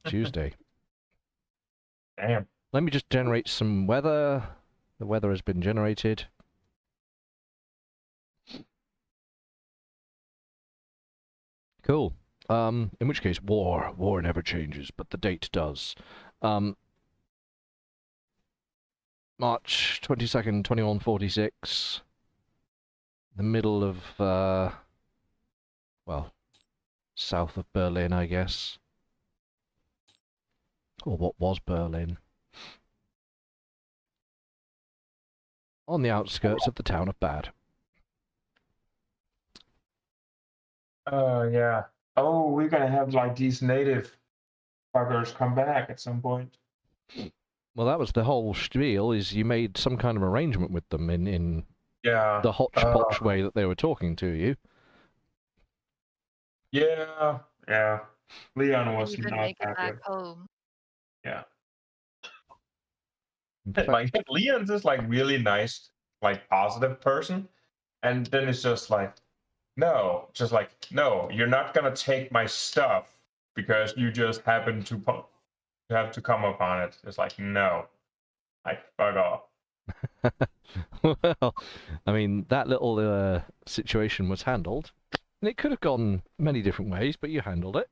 Tuesday. Damn. Let me just generate some weather. The weather has been generated. Cool. In which case, war never changes, but the date does. March 22nd, 2146. The middle of, well, south of Berlin, I guess. Or what was Berlin. On the outskirts of the town of Bad. Yeah. Oh, we're gonna have like these native fuckers come back at some point. Well, that was the whole spiel, is you made some kind of arrangement with them in Yeah. the hodgepodge way that they were talking to you. Yeah. Yeah. Leon was Even not make it happy. back home. Yeah. In fact, Like Leon's just like really nice, like positive person, and then it's just like, no, you're not gonna take my stuff because you just happen to have to come upon it. It's like, no, like fuck off. well, I mean, that little situation was handled, and it could have gone many different ways, but you handled it.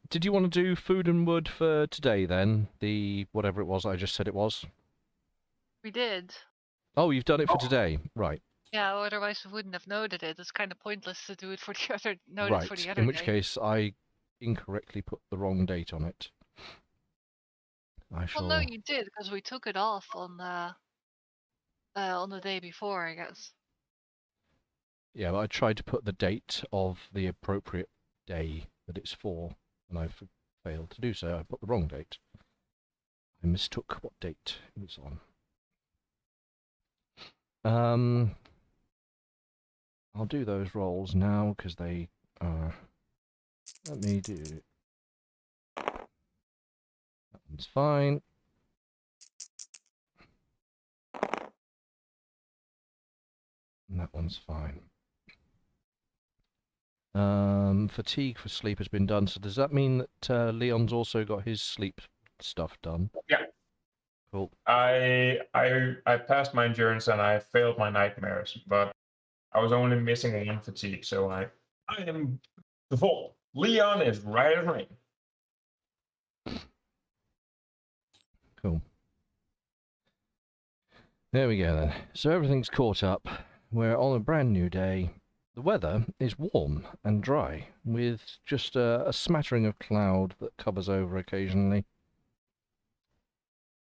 Did you want to do food and wood for today then? The whatever it was I just said it was. We did. Oh, you've done it for today, right? Yeah, otherwise we wouldn't have noted it. It's kind of pointless to do it for the other Right. for the other In which day. case, I incorrectly put the wrong date on it. I shall. Well, no, you did because we took it off on the day before, I guess. Yeah, I tried to put the date of the appropriate day that it's for, and I failed to do so. I put the wrong date. I mistook what date it was on. I'll do those rolls now because they are. Let me do. That one's fine. And that one's fine. Fatigue for sleep has been done. So does that mean that Leon's also got his sleep stuff done? Yeah. Cool. I passed my endurance and I failed my nightmares, but I was only missing one fatigue, so I am the full. Leon is right as rain. Cool. There we go then. So everything's caught up. We're on a brand new day. The weather is warm and dry, with just a smattering of cloud that covers over occasionally.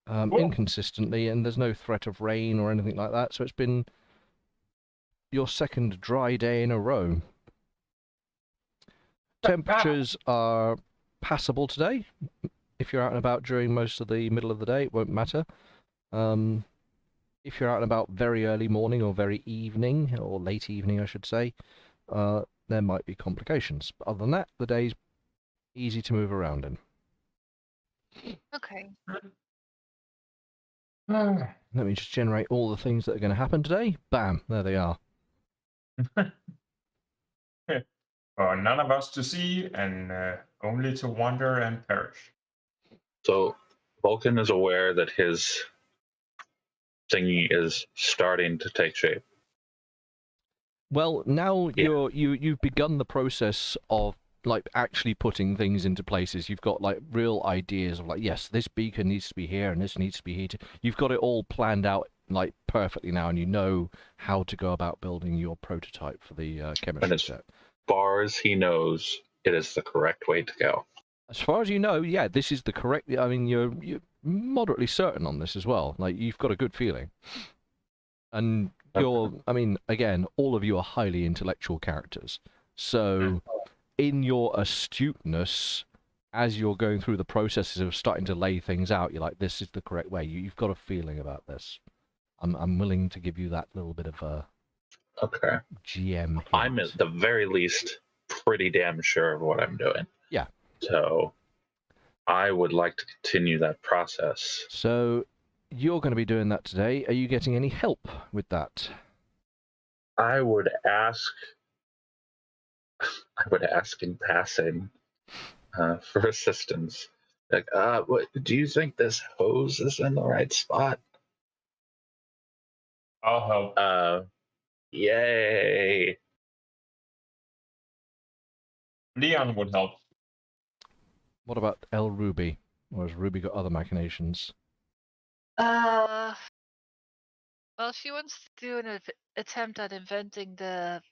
Inconsistently, and there's no threat of rain or anything like that, so it's been your second dry day in a row. Temperatures are passable today. If you're out and about during most of the middle of the day, it won't matter. If you're out and about very early morning or very evening, or late evening, I should say, there might be complications. But other than that, the day's easy to move around in. Okay. Let me just generate all the things that are going to happen today. Bam, there they are. For none of us to see and only to wander and perish. So Vulcan is aware that his thingy is starting to take shape. Well, now you've begun the process of like actually putting things into places. You've got like real ideas of like, yes, this beacon needs to be here and this needs to be here. You've got it all planned out like perfectly now, and you know how to go about building your prototype for the chemistry set. As far as he knows, it is the correct way to go. As far as you know, yeah, this is the correct. I mean, you're moderately certain on this as well. Like you've got a good feeling, and I mean, again, all of you are highly intellectual characters. So, in your astuteness, as you're going through the processes of starting to lay things out, you're like, this is the correct way. You've got a feeling about this. I'm willing to give you that little bit of a GM hint. I'm at the very least pretty damn sure of what I'm doing. Yeah. So, I would like to continue that process. So, you're going to be doing that today. Are you getting any help with that? I would ask. I would ask in passing for assistance. Like, what do you think this hose is in the right spot? I'll help. Yay! Leon would help. What about El Ruby? Or has Ruby got other machinations? Well, she wants to do an attempt at inventing the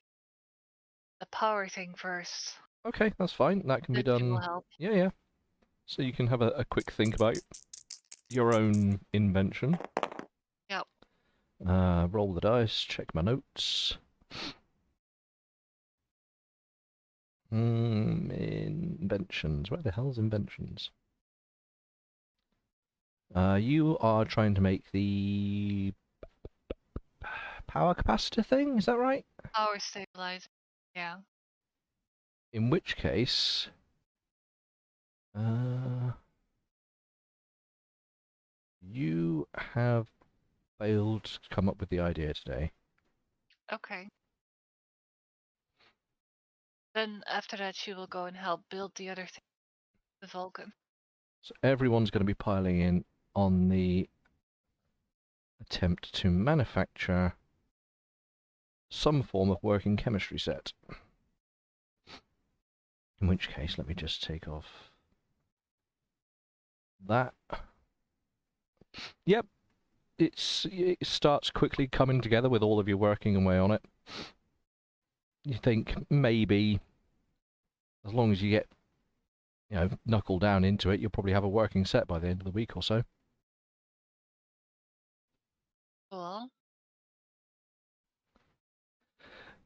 power thing first. Okay, that's fine. That can be Then she will done. help. Yeah, yeah. So you can have a quick think about your own invention. Yep. Roll the dice, check my notes. Inventions. Where the hell's inventions? You are trying to make the power capacitor thing, is that right? Power stabilizer. Yeah. In which case, you have failed to come up with the idea today. Okay. Then after that, she will go and help build the other thing, the Vulcan. So everyone's going to be piling in on the attempt to manufacture some form of working chemistry set. In which case, let me just take off that. Yep, it starts quickly coming together with all of you working away on it. You think maybe, as long as you get, knuckle down into it, you'll probably have a working set by the end of the week or so. Cool.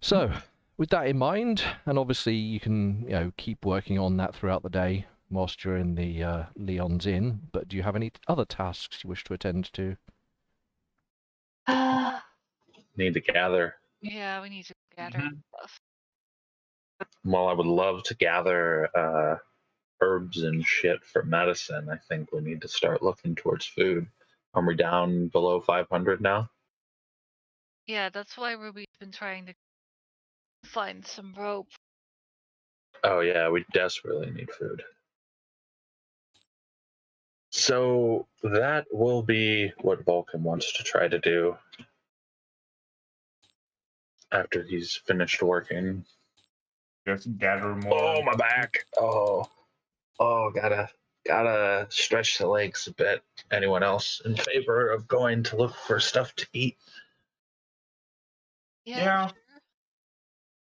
So, with that in mind, and obviously you can, keep working on that throughout the day whilst you're in the Leon's Inn, but do you have any other tasks you wish to attend to? Need to gather. Yeah, we need to gather stuff. Well, I would love to gather herbs and shit for medicine. I think we need to start looking towards food. Are we down below 500 now? Yeah, that's why Ruby's been trying to find some rope. Oh yeah, we desperately need food. So that will be what Vulcan wants to try to do after he's finished working. Just gather more. Oh, my back. Oh, gotta stretch the legs a bit. Anyone else in favor of going to look for stuff to eat? Yeah.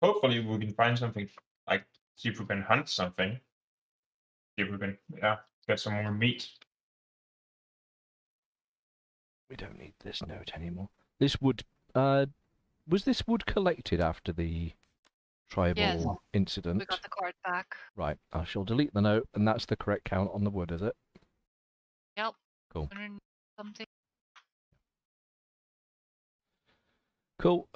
Hopefully we can find something, like see if we can hunt something. See if we can, get some more meat. We don't need this note anymore. This wood, was this wood collected after the tribal incident? We got the card back. Right, I shall delete the note, and that's the correct count on the wood, is it? Yep. Cool. Something. Cool.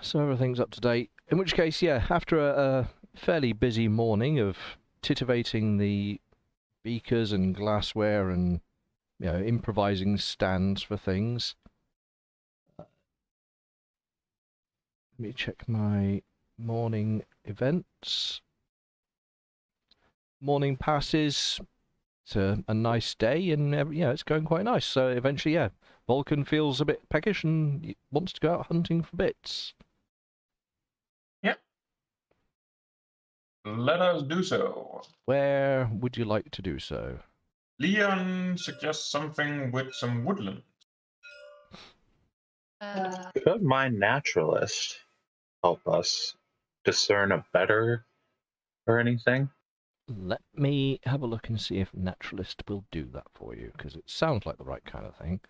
So everything's up to date. In which case, yeah, after a fairly busy morning of titivating the beakers and glassware and, improvising stands for things. Let me check my morning events. Morning passes. It's a nice day, and it's going quite nice. So eventually, Vulcan feels a bit peckish and wants to go out hunting for bits. Yep. Let us do so. Where would you like to do so? Leon suggests something with some woodland. Could my naturalist help us discern a better or anything? Let me have a look and see if Naturalist will do that for you, because it sounds like the right kind of thing.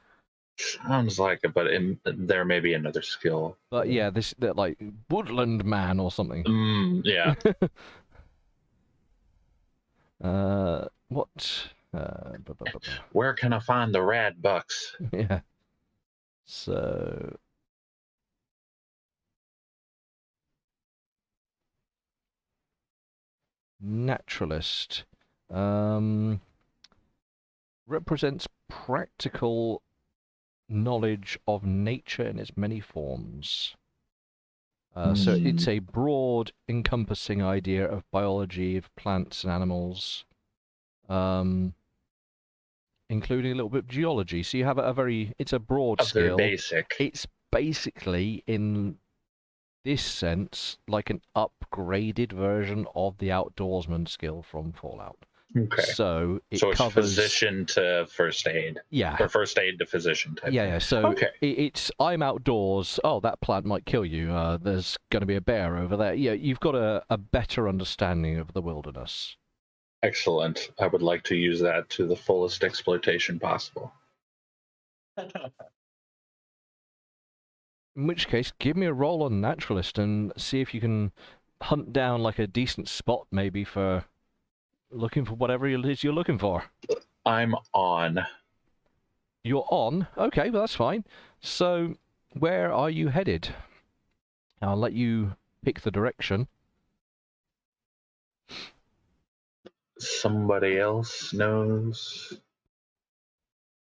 Sounds like it, but there may be another skill. But yeah, they're like Woodland Man or something. Yeah. What? Where can I find the rad bucks? Yeah. So. Naturalist represents practical knowledge of nature in its many forms. So it's a broad, encompassing idea of biology of plants and animals, including a little bit of geology. So you have it's a broad Very skill. basic. It's basically, in this sense, like an upgraded version of the outdoorsman skill from Fallout. Okay. So it So it's covers physician to first aid. Yeah. Or first aid to physician type Yeah, thing. yeah. So Okay. it's I'm outdoors. Oh, that plant might kill you. There's going to be a bear over there. Yeah, you've got a better understanding of the wilderness. Excellent. I would like to use that to the fullest exploitation possible. In which case, give me a roll on naturalist and see if you can hunt down like a decent spot, maybe for looking for whatever it is you're looking for. I'm on. You're on? Okay, well, that's fine. So, where are you headed? I'll let you pick the direction. Somebody else knows.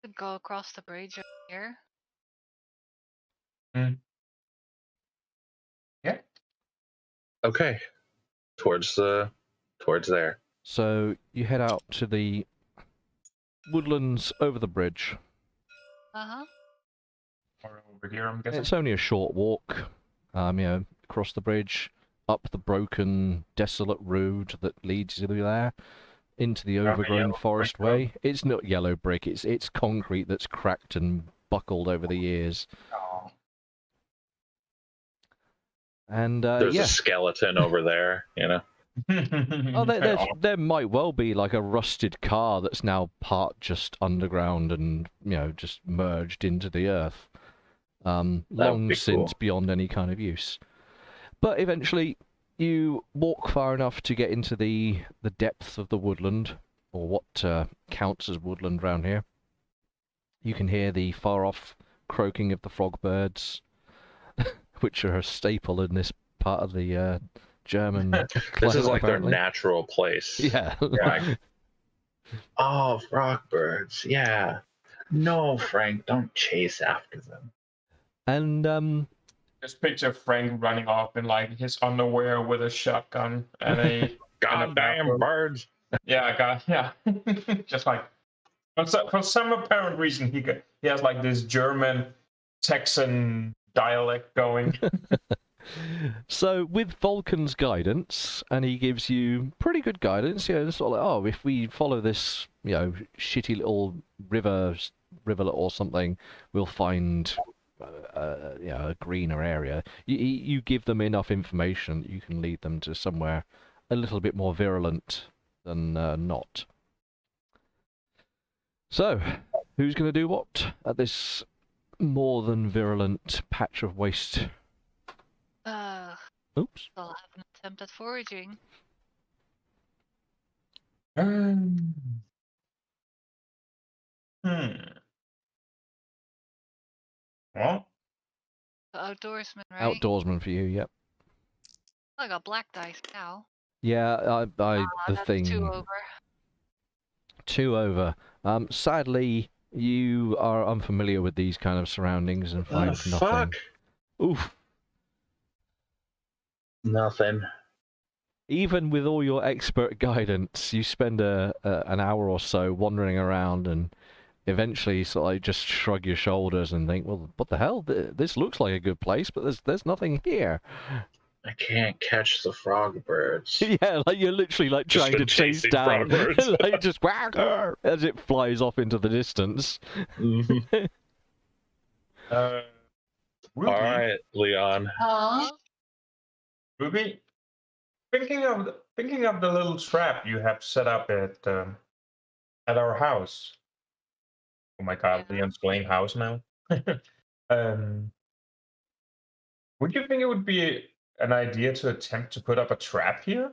Could go across the bridge over here. Yeah. Okay. Towards there. So, you head out to the woodlands over the bridge. Uh-huh. Or over here, I'm guessing. It's only a short walk, across the bridge, up the broken, desolate road that leads you there, into the overgrown yellow forest brick road. way. It's not yellow brick, it's concrete that's cracked and buckled over the years. Oh. And, There's yeah. a skeleton over there, you know. Oh, there might well be like a rusted car that's now part just underground and, just merged into the earth. Long be since cool. beyond any kind of use. But eventually, you walk far enough to get into the depth of the woodland, or what counts as woodland round here. You can hear the far-off croaking of the frog birds, which are a staple in this part of the German This climate, is like apparently. their natural place. Yeah. Yeah. Oh, rockbirds. Yeah. No, Frank, don't chase after them. And Just picture Frank running off in like his underwear with a shotgun and a Goddamn bathrobe. birds. Yeah. Just like for some apparent reason he has like this German Texan dialect going. So with Vulcan's guidance, and he gives you pretty good guidance, sort of like, oh, if we follow this, shitty little riverlet or something, we'll find a greener area. You give them enough information that you can lead them to somewhere a little bit more virulent than not. So, who's going to do what at this more than virulent patch of waste? Oops. I'll have an attempt at foraging. Well, The outdoorsman, right? Outdoorsman for you, yep. I got black dice now. Yeah, the That's thing. 2 over. 2 over. Sadly, you are unfamiliar with these kind of surroundings and find nothing. Fuck. Oof. Nothing. Even with all your expert guidance, you spend an hour or so wandering around and eventually sort of like just shrug your shoulders and think, well, what the hell? This looks like a good place, but there's nothing here. I can't catch the frog birds. Yeah, like you're literally like Just trying to been chase chasing down, frog birds. like just as it flies off into the distance. Mhm. Ruby, All right, Leon. Ruby, thinking of the little trap you have set up at our house. Oh my God, Yeah. Leon's playing house now. Would you think it would be an idea to attempt to put up a trap here?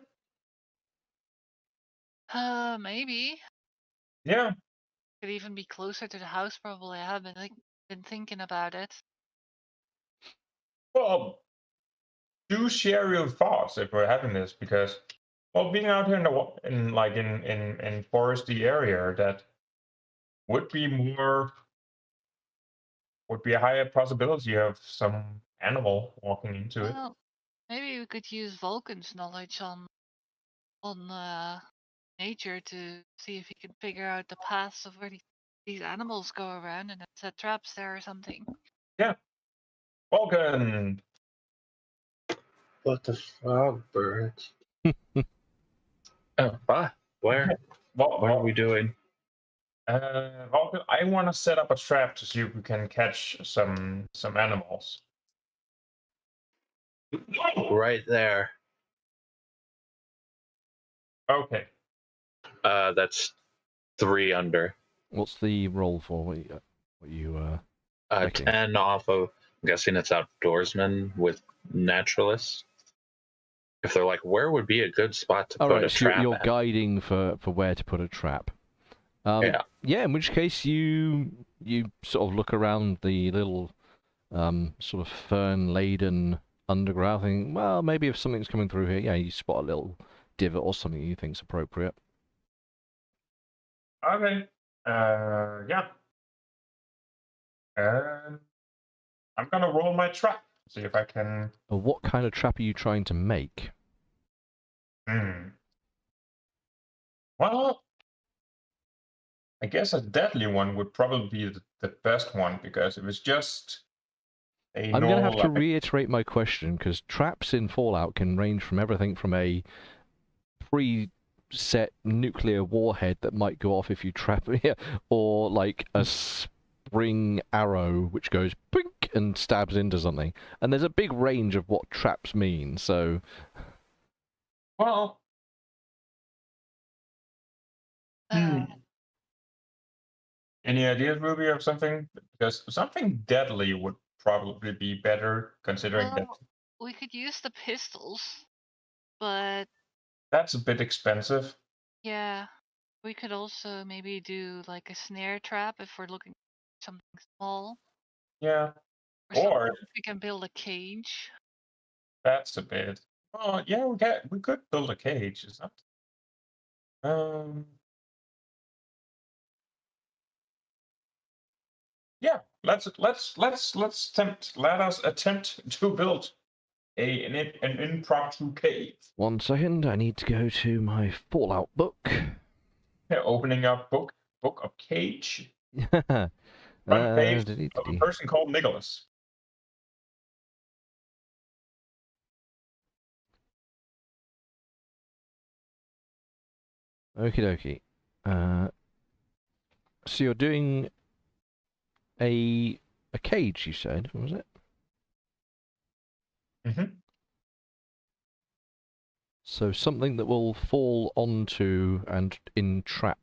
Maybe. Yeah. Could even be closer to the house, probably. I haven't been thinking about it. Well, do share your thoughts if we're having this, because, well, being out here in foresty area, that would be a higher possibility of some animal walking into it. Well, we could use Vulcan's knowledge on nature to see if he can figure out the paths of where these animals go around and then set traps there or something. Yeah. Vulcan. What the frog birds? Oh, bye. Where? What are we doing? Vulcan, I want to set up a trap to see if we can catch some animals. Right there. Okay. That's 3 under. What's the roll for what you checking? 10 off of. I'm guessing it's outdoorsman with naturalists. If they're like, where would be a good spot to All put a right, so trap you're at? guiding for where to put a trap. Yeah. Yeah, in which case you sort of look around the little sort of fern-laden underground, thinking, well, maybe if something's coming through here, yeah, you spot a little divot or something you think's appropriate. Okay. Yeah. I'm gonna roll my trap. See if I can. What kind of trap are you trying to make? Well, I guess a deadly one would probably be the best one because it was just a I'm going to have normal. to reiterate my question, because traps in Fallout can range from everything from a pre-set nuclear warhead that might go off if you trap it, or like a spring arrow which goes blink and stabs into something. And there's a big range of what traps mean, so... Well. Any ideas, Ruby, of something? Because something deadly would probably be better, considering that Well, we could use the pistols, but that's a bit expensive. yeah, we could also maybe do like a snare trap if we're looking for something small. Yeah. Or something Or if we can build a cage. that's a bit. Oh, yeah, we could build a cage. Is that? Yeah. Let us attempt to build an impromptu cave. 1 second, I need to go to my Fallout book. Yeah, opening up book of cage. Front page of a person called Nicholas. Okie dokie. So you're doing a cage, you said, was it? Mm-hmm. So something that will fall onto and entrap,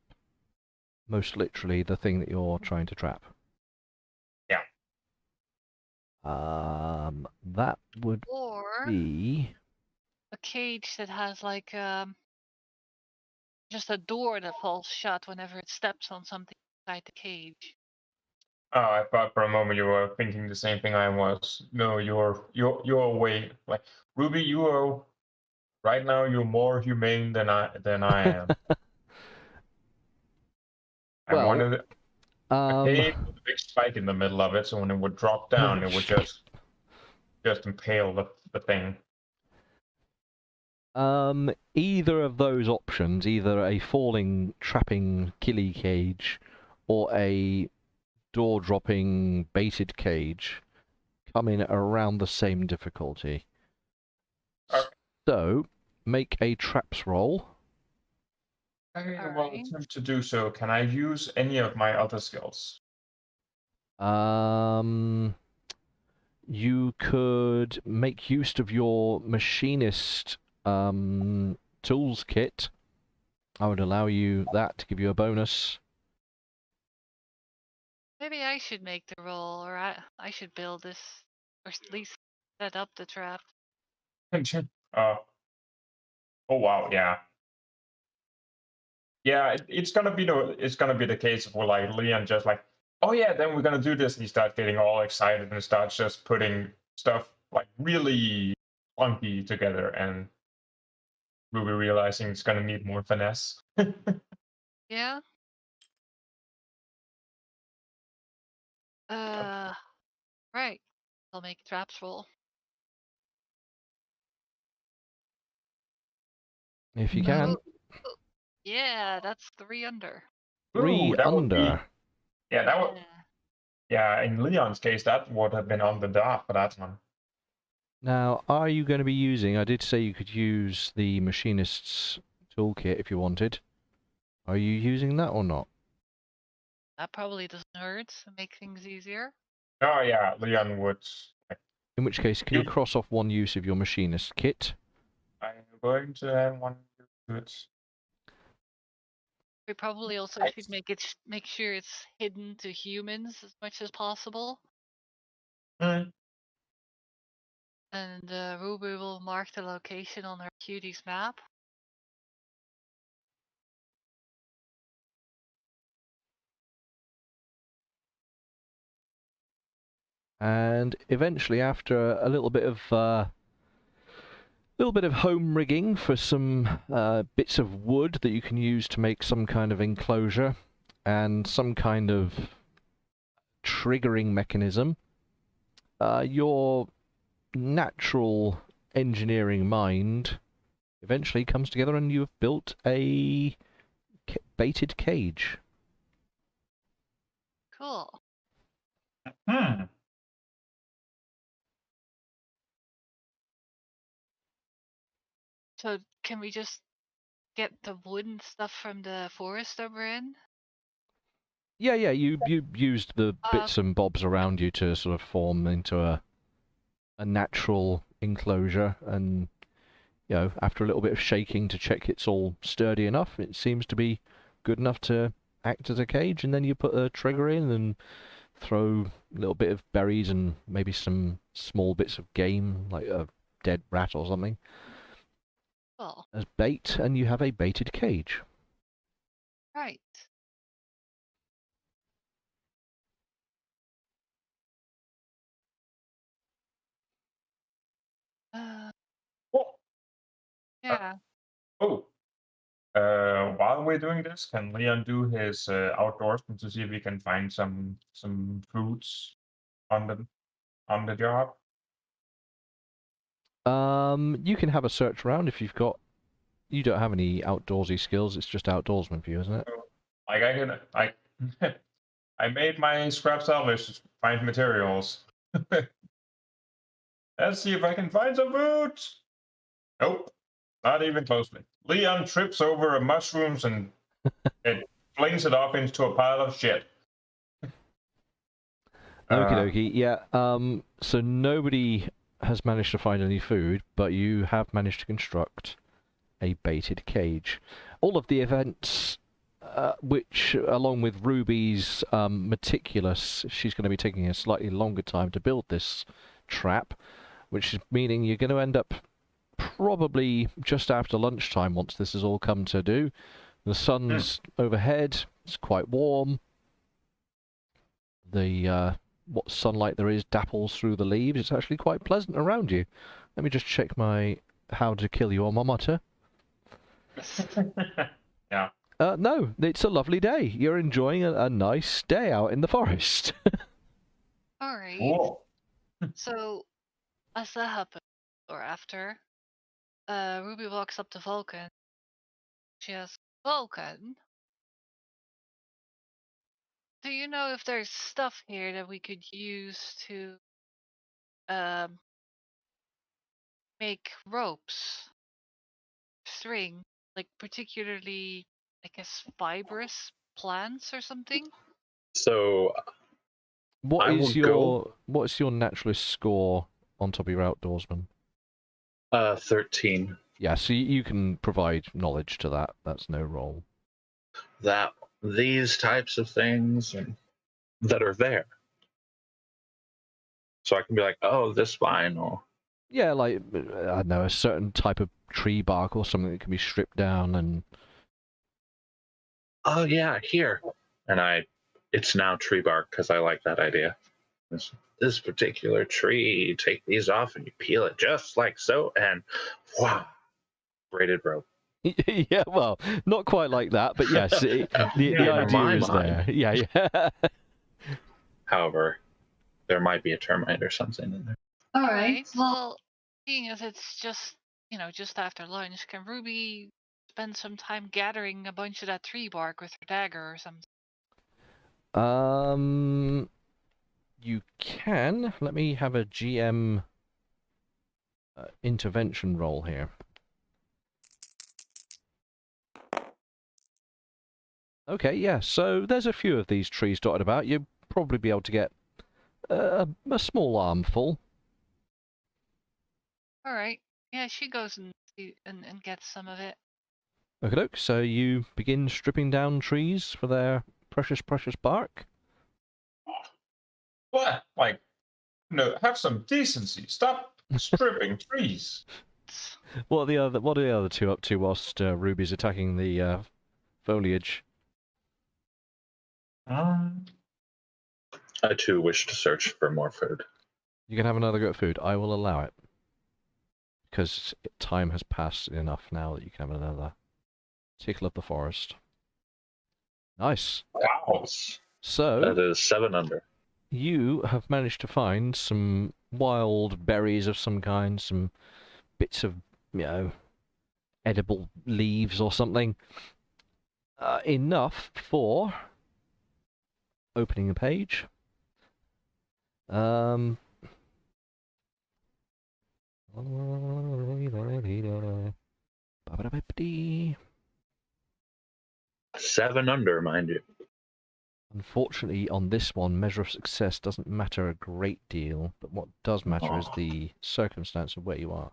most literally, the thing that you're trying to trap. Yeah. That would Or be... a cage that has like just a door that falls shut whenever it steps on something inside the cage. Oh, I thought for a moment you were thinking the same thing I was. No, you're way like Ruby. You are right now. You're more humane than I am. I Well, wanted a cave with a big spike in the middle of it, so when it would drop down, it would just impale the thing. Either of those options, either a falling, trapping killie cage or a door-dropping baited cage, come in around the same difficulty. Okay. So, make a traps roll. I will Alright. attempt to do so. Can I use any of my other skills? You could make use of your machinist tools kit. I would allow you that to give you a bonus. Maybe I should make the roll, or I should build this, or at least set up the trap. Oh wow, yeah. Yeah, it's gonna be the case of where like Leon just like, oh yeah, then we're gonna do this, and he starts getting all excited and starts just putting stuff like really clunky together, and Ruby realizing it's gonna need more finesse. Yeah. Right. I'll make a traps roll. If you can. Oh, yeah, that's 3 under. Three Ooh, that would be. under. Yeah, that would. Yeah. Yeah, in Leon's case, that would have been on the dot for that one. Now, are you going to be using... I did say you could use the machinist's toolkit if you wanted. Are you using that or not? That probably doesn't hurt to make things easier. Oh yeah, Leon would. In which case, can you cross off one use of your machinist kit? I'm going to have one good. We probably also Nice. should make sure it's hidden to humans as much as possible. Mm. And Ruby will mark the location on her cutie's map. And eventually, after a little bit of home rigging for some bits of wood that you can use to make some kind of enclosure and some kind of triggering mechanism, your natural engineering mind eventually comes together and you've built a baited cage. Cool. Hmm. So can we just get the wood and stuff from the forest that we're in? Yeah, you used the bits and bobs around you to sort of form into a natural enclosure, and you know, after a little bit of shaking to check it's all sturdy enough, it seems to be good enough to act as a cage, and then you put a trigger in and throw a little bit of berries and maybe some small bits of game, like a dead rat or something, Cool. as bait, and you have a baited cage. Right. Oh. Yeah. Oh. While we're doing this, can Leon do his outdoorsman to see if he can find some fruits on the job? You can have a search around if you've got. You don't have any outdoorsy skills. It's just outdoorsman for you, isn't it? Like I made my scrap salvage to find materials. Let's see if I can find some food. Nope, not even closely. Leon trips over a mushrooms and it flings it off into a pile of shit. Okie dokie, yeah. So nobody has managed to find any food, but you have managed to construct a baited cage. All of the events, which, along with Ruby's meticulous, she's going to be taking a slightly longer time to build this trap, which is meaning you're going to end up probably just after lunchtime once this has all come to do. The sun's overhead, it's quite warm. The what sunlight there is dapples through the leaves. It's actually quite pleasant around you. Let me just check my how to kill your thermometer. Yeah. No, it's a lovely day. You're enjoying a nice day out in the forest. All right. Cool. So, as that happens, or after, Ruby walks up to Vulcan. She asks, Vulcan, do you know if there's stuff here that we could use to make ropes, string, like particularly, I guess, fibrous plants or something? So What's go. your naturalist score on top of your outdoorsman? 13. Yeah, so you can provide knowledge to that. That's no roll. That these types of things and that are there. So I can be like, oh, this vine, or Yeah, like, I don't know, a certain type of tree bark or something that can be stripped down and... oh yeah, here. And it's now tree bark because I like that idea. This particular tree, you take these off and you peel it just like so, and wow, braided rope. Yeah, well, not quite like that, but yes, the idea is there. Yeah. However, there might be a termite or something in there. All right. Well, seeing as it's just after lunch, can Ruby spend some time gathering a bunch of that tree bark with her dagger or something? You can. Let me have a GM intervention roll here. Okay, yeah, so there's a few of these trees dotted about. You'll probably be able to get a small armful. All right. Yeah, she goes and gets some of it. Okay, look, so you begin stripping down trees for their precious, precious bark. What? Like, no, have some decency. Stop stripping trees. What are the other two up to whilst Ruby's attacking the foliage? Um, I too wish to search for more food. You can have another go at food. I will allow it. Because time has passed enough now that you can have another tickle of the forest. Nice. wow. So, That is 7 under. you have managed to find some wild berries of some kind, some bits of, edible leaves or something. Enough for opening a page. Um, 7 under, mind you. Unfortunately, on this one, measure of success doesn't matter a great deal, but what does matter is the circumstance of where you are.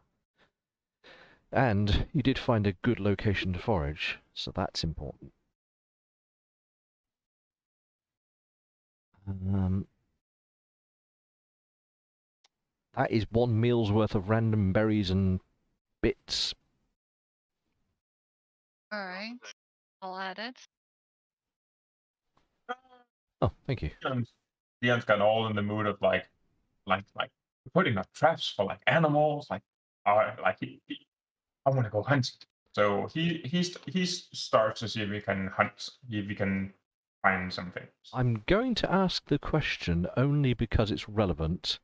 And you did find a good location to forage, so that's important. That is 1 meal's worth of random berries and bits. All right. I'll add it. Oh, thank you. Leon's got all in the mood of like putting up traps for like animals, I want to go hunt. So he starts to see if he can hunt, if he can find something. I'm going to ask the question only because it's relevant,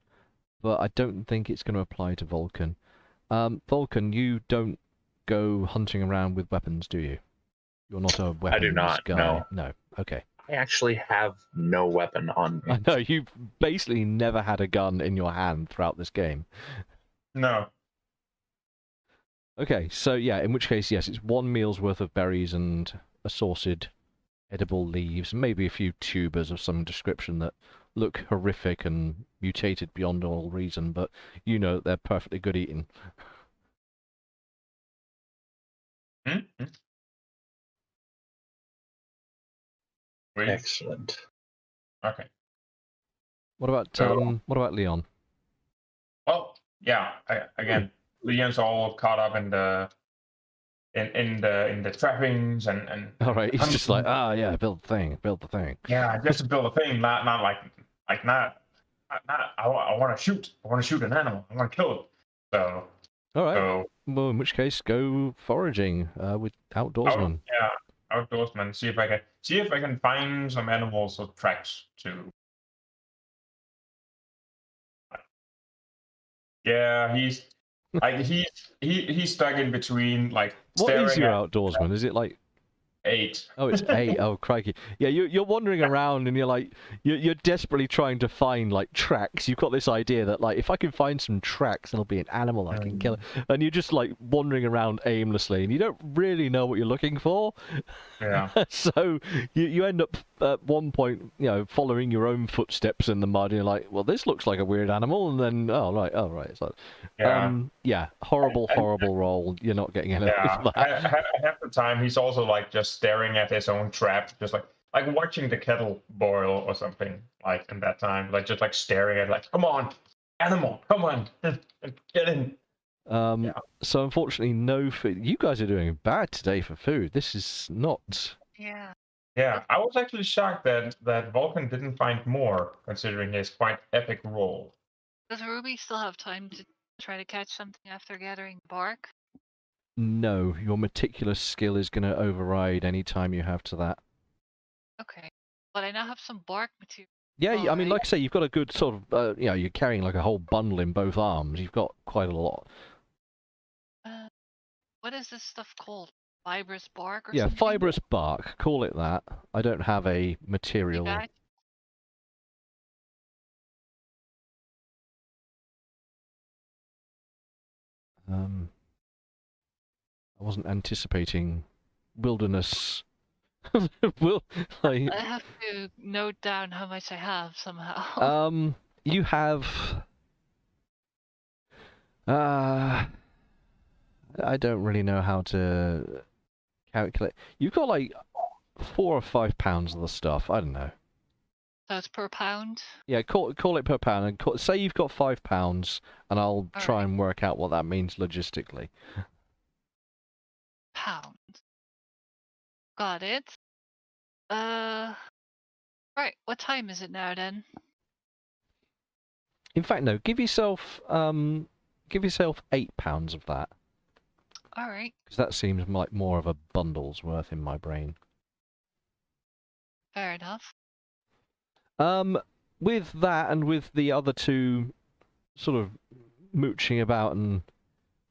but I don't think it's going to apply to Vulcan. Vulcan, you don't go hunting around with weapons, do you? You're not a weapons I do not, guy. no. No. Okay. I actually have no weapon on me. I know, you've basically never had a gun in your hand throughout this game. No. Okay, so yeah, in which case, yes, it's 1 meal's worth of berries and assorted edible leaves, maybe a few tubers of some description that look horrific and mutated beyond all reason, but you know they're perfectly good eating. Mm-hmm. Wait. Excellent. Okay. What about Leon? Well, yeah. Again, Leon's all caught up in the trappings and All right, he's just like, hunting. yeah, build the thing. Yeah, just to build a thing, not I want to shoot. I want to shoot an animal. I want to kill it. So. All right. So. Well, in which case, go foraging with outdoorsman. Yeah, outdoorsman. See if I can find some animals or tracks to. Yeah, he's stuck in between like. What is your staring outdoorsman? Is it like 8? Oh, it's 8. Oh, crikey. Yeah, you're wandering around and you're like, you're desperately trying to find like tracks. You've got this idea that like, if I can find some tracks, there'll be an animal I can kill. And you're just like wandering around aimlessly and you don't really know what you're looking for. Yeah. So you end up at one point, following your own footsteps in the mud. And you're like, well, this looks like a weird animal. And then, oh, right. It's like, horrible roll. You're not getting anything for that. Half the time, he's also like just staring at his own trap, just like watching the kettle boil or something. Like in that time, like just like staring at, like, come on, animal, come on, get in. So unfortunately, no food. You guys are doing bad today for food. This is not. Yeah. Yeah, I was actually shocked that Vulcan didn't find more, considering his quite epic role. Does Ruby still have time to try to catch something after gathering bark? No, your meticulous skill is going to override any time you have to that. Okay, but I now have some bark material. Yeah, I mean, like I say, you've got a good sort of, you're carrying like a whole bundle in both arms. You've got quite a lot. What is this stuff called? fibrous bark or Yeah, something? fibrous bark. Call it that. I don't have a material. Feedback? I wasn't anticipating wilderness. Will like I have to note down how much I have somehow. you have. I don't really know how to calculate. You've got like 4 or 5 pounds of the stuff. I don't know. So it's per pound? Yeah, call it per pound, and say you've got 5 pounds, and I'll try Alright. and work out what that means logistically. Pound. Got it. Right, what time is it now then? In fact, no. Give yourself 8 pounds of that, Alright, because that seems like more of a bundle's worth in my brain. fair enough. With that and with the other two sort of mooching about and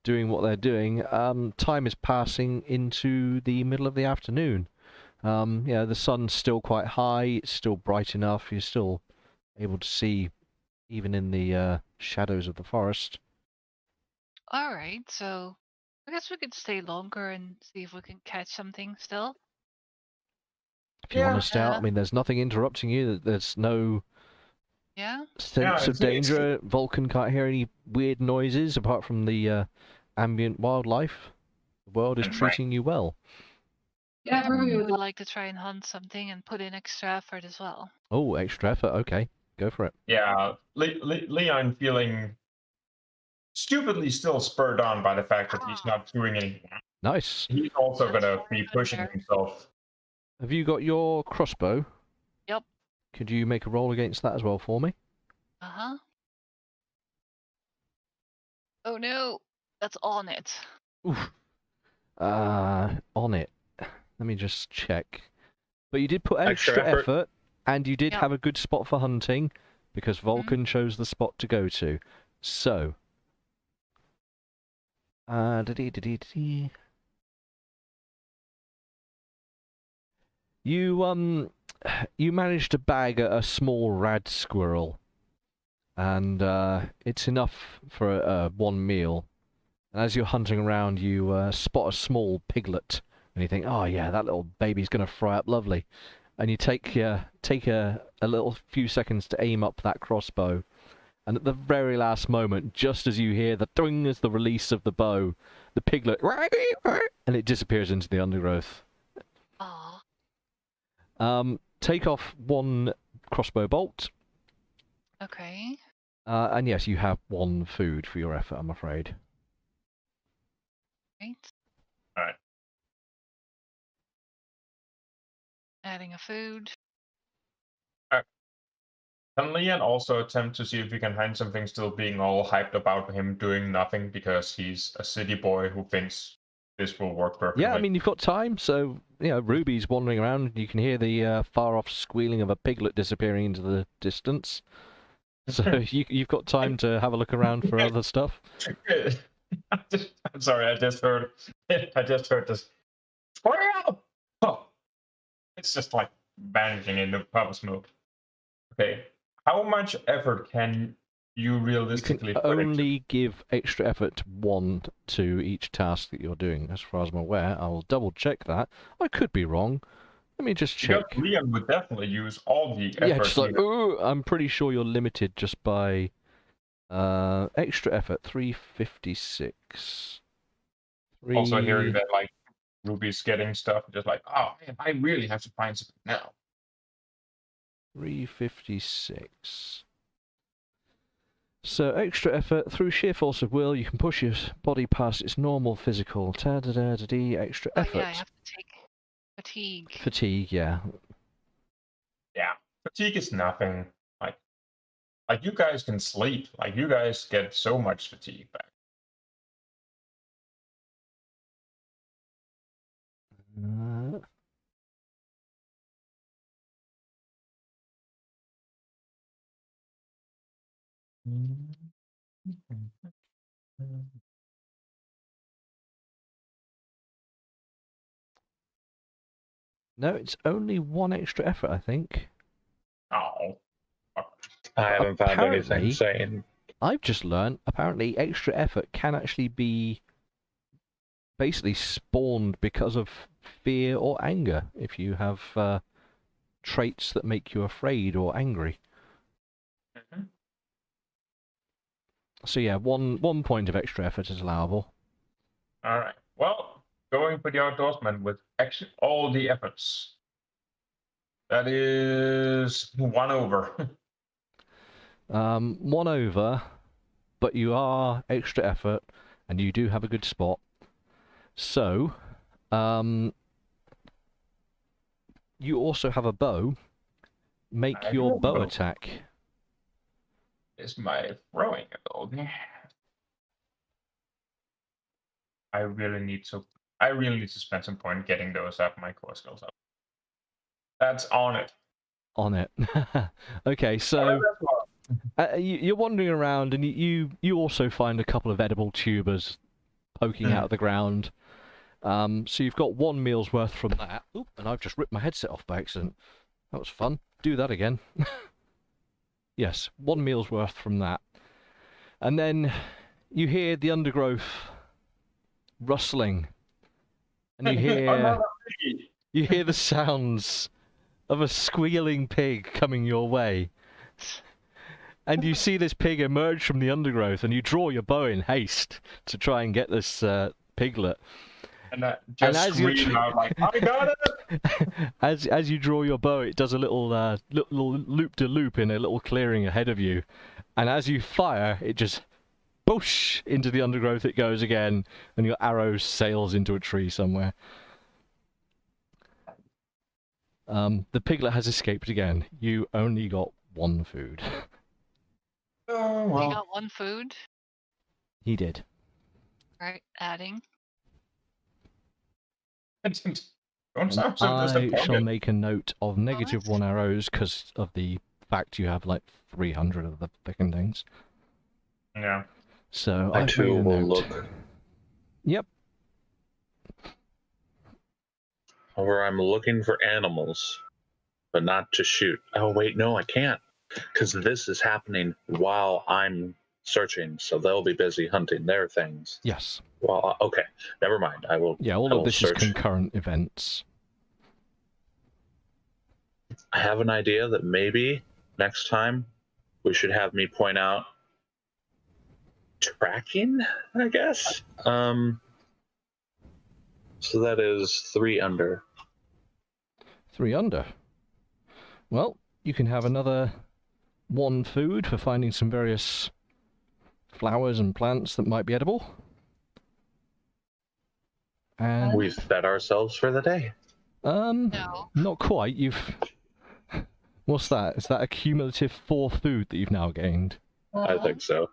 doing what they're doing, time is passing into the middle of the afternoon. Yeah, the sun's still quite high, it's still bright enough, you're still able to see even in the shadows of the forest. Alright, so I guess we could stay longer and see if we can catch something still. If you want Yeah. to stay out, I mean, there's nothing interrupting you, there's no Yeah? sense of it's- danger. Vulcan can't hear any weird noises apart from the ambient wildlife. The world is And treating you well. Yeah, Ruby would like to try and hunt something and put in extra effort as well. Oh, extra effort. Okay, go for it. Yeah, Leon feeling stupidly still spurred on by the fact that he's not doing anything. Nice. He's also That's gonna very be good pushing there. himself. Have you got your crossbow? Yep. Could you make a roll against that as well for me? Uh-huh. Oh no, that's on it. Oof. On it. Let me just check. But you did put Extra extra effort. effort, and you did Yep. have a good spot for hunting, because Vulcan chose the spot to go to. So. You managed to bag a small rad squirrel, and it's enough for one meal. And as you're hunting around, you spot a small piglet, and you think, "Oh yeah, that little baby's gonna fry up lovely." And you take a little few seconds to aim up that crossbow, and at the very last moment, just as you hear the ding as the release of the bow, the piglet and it disappears into the undergrowth. Aw. Take off one crossbow bolt, Okay. and yes, you have one food for your effort, I'm afraid. Right. Alright. Adding a food. Can Leon also attempt to see if he can find something still being all hyped about him doing nothing because he's a city boy who thinks this will work perfectly? Yeah, I mean, you've got time, so, Ruby's wandering around, you can hear the far-off squealing of a piglet disappearing into the distance. So you've got time to have a look around for other stuff. I'm sorry, I just heard this. Oh, it's just like vanishing into puff smoke. Okay, how much effort can you You realistically can put into? only give extra effort one to each task that you're doing, as far as I'm aware. I will double-check that. I could be wrong. Let me just Because check. Leon would definitely use all the effort. Yeah, just like, he- ooh, I'm pretty sure you're limited just by extra effort, 356. Also hearing that like Ruby's getting stuff, just like, oh man, I really have to find something now. 356. So extra effort, through sheer force of will, you can push your body past its normal physical extra Oh effort. yeah, I have to take fatigue. Fatigue, yeah. Yeah, fatigue is nothing. Like you guys can sleep. Like you guys get so much fatigue back. Uh, No, it's only one extra effort, I think. Oh. I haven't found anything Apparently- saying. I've just learned, apparently, extra effort can actually be basically spawned because of fear or anger, if you have traits that make you afraid or angry. Mhm. So yeah, one point of extra effort is allowable. All right. Well, going for the outdoorsman with actually all the efforts. That is 1 over. 1 over, but you are extra effort, and you do have a good spot. So, you also have a bow. Make I your do have a bow bow. attack. Is my throwing ability. I really need to spend some point getting those up, my core skills up. That's on it. On it. Okay, so you're wandering around, and you also find a couple of edible tubers poking out of the ground. So you've got 1 meal's worth from that. Oop, and I've just ripped my headset off by accident. That was fun. Do that again. Yes, 1 meal's worth from that. And then you hear the undergrowth rustling, and you hear the sounds of a squealing pig coming your way. And you see this pig emerge from the undergrowth, and you draw your bow in haste to try and get this piglet. And I just as you're scream out like, I got it! As you draw your bow, it does a little loop-de-loop in a little clearing ahead of you. And as you fire, it just boosh into the undergrowth it goes again, and your arrow sails into a tree somewhere. The piglet has escaped again. You only got 1 food. Oh, You well. got 1 food. He did. Right, adding. Don't And sound so I shall disappointed. make a note of negative Honest? 1 arrows because of the fact you have like 300 of the frickin' things. Yeah. So I I've too made a will note. look. Yep. Or I'm looking for animals, but not to shoot. Oh, wait, no, I can't. Because this is happening while I'm searching, so they'll be busy hunting their things. Yes. Well, okay, never mind. I will. Yeah, I all of will this search. is concurrent events. I have an idea that maybe next time we should have me point out tracking, I guess. So that is 3 under. 3 under. Well, you can have another 1 food for finding some various flowers and plants that might be edible. And We've fed ourselves for the day. No. not quite. What's that? Is that a cumulative 4 food that you've now gained? I think so.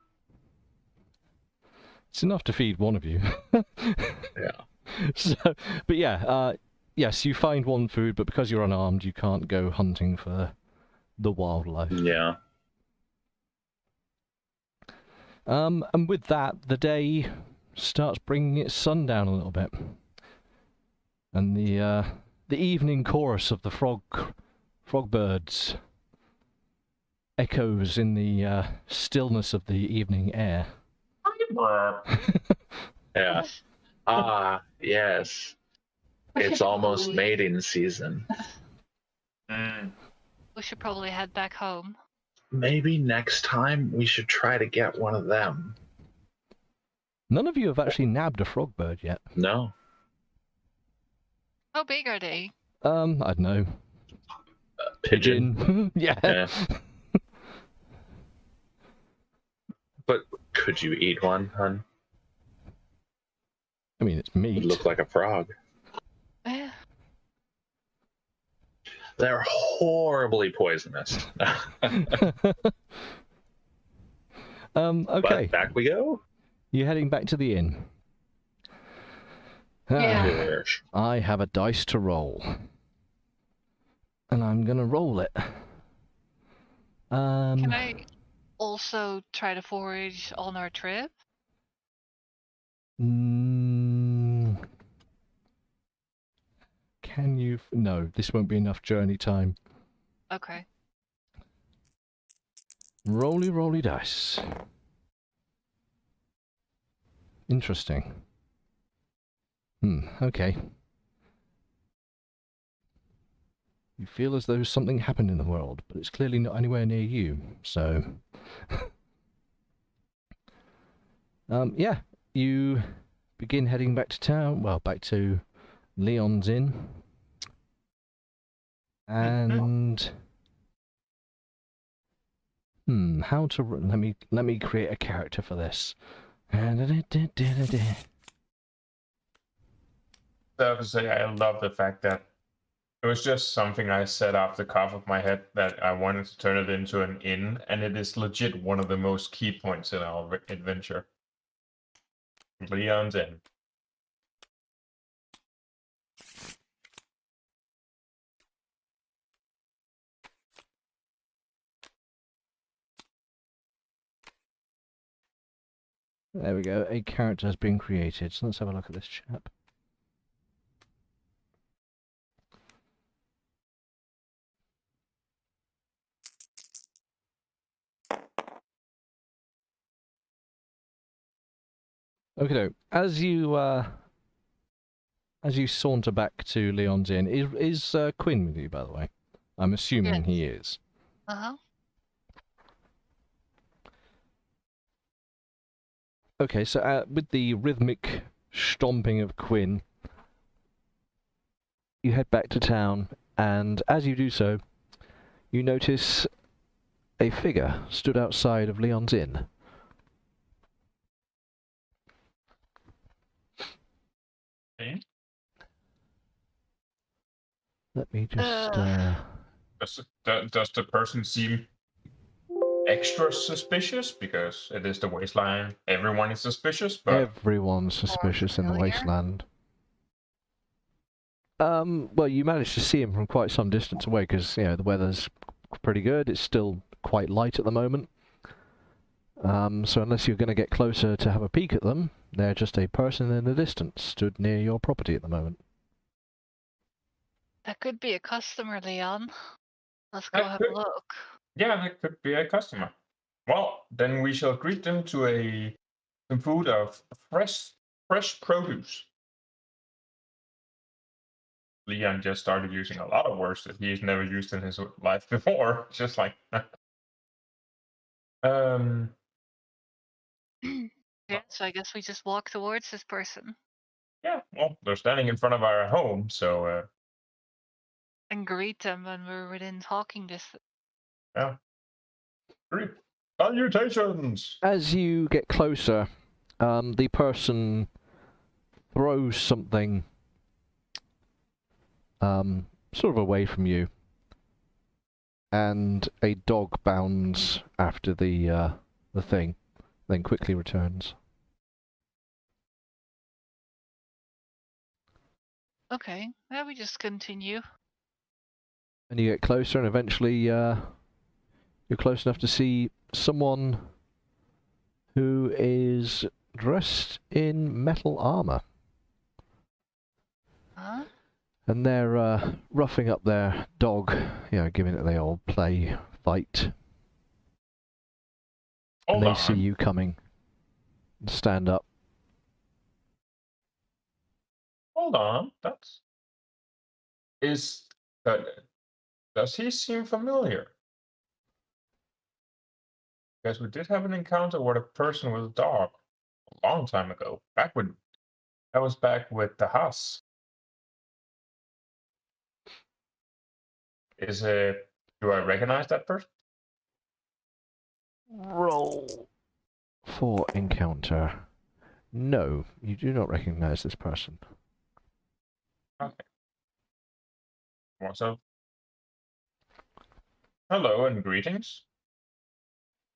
It's enough to feed 1 of you. Yeah. So, but yeah, yes, you find 1 food, but because you're unarmed, you can't go hunting for the wildlife. Yeah. And with that, the day starts bringing its sun down a little bit, and the evening chorus of the frog birds echoes in the stillness of the evening air. Yeah. Ah, yes. It's almost mating season. We should probably head back home. Maybe next time we should try to get one of them. None of you have actually nabbed a frog bird yet. No. How big are they? I don't know. Pigeon. Yeah. Yeah. But could you eat one, hun? I mean, it's It meat. would look like a frog. Eh, They're horribly poisonous. Okay. But back we go. You're heading back to the inn. Yeah. Yes. I have a dice to roll. And I'm gonna roll it. Can I also try to forage on our trip? Can Can you... No, this won't be enough journey time. Okay. Roly dice. Interesting. Okay. You feel as though something happened in the world, but it's clearly not anywhere near you, so... yeah, you begin heading back to town, well, back to Leon's Inn. And... how to... Let me create a character for this. So I have to say, I love the fact that it was just something I said off the cuff of my head that I wanted to turn it into an inn, and it is legit one of the most key points in our adventure. Leon's Inn. There we go, a character has been created, so let's have a look at this chap. Okay, as you saunter back to Leon's Inn, is Quinn with you, by the way? I'm assuming Yes. he is. Uh-huh. Okay, so with the rhythmic stomping of Quinn, you head back to town, and as you do so, you notice a figure stood outside of Leon's Inn. Okay. Let me just... Does the person seem extra suspicious? Because it is the wasteland. Everyone is suspicious, but... Everyone's suspicious in the familiar? wasteland. Well, you managed to see him from quite some distance away, because, you know, the weather's pretty good. It's still quite light at the moment. So unless you're going to get closer to have a peek at them, they're just a person in the distance, stood near your property at the moment. That could be a customer, Leon. Let's go That have could- a look. Yeah, that could be a customer. Well, then we shall greet them to some food of fresh produce. Leon just started using a lot of words that he's never used in his life before. Just like, Yeah, so I guess we just walk towards this person yeah. Well, they're standing in front of our home, so and greet them when we're within talking distance. yeah. Greet. Salutations. As you get closer, the person throws something sort of away from you, and a dog bounds after the thing, then quickly returns. Okay, yeah, we just continue. And you get closer, and eventually you're close enough to see someone who is dressed in metal armor. Huh? And they're roughing up their dog, you know, giving it the old play fight. Hold And they on. see you coming. Stand up. Hold on. Does he seem familiar? Because we did have an encounter with a person with a dog a long time ago. That was back with the Haas. Do I recognize that person? Roll for encounter. No, you do not recognize this person. Okay. What's up? Hello and greetings.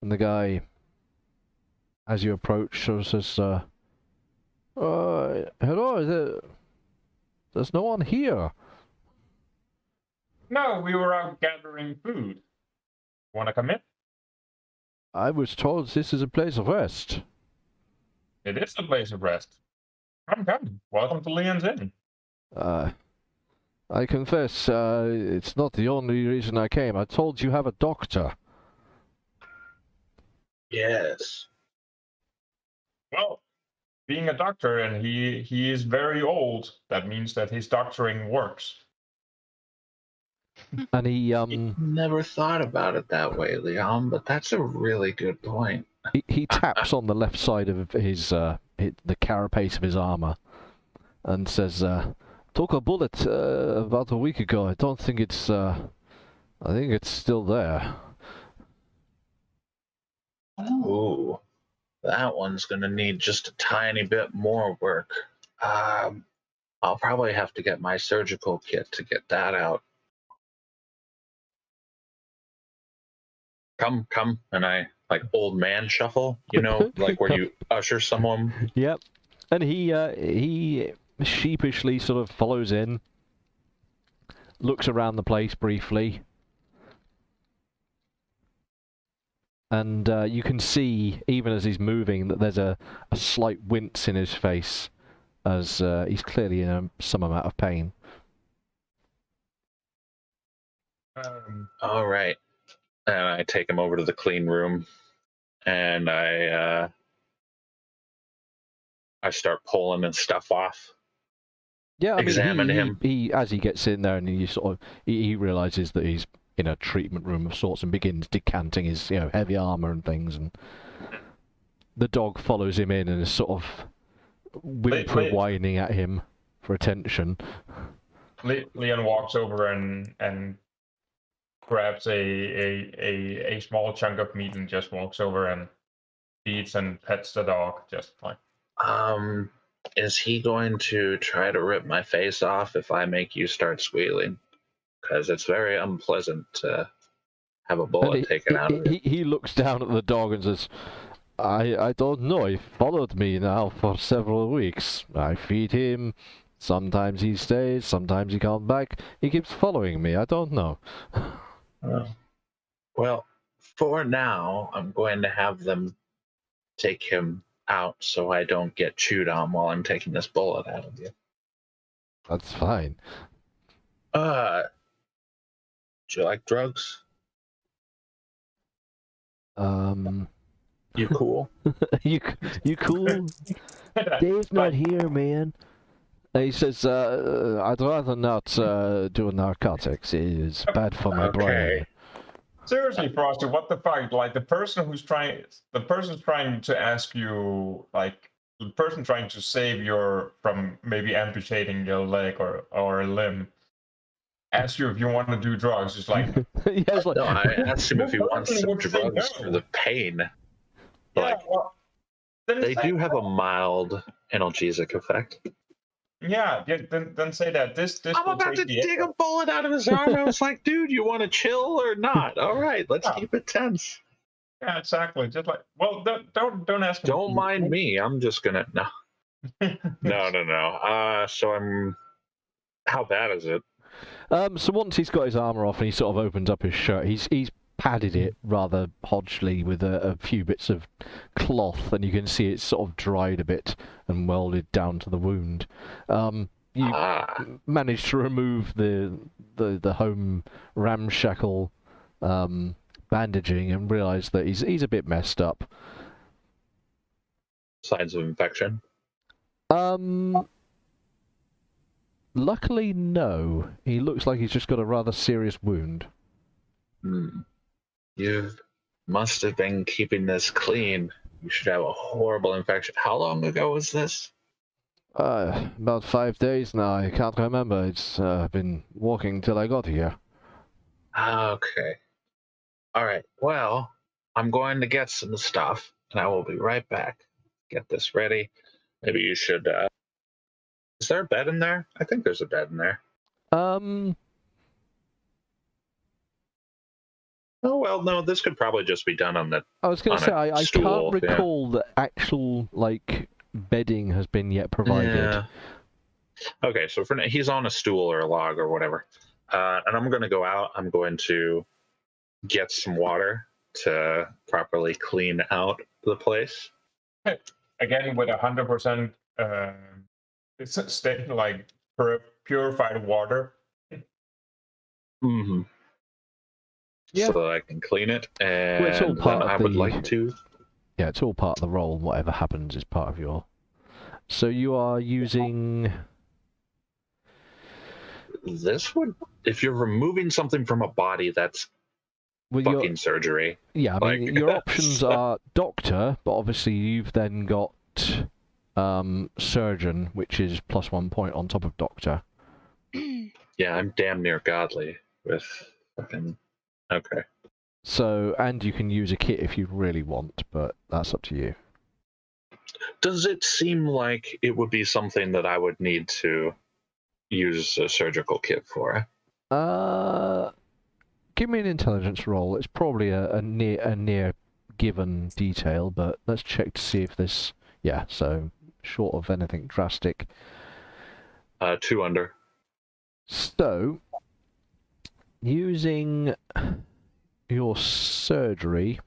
And the guy, as you approach, sort of says, hello, there's no one here. No, we were out gathering food. Want to come in? I was told this is a place of rest. It is a place of rest. Come. Welcome to Leon's Inn. I confess, it's not the only reason I came. I told you have a doctor. Yes. Well, being a doctor and he is very old, that means that his doctoring works. And he Never thought about it that way, Leon, but that's a really good point. he taps on the left side of his the carapace of his armor, and says, "Took a bullet about a week ago. I don't think it's. I think it's still there." Ooh, that one's gonna need just a tiny bit more work. I'll probably have to get my surgical kit to get that out. Come, and I like old man shuffle, you know, like where you usher someone. Yep. And he sheepishly sort of follows in, looks around the place briefly, and you can see, even as he's moving, that there's a slight wince in his face, as he's clearly in some amount of pain. All right. And I take him over to the clean room, and I start pulling and stuff off. Yeah, I mean, Examine him. He as he gets in there, and he sort of he realizes that he's in a treatment room of sorts, and begins decanting his heavy armor and things, and the dog follows him in and is sort of whining at him for attention. Leon walks over and grabs a small chunk of meat and just walks over and feeds and pets the dog, just like. Is he going to try to rip my face off if I make you start squealing? Because it's very unpleasant to have a bullet taken out of you. He looks down at the dog and says, I don't know. He followed me now for several weeks. I feed him. Sometimes he stays, sometimes he comes back. He keeps following me. I don't know. Well, for now, I'm going to have them take him out so I don't get chewed on while I'm taking this bullet out of you. That's fine. Do you like drugs? You cool? you cool? Dave's not here, man. He says, I'd rather not do narcotics. It's bad for my brain. Seriously, Frosty, what the fuck? Like the person's trying to ask you, like the person trying to save you from maybe amputating your leg or a limb, ask you if you want to do drugs. It's like, no, I asked him if he wants some drugs for the pain. Like, they do have a mild analgesic effect. Yeah, then say that. This I'm about to dig a bullet out of his arm. I was like, dude, you want to chill or not? All right, let's keep it tense. Yeah, exactly. Just like, well, don't ask me. Don't mind me. I'm just gonna no. So how bad is it? So once he's got his armor off and he sort of opens up his shirt, he's padded it rather hodgely with a few bits of cloth, and you can see it's sort of dried a bit and welded down to the wound. You managed to remove the home ramshackle bandaging and realize that he's a bit messed up. Signs of infection? Luckily, no. He looks like he's just got a rather serious wound. You must have been keeping this clean. You should have a horrible infection. How long ago was this? About 5 days now. I can't remember. It's been walking till I got here. Okay. All right. Well, I'm going to get some stuff, and I will be right back. Get this ready. Maybe you should. Is there a bed in there? I think there's a bed in there. Oh, well, no, this could probably just be done on the. I was going to say, I can't recall that actual, bedding has been yet provided. Yeah. Okay, so for now, he's on a stool or a log or whatever. And I'm going to go out. I'm going to get some water to properly clean out the place. Again, with 100% purified water. Mm-hmm. Yeah. So that I can clean it, and Well, it's all part then of I would the- like to. Yeah, it's all part of the role. Whatever happens is part of your... So you are using... This would, if you're removing something from a body, that's Well, fucking surgery. Yeah, I mean, Like, your options are doctor, but obviously you've then got surgeon, which is +1 point on top of doctor. Yeah, I'm damn near godly with fucking. Okay. So, and you can use a kit if you really want, but that's up to you. Does it seem like it would be something that I would need to use a surgical kit for? Give me an intelligence roll. It's probably a near given detail, but let's check to see if this... Yeah, so short of anything drastic. 2 under. So, using your surgery...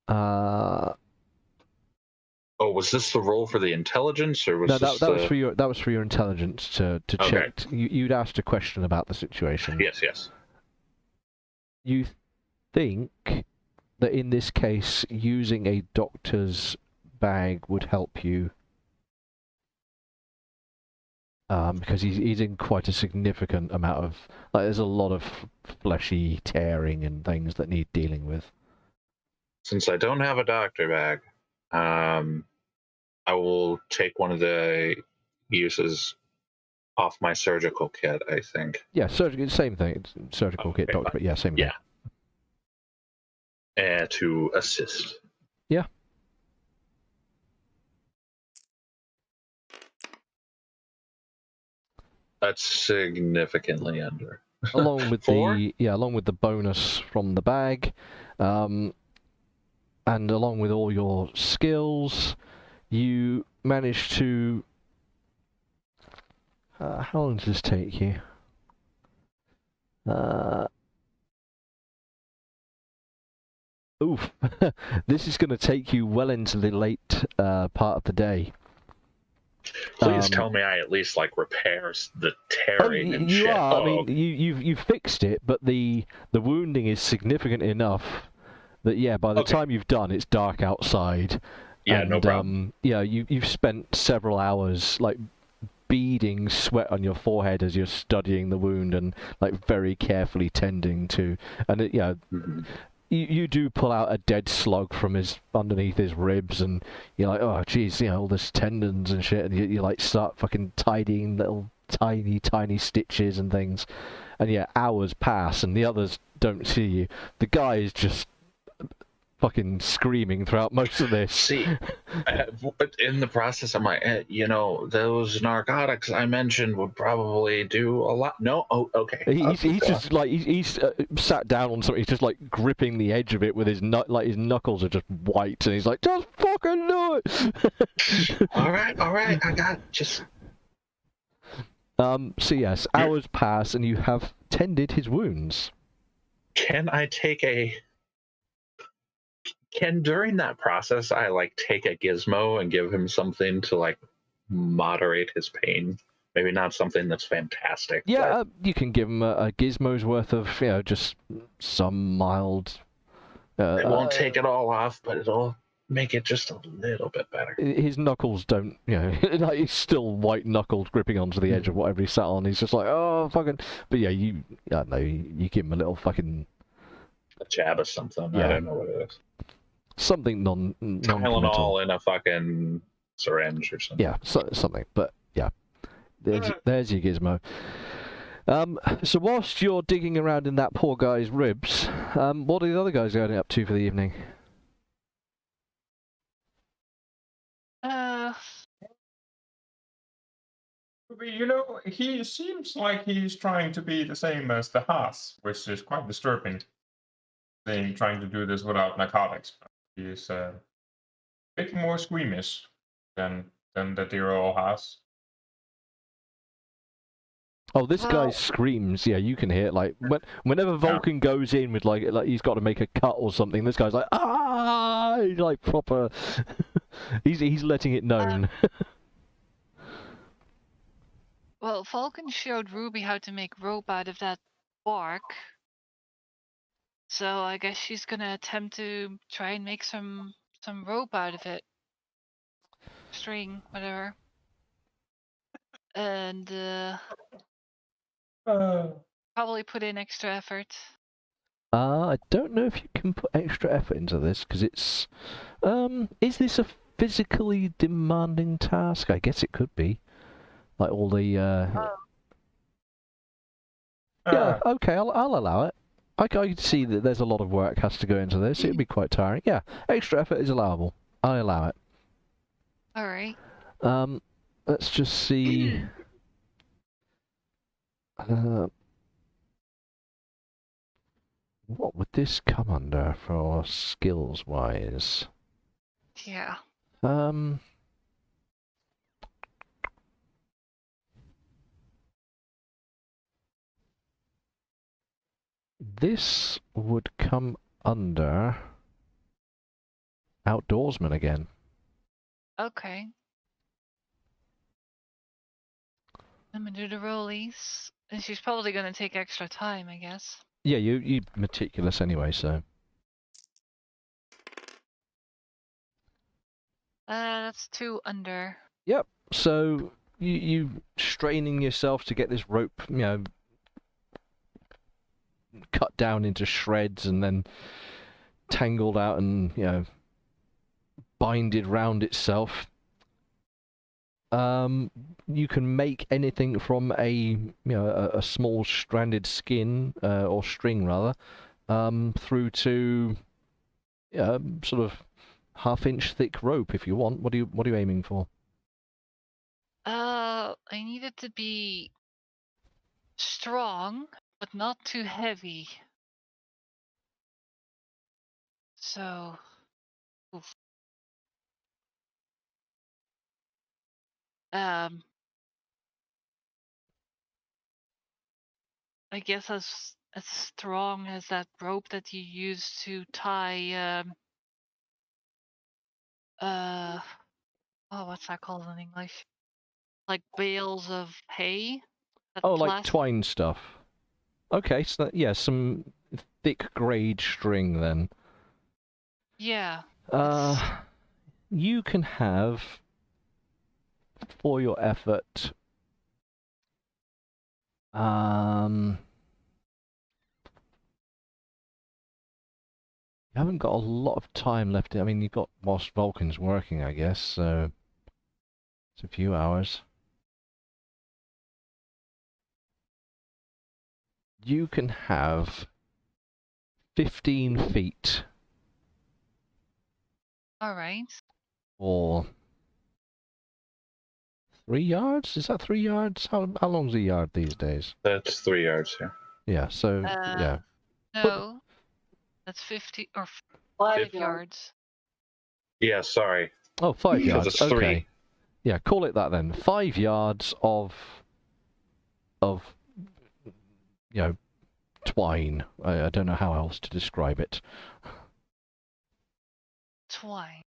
Oh, was this the roll for the intelligence, or was No, this that was for your intelligence to Okay. check. You'd asked a question about the situation. Yes. You think that in this case, using a doctor's bag would help you, because he's in quite a significant amount of... Like, there's a lot of fleshy tearing and things that need dealing with. Since I don't have a doctor bag, I will take one of the uses off my surgical kit, I think. Yeah, same thing. It's surgical kit, Okay, doctor, but yeah, same Yeah. thing. And to assist. Yeah. That's significantly under. Along with 4? along with the bonus from the bag, and along with all your skills, you manage to... how long does this take you? Oof. This is going to take you well into the late part of the day. Please tell me I at least like repairs the tearing and you shit. are. I mean, you've fixed it, but the wounding is significant enough that by the time you've done, it's dark outside. Yeah, and, no problem. You've spent several hours like beading sweat on your forehead as you're studying the wound and like very carefully tending to, and Mhm. You do pull out a dead slug from underneath his ribs, and you're like, oh geez, all this tendons and shit, and you like start fucking tidying little tiny stitches and things, and hours pass and the others don't see you. The guy is just fucking screaming throughout most of this. See, in the process, I'm like, those narcotics I mentioned would probably do a lot. No, okay. He's just like he's sat down on something. He's just like gripping the edge of it with his his knuckles are just white, and he's like, just fucking do it. all right, I got just. So yes, hours pass, and you have tended his wounds. Can I take Can during that process I like take a gizmo and give him something to like moderate his pain? Maybe not something that's fantastic. Yeah, you can give him a gizmo's worth of just some mild. It won't take it all off, but it'll make it just a little bit better. His knuckles don't, like he's still white knuckled, gripping onto the edge of whatever he sat on. He's just like, oh fucking. But you give him a little fucking A jab or something. Yeah. I don't know what it is. something non-committal. Tylenol in a fucking syringe or something. Yeah, something. But there's your gizmo. So whilst you're digging around in that poor guy's ribs, what are the other guys going up to for the evening? He seems like he's trying to be the same as the Haas, which is quite disturbing. Thing trying to do this without narcotics. He's a bit more squeamish than the dear old Haas. Oh, this guy screams. Yeah, you can hear it. Like whenever Vulcan goes in with like he's got to make a cut or something, this guy's like he's like proper. he's letting it known. Well, Falcon showed Ruby how to make rope out of that bark. So I guess she's gonna attempt to try and make some rope out of it. String, whatever. And probably put in extra effort. I don't know if you can put extra effort into this, because it's... is this a physically demanding task? I guess it could be. Like all the... Yeah, okay, I'll allow it. I can see that there's a lot of work has to go into this. It'd be quite tiring. Yeah, extra effort is allowable. I allow it. Alright. Let's just see... what would this come under for skills-wise? Yeah. This would come under outdoorsman again. Okay. I'm gonna do the rollies. And she's probably gonna take extra time, I guess. Yeah, you meticulous anyway, so... That's 2 under. Yep, so you straining yourself to get this rope, you know, cut down into shreds and then tangled out and, you know, binded round itself. You can make anything from a small stranded skin, or string rather, through to sort of half-inch thick rope if you want. What are you aiming for? I need it to be strong, but not too heavy. So, oof. I guess as strong as that rope that you use to tie what's that called in English? Like bales of hay? That Oh, like plastic- twine stuff. Okay, so that, yeah, some thick grade string then. Yeah. You can have, for your effort, you haven't got a lot of time left. I mean, you've got whilst Vulcan's working, I guess, so it's a few hours. You can have 15 feet. Alright. Or 3 yards? Is that 3 yards? How long's a yard these days? That's 3 yards, yeah. Yeah, so, yeah. No. That's 50 or 5 Fif- yards. Yeah, sorry. Oh, 5 Because yards, it's okay. 3. Yeah, call it that then. 5 yards of you know, twine. I don't know how else to describe it. Twine.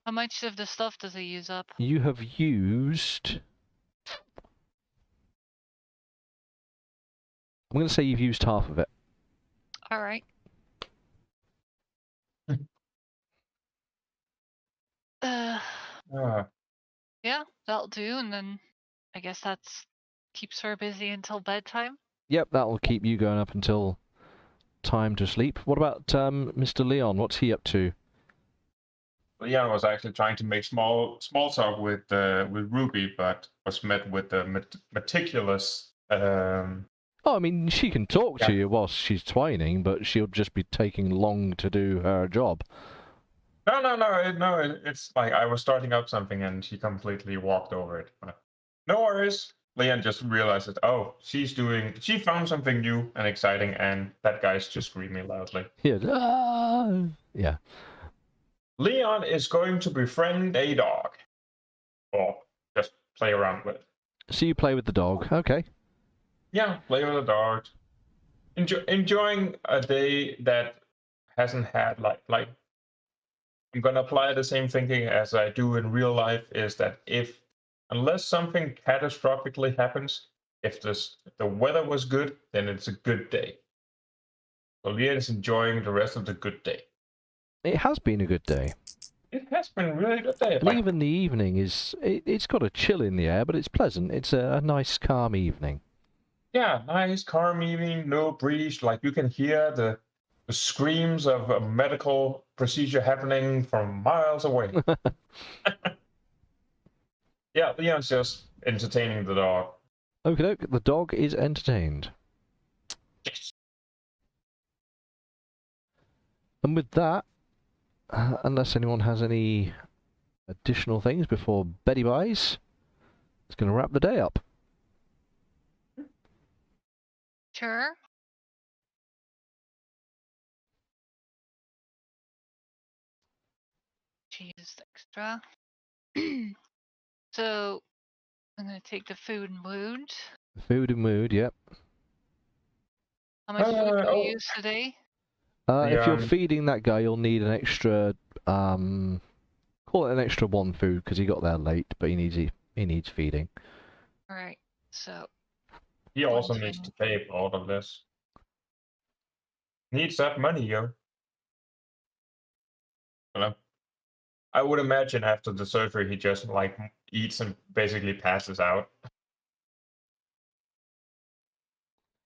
How much of the stuff does he use up? You have used... I'm going to say you've used half of it. Alright. Yeah, that'll do, and then I guess that's keeps her busy until bedtime. Yep, that'll keep you going up until time to sleep. What about Mr. Leon? What's he up to? Leon was actually trying to make small talk with Ruby, but was met with the meticulous. Oh, I mean, she can talk to you whilst she's twining, but she'll just be taking long to do her job. No. It's like I was starting up something and she completely walked over it. But no worries. Leon just realized that, oh, she found something new and exciting, and that guy's just screaming loudly. Yeah. Yeah. Leon is going to befriend a dog. Or just play around with it. So you play with the dog, okay. Yeah, play with the dog. Enjoying a day that hasn't had like I'm gonna apply the same thinking as I do in real life. Is that unless something catastrophically happens, if the weather was good, then it's a good day. So Leah is enjoying the rest of the good day. It has been a good day. It has been a really good day. And Like, even the evening is, it's got a chill in the air, but it's pleasant. It's a nice, calm evening. yeah, nice, calm evening, no breeze. Like you can hear the screams of a medical procedure happening from miles away. Yeah, Leon's just entertaining the dog. Okay, the dog is entertained. Yes. And with that, unless anyone has any additional things before Betty buys, it's going to wrap the day up. Sure. She used extra. So I'm gonna take the food and wound. Food and mood, yep. How much food do we Oh, use today? If you're Yeah. feeding that guy, you'll need an extra, call it an extra one food, because he got there late, but he needs feeding. Alright, so he also one needs food. to pay for all of this. Needs that money, yo. Hello. I would imagine after the surgery, he just like eats and basically passes out.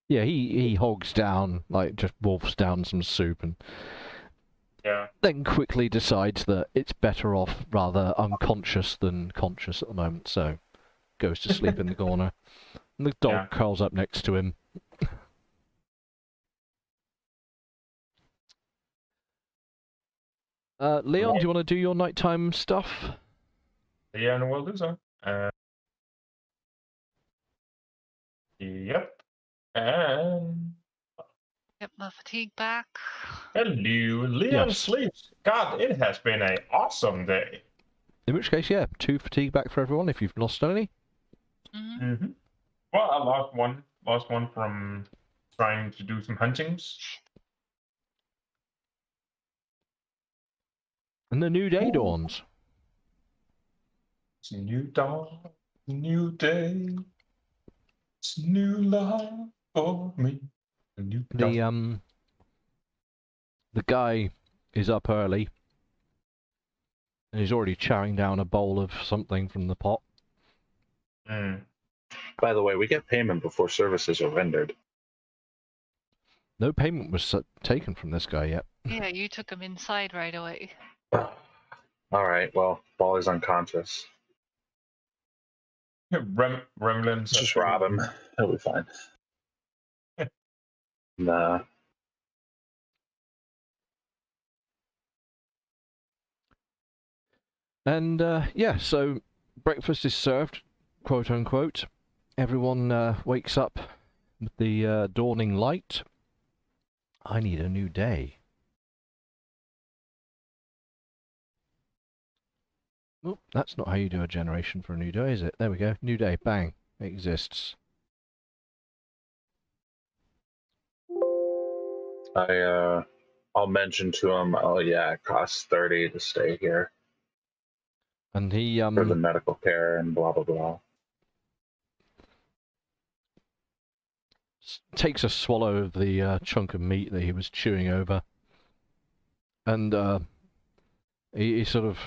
Yeah, he hogs down, like just wolfs down some soup, and Yeah. then quickly decides that it's better off rather unconscious than conscious at the moment, so goes to sleep in the corner. And the dog Yeah. curls up next to him. Leon, do you want to do your nighttime stuff? Yeah, and we'll do so. Yep. And Get my fatigue back. hello, Leon Yes. sleeps. God, it has been an awesome day. In which case, yeah, 2 fatigue back for everyone if you've lost any. Mm-hmm. Well, I lost one. Lost one from trying to do some huntings. And the new day dawns. It's a new dawn, new day. It's new life for me. A new dawn. The guy is up early. And he's already chowing down a bowl of something from the pot. Mm. By the way, we get payment before services are rendered. No payment was taken from this guy yet. Yeah, you took him inside right away. All right, well, Ball is unconscious. Remlins. Just rob him. He'll be fine. Nah. And yeah, so breakfast is served, quote unquote. Everyone wakes up with the dawning light. I need a new day. Oh, that's not how you do a generation for a new day, is it? There we go. New day. Bang. It exists. I'll mention to him, oh yeah, it costs 30 to stay here And he for the medical care and blah blah blah. takes a swallow of the chunk of meat that he was chewing over. And he sort of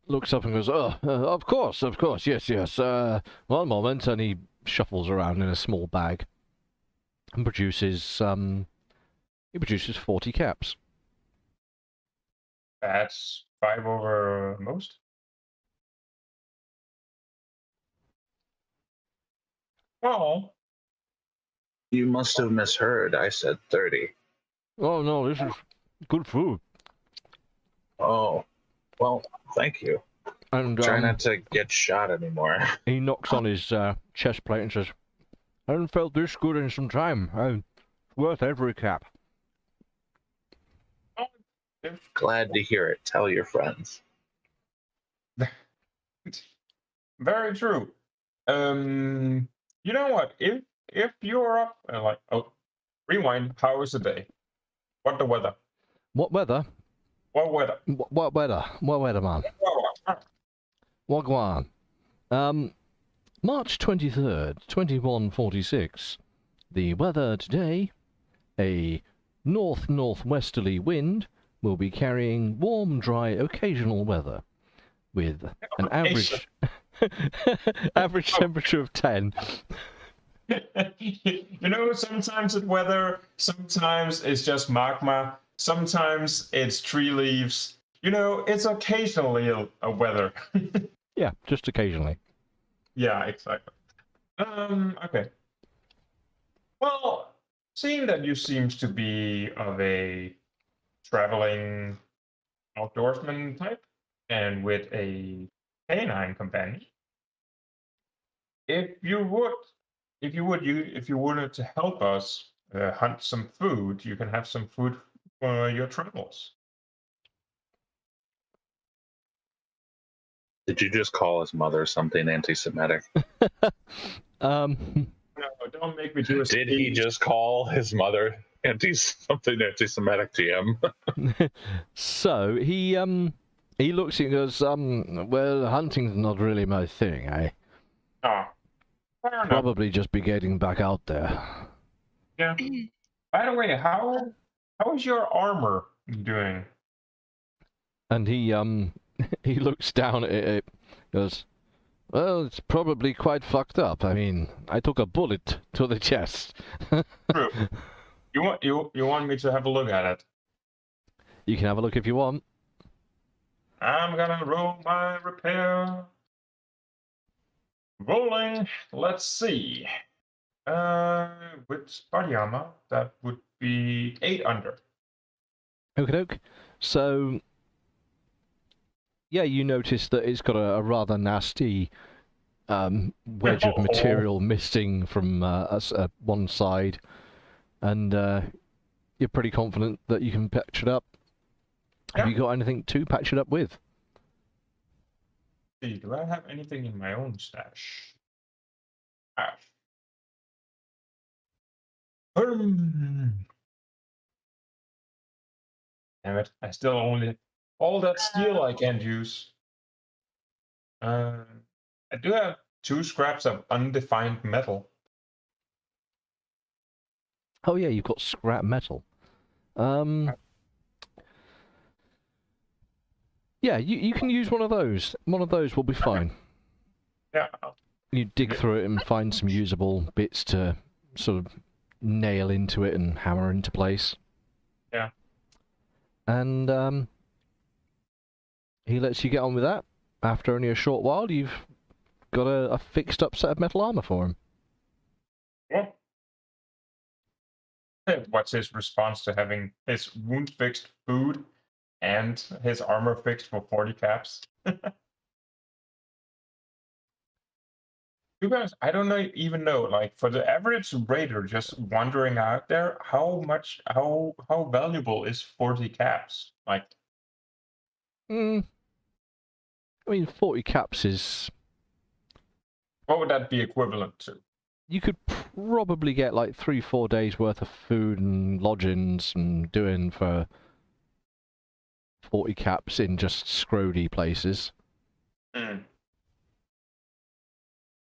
looks up and goes, "Oh, of course, yes, yes. One moment," and he shuffles around in a small bag and produces 40 caps. That's 5 over most. Oh, You must have misheard. I said 30. Oh no, this is good food. Oh, well, thank you. And Try not to get shot anymore. he knocks on his chest plate and says, "I haven't felt this good in some time. It's worth every cap." Glad to hear it. Tell your friends. very true. You know what? If you're up, rewind. How is the day? What the weather? What weather? What weather? What weather? What weather, man? Wagwan. March 23rd, 2146. The weather today, a north-northwesterly wind will be carrying warm, dry, occasional weather, with an average average temperature of 10. You know, sometimes it's weather, sometimes it's just magma, sometimes it's tree leaves. You know, it's occasionally a weather. Yeah, just occasionally. Yeah, exactly. Okay. Well, seeing that you seems to be of a traveling outdoorsman type, and with a canine companion, if you wanted to help us hunt some food, you can have some food for your travels. Did you just call his mother something anti-Semitic? Um, No, don't make me do a Did he speech. just call his mother something anti-Semitic to him? so he looks at you and goes, well, hunting's not really my thing. I Ah, fair enough. probably just be getting back out there. Yeah. By the way, how is your armor doing? And he he looks down at it, goes, well, it's probably quite fucked up. I mean, I took a bullet to the chest. True. You want me to have a look at it? You can have a look if you want. I'm gonna roll my repair. Rolling. Let's see. With body armor, that would be 8 under. Okie doke. So, yeah, you notice that it's got a rather nasty wedge of material missing from one side, and you're pretty confident that you can patch it up. Have Yeah. you got anything to patch it up with? See, do I have anything in my own stash? Ah. Damn it! I still only all that steel I can't use. I do have 2 scraps of undefined metal. Oh yeah, you've got scrap metal. Yeah, you can use one of those. One of those will be fine. Yeah. You dig through it and find some usable bits to sort of nail into it and hammer into place. Yeah. And he lets you get on with that. After only a short while, you've got a fixed up set of metal armor for him. Yeah. What's his response to having his wound fixed, food, and his armor fixed for 40 caps? You guys, I don't even know. Like, for the average raider just wandering out there, how valuable is 40 caps? Like, I mean, 40 caps is... what would that be equivalent to? You could probably get like 3-4 days worth of food and lodgings and doing for 40 caps in just scrody places. Hmm.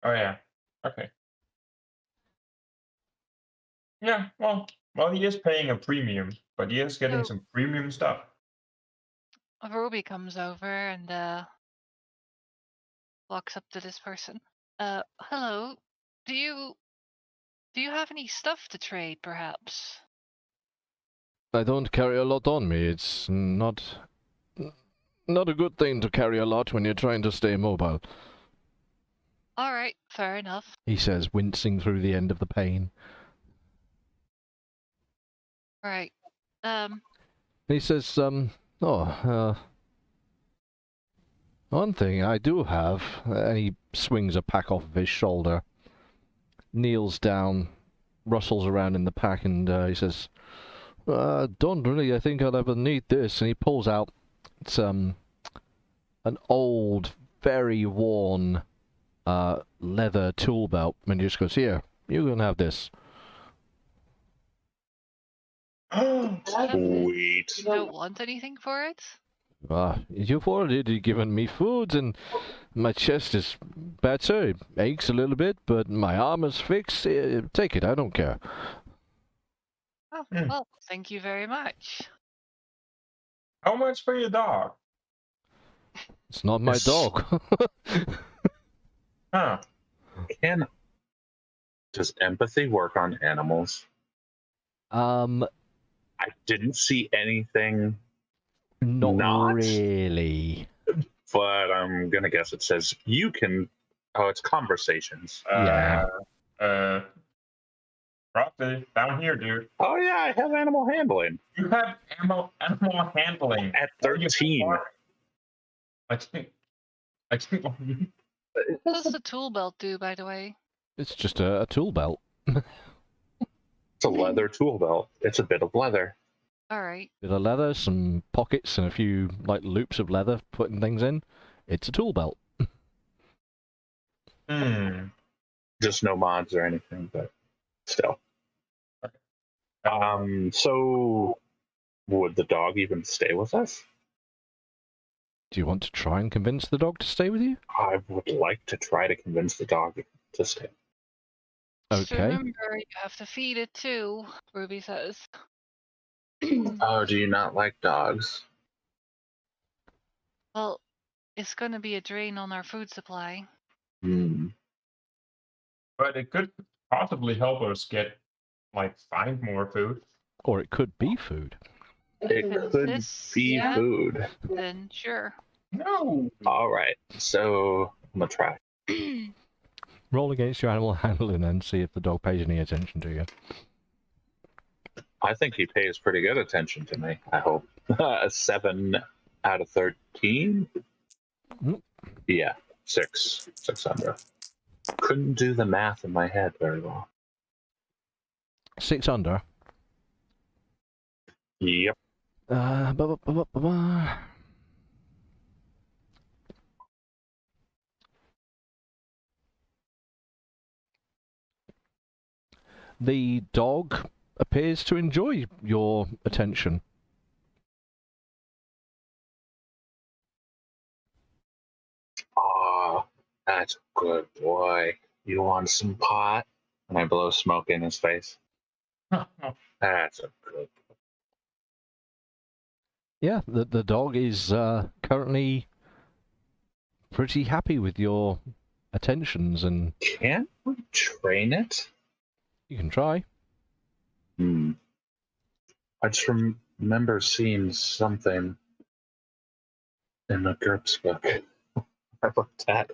Oh yeah. Okay. Yeah. Well, he is paying a premium, but he is getting So- some premium stuff. Ruby comes over and walks up to this person. Hello. Do you have any stuff to trade, perhaps? I don't carry a lot on me. It's not a good thing to carry a lot when you're trying to stay mobile, All right, fair enough. he says, wincing through the end of the pain. Right. He says, one thing I do have, and he swings a pack off of his shoulder, kneels down, rustles around in the pack, and he says, don't really, I think I'll ever need this. And he pulls out, it's an old, very worn leather tool belt, and he just goes, here, you can have this. Sweet. You don't want anything for it? You've already given me food, and my chest is better. It aches a little bit, but my arm is fixed. Take it, I don't care. Oh, Hmm. well, thank you very much. How much for your dog? It's not my Yes. dog. Huh. Does empathy work on animals? Um, I didn't see anything, not Not? really. but I'm gonna guess it says you can. Oh, it's conversations. Yeah. Roughly down here, dude. Oh yeah, I have animal handling You have animal handling at Oh, you have 13. bar- I think. What does the tool belt do, by the way? It's just a tool belt. It's a leather tool belt. It's a bit of leather. All right. Bit of leather, some pockets, and a few like loops of leather putting things in. It's a tool belt. Hmm. Just no mods or anything, but still. So would the dog even stay with us? Do you want to try and convince the dog to stay with you? I would like to try to convince the dog to stay. Just Okay. remember, you have to feed it too, Ruby says. Oh, do you not like dogs? Well, it's going to be a drain on our food supply. Hmm. But it could possibly help us find more food. Or it could be food. It If it's could this, be yeah, food. then sure. No. All right, so I'm gonna try. Roll against your animal handling and see if the dog pays any attention to you. I think he pays pretty good attention to me. I hope. A 7 out of 13. Mm. Yeah, 6 under. Couldn't do the math in my head very well. 6 under. Yep. Ba, ba, ba, ba, ba, ba. The dog appears to enjoy your attention. Ah, that's a good boy. You want some pot? And I blow smoke in his face. That's a good. Yeah, the dog is currently pretty happy with your attentions, and Can't we train it? you can try. I just remember seeing something in the GURPS book. I looked at.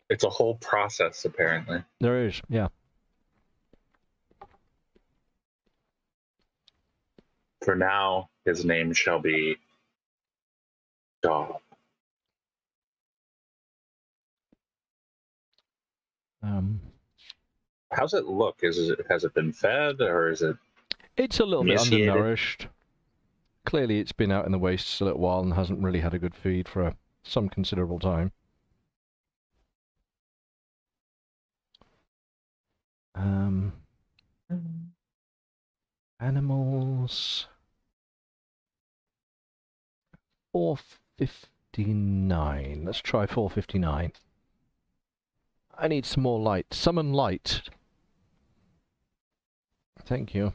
It's a whole process, apparently. There is, yeah. For now, his name shall be Dog. How's it look? Has it been fed, or is it? It's a little bit Emaciated? undernourished. Clearly, it's been out in the wastes a little while and hasn't really had a good feed for some considerable time. Animals. 459. Let's try 459. I need some more light. Summon light. Thank you.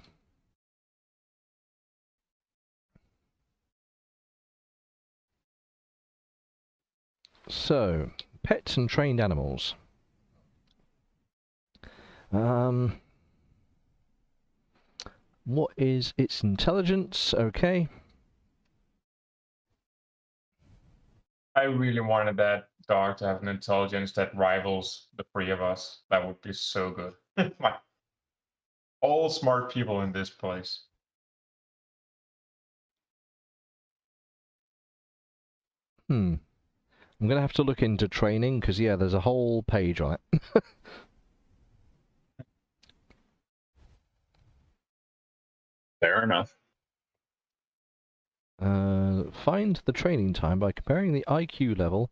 So, pets and trained animals. What is its intelligence? Okay. I really wanted that dog to have an intelligence that rivals the three of us. That would be so good. Like, all smart people in this place. I'm going to have to look into training, because, yeah, there's a whole page on it. Fair enough. Find the training time by comparing the IQ level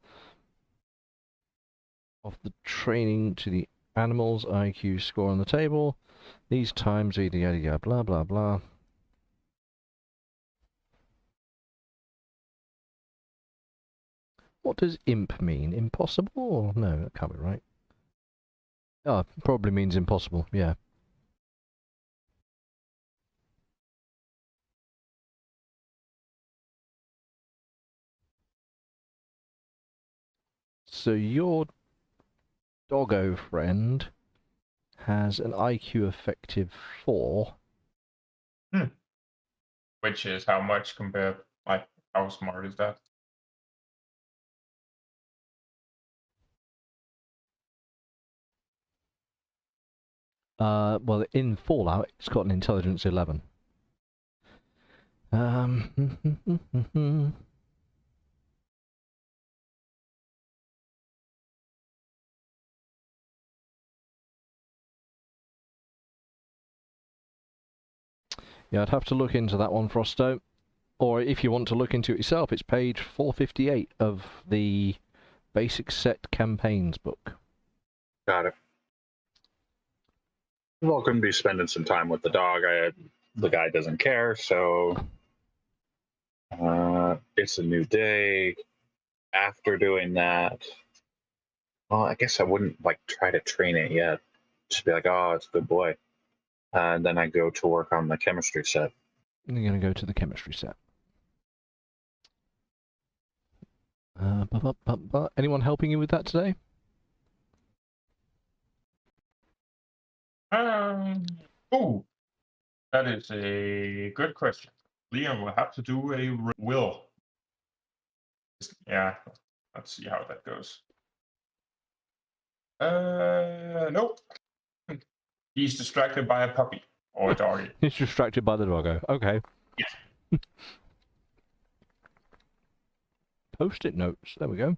of the training to the animal's IQ score on the table. These times, yada yada yada, blah blah blah. What does imp mean? Impossible? Or no, that can't be right. Oh, it probably means impossible, yeah. So your doggo friend has an IQ effective 4. Which is how much compared, like, how smart is that? Well, in Fallout, it's got an intelligence 11. Yeah, I'd have to look into that one, Frosto. Or if you want to look into it yourself, it's page 458 of the Basic Set Campaigns book. Got it. Well, going to be spending some time with the dog. The guy doesn't care, so it's a new day. After doing that, well, I guess I wouldn't like try to train it yet. Just be like, oh, it's a good boy. And then I go to work on the chemistry set. You're going to go to the chemistry set. Anyone helping you with that today? Ooh, that is a good question. Leon will have to do a will. Yeah, let's see how that goes. Nope. He's distracted by a puppy or a doggy. He's distracted by the doggo. Okay. Yes. Post-it notes. There we go.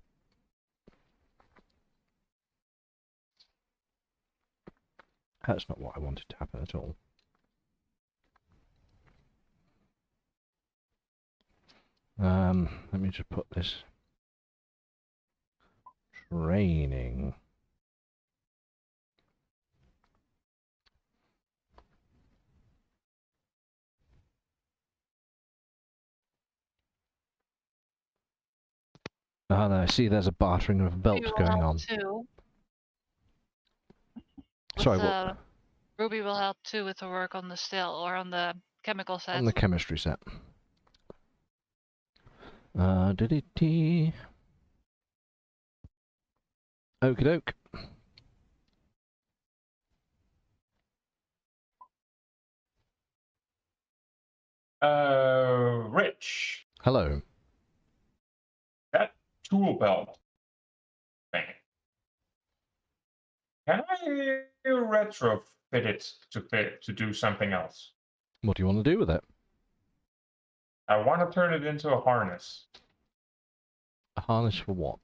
That's not what I wanted to happen at all. Let me just put this. Training. Ah, no, I see there's a bartering of belts going on. Too. Sorry, what? Ruby will help too with the work on the still or on the chemical set. On the chemistry set. Okie doke. Rich. Hello. That tool belt thing. Can I retrofit it to do something else? What do you want to do with it? I want to turn it into a harness. A harness for what?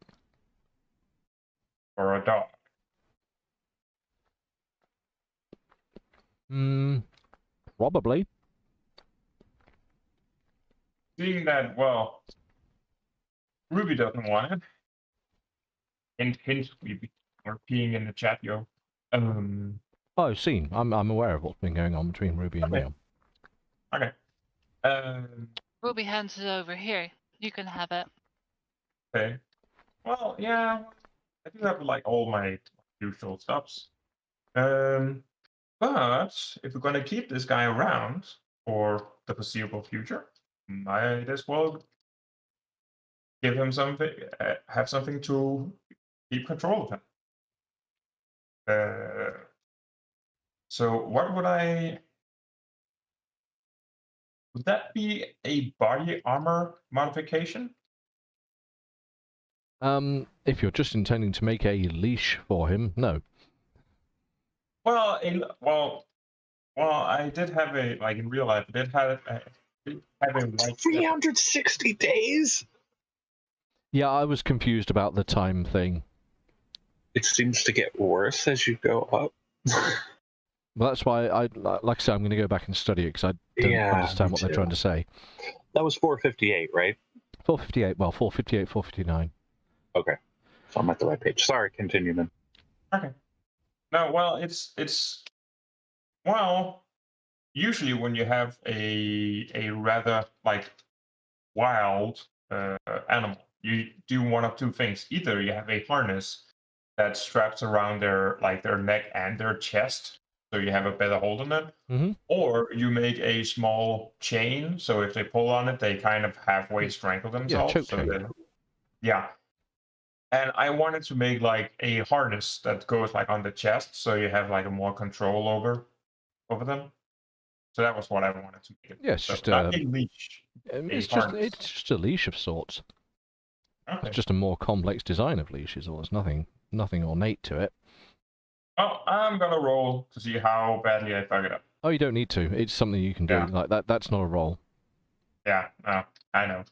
For a dog. Probably. Seeing that, well, Ruby doesn't want it. Hint, hint, we are peeing in the chat, yo. Oh, I've seen. I'm aware of what's been going on between Ruby and Leon. Okay. Ruby hands it over here. You can have it. Okay. Well, yeah, I do have like all my usual stuffs. But if we're gonna keep this guy around for the foreseeable future, might as well give him something, have something to keep control of him. So what would that be a body armor modification? If you're just intending to make a leash for him, no. Well, I did have a, like in real life, I did have a white 360 days? Yeah, I was confused about the time thing. It seems to get worse as you go up. Well, that's why like I said, I'm going to go back and study it because I don't understand what they're trying to say. That was 458, right? 458. Well, 458, 459. Okay, so I'm at the right page. Sorry, continue then. Okay. No, well, it's well, usually when you have a rather like wild animal, you do one of two things. Either you have a harness that straps around their neck and their chest, so you have a better hold on it, Mhm. or you make a small chain, so if they pull on it, they kind of halfway strangle Yeah, themselves. choke So chain. then, yeah. And I wanted to make like a harness that goes like on the chest, so you have like a more control over them. So that was what I wanted to make it. Yeah, it's So just not a leash, a harness. it's just a leash of sorts. Okay. It's just a more complex design of leashes, or there's nothing ornate to it. Oh, I'm gonna roll to see how badly I fuck it up. Oh, you don't need to. It's something you can do. Yeah. Like that. That's not a roll. Yeah, no, I know.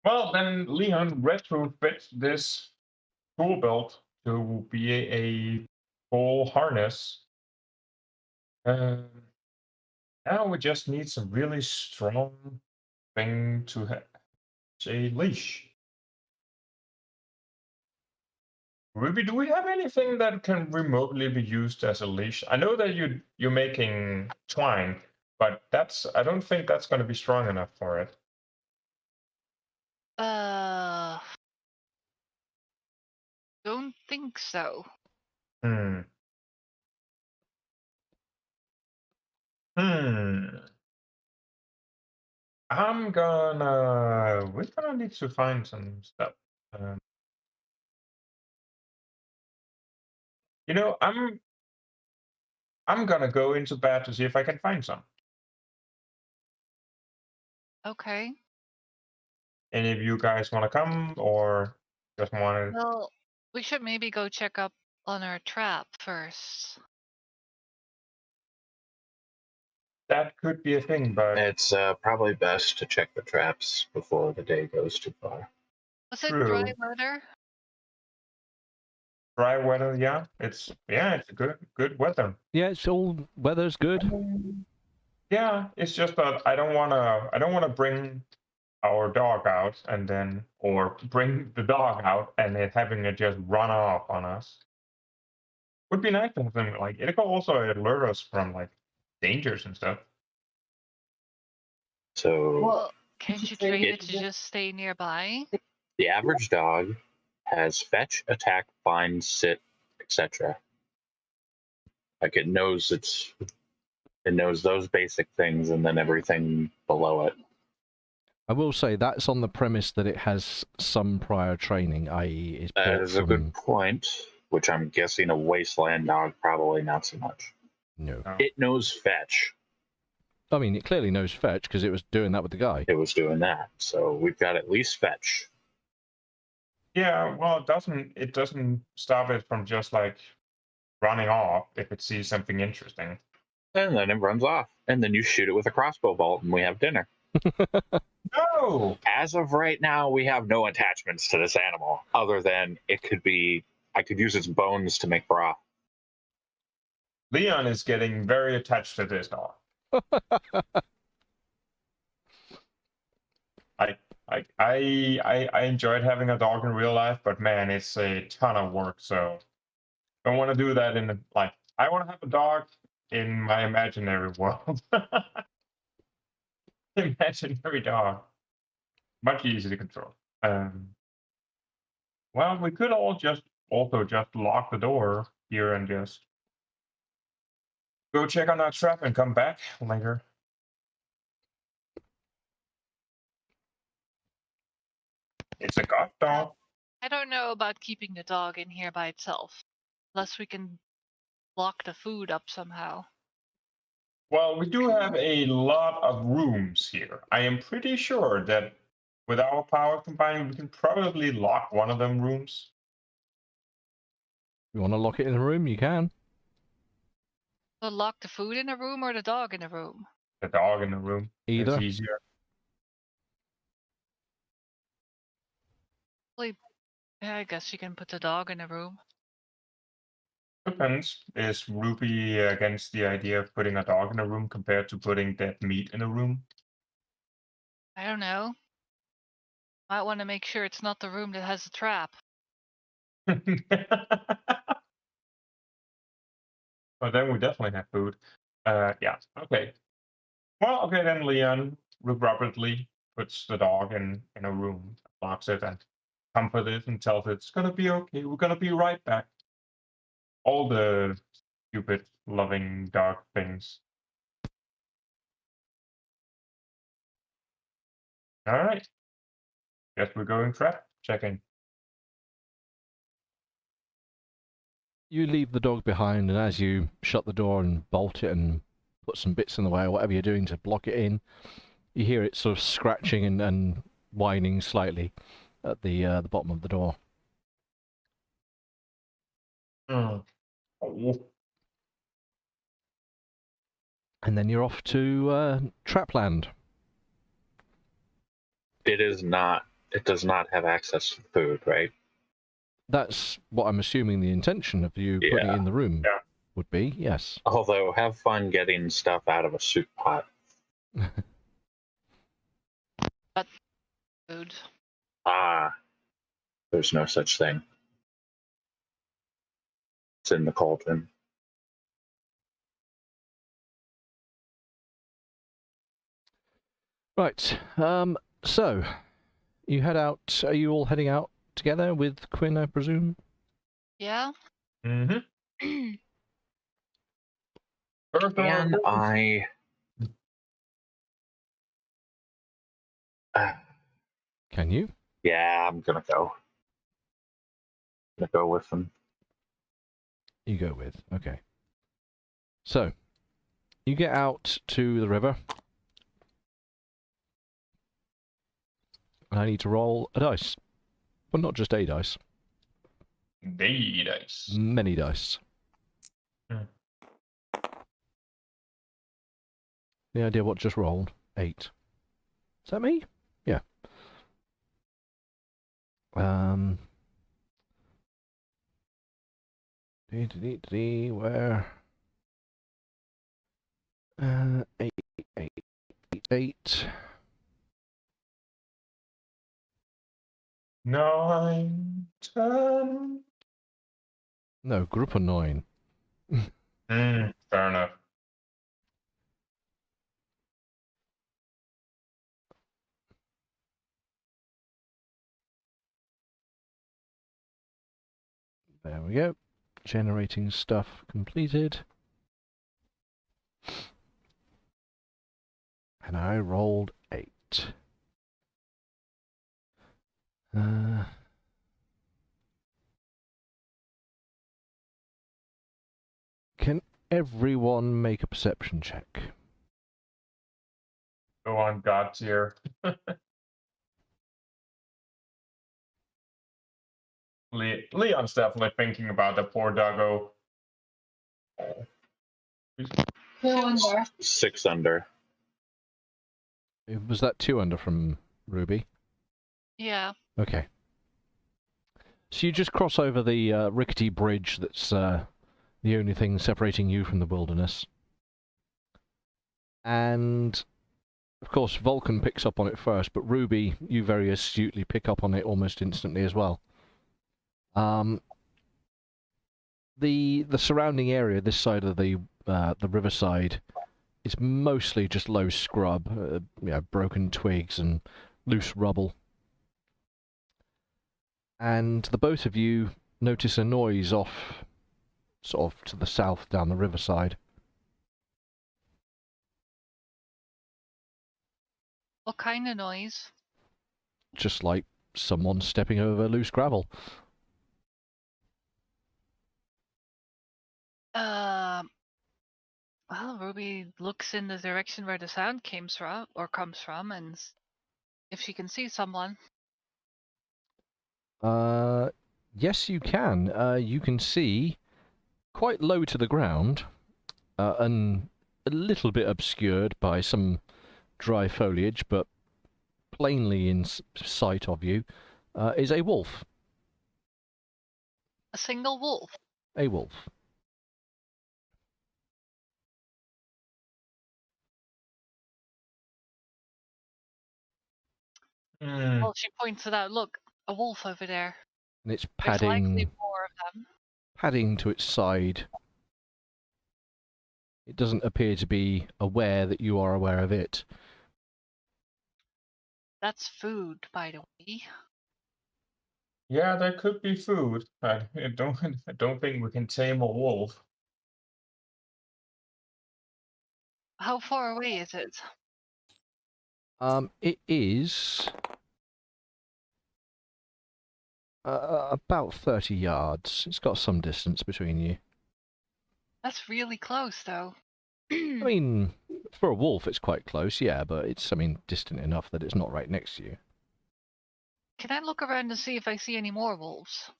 Well, then Leon retrofits this tool belt to be a full harness. Um, Now we just need some really strong thing to have a leash. Ruby, do we have anything that can remotely be used as a leash? I know that you're making twine, but I don't think that's going to be strong enough for it. Don't think so. Hmm. Hmm. We're gonna need to find some stuff. Um, I'm gonna go into bed to see if I can find some. Okay. Any of you guys want to come, or just want to? Well, we should maybe go check up on our trap first. That could be a thing, but It's probably best to check the traps before the day goes too far. Was it dry true. weather? Dry weather, yeah. It's a good weather. Yeah, it's all weather's good. Yeah, it's just that I don't wanna bring our dog out or bring the dog out and having it just run off on us. Would be nice to have them like it could also alert us from like dangers and stuff. So Well, can't you train it It- to just stay nearby? the average dog has fetch, attack, find, sit, etc. Like it knows those basic things and then everything below it. I will say that's on the premise that it has some prior training, i.e., is That built is a from good point, which I'm guessing a wasteland dog probably not so much. no. It knows fetch. I mean, it clearly knows fetch because it was doing that with the guy. It was doing that, so we've got at least fetch. Yeah, well, it doesn't stop it from just like running off if it sees something interesting. And then it runs off. And then you shoot it with a crossbow bolt and we have dinner. No. As of right now, we have no attachments to this animal other than I could use its bones to make broth. Leon is getting very attached to this dog. I enjoyed having a dog in real life, but man, it's a ton of work. So I don't want to do that I want to have a dog in my imaginary world. Imaginary dog, much easier to control. Well, we could all just lock the door here and just go check on our trap and come back later. It's a god dog. I don't know about keeping the dog in here by itself. Unless we can lock the food up somehow. Well, we do have a lot of rooms here. I am pretty sure that with our power combined, we can probably lock one of them rooms. You want to lock it in a room? You can. So lock the food in a room or the dog in a room? The dog in the room. It's Either. easier. Yeah, I guess you can put the dog in a room. Depends. Is Ruby against the idea of putting a dog in a room compared to putting dead meat in a room? I don't know. Might want to make sure it's not the room that has a trap. Well, then we definitely have food. Yeah. Okay. Well, okay then. Leon abruptly puts the dog in a room, locks it, and comfort it and tells it it's gonna be okay. We're gonna be right back. All the stupid, loving, dark things. All right. Guess we're going trap checking. You leave the dog behind, and as you shut the door and bolt it and put some bits in the way or whatever you're doing to block it in, you hear it sort of scratching and whining slightly at the bottom of the door. Oh. And then you're off to Trapland. It is not. It does not have access to food, right? That's what I'm assuming the intention of you putting it Yeah. in the room Yeah. would be, yes. Although, have fun getting stuff out of a soup pot. Food. Ah, there's no such thing. It's in the cauldron. Right, so you head out. Are you all heading out together with Quinn, I presume? Yeah. Mm-hmm. Can I? Can you? Yeah, I'm gonna go. I'm gonna go with them. You go with, okay. So, you get out to the river. And I need to roll a dice. Well, not just a dice. Dice. Many dice. Hmm. The idea what just rolled? 8. Is that me? Yeah. Where? 8. 9, 10. No, group of 9. Fair enough. There we go. Generating stuff completed. And I rolled 8. Can everyone make a perception check? Go on, God tier. Leon's definitely thinking about the poor doggo. 2 under. 6 under. Was that 2 under from Ruby? Yeah. Okay. So you just cross over the rickety bridge that's the only thing separating you from the wilderness. And, of course, Vulcan picks up on it first, but Ruby, you very astutely pick up on it almost instantly as well. The surrounding area, this side of the riverside, is mostly just low scrub, broken twigs and loose rubble. And the both of you notice a noise off, sort of to the south down the riverside. What kind of noise? Just like someone stepping over loose gravel. Well, Ruby looks in the direction where the sound comes from, and if she can see someone. Yes, you can. You can see quite low to the ground, and a little bit obscured by some dry foliage, but plainly in sight of you, is a wolf. A single wolf. A wolf. Well, she points it out. Look, a wolf over there. And it's There's likely padding more of them. to its side. It doesn't appear to be aware that you are aware of it. That's food, by the way. Yeah, there could be food. I don't I don't think we can tame a wolf. How far away is it? It is about 30 yards. It's got some distance between you. That's really close, though. I mean, for a wolf, it's quite close, yeah, but it's, I mean, distant enough that it's not right next to you. Can I look around and see if I see any more wolves?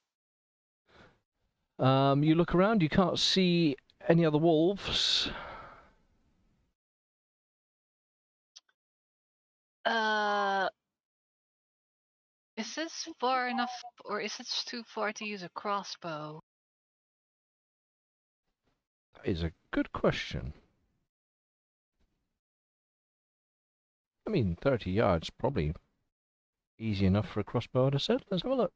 You look around, you can't see any other wolves. Is this far enough, or is it too far to use a crossbow? That is a good question. I mean, 30 yards, probably easy enough for a crossbow, I'd have said. Let's have a look.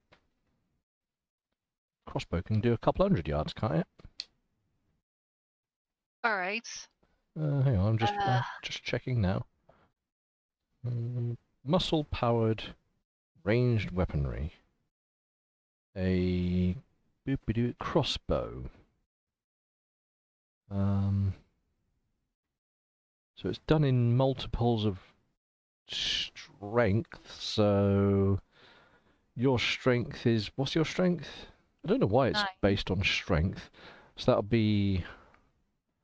Crossbow can do a couple 100 yards, can't it? All right. Hang on, I'm just checking now. Muscle-powered ranged weaponry. A boop-a-doo crossbow. So it's done in multiples of strength. So your strength is, what's your strength? I don't know why it's 9. based on strength. So that'll be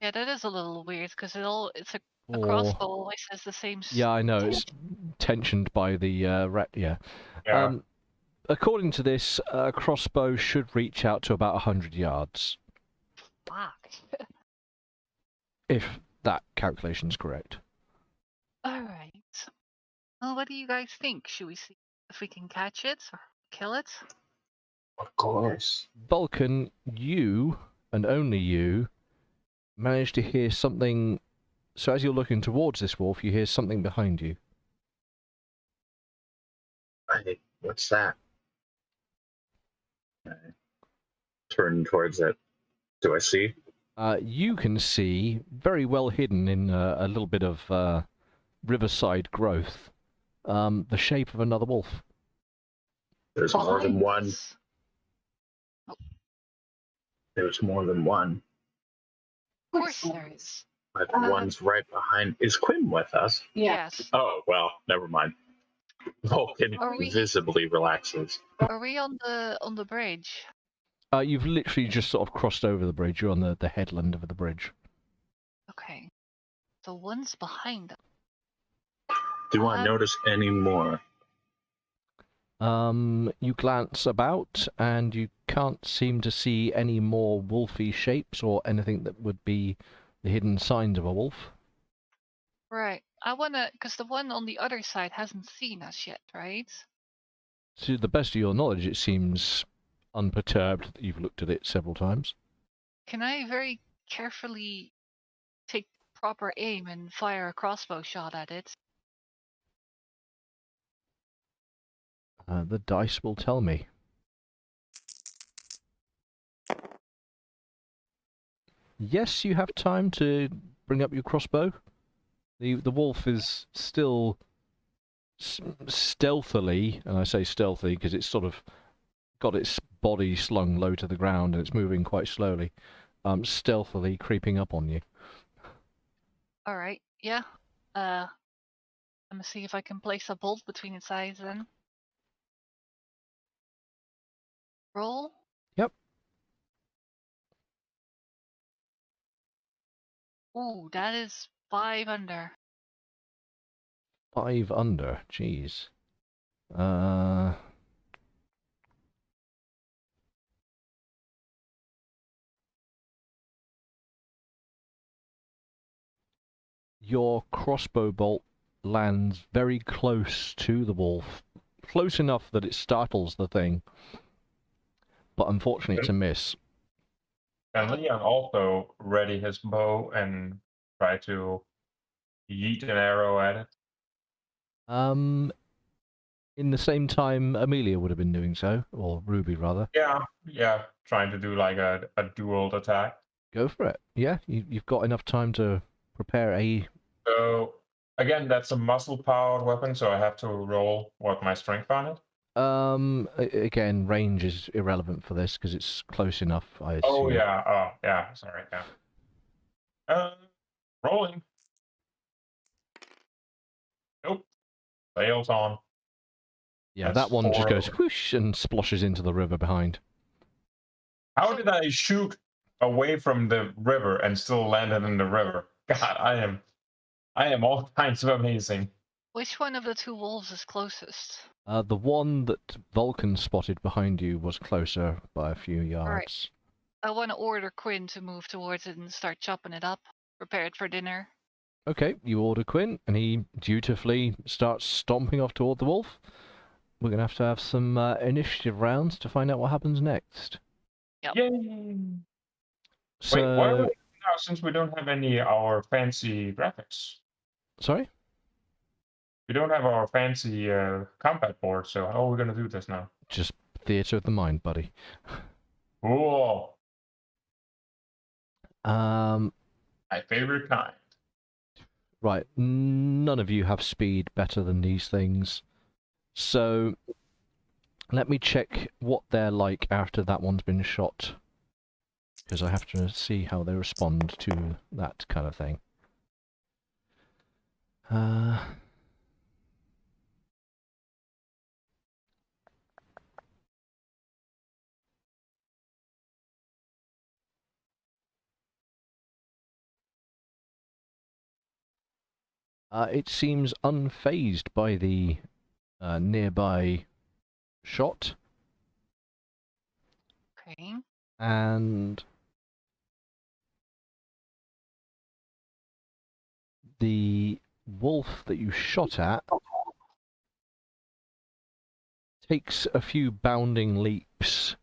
Yeah, that is a little weird because it's a 4. crossbow always has the same. Yeah, I know it's tensioned by the rat. Yeah. Yeah. According to this, a crossbow should reach out to about 100 yards, Fuck. if that calculation's correct. All right. Well, what do you guys think? Should we see if we can catch it or kill it? Of course. Vulcan, you, and only you, managed to hear something. So as you're looking towards this wolf, you hear something behind you. What's that? I turn towards it. Do I see? You can see, very well hidden in a little bit of riverside growth, the shape of another wolf. There's more than Behind one. us. There's more than one. Of course there is. But one's right behind. Is Quinn with us? Yes. Oh, well, never mind. Vulcan Are we- visibly relaxes. Are we on the bridge? You've literally just sort of crossed over the bridge. You're on the headland of the bridge. Okay. The one's behind us. Do I notice any more? You glance about, and you can't seem to see any more wolfy shapes or anything that would be the hidden signs of a wolf. Right. I wanna, because the one on the other side hasn't seen us yet, right? To the best of your knowledge, it seems unperturbed that you've looked at it several times. Can I very carefully take proper aim and fire a crossbow shot at it? The dice will tell me. Yes, you have time to bring up your crossbow. The wolf is still stealthily, and I say stealthy because it's sort of got its body slung low to the ground and it's moving quite slowly, stealthily creeping up on you. All right. Yeah. I'm gonna see if I can place a bolt between its eyes then. Roll. Yep. Ooh, that is 5 under. 5 under, jeez. Your crossbow bolt lands very close to the wolf. Close enough that it startles the thing. But unfortunately, it's a miss. And Leon also ready his bow and try to yeet an arrow at it. In the same time, Amelia would have been doing so, or Ruby rather. Yeah, trying to do like a dual attack. Go for it. Yeah, you've got enough time to prepare a... So again, that's a muscle-powered weapon, so I have to roll what my strength on it. Again, range is irrelevant for this because it's close enough, I assume. Oh yeah. Oh yeah. Sorry. Yeah. Rolling. Nope. Sails on. Yeah, That's that one just 4 goes over. whoosh and splashes into the river behind. How did I shoot away from the river and still landed in the river? God, I am all kinds of amazing. Which one of the two wolves is closest? The one that Vulcan spotted behind you was closer by a few yards. I want to order Quinn to move towards it and start chopping it up. Prepare it for dinner. Okay, you order Quinn, and he dutifully starts stomping off toward the wolf. We're going to have some initiative rounds to find out what happens next. Yep. Yay! So, Wait, what are we doing now since we don't have any our fancy graphics? sorry? We don't have our fancy combat board, so how are we gonna do this now? Just theatre of the mind, buddy. Cool. Um, My favorite kind. right, none of you have speed better than these things. So, let me check what they're like after that one's been shot. Because I have to see how they respond to that kind of thing. It seems unfazed by the nearby shot, Okay. and the wolf that you shot at takes a few bounding leaps,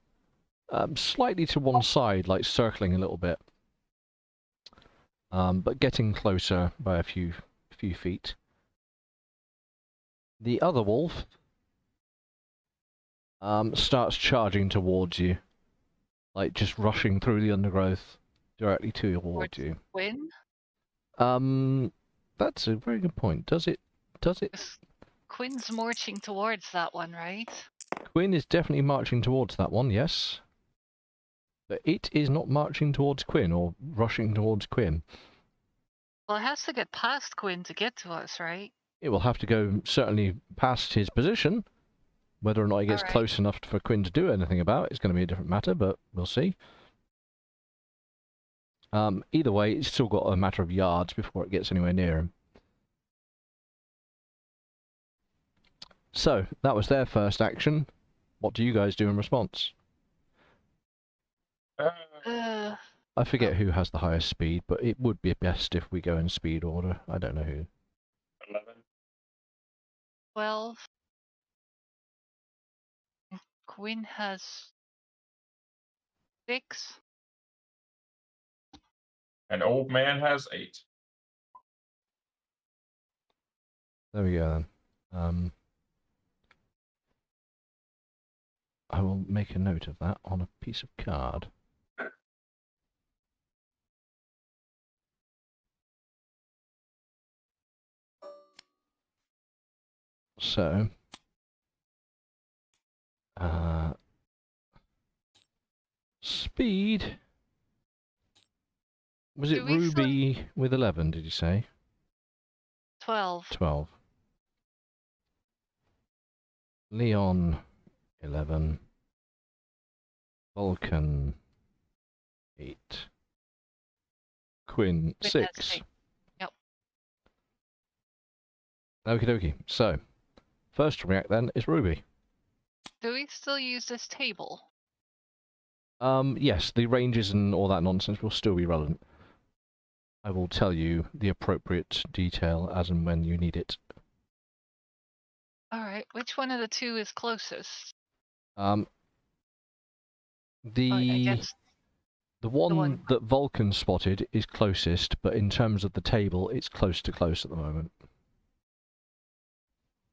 slightly to one side, like circling a little bit, but getting closer by a few feet. The other wolf starts charging towards you, like just rushing through the undergrowth directly towards you. Quinn? That's a very good point. Does it? 'Cause Quinn's marching towards that one, right? Quinn is definitely marching towards that one, yes. But it is not marching towards Quinn or rushing towards Quinn. Well, it has to get past Quinn to get to us, right? It will have to go certainly past his position. Whether or not he gets Alright. close enough for Quinn to do anything about it is going to be a different matter, but we'll see. Either way, it's still got a matter of yards before it gets anywhere near him. So, that was their first action. What do you guys do in response? I forget who has the highest speed, but it would be best if we go in speed order. I don't know who. 11. 12. Quinn has 6. An old man has 8. There we go then. I will make a note of that on a piece of card. So, speed. Was it Do we still- Ruby with 11, did you say? 12. 12. Leon, 11. Vulcan, 8. Quinn, Quinn has 6. 6. Yep. Okie dokie. So, first to react then is Ruby. Do we still use this table? Yes, the ranges and all that nonsense will still be relevant. I will tell you the appropriate detail as and when you need it. Alright, which one of the two is closest? I guess the one one- that Vulcan spotted is closest, but in terms of the table, it's close to close at the moment.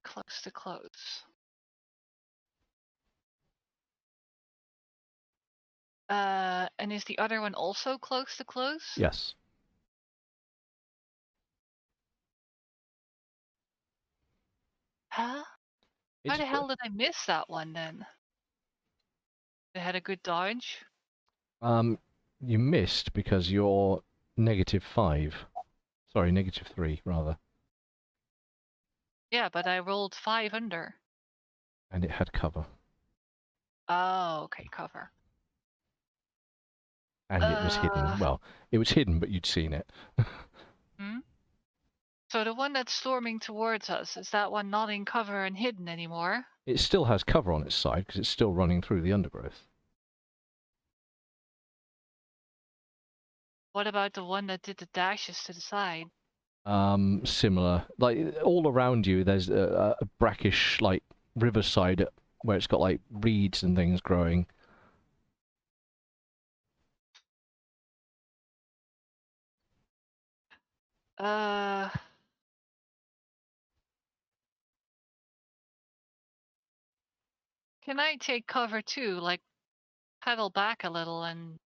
Close to close. And is the other one also close to close? Yes. Huh? How It's, the hell did I miss that one then? It had a good dodge. you missed because you're -5. Sorry, -3 rather, Yeah, but I rolled 5 under. and it had cover, Oh, okay, cover. and it was hidden. Well, it was hidden, but you'd seen it. Hmm? So the one that's storming towards us, is that one not in cover and hidden anymore? It still has cover on its side because it's still running through the undergrowth. What about the one that did the dashes to the side? Similar, like all around you, there's a brackish like riverside where it's got like reeds and things growing. Uh, can I take cover too? Like, pedal back a little and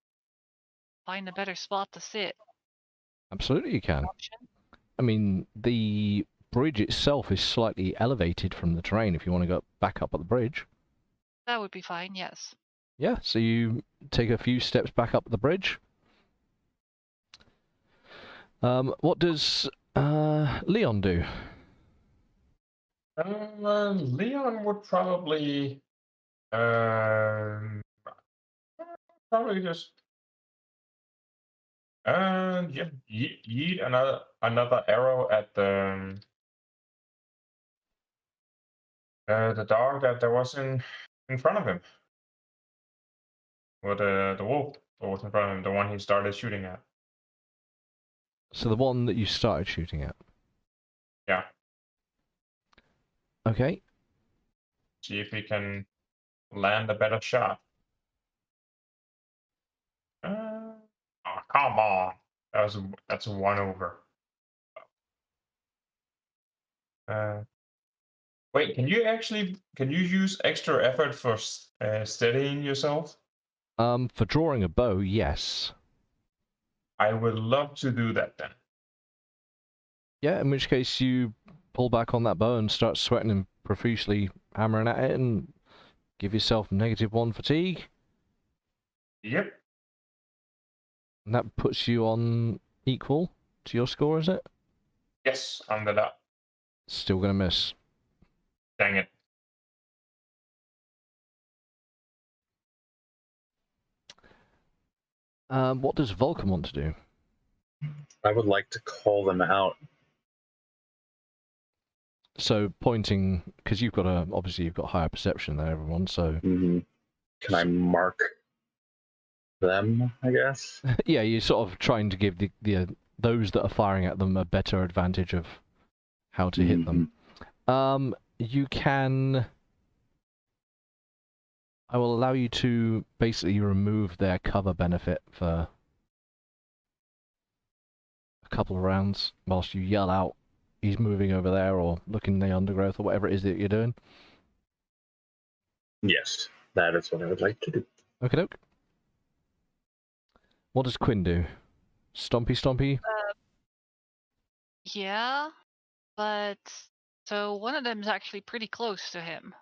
find a better spot to sit? Absolutely, you can. Option? I mean, the bridge itself is slightly elevated from the terrain if you want to go back up at the bridge. That would be fine, yes. Yeah, so you take a few steps back up the bridge. What does Leon do? Leon would probably just yeah, yeet another arrow at the dog that was in front of him. Or the wolf that was in front of him, the one he started shooting at. So the one that you started shooting at. Yeah. Okay. See if he can land a better shot. Oh, come on. That's a 1 over. Wait, can you use extra effort for steadying yourself? For drawing a bow, yes. I would love to do that then. Yeah, in which case you pull back on that bow and start sweating and profusely hammering at it and give yourself -1 fatigue. Yep. And that puts you on equal to your score, is it? Yes, under that. Still gonna miss. Dang it. What does Vulcan want to do? I would like to call them out. So pointing, because you've got obviously you've got higher perception than everyone, so Can I mark them, I guess? yeah, you're sort of trying to give the those that are firing at them a better advantage of how to hit them. You can. I will allow you to basically remove their cover benefit for a couple of rounds whilst you yell out, "He's moving over there," or "Look in the undergrowth," or whatever it is that you're doing. Yes, that is what I would like to do. Okay, doke. What does Quinn do? Stompy, stompy. Yeah, but so one of them is actually pretty close to him.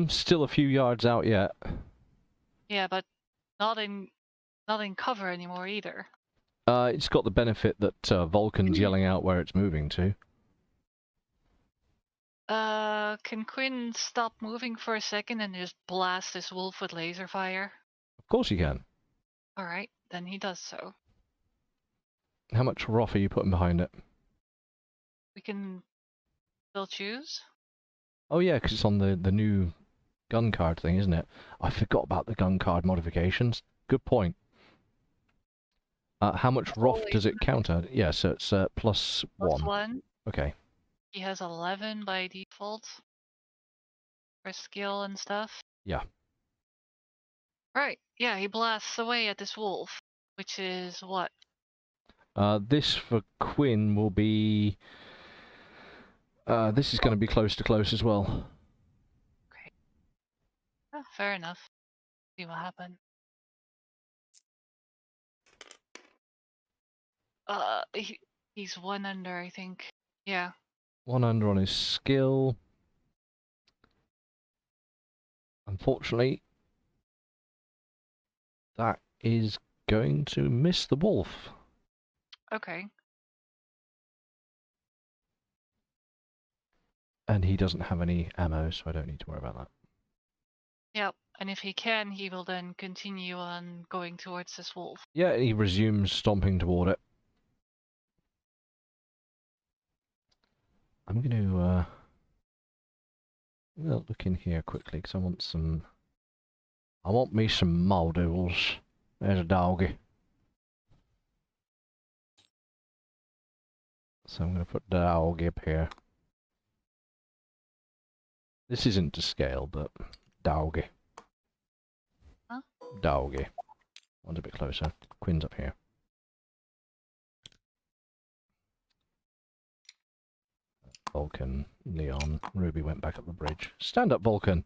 Still a few yards out yet. Yeah, but not in cover anymore either. It's got the benefit that Vulcan's yelling out where it's moving to. Can Quinn stop moving for a second and just blast this wolf with laser fire? Of course you can. Alright, then he does so. How much rough are you putting behind it? We can still choose. Oh yeah, because it's on the new gun card thing, isn't it? I forgot about the gun card modifications. Good point. How much rough does it counter? Yeah, so it's +1. +1. Okay. He has 11 by default for skill and stuff. Yeah. Right, yeah, he blasts away at this wolf, which is what? This for Quinn will be... this is going to be close to close as well. Okay. Oh, fair enough. See what happened. He's 1 under, I think. Yeah. 1 under on his skill. Unfortunately, that is going to miss the wolf. Okay. And he doesn't have any ammo, so I don't need to worry about that. Yep. And if he can, he will then continue on going towards this wolf. Yeah, he resumes stomping toward it. I'm going to look in here quickly because I want some. I want me some moldules. There's a doggy. So I'm going to put the doggy up here. This isn't to scale, but doggy. Huh? Doggy. One's a bit closer. Quinn's up here. Vulcan, Leon, Ruby went back up the bridge. Stand up, Vulcan!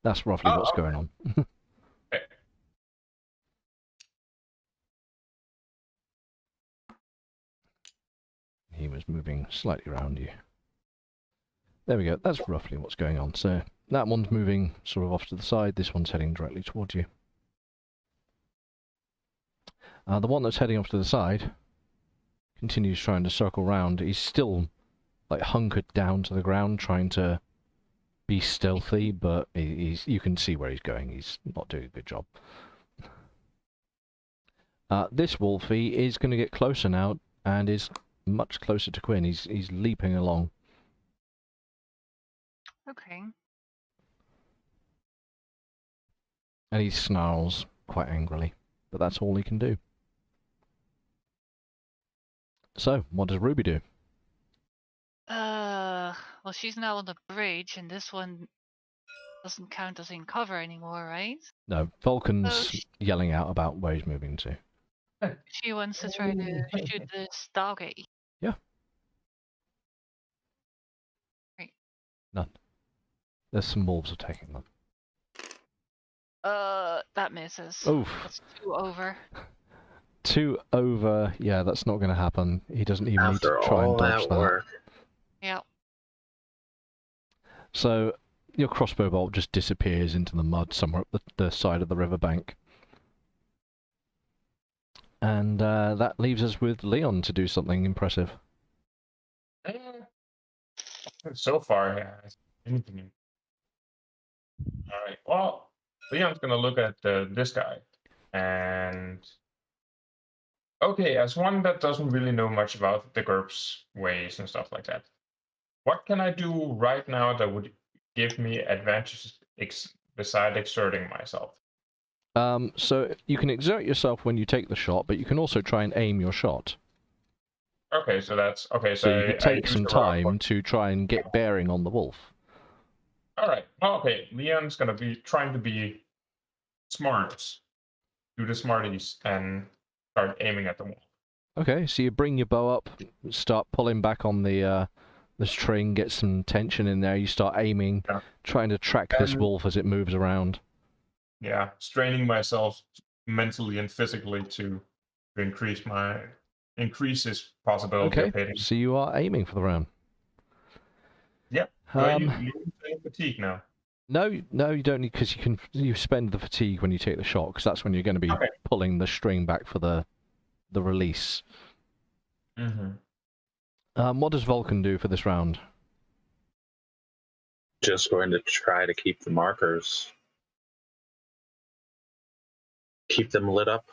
That's roughly what's going on. Okay. He was moving slightly around you. There we go, that's roughly what's going on. So, that one's moving sort of off to the side, this one's heading directly towards you. The one that's heading off to the side continues trying to circle round. He's still, like, hunkered down to the ground, trying to be stealthy, but you can see where he's going. He's not doing a good job. This wolfie is going to get closer now, and is much closer to Quinn. He's leaping along. Okay. And he snarls quite angrily, but that's all he can do. So, what does Ruby do? Well, she's now on the bridge, and this one doesn't count as in cover anymore, right? No, Vulcan's Oh, yelling out about where he's moving to. She wants to try to shoot this doggy. Yeah. Right. None. There's some wolves attacking them. That misses. Oof. That's 2 over. 2 over. Yeah, that's not going to happen. He doesn't even need After to try all and dodge that that. work. Yep. So, your crossbow bolt just disappears into the mud somewhere up the side of the riverbank. And that leaves us with Leon to do something impressive. So far, yeah. Anything. All right. Well, Leon's gonna look at this guy, and okay, as one that doesn't really know much about the GURPS ways and stuff like that, what can I do right now that would give me advantages beside exerting myself? So you can exert yourself when you take the shot, but you can also try and aim your shot. Okay, so that's okay. So you could take use some the rock time one. to try and get bearing on the wolf. All right. Okay, Leon's gonna be trying to be smart, do the smarties, and start aiming at the wall. Okay, so you bring your bow up, start pulling back on the string, get some tension in there. You start aiming, Yeah. trying to track this And- wolf as it moves around. Yeah, straining myself mentally and physically to increase his possibility Okay, of hitting. so you are aiming for the round. Yeah. Do I use fatigue now? No, you don't need, because you spend the fatigue when you take the shot, because that's when you're going to be Okay. pulling the string back for the release. Mm-hmm. What does Vulcan do for this round? Just going to try to keep the markers. Keep them lit up.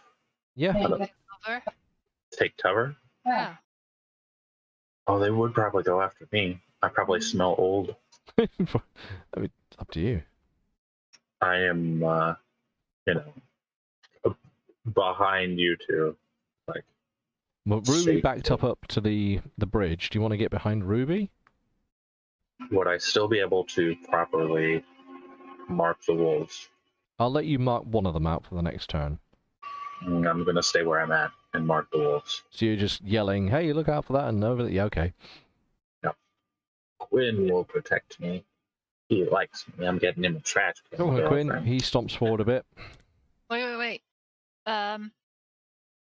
Yeah. Cover. Take cover. Yeah. Oh, they would probably go after me. I probably smell old. I mean, up to you. I am, behind you two. Like, Well, Ruby safe. backed up to the bridge. Do you want to get behind Ruby? would I still be able to properly mark the wolves? I'll let you mark one of them out for the next turn. I'm going to stay where I'm at and mark the wolves. So you're just yelling, "Hey, look out for that!" and over. Yeah, okay. Quinn will protect me. He likes me. I'm getting him a trash can. Come on, Quinn. girlfriend. He stomps forward a bit. Wait. So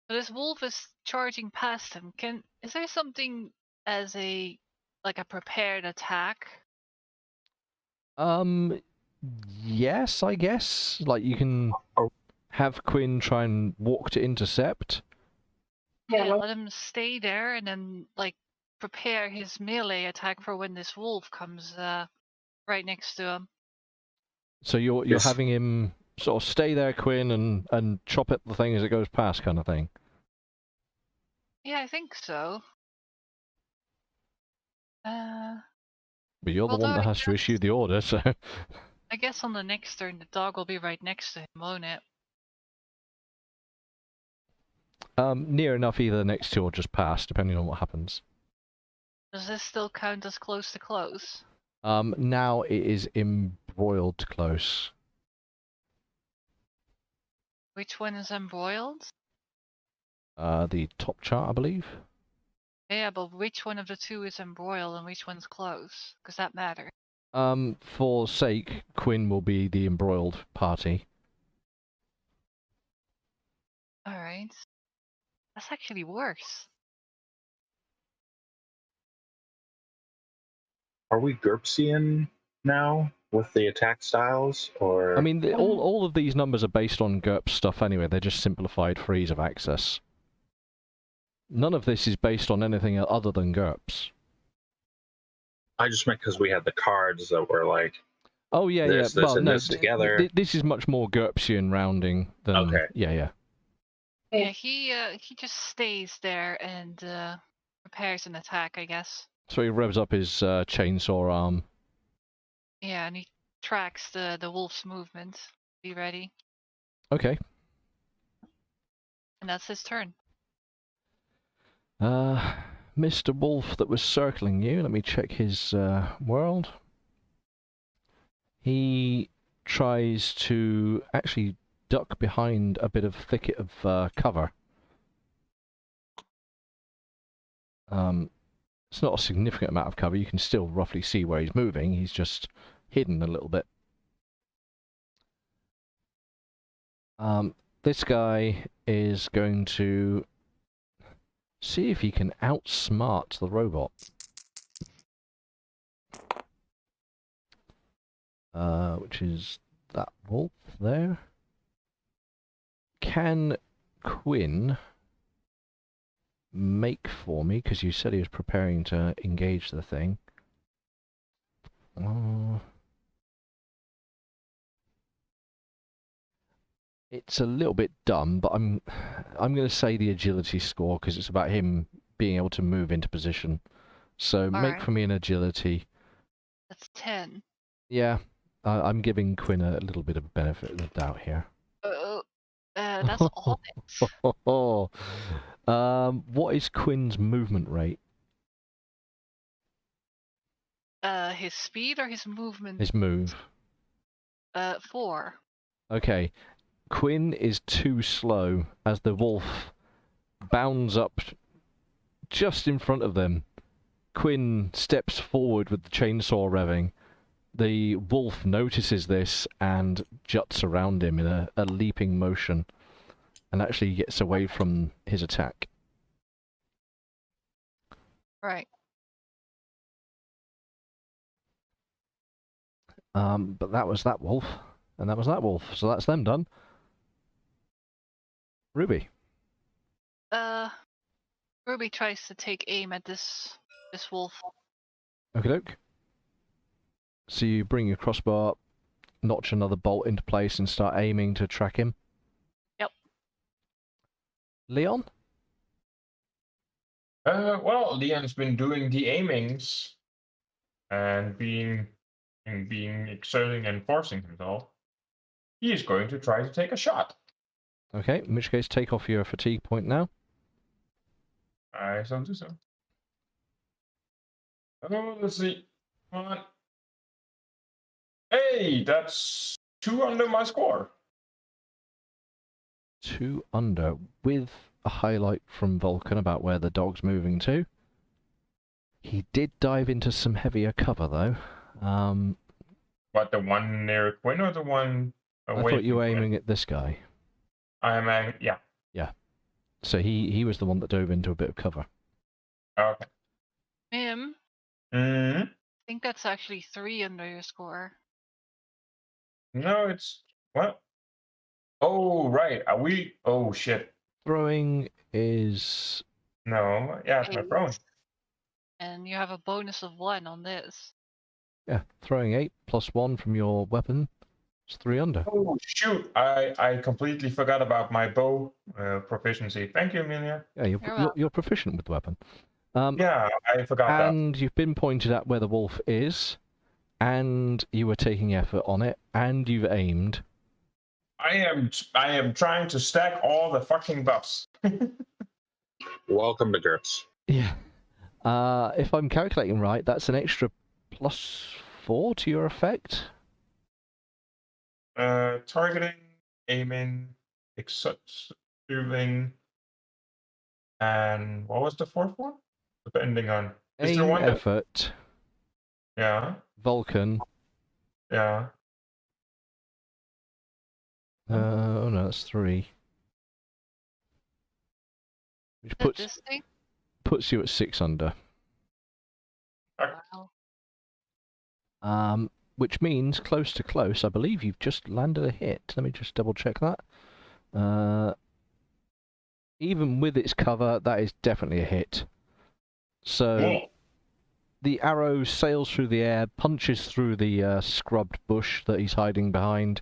this wolf is charging past him. Is there something as a prepared attack Yes, I guess. Like, you can Oh. have Quinn try and walk to intercept. Yeah, let him stay there and then like prepare his melee attack for when this wolf comes right next to him. So you're Yes. having him sort of stay there, Quinn, and chop at the thing as it goes past, kind of thing. Yeah, I think so. But you're the one Although that has to issue the order, so... I guess on the next turn the dog will be right next to him, won't it? Near enough either next to or just past, depending on what happens. Does this still count as close to close? Now it is embroiled close. Which one is embroiled? The top chart, I believe. Yeah, but which one of the two is embroiled and which one's close? Because that matters. For sake, Quinn will be the embroiled party. Alright. That's actually worse. Are we GURPSian now with the attack styles, or? I mean, all of these numbers are based on GURPS stuff anyway. They're just simplified for ease of access. None of this is based on anything other than GURPS. I just meant because we had the cards that were like, Oh yeah, this, yeah. this, Well, and no, this together. This is much more GURPSian rounding than. Okay. Yeah. Yeah, he just stays there and prepares an attack, I guess. So he revs up his chainsaw arm. Yeah, and he tracks the wolf's movement. Be ready. Okay. And that's his turn. Mr. Wolf that was circling you. Let me check his world. He tries to actually duck behind a bit of thicket of cover. It's not a significant amount of cover. You can still roughly see where he's moving. He's just hidden a little bit. This guy is going to see if he can outsmart the robot. Which is that wolf there. Can Quinn make for me, because you said he was preparing to engage the thing. It's a little bit dumb, but I'm going to say the agility score because it's about him being able to move into position. So make for me an agility. That's 10. Yeah, I'm giving Quinn a little bit of benefit of the doubt here. That's all. What is Quinn's movement rate? His speed or his movement? His move. 4. Okay. Quinn is too slow as the wolf bounds up just in front of them. Quinn steps forward with the chainsaw revving. The wolf notices this and juts around him in a leaping motion and actually gets away from his attack. Right. But that was that wolf, and that was that wolf, so that's them done. Ruby. Ruby tries to take aim at this wolf. Okie doke. So you bring your crossbar up, notch another bolt into place, and start aiming to track him? Yep. Leon? Well, Leon's been doing the aimings and being exerting and forcing himself. He is going to try to take a shot. Okay, in which case take off your fatigue point now. I shall do so. Oh, let's see. Come on. Hey, that's 2 under my score. 2 under, with a highlight from Vulcan about where the dog's moving to. He did dive into some heavier cover, though. What, the one near Quinn or the one away? I thought you were from Quinn? aiming at this guy. I'm aiming, yeah. Yeah. So he was the one that dove into a bit of cover. Okay. Mim, Mm-hmm. I think that's actually 3 under your score. No, it's what? Oh, right. Are we? Oh shit. Throwing is No. Yeah, it's my phone. 8. And you have a bonus of 1 on this. yeah, throwing 8 plus 1 from your weapon. It's 3 under. Oh shoot! I completely forgot about my bow proficiency. Thank you, Amelia. Yeah, you're proficient with the weapon. Yeah, I forgot that. And you've been pointed at where the wolf is, and you were taking effort on it, and you've aimed. I am trying to stack all the fucking buffs. Welcome to GURPS. Yeah. If I'm calculating right, that's an extra +4 to your effect. Targeting, aiming, executing, and what was the fourth one? Depending on. Is there Aim, one that? effort, Yeah, Vulcan. yeah. Oh no, that's 3. Which This thing? puts you at 6 under. Wow. Which means close to close. I believe you've just landed a hit. Let me just double check that. Even with its cover, that is definitely a hit. So Yeah. the arrow sails through the air, punches through the scrubbed bush that he's hiding behind,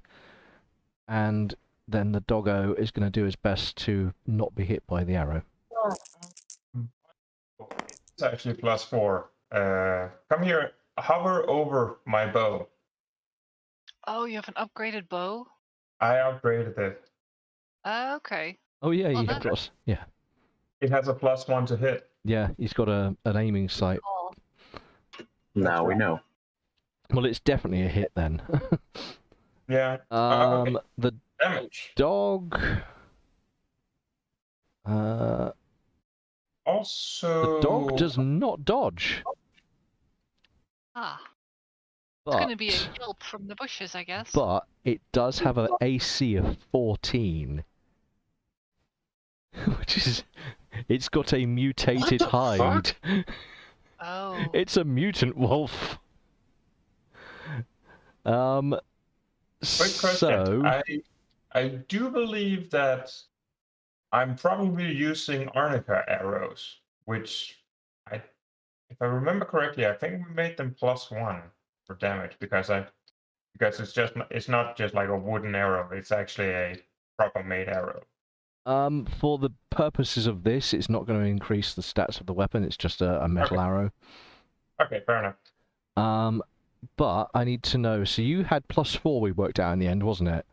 and then the doggo is going to do his best to not be hit by the arrow. It's actually +4. Come here. Hover over my bow. Oh, you have an upgraded bow? I upgraded it. Okay. Oh yeah, Well, you that's- got yeah. It has a +1 to hit. Yeah, he's got an aiming sight. Oh, Now we right. know. Well, it's definitely a hit then. Yeah. Okay. The Damage. dog. Also. The dog does not dodge. ah. It's But, going to be a yelp from the bushes, I guess. but it does have an AC of 14. Which is... It's got a mutated the hide. Oh. It's a mutant wolf. Quick question. So... I do believe that I'm probably using Arnica arrows, which if I remember correctly, I think we made them +1 for damage because it's not just like a wooden arrow, it's actually a proper made arrow. For the purposes of this, it's not going to increase the stats of the weapon, it's just a metal arrow. Okay, fair enough. But I need to know, so you had +4 we worked out in the end, wasn't it?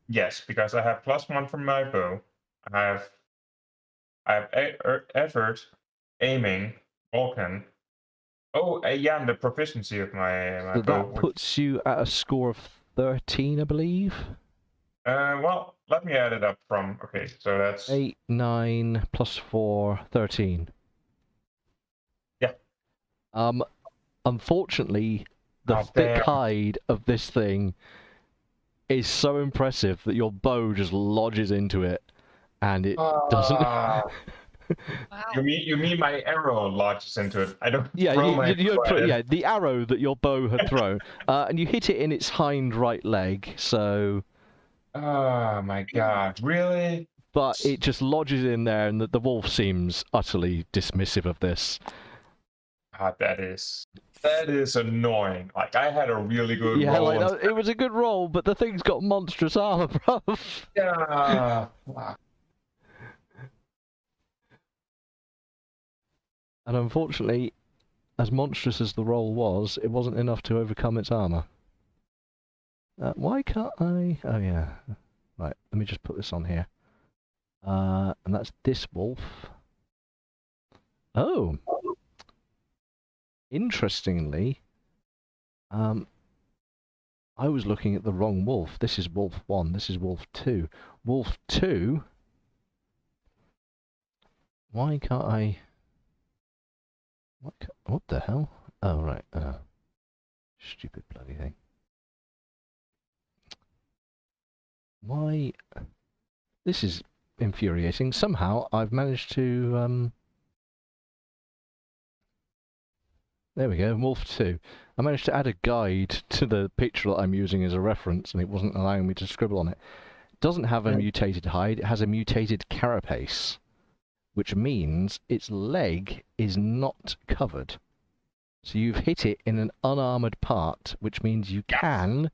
Yes, because I have +1 from my bow. I have effort, aiming, Vulcan. Oh, yeah, and the proficiency of my So bow. that puts you at a score of 13, I believe. Well, let me add it up from. Okay, so that's 8, 9, +4, 13. Yeah. Unfortunately, the Oh, thick damn. hide of this thing is so impressive that your bow just lodges into it, and it doesn't. Wow. You mean my arrow lodges into it? I don't. Yeah, throw my yeah, the arrow that your bow had thrown, and you hit it in its hind right leg. So. Oh my god! Really? But it just lodges in there, and the wolf seems utterly dismissive of this. God, that is annoying. Like I had a really good roll. Like it was a good roll, but the thing's got monstrous armor, bruv. Yeah. And unfortunately, as monstrous as the roll was, it wasn't enough to overcome its armor. Why can't I? Oh yeah. Right, let me just put this on here. And that's this wolf. Oh. Interestingly, I was looking at the wrong wolf. This is Wolf 1, this is Wolf 2. Wolf 2? Why can't I... What the hell? Oh, right. Stupid bloody thing. Why... This is infuriating. Somehow I've managed to... There we go, Wolf 2. I managed to add a guide to the picture that I'm using as a reference, and it wasn't allowing me to scribble on it. It doesn't have a mutated hide, it has a mutated carapace, which means its leg is not covered. So you've hit it in an unarmored part, which means you can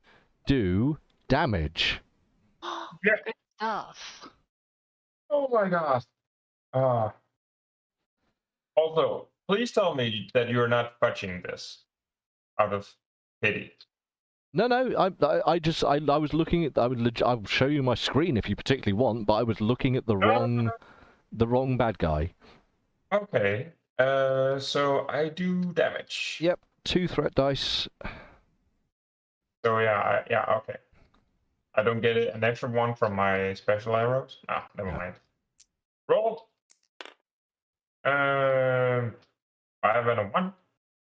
do damage. Yeah. Good stuff. Oh my god. Also, please tell me that you're not fudging this out of pity. No, I was looking at, I'll show you my screen if you particularly want, but I was looking at the wrong bad guy. Okay. So I do damage. Yep, 2 threat dice. So yeah, okay. I don't get an extra one from my special arrows. Ah, never mind. Roll. 5 and a 1.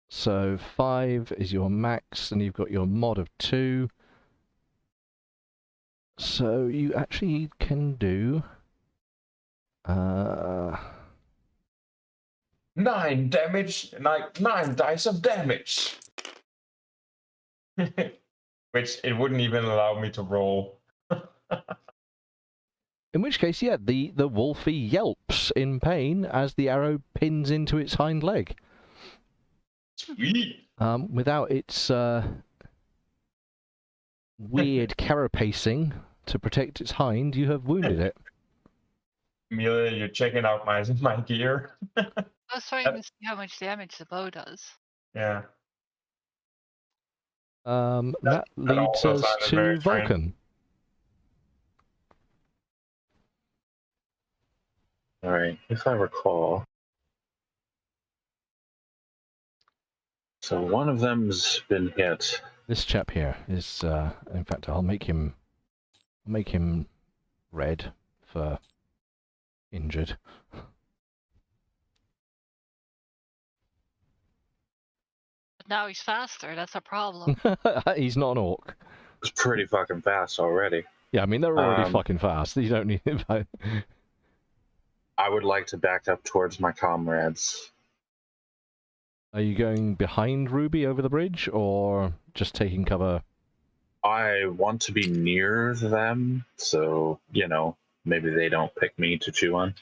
So 5 is your max, and you've got your mod of 2. So you actually can do 9 damage, 9 dice of damage. Which it wouldn't even allow me to roll. in which case, yeah, the wolfie yelps in pain as the arrow pins into its hind leg. Sweet. Without its weird carapacing to protect its hind, you have wounded it. Amelia, you're checking out my gear. I was trying to see how much damage the bow does. Yeah. That leads also us sounded to very strange. Vulcan. Alright, if I recall. So one of them's been hit. This chap here is, in fact, I'll make him red for injured. But now he's faster, that's a problem. He's not an orc. It's pretty fucking fast already. Yeah, I mean, they're already fucking fast. You don't need it. I would like to back up towards my comrades. Are you going behind Ruby over the bridge, or just taking cover? I want to be near them, so, maybe they don't pick me to chew on.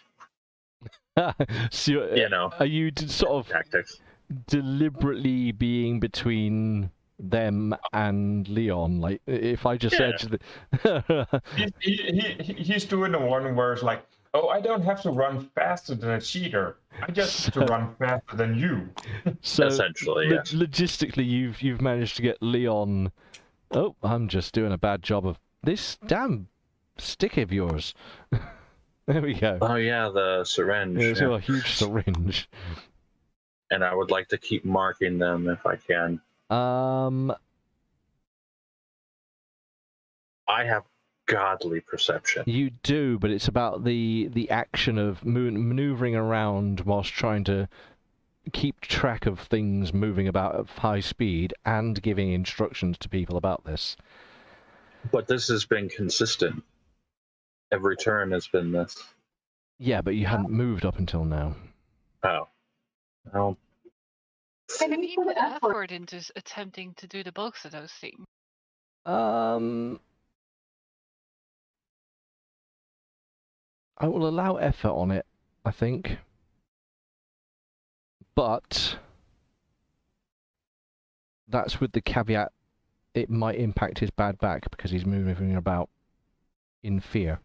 So are you sort of tactics. Deliberately being between them and Leon? Like, if I just said... He's doing the one where it's like, oh, I don't have to run faster than a cheater. I just have to run faster than you. So essentially, yes. Logistically, you've managed to get Leon. Oh, I'm just doing a bad job of this damn stick of yours. There we go. Oh yeah, the syringe. It's a huge syringe. And I would like to keep marking them if I can. I have godly perception. You do, but it's about the action of maneuvering around whilst trying to keep track of things moving about at high speed and giving instructions to people about this. But this has been consistent. Every turn has been this. Yeah, but you hadn't moved up until now. Oh. Well. Have you put effort into attempting to do the both of those things? I will allow effort on it, I think. But that's with the caveat it might impact his bad back because he's moving about in fear.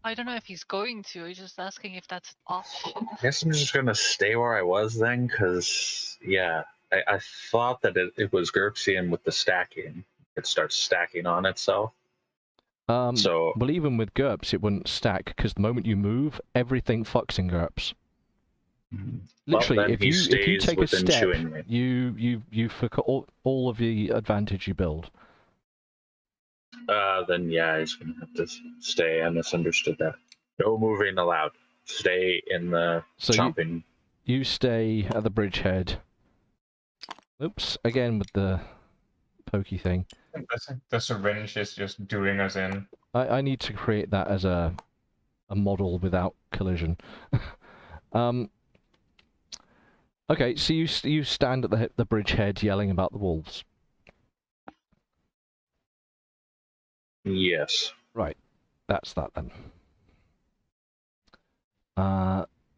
I don't know if he's going to. He's just asking if that's an option. I guess I'm just going to stay where I was then, because, yeah, I thought that it was GURPSian with the stacking. It starts stacking on itself. Well, even with GURPS, it wouldn't stack, because the moment you move, everything fucks in GURPS. Literally, well, if you take a step, you forget all of the advantage you build. Then yeah, he's gonna have to stay. I misunderstood that. No moving allowed. Stay in the chomping. You stay at the bridgehead. Oops, again with the pokey thing. The syringe is just doing us in. I need to create that as a model without collision. Okay, so you stand at the bridgehead yelling about the wolves. Yes. Right, that's that then.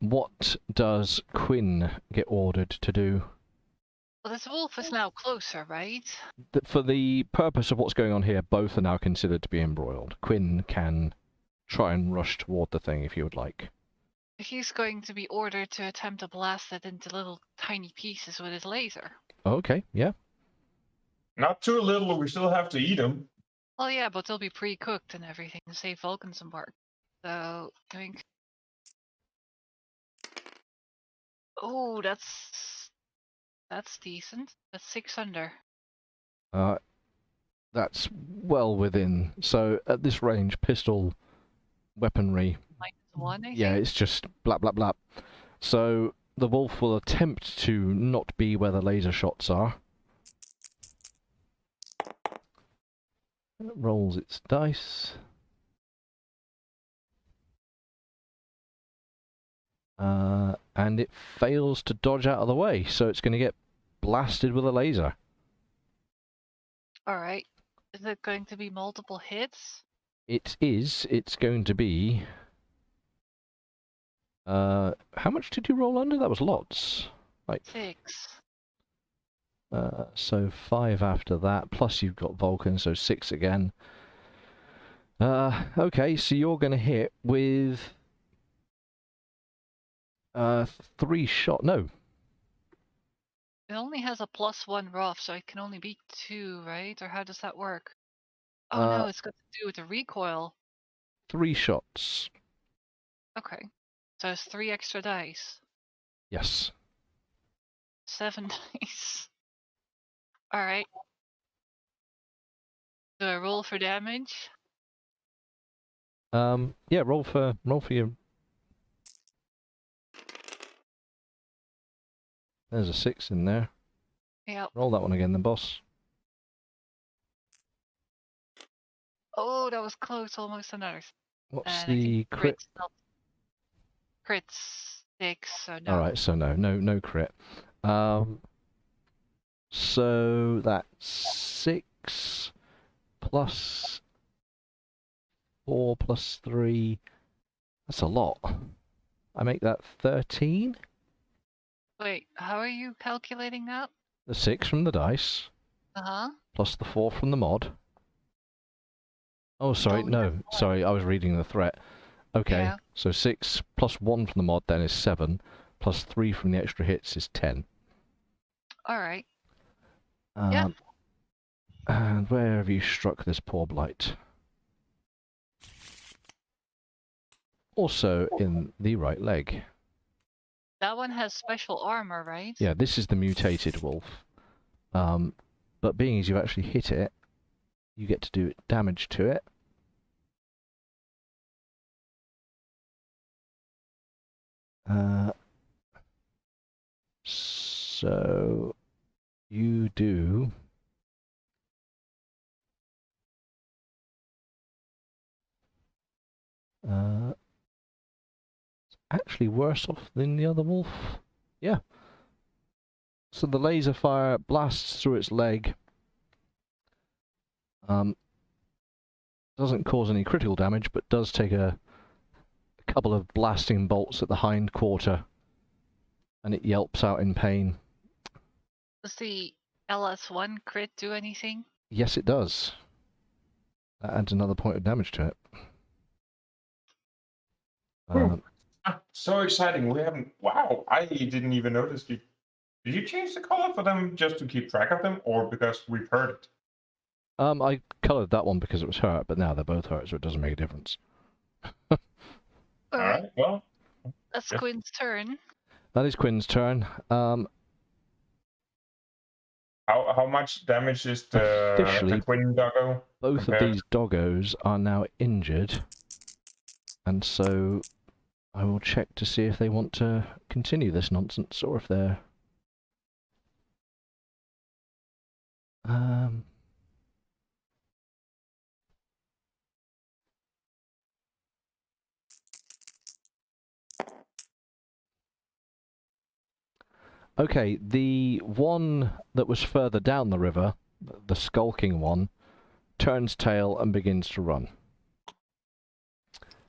What does Quinn get ordered to do? Well, this wolf is now closer, right? For the purpose of what's going on here, both are now considered to be embroiled. Quinn can try and rush toward the thing if you would like. He's going to be ordered to attempt to blast it into little tiny pieces with his laser. Okay, yeah. Not too little. We still have to eat them. Well, yeah, but they'll be pre-cooked and everything to save Vulcan some work. So, doing... Oh, that's decent. That's 6 under. That's well within. So at this range, pistol weaponry, -1, I yeah, think. it's just blah blah blah. So the wolf will attempt to not be where the laser shots are. It rolls its dice. And it fails to dodge out of the way, so it's going to get blasted with a laser. Alright. Is it going to be multiple hits? It is. It's going to be... how much did you roll under? That was lots. Like 6. So 5 after that, plus you've got Vulcan, so 6 again. Okay, so you're going to hit with 3 shot. No, It only has a +1 rough, so it can only be 2, right? Or how does that work? Oh no, it's got to do with the recoil. 3 shots. Okay. So it's 3 extra dice. Yes. 7 dice. Alright. Do I roll for damage? Yeah, roll for your. There's a 6 in there. Yep. Roll that one again, then, boss. Oh, that was close. Almost another. What's And the crit? Crit's 6, so no. All right, so no crit. So that's 6 plus 4 plus 3. That's a lot. I make that 13. Wait, how are you calculating that? The 6 from the dice, Uh-huh. plus the 4 from the mod. Oh, sorry, no. Sorry, I was reading the threat. Okay, Yeah. so 6 plus 1 from the mod then is 7, plus 3 from the extra hits is 10. Alright. Yeah. And where have you struck this poor blight? Also in the right leg. That one has special armor, right? Yeah, this is the mutated wolf. But being as you actually hit it, you get to do damage to it. So you do actually worse off than the other wolf. Yeah. So the laser fire blasts through its leg. Doesn't cause any critical damage, but does take a couple of blasting bolts at the hind quarter, and it yelps out in pain. Does the LS1 crit do anything? Yes, it does. That adds another point of damage to it. So exciting. We haven't. Wow, I didn't even notice. Did you change the color for them just to keep track of them, or because we've heard it? I coloured that one because it was hurt, but now they're both hurt, so it doesn't make a difference. Alright, well. That's yeah. Quinn's turn. That is Quinn's turn. How much damage is the Officially, Quinn doggo? Both of these doggos are now injured, and so I will check to see if they want to continue this nonsense or if they're... Okay, the one that was further down the river, the skulking one, turns tail and begins to run.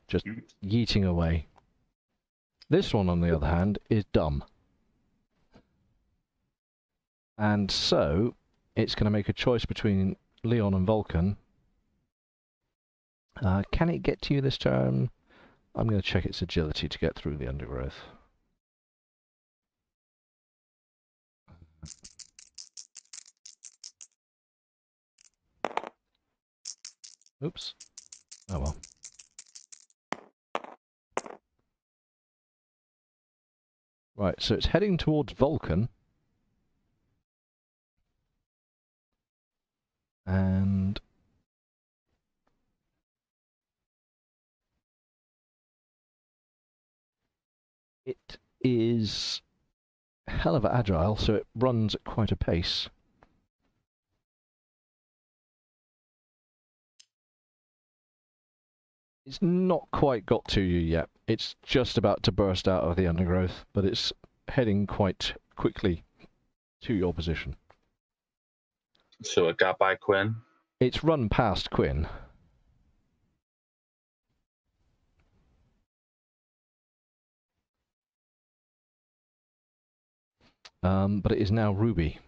Just yeeting away. This one, on the other hand, is dumb. And so, it's going to make a choice between Leon and Vulcan. Can it get to you this turn? I'm going to check its agility to get through the undergrowth. Oops. Oh well. Right, so it's heading towards Vulcan. And it is hell of agile, so it runs at quite a pace. It's not quite got to you yet. It's just about to burst out of the undergrowth, but it's heading quite quickly to your position. So it got by Quinn. It's run past Quinn. But it is now Ruby.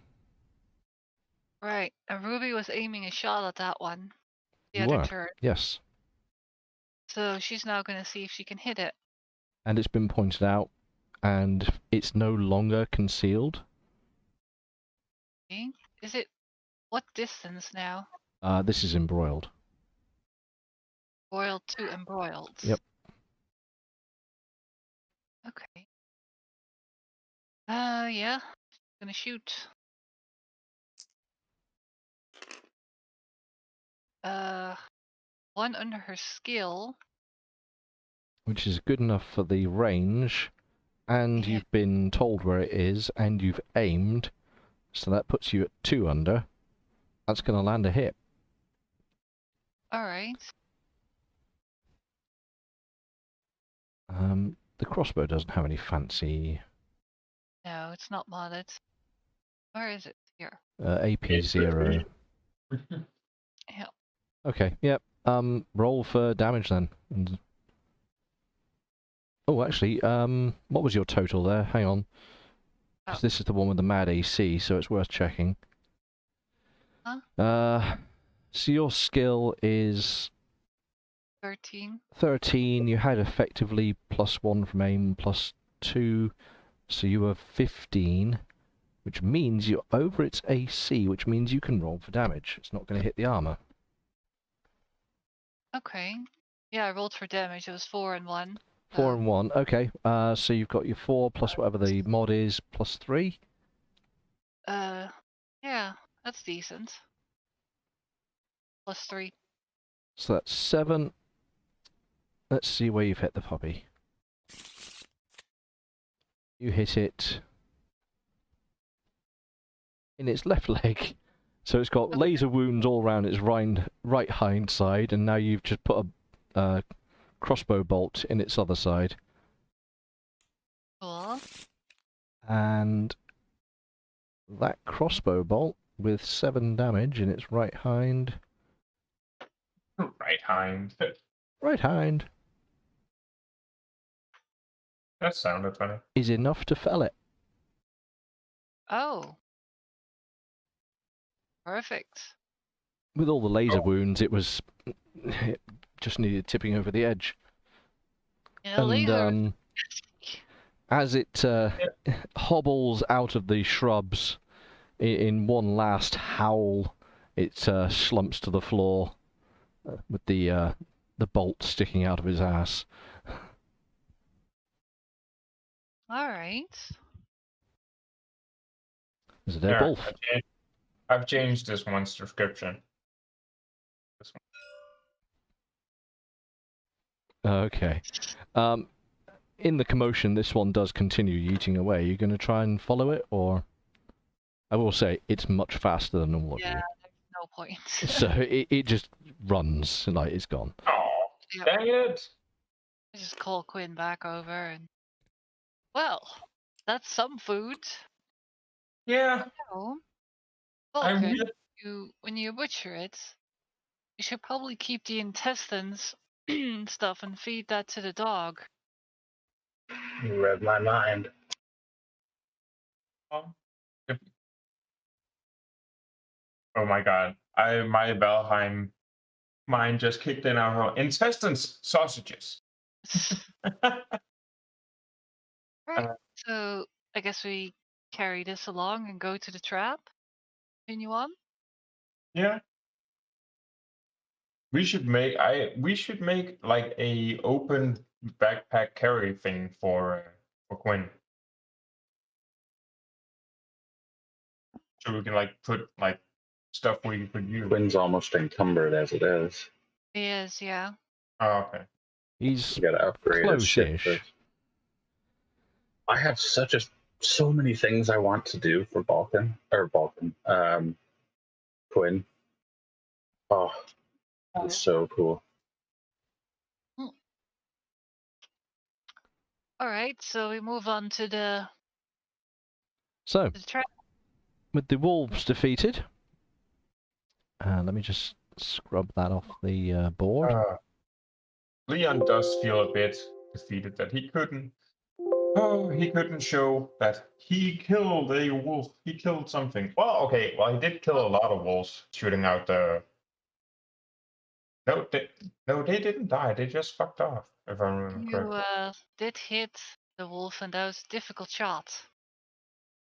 Right, and Ruby was aiming a shot at that one. The You other were. turret. Yes. So she's now going to see if she can hit it. And it's been pointed out, and it's no longer concealed. Okay. Is it what distance now? This is embroiled. Boiled to embroiled. Yep. Okay. Yeah. Gonna shoot. One under her skill. Which is good enough for the range, and Yeah. you've been told where it is, and you've aimed, so that puts you at 2 under. That's going to land a hit. Alright. The crossbow doesn't have any fancy No, it's not modded. Where is it? Here. AP 0. Yeah. Okay, yep. Roll for damage then. Oh, actually, what was your total there? Hang on. 'Cause this is the one with the mad AC, so it's worth checking. Huh? So your skill is 13. 13. You had effectively +1 from aim, +2, so you were 15, which means you're over its AC, which means you can roll for damage. It's not going to hit the armor. Okay. Yeah, I rolled for damage. It was 4 and 1. 4 and 1. Okay. So you've got your 4 plus whatever the mod is, +3. Yeah, that's decent. +3. So that's 7. Let's see where you've hit the puppy. You hit it in its left leg. So it's got laser wounds all around its right hind side, and now you've just put a crossbow bolt in its other side. Cool. And that crossbow bolt with 7 damage in its right hind. Right hind. Right hind That sounded funny. is enough to fell it. Oh. Perfect. With all the laser wounds, it just needed tipping over the edge. Yeah, And laser. as it hobbles out of the shrubs in one last howl, it slumps to the floor with the bolt sticking out of his ass. Alright. Is it a wolf? I've changed this one's description. This one. Okay. In the commotion, this one does continue yeeting away. Are you going to try and follow it, or? I will say, it's much faster than all of Yeah, you. there's no point. So it just runs, like it's gone. Oh, Yep. dang it! I just call Quinn back over and... Well, that's some food. Yeah, No, I Vulcan, really. when you butcher it, you should probably keep the intestines stuff and feed that to the dog. You read my mind. If- Oh my god! My Valheim mind just kicked in our intestines, sausages. Right. Uh, So I guess we carry this along and go to the trap. Continue on. yeah, we should make like a open backpack carry thing for Quinn, so we can like put like stuff we could use. Quinn's almost encumbered as it is. He is, yeah. Oh, okay. He's You gotta upgrade his ship close-ish. first. I have so many things I want to do for Quinn. Oh, that's so cool. All right, so we move on to the So, trap. with the wolves defeated, let me just scrub that off the board. Leon does feel a bit defeated that he couldn't. Oh, he couldn't show that he killed a wolf. He killed something. Well, okay. Well, he did kill a lot of wolves, shooting out the. No, they didn't die. They just fucked off, if I remember You correctly. did hit the wolf, and that was a difficult shot.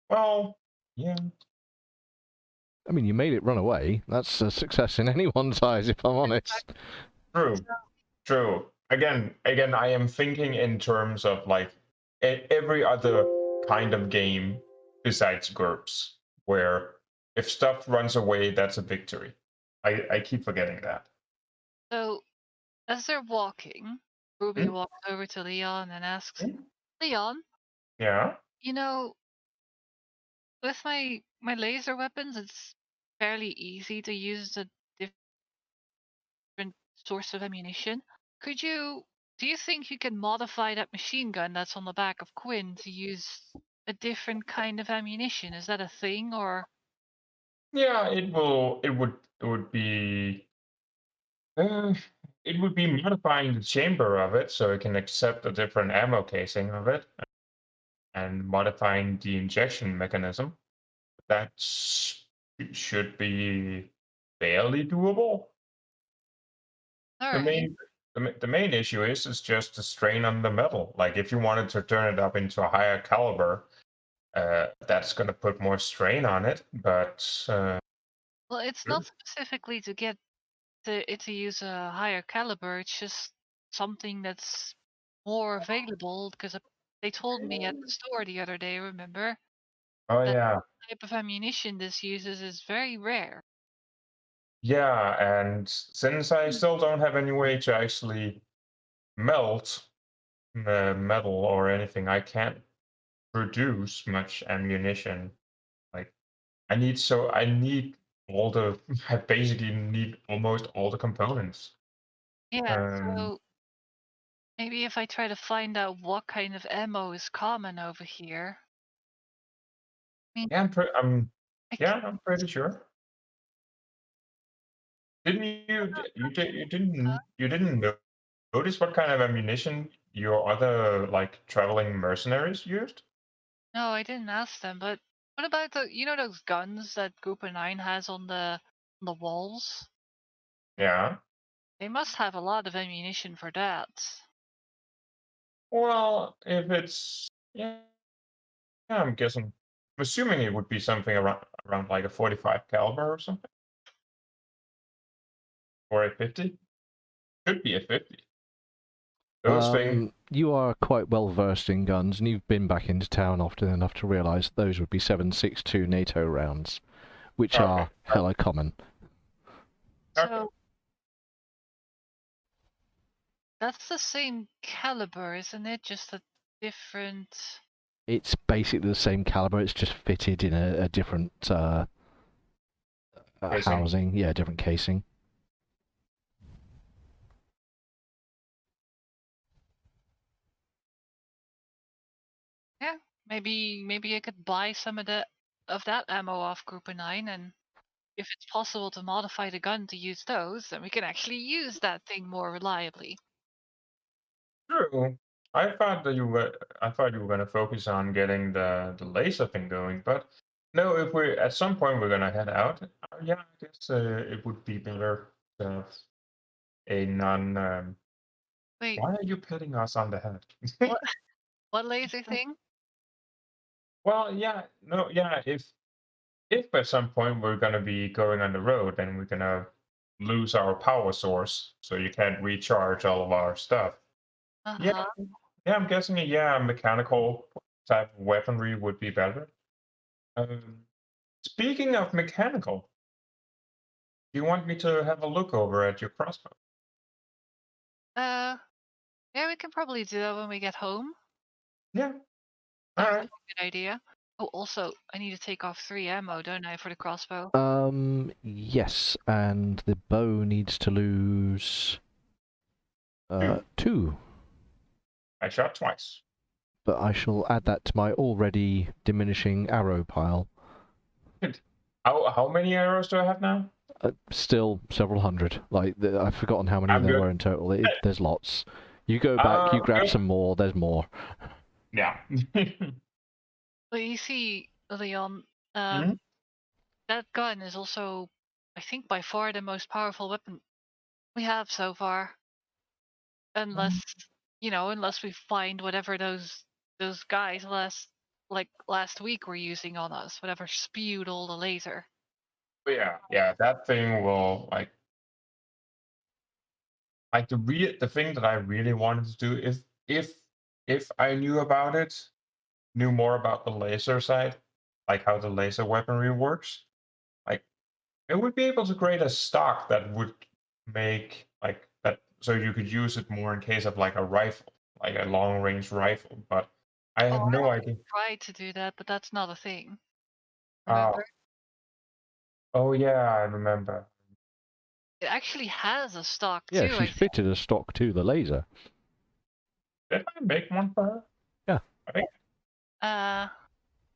Well, yeah. I mean, you made it run away. That's a success in anyone's eyes, if I'm honest. True. Again, I am thinking in terms of like every other kind of game besides GURPS, where if stuff runs away, that's a victory. I keep forgetting that. So, as they're walking, Ruby walks over to Leon and asks, Hmm? Leon, Yeah. you know, with my laser weapons, it's fairly easy to use a different source of ammunition. Do you think you can modify that machine gun that's on the back of Quinn to use a different kind of ammunition? Is that a thing, or? Yeah, it will. It would be. Uh, it would be modifying the chamber of it so it can accept a different ammo casing of it, and modifying the injection mechanism. That should be fairly doable. All The right. main the main issue is just the strain on the metal. Like if you wanted to turn it up into a higher caliber, that's going to put more strain on it. But Well, it's not specifically to get it to use a higher caliber. It's just something that's more available because they told me at the store the other day. Remember oh that yeah, type of ammunition this uses is very rare. yeah. And since I still don't have any way to actually melt metal or anything, I can't produce much ammunition. Like I need all the I basically need almost all the components. Yeah. Um, So maybe if I try to find out what kind of ammo is common over here. I mean, yeah, I yeah, I'm pretty sure. Didn't you you didn't notice what kind of ammunition your other like traveling mercenaries used? no, I didn't ask them. But what about those guns that Group of Nine has on the walls? Yeah. They must have a lot of ammunition for that. Well, if it's yeah, I'm guessing. I'm assuming it would be something around like a 45 caliber or something, or a 50. Could be a 50. Those things. You are quite well versed in guns, and you've been back into town often enough to realise those would be 7.62 NATO rounds, which Okay. are hella common. Okay. So that's the same caliber, isn't it? Just a different. It's basically the same caliber. It's just fitted in a different Casing. housing. Yeah, different casing. Yeah, maybe I could buy some of that of that ammo off Group of 9, and if it's possible to modify the gun to use those, then we can actually use that thing more reliably. True. I thought you were gonna focus on getting the laser thing going, but no. If we at some point we're gonna head out, yeah, I guess it would be better to have a non. Wait, Why are you patting us on the head? what? What laser thing? Well, yeah, no, yeah. If at some point we're gonna be going on the road and we're gonna lose our power source, so you can't recharge all of our stuff. Yeah, Uh-huh. yeah, I'm guessing a mechanical type of weaponry would be better. Um, Speaking of mechanical, do you want me to have a look over at your crossbow? Yeah, we can probably do that when we get home. Yeah. That All would right. be a good idea. Oh, also, I need to take off 3 ammo, don't I, for the crossbow? Yes, and the bow needs to lose 2. I shot twice. But I shall add that to my already diminishing arrow pile. How many arrows do I have now? Still several hundred. Like, I've forgotten how many I'm there good. were in total. There's lots. You go back, you grab Okay. some more, there's more. Yeah. But you see, Leon, Mhm. that gun is also, I think, by far the most powerful weapon we have so far. Unless, unless we find whatever those guys last week were using on us, whatever spewed all the laser. Yeah, that thing will like the thing that I really wanted to do if I knew more about the laser side, like how the laser weaponry works, like it would be able to create a stock that would make like that so you could use it more in case of like a rifle, like a long range rifle. But I Oh, have I no already idea. tried to do that, but that's not a thing. Oh, Remember? oh yeah, I remember. It actually has a stock Yeah, too, I she's think. fitted a stock to the laser. Did I make one for her? Yeah. I think, Uh,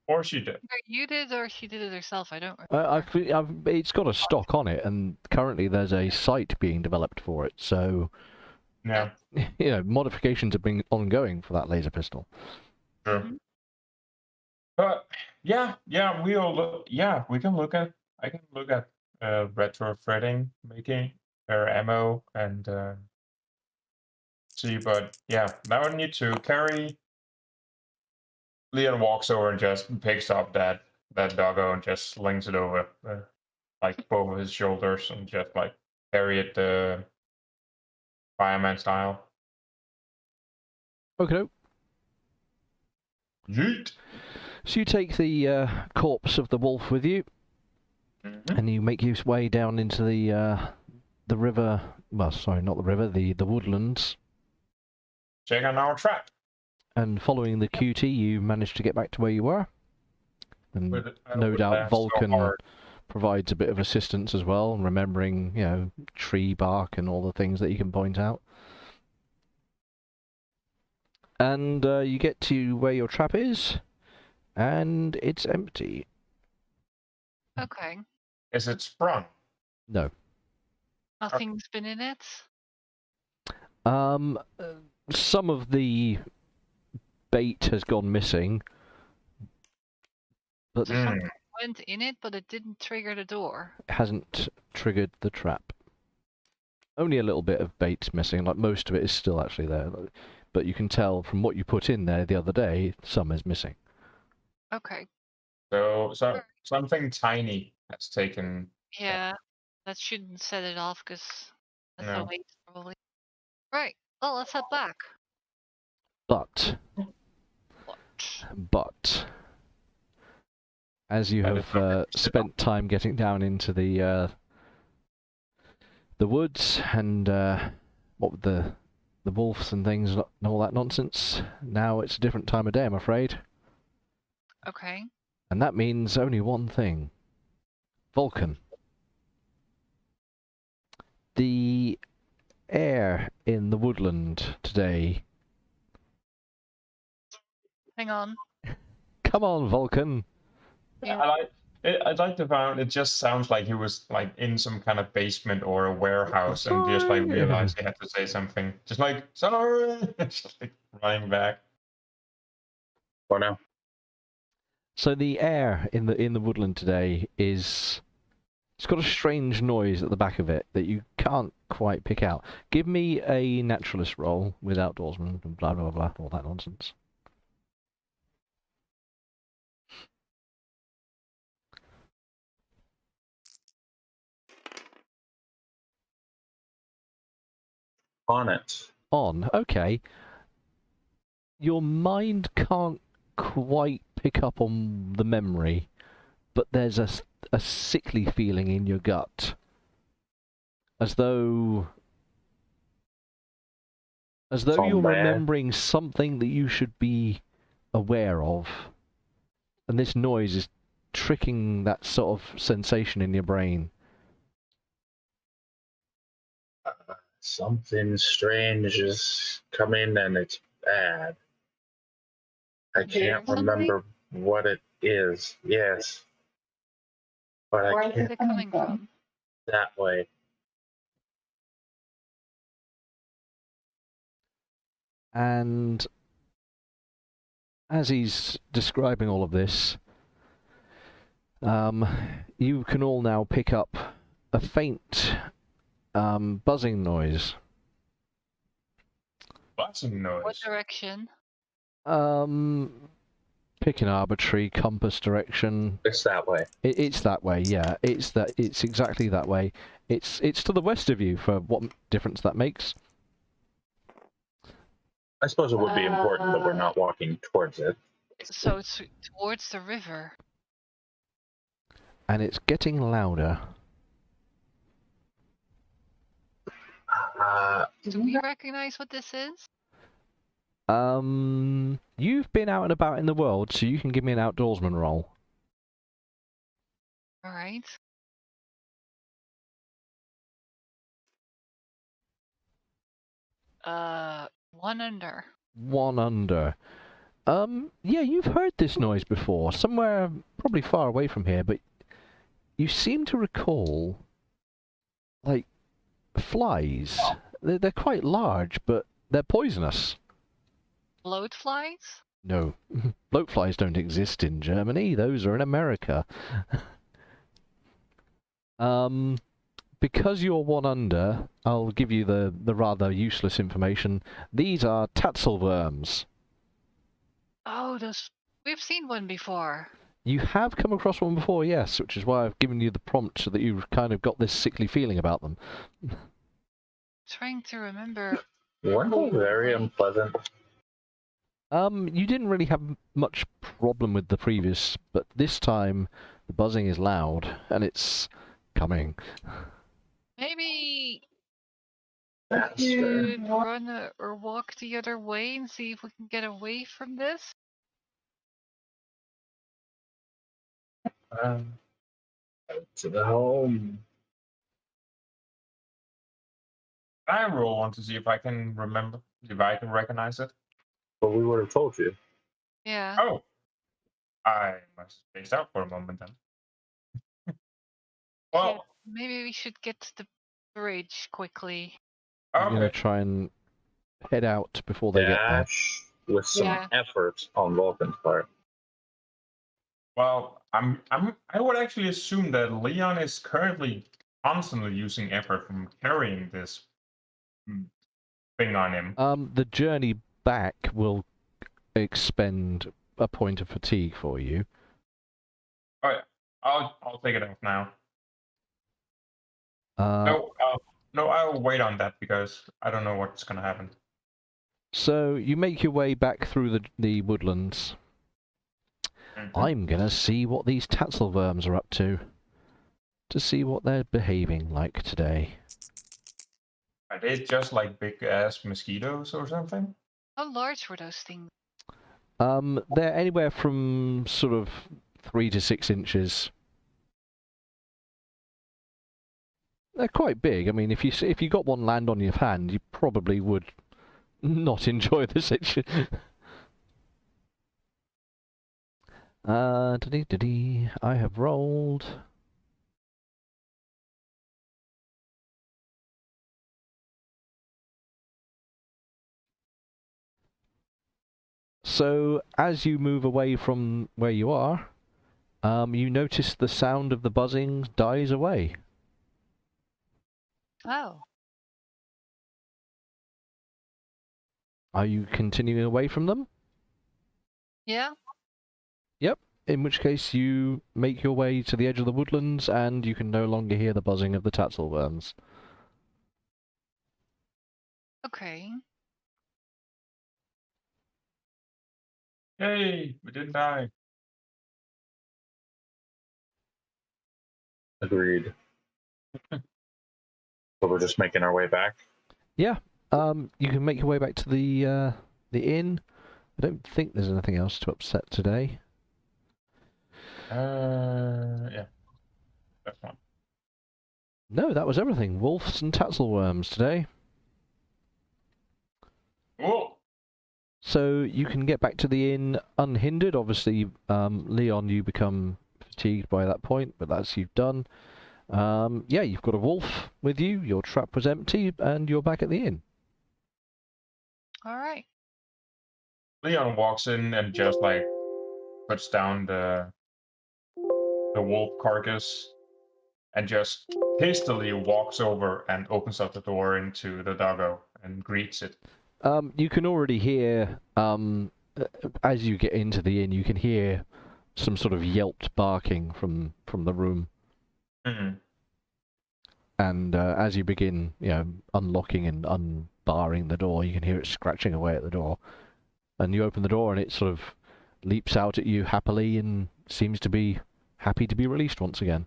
or she did. either you did or she did it herself. I don't It's got a stock on it, and currently there's a site being developed for it. So, Yeah, modifications have been ongoing for that laser pistol. sure. Mhm. But yeah, we'll look. Yeah, we can look at. I can look at retrofitting, making her ammo, and see. But yeah, now I need to carry. Leon walks over and just picks up that doggo and just slings it over, like both of his shoulders, and just like carry it fireman style. Okay. Yeet. So you take the corpse of the wolf with you, Mhm. and you make your way down into the river. Well, sorry, not the river. The woodlands. Check on our trap. And following the QT, you manage to get back to where you were. And no Would doubt laugh so Vulcan hard. provides a bit of assistance as well, remembering, tree bark and all the things that you can point out. And you get to where your trap is, and it's empty. Okay. Is it sprung? No. Nothing's been in it. Um, some of the bait has gone missing, but So it something went in it, but it didn't trigger the door. hasn't triggered the trap. Only a little bit of bait's missing, like most of it is still actually there. But you can tell from what you put in there the other day, some is missing. Okay. So something tiny has taken. Yeah, that shouldn't set it off because that's a No. waste probably. Right. Well, let's head back. But, as you That have is not spent time getting down into the woods and what with the wolves and things and all that nonsense, now it's a different time of day, I'm afraid. Okay. And that means only one thing. Vulcan. The air in the woodland today. Hang on. Come on, Vulcan. Yeah. I like it. I'd like to find. It just sounds like he was like in some kind of basement or a warehouse, and just like Sorry. realized he had to say something. Just like sorry, just like running back. For now. So the air in the woodland today is, it's got a strange noise at the back of it that you can't quite pick out. Give me a naturalist roll with outdoorsman and blah blah blah, all that nonsense. On it. On, okay. Your mind can't quite pick up on the memory, but there's a sickly feeling in your gut, as though Something you're bad. remembering something that you should be aware of, and this noise is tricking that sort of sensation in your brain. Something strange is coming and it's bad. I can't Something? remember what it is. Yes. But I Where is can't it coming from? that way. And as he's describing all of this, you can all now pick up a faint buzzing noise. Buzzing noise. What direction? Pick an arbitrary compass direction. It's that way. It's that way, yeah. It's exactly that way. It's to the west of you, for what difference that makes. I suppose it would be important that we're not walking towards it. So it's towards the river. And it's getting louder. Do we recognize what this is? You've been out and about in the world, so you can give me an outdoorsman roll. All right. One under. One under. Yeah, you've heard this noise before, somewhere probably far away from here, but you seem to recall, like, flies. They're quite large, but they're poisonous. Bloat flies? No, bloat flies don't exist in Germany. Those are in America. Because you're one under, I'll give you the rather useless information. These are tatzelworms. Oh, we've seen one before. You have come across one before, yes, which is why I've given you the prompt so that you've kind of got this sickly feeling about them. Trying to remember. Weren't they very unpleasant? You didn't really have much problem with the previous, but this time the buzzing is loud and it's coming. Maybe That's we fair. should run or walk the other way and see if we can get away from this. Out to the home. I roll one to see if I can remember, if I can recognize it. But we would have told you. Yeah. Oh, I must have spaced out for a moment then. Well, Maybe we should get to the bridge quickly. I'm going to okay. try and head out before they get there. Dash with some Yeah. effort on Vulcan's part. Well, I would actually assume that Leon is currently constantly using effort from carrying this thing on him. The journey back will expend a point of fatigue for you. Oh yeah, I'll take it off now. Uh, No, I'll wait on that because I don't know what's gonna happen. So you make your way back through the woodlands. I'm gonna see what these tatzelworms are up to see what they're behaving like today. Are they just like big ass mosquitoes or something? How large were those things? They're anywhere from sort of 3 to 6 inches. They're quite big. I mean, if you got one land on your hand, you probably would not enjoy the situation. I have rolled. So, as you move away from where you are, you notice the sound of the buzzing dies away. Oh. Are you continuing away from them? Yeah? Yep. In which case, you make your way to the edge of the woodlands, and you can no longer hear the buzzing of the tatzelworms. Okay. Yay, we didn't die. Agreed. So we're just making our way back. Yeah. You can make your way back to the inn. I don't think there's anything else to upset today. Yeah. That's fine. No, that was everything. Wolves and tatzelworms today. Cool. So you can get back to the inn unhindered. Obviously, Leon, you become fatigued by that point, but that's you've done. Yeah, you've got a wolf with you. Your trap was empty, and you're back at the inn. All right. Leon walks in and just like puts down the wolf carcass and just hastily walks over and opens up the door into the doggo and greets it. You can already hear, as you get into the inn, you can hear some sort of yelped barking from the room. Mm-hmm. And as you begin, unlocking and unbarring the door, you can hear it scratching away at the door. And you open the door, and it sort of leaps out at you happily and seems to be happy to be released once again.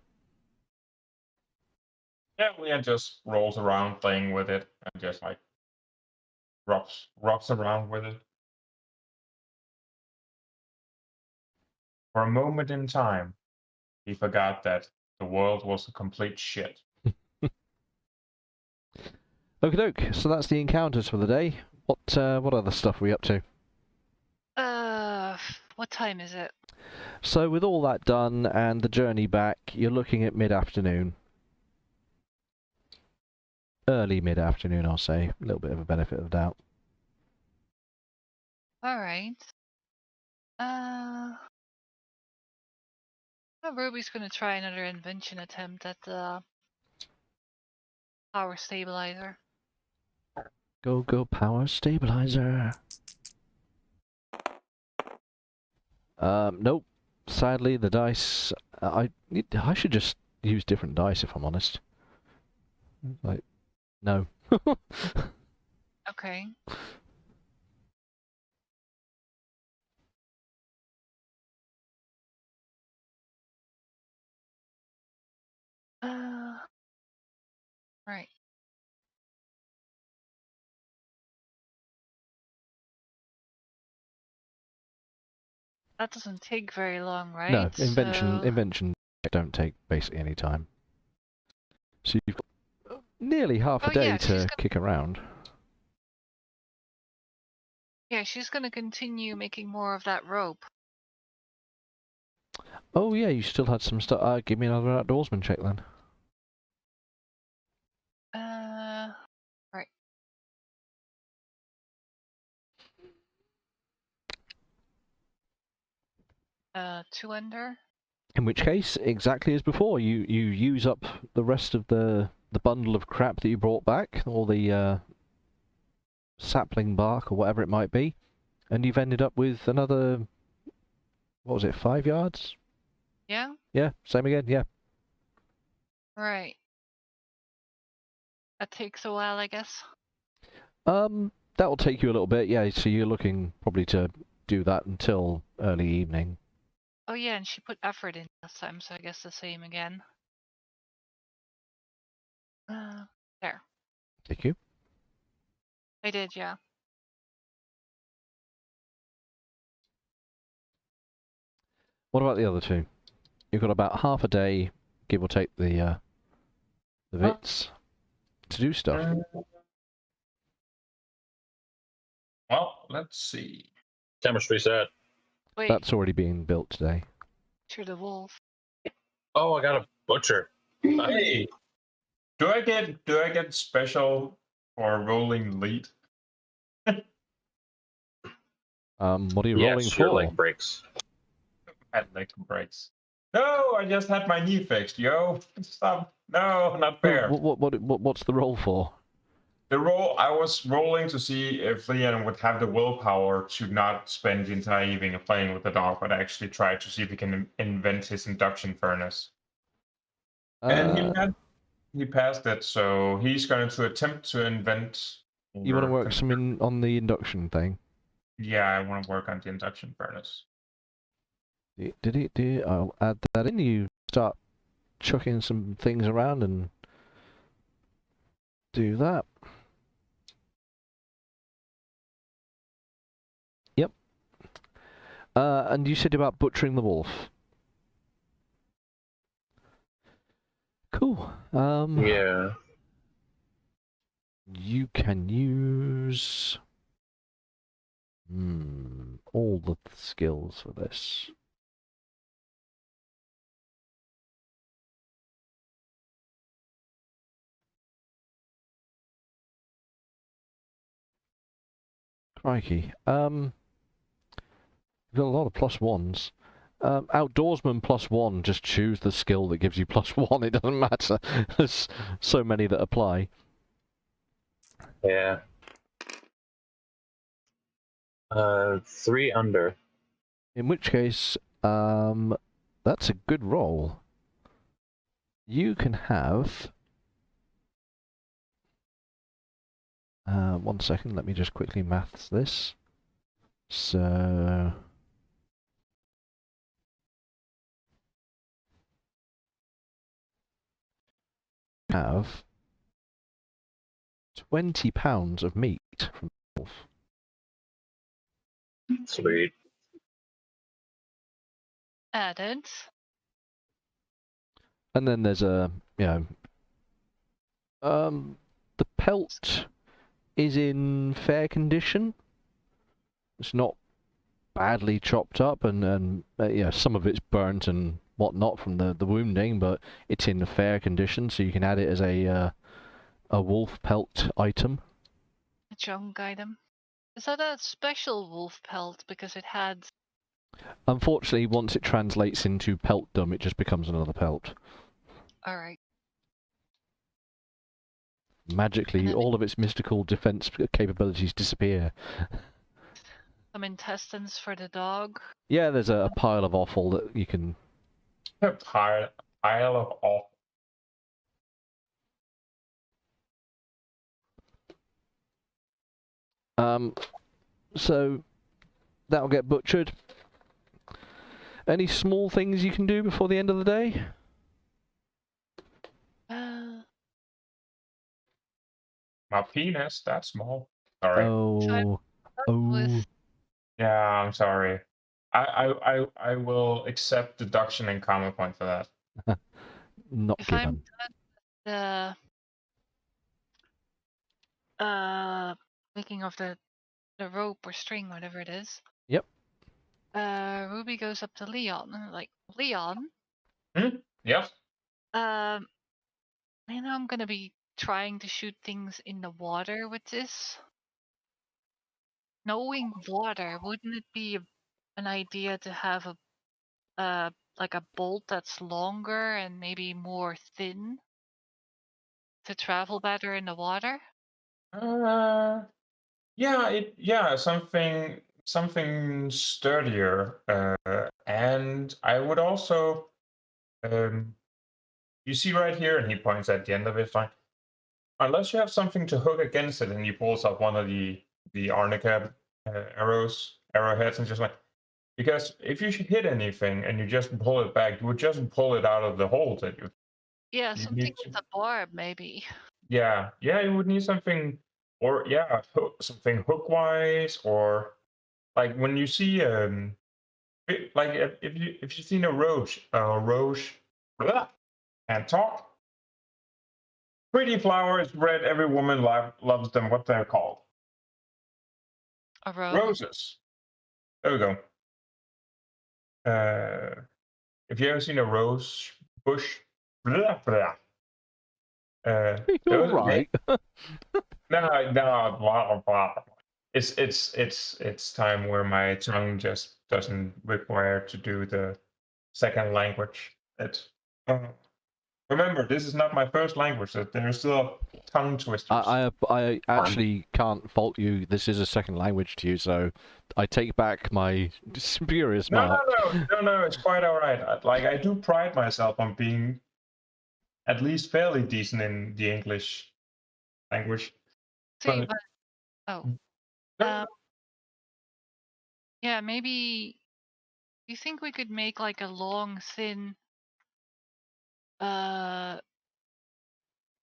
Yeah, Leon just rolls around playing with it and just like rocks around with it. For a moment in time, he forgot that the world was a complete shit. Okie doke, so that's the encounters for the day. What other stuff are we up to? What time is it? So with all that done and the journey back, you're looking at mid-afternoon. Early mid-afternoon, I'll say. A little bit of a benefit of the doubt. All right. Ruby's gonna try another invention attempt at the power stabilizer. Go power stabilizer. Nope. Sadly, the dice. I should just use different dice if I'm honest. Like, no. Okay. Right. That doesn't take very long, right? No, invention So... don't take basically any time. So you've got nearly half a Oh, day yeah, to kick around. Yeah, she's gonna continue making more of that rope. Oh yeah, you still had some stuff. Give me another outdoorsman check then. Right. Two under. In which case, exactly as before, you use up the rest of the bundle of crap that you brought back, or the sapling bark or whatever it might be, and you've ended up with another, what was it, 5 yards? Yeah? Yeah, same again, yeah. Right. That takes a while, I guess. That will take you a little bit, yeah, so you're looking probably to do that until early evening. Oh yeah, and she put effort in last time, so I guess the same again. There. Thank you. I did, yeah. What about the other two? You've got about half a day, give or take the bits, to do stuff. Well, let's see. Chemistry set. Wait, That's already being built today. you're the wolf. Oh, I got a butcher. Hey, do I get special for rolling lead? What are you rolling Yes, your for? leg breaks. Had leg breaks. No, I just had my knee fixed, yo. Stop. No, not fair. What's the roll for? The roll, I was rolling to see if Leon would have the willpower to not spend the entire evening playing with the dog, but actually try to see if he can invent his induction furnace. And he passed it, so he's going to attempt to invent. You want to work some on the induction thing? Yeah, I want to work on the induction furnace. I'll add that in. You start chucking some things around and do that. Yep. And you said about butchering the wolf. Cool. Yeah. You can use all the skills for this. Crikey. You've got a lot of +1s. Outdoorsman +1, just choose the skill that gives you +1, it doesn't matter. There's so many that apply. Yeah. 3 under. In which case, that's a good roll. You can have... 1 second, let me just quickly maths this. So... have 20 pounds of meat from the wolf. Sweet. Added. And then there's a, the pelt is in fair condition. It's not badly chopped up, and some of it's burnt and whatnot from the wounding, but it's in fair condition, so you can add it as a wolf pelt item. A junk item. Is that a special wolf pelt because it had... Unfortunately, once it translates into peltdom, it just becomes another pelt. Alright. Magically, all of its mystical defense capabilities disappear. Some intestines for the dog. Yeah, there's a pile of offal that you can... A pile of awful. So that'll get butchered. Any small things you can do before the end of the day? My penis, that's small. Sorry. Oh. Yeah, I'm sorry. I will accept deduction and common point for that. Not If given. I'm done the making of the rope or string, whatever it is. Yep. Ruby goes up to Leon, like, Leon. Yes. I know I'm gonna be trying to shoot things in the water with this. Knowing water, wouldn't it be an idea to have like a bolt that's longer and maybe more thin to travel better in the water? Yeah, something sturdier. And I would also, you see right here, and he points at the end of it, like, unless you have something to hook against it, and he pulls up one of the arnica arrowheads, and just like, because if you should hit anything and you just pull it back, you would just pull it out of the hole that you. Yeah, You something need with to- a barb, maybe. Yeah, you would need something, or something hook-wise, or like when you see like if you've seen a roche, and talk. Pretty flowers, red. Every woman loves them. What they're called? A rose. Roses. There we go. If you ever seen a rose bush, blah, blah. You're Those, right. no, blah, blah, blah. It's time where my tongue just doesn't require to do the second language. It's remember, this is not my first language. So there are still tongue twisters. I actually can't fault you. This is a second language to you, so I take back my spurious mark. No. It's quite all right. Like I do pride myself on being at least fairly decent in the English language. See, But but oh, no, yeah, maybe. Do you think we could make like a long, thin, uh,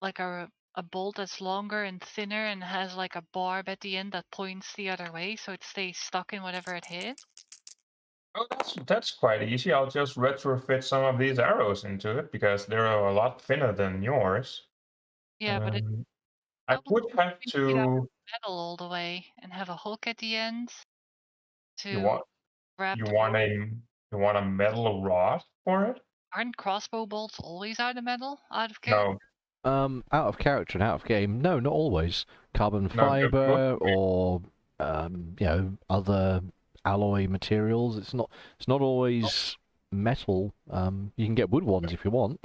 like a bolt that's longer and thinner and has like a barb at the end that points the other way, so it stays stuck in whatever it hits? oh, that's quite easy. I'll just retrofit some of these arrows into it because they're a lot thinner than yours. Yeah, but it I probably would have make it out of to. metal all the way and have a hook at the end You to want wrap you the want bolt. you want a metal rod for it? Aren't crossbow bolts always out of metal? Out of character? No, Out of character and out of game. No, not always. Carbon no. fiber or other alloy materials. It's not always metal. You can get wood ones if you want.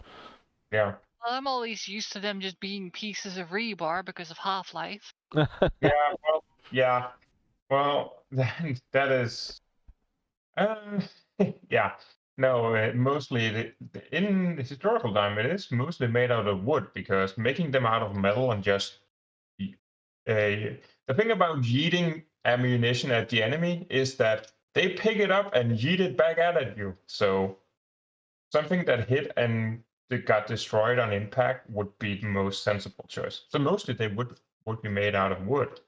Yeah, Well, I'm always used to them just being pieces of rebar because of Half-Life. yeah. Well, yeah. Well, that is. Uh, yeah. No, mostly in historical time, it is mostly made out of wood because making them out of metal and just the thing about yeeting ammunition at the enemy is that they pick it up and yeet it back at you. So something that hit and that got destroyed on impact would be the most sensible choice. So mostly they would be made out of wood.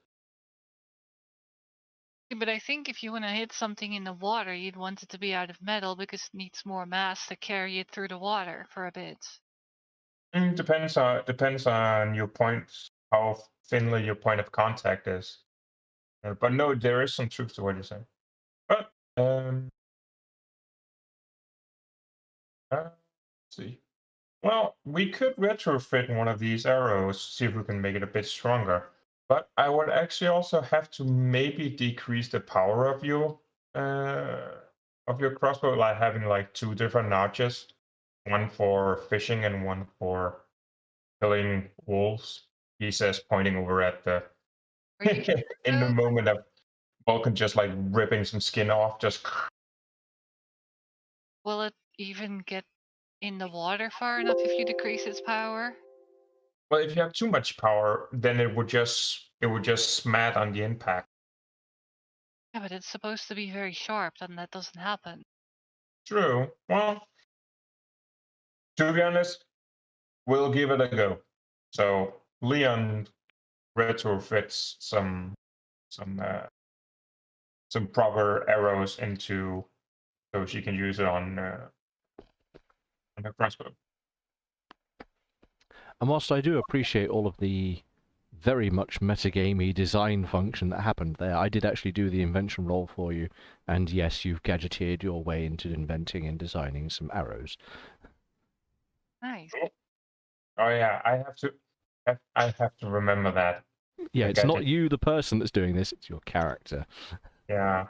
But I think if you want to hit something in the water, you'd want it to be out of metal because it needs more mass to carry it through the water for a bit. Depends on your point, how thinly your point of contact is. But no, there is some truth to what you're saying. But let's see. Well, we could retrofit one of these arrows, see if we can make it a bit stronger. But I would actually also have to maybe decrease the power of your crossbow, like having like two different notches, one for fishing and one for killing wolves. He says, pointing over at the Are you sure, in the though? moment of Vulcan just like ripping some skin off, just Will it even get in the water far enough if you decrease its power? well, if you have too much power, then it would just smat on the impact. Yeah, but it's supposed to be very sharp, and that doesn't happen. True. Well, to be honest, we'll give it a go. So Leon retrofits some proper arrows into so she can use it on her crossbow. And whilst I do appreciate all of the very much metagamey design function that happened there, I did actually do the invention roll for you, and yes, you've gadgeteered your way into inventing and designing some arrows. Nice. Oh yeah, I have to remember that. Yeah, The it's not gadget. you, the person, that's doing this, it's your character. Yeah.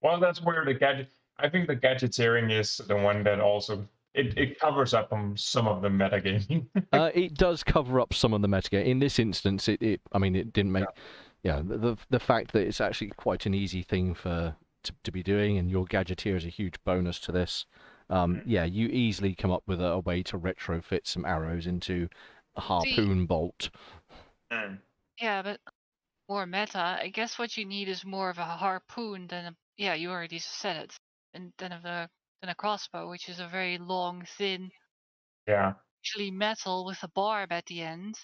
Well, that's where the gadget. I think the gadgeteering is the one that also it covers up on some of the metagaming. It does cover up some of the metagame. In this instance, it didn't make. Yeah, the fact that it's actually quite an easy thing to be doing, and your gadgeteer is a huge bonus to this. Yeah, you easily come up with a way to retrofit some arrows into a harpoon bolt. Yeah, but more meta. I guess what you need is more of a harpoon than a. Yeah, you already said it. And than a crossbow, which is a very long, thin, Yeah. actually metal with a barb at the end.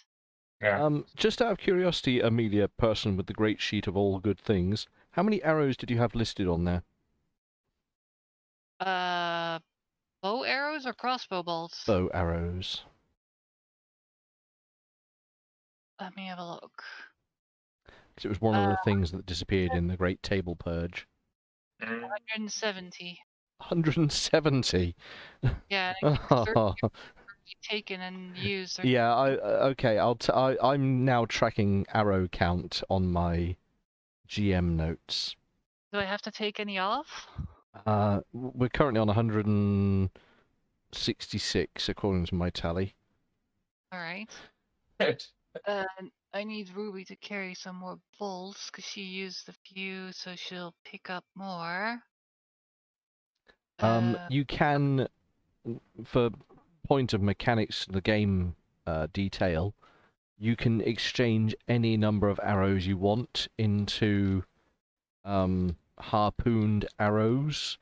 Yeah. Just out of curiosity, Amelia, person with the great sheet of all good things, how many arrows did you have listed on there? Bow arrows or crossbow bolts? Bow arrows. Let me have a look. Because it was one of the things that disappeared in the Great Table Purge. 170. 170. Yeah, and I think 30 are already taken and used. Or Yeah, okay. I'm now tracking arrow count on my GM notes. do I have to take any off? We're currently on 166 according to my tally. All right. It. I need Ruby to carry some more bolts because she used a few, so she'll pick up more. You can, for point of mechanics, the game detail, you can exchange any number of arrows you want into harpooned arrows,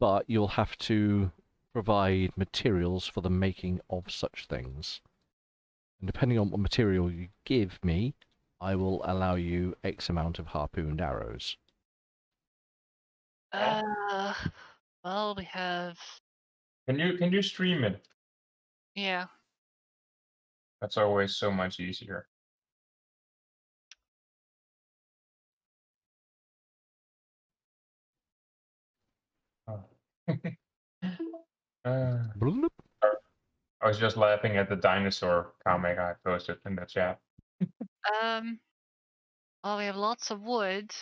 but you'll have to provide materials for the making of such things. And depending on what material you give me, I will allow you X amount of harpooned arrows. Well, we have. Can you stream it? Yeah. That's always so much easier. Oh. Bloop. I was just laughing at the dinosaur comic I posted in the chat. Well, we have lots of wood.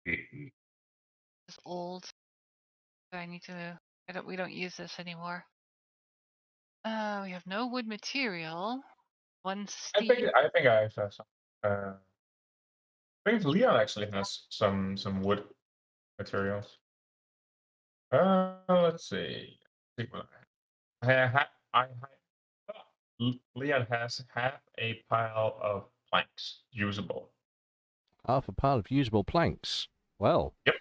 It's old. So I need to. We don't use this anymore. We have no wood material. One steel. I think I have some. I think Leon actually has some wood materials. Let's see. Leon has half a pile of planks usable. Half a pile of usable planks. Well. Yep.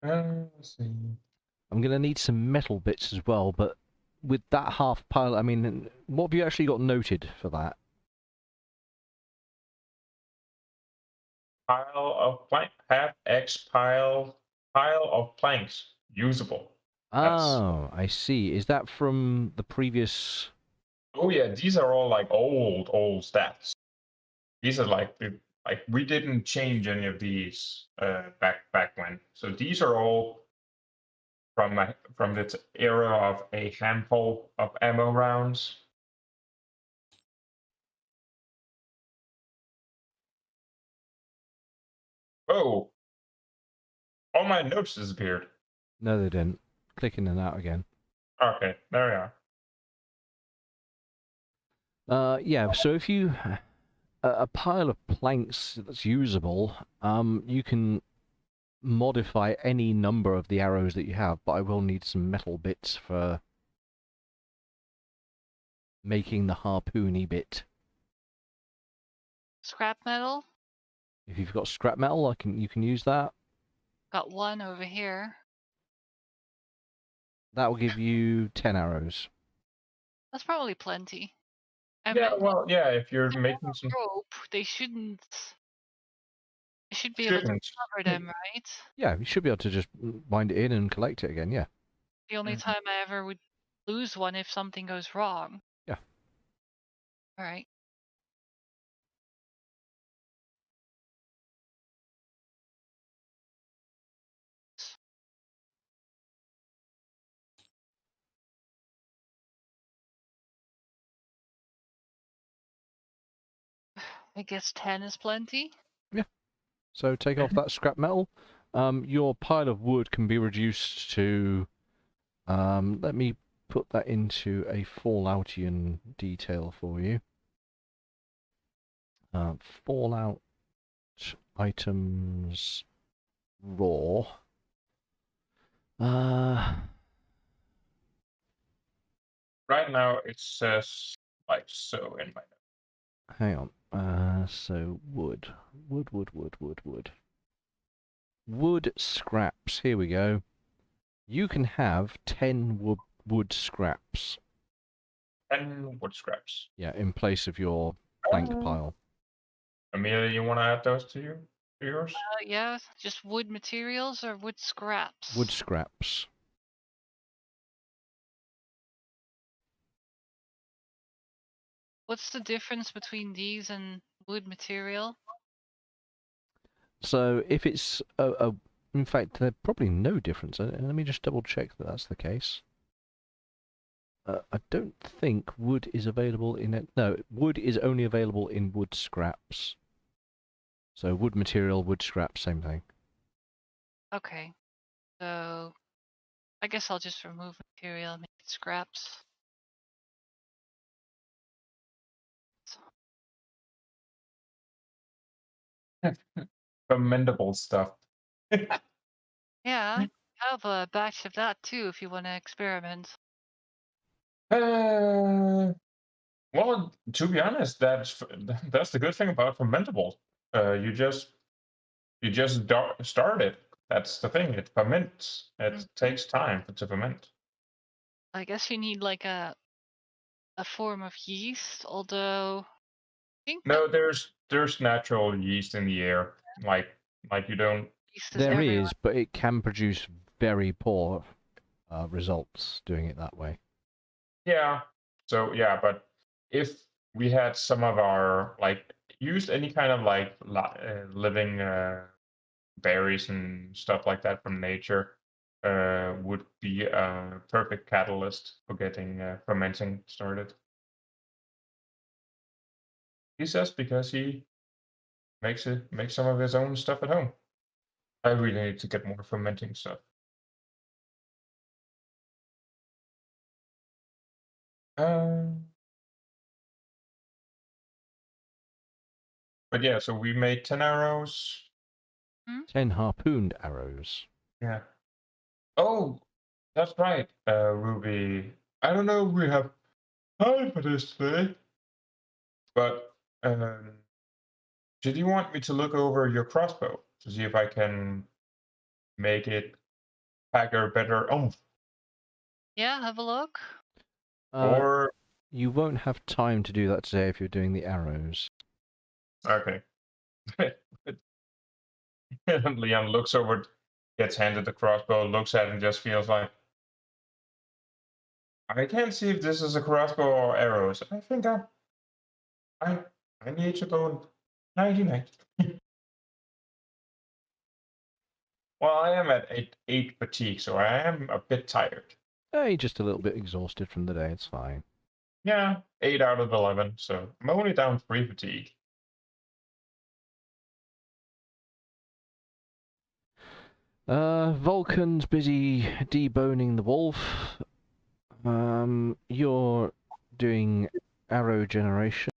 Let's see. I'm going to need some metal bits as well, but with that half pile, I mean, what have you actually got noted for that? Pile of plank, half X pile of planks usable. Oh, I see. Is that from the previous? Oh yeah, these are all like old stats. These are like we didn't change any of these back when. So these are all from this era of a handful of ammo rounds. Oh, all my notes disappeared. No, they didn't. Click in and out again. Okay, there we are. Yeah. So if you a pile of planks that's usable, you can modify any number of the arrows that you have, but I will need some metal bits for making the harpoony bit. Scrap metal. If you've got scrap metal, you can use that. Got one over here. That will give you 10 arrows. That's probably plenty. Yeah, well, yeah, if you're making some rope, they shouldn't. I should be able to shouldn't. cover them, right? Yeah, you should be able to just wind it in and collect it again, yeah. The only time I ever would lose one if something goes wrong. Yeah. All right. I guess 10 is plenty. Yeah. So take off that scrap metal. Your pile of wood can be reduced to... let me put that into a Falloutian detail for you. Fallout items raw. Right now it says like so in my notes. Hang on. So wood. Wood scraps. Here we go. You can have 10 wood scraps. 10 wood scraps. Yeah, in place of your plank pile. Amelia, you want to add those to yours? Yeah, just wood materials or wood scraps? Wood scraps. What's the difference between these and wood material? So if it's in fact, there's probably no difference. Let me just double check that that's the case. I don't think wood is available in it. No, wood is only available in wood scraps. So wood material, wood scraps, same thing. Okay. So I guess I'll just remove material and make it scraps. Fermentable stuff. Yeah, have a batch of that too if you want to experiment. Well, to be honest, that's the good thing about fermentable. You just start it. That's the thing. It ferments. It takes time to ferment. I guess you need like a form of yeast, although I think No, that there's natural yeast in the air. Like you don't. yeast is There everywhere. is, but it can produce very poor results doing it that way. Yeah. So yeah, but if we had some of our used any kind of living berries and stuff like that from nature, would be a perfect catalyst for getting fermenting started. He says because he makes some of his own stuff at home. I really need to get more fermenting stuff. But yeah, so we made 10 arrows. 10 harpooned arrows. Yeah. Oh, that's right, Ruby. I don't know if we have time for this today, but did you want me to look over your crossbow to see if I can make it pack a better oomph? Yeah, have a look. Or you won't have time to do that today if you're doing the arrows. okay. And Leon looks over, gets handed the crossbow, looks at it, and just feels like, I can't see if this is a crossbow or arrows. I think I need to go 99. Well, I am at 8 fatigue, so I am a bit tired. Hey, just a little bit exhausted from the day, it's fine. Yeah, 8 out of 11, so I'm only down 3 fatigue. Vulcan's busy deboning the wolf. You're doing arrow generation,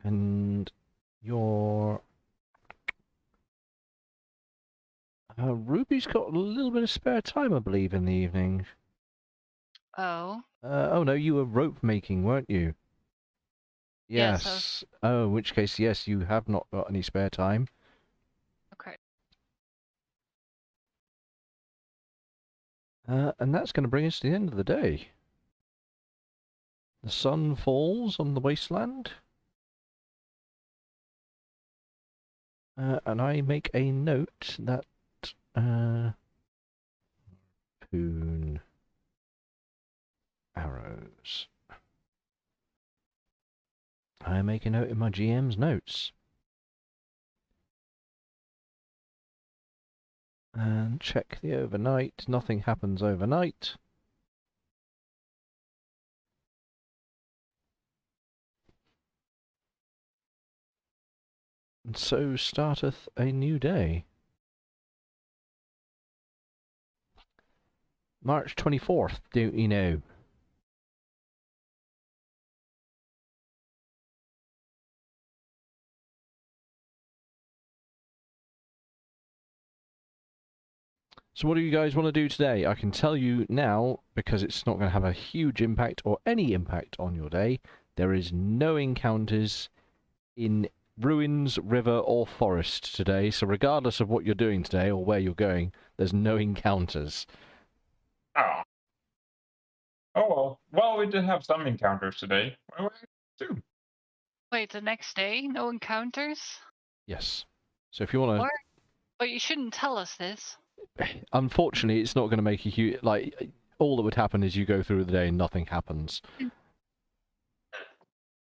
and you're... Ruby's got a little bit of spare time, I believe, in the evening. Oh. Oh no, you were rope making, weren't you? Yes, Yes. Oh, in which case, yes, you have not got any spare time. Okay. And that's going to bring us to the end of the day. The sun falls on the wasteland. And I make a note that harpoon arrows. I make a note in my GM's notes. And check the overnight. Nothing happens overnight. And so starteth a new day. March 24th, don't you know? So what do you guys want to do today? I can tell you now, because it's not going to have a huge impact or any impact on your day, there is no encounters in ruins, river, or forest today. So regardless of what you're doing today or where you're going, there's no encounters. Oh. Oh well. Well, we did have some encounters today. Well, too. Wait, the next day, no encounters? Yes. So if you want to... But you shouldn't tell us this. Unfortunately, it's not going to make a huge... all that would happen is you go through the day and nothing happens.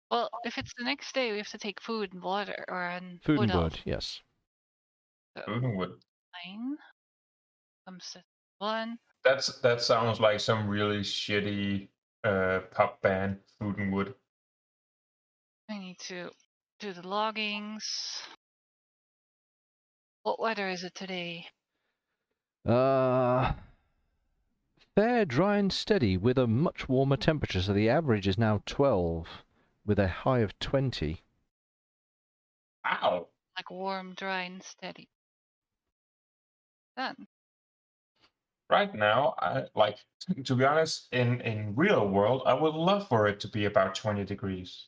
Well, if it's the next day, we have to take food and water, Food and wood, yes. So Wood. 9 comes to 1. That sounds like some really shitty pop band, Food and Wood. I need to do the loggings. What weather is it today? Fair, dry and steady with a much warmer temperature, so the average is now 12 with a high of 20. Ow! Like warm, dry, and steady. Done. Right now, to be honest, in real world, I would love for it to be about 20 degrees.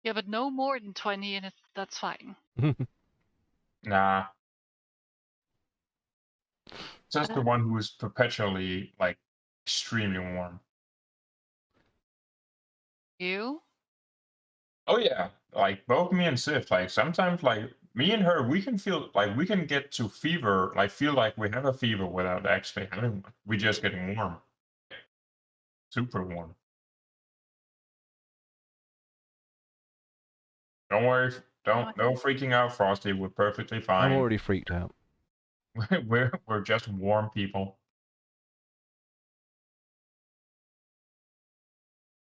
Yeah, but no more than 20, and that's fine. Nah. Just the one who is perpetually like extremely warm. You? Oh yeah, like both me and Sif, like sometimes like me and her, we can feel like we can get to fever, like feel like we have a fever without actually having one. We just getting warm. Super warm. Don't worry, no freaking out, Frosty. We're perfectly fine. I'm already freaked out. we're just warm people.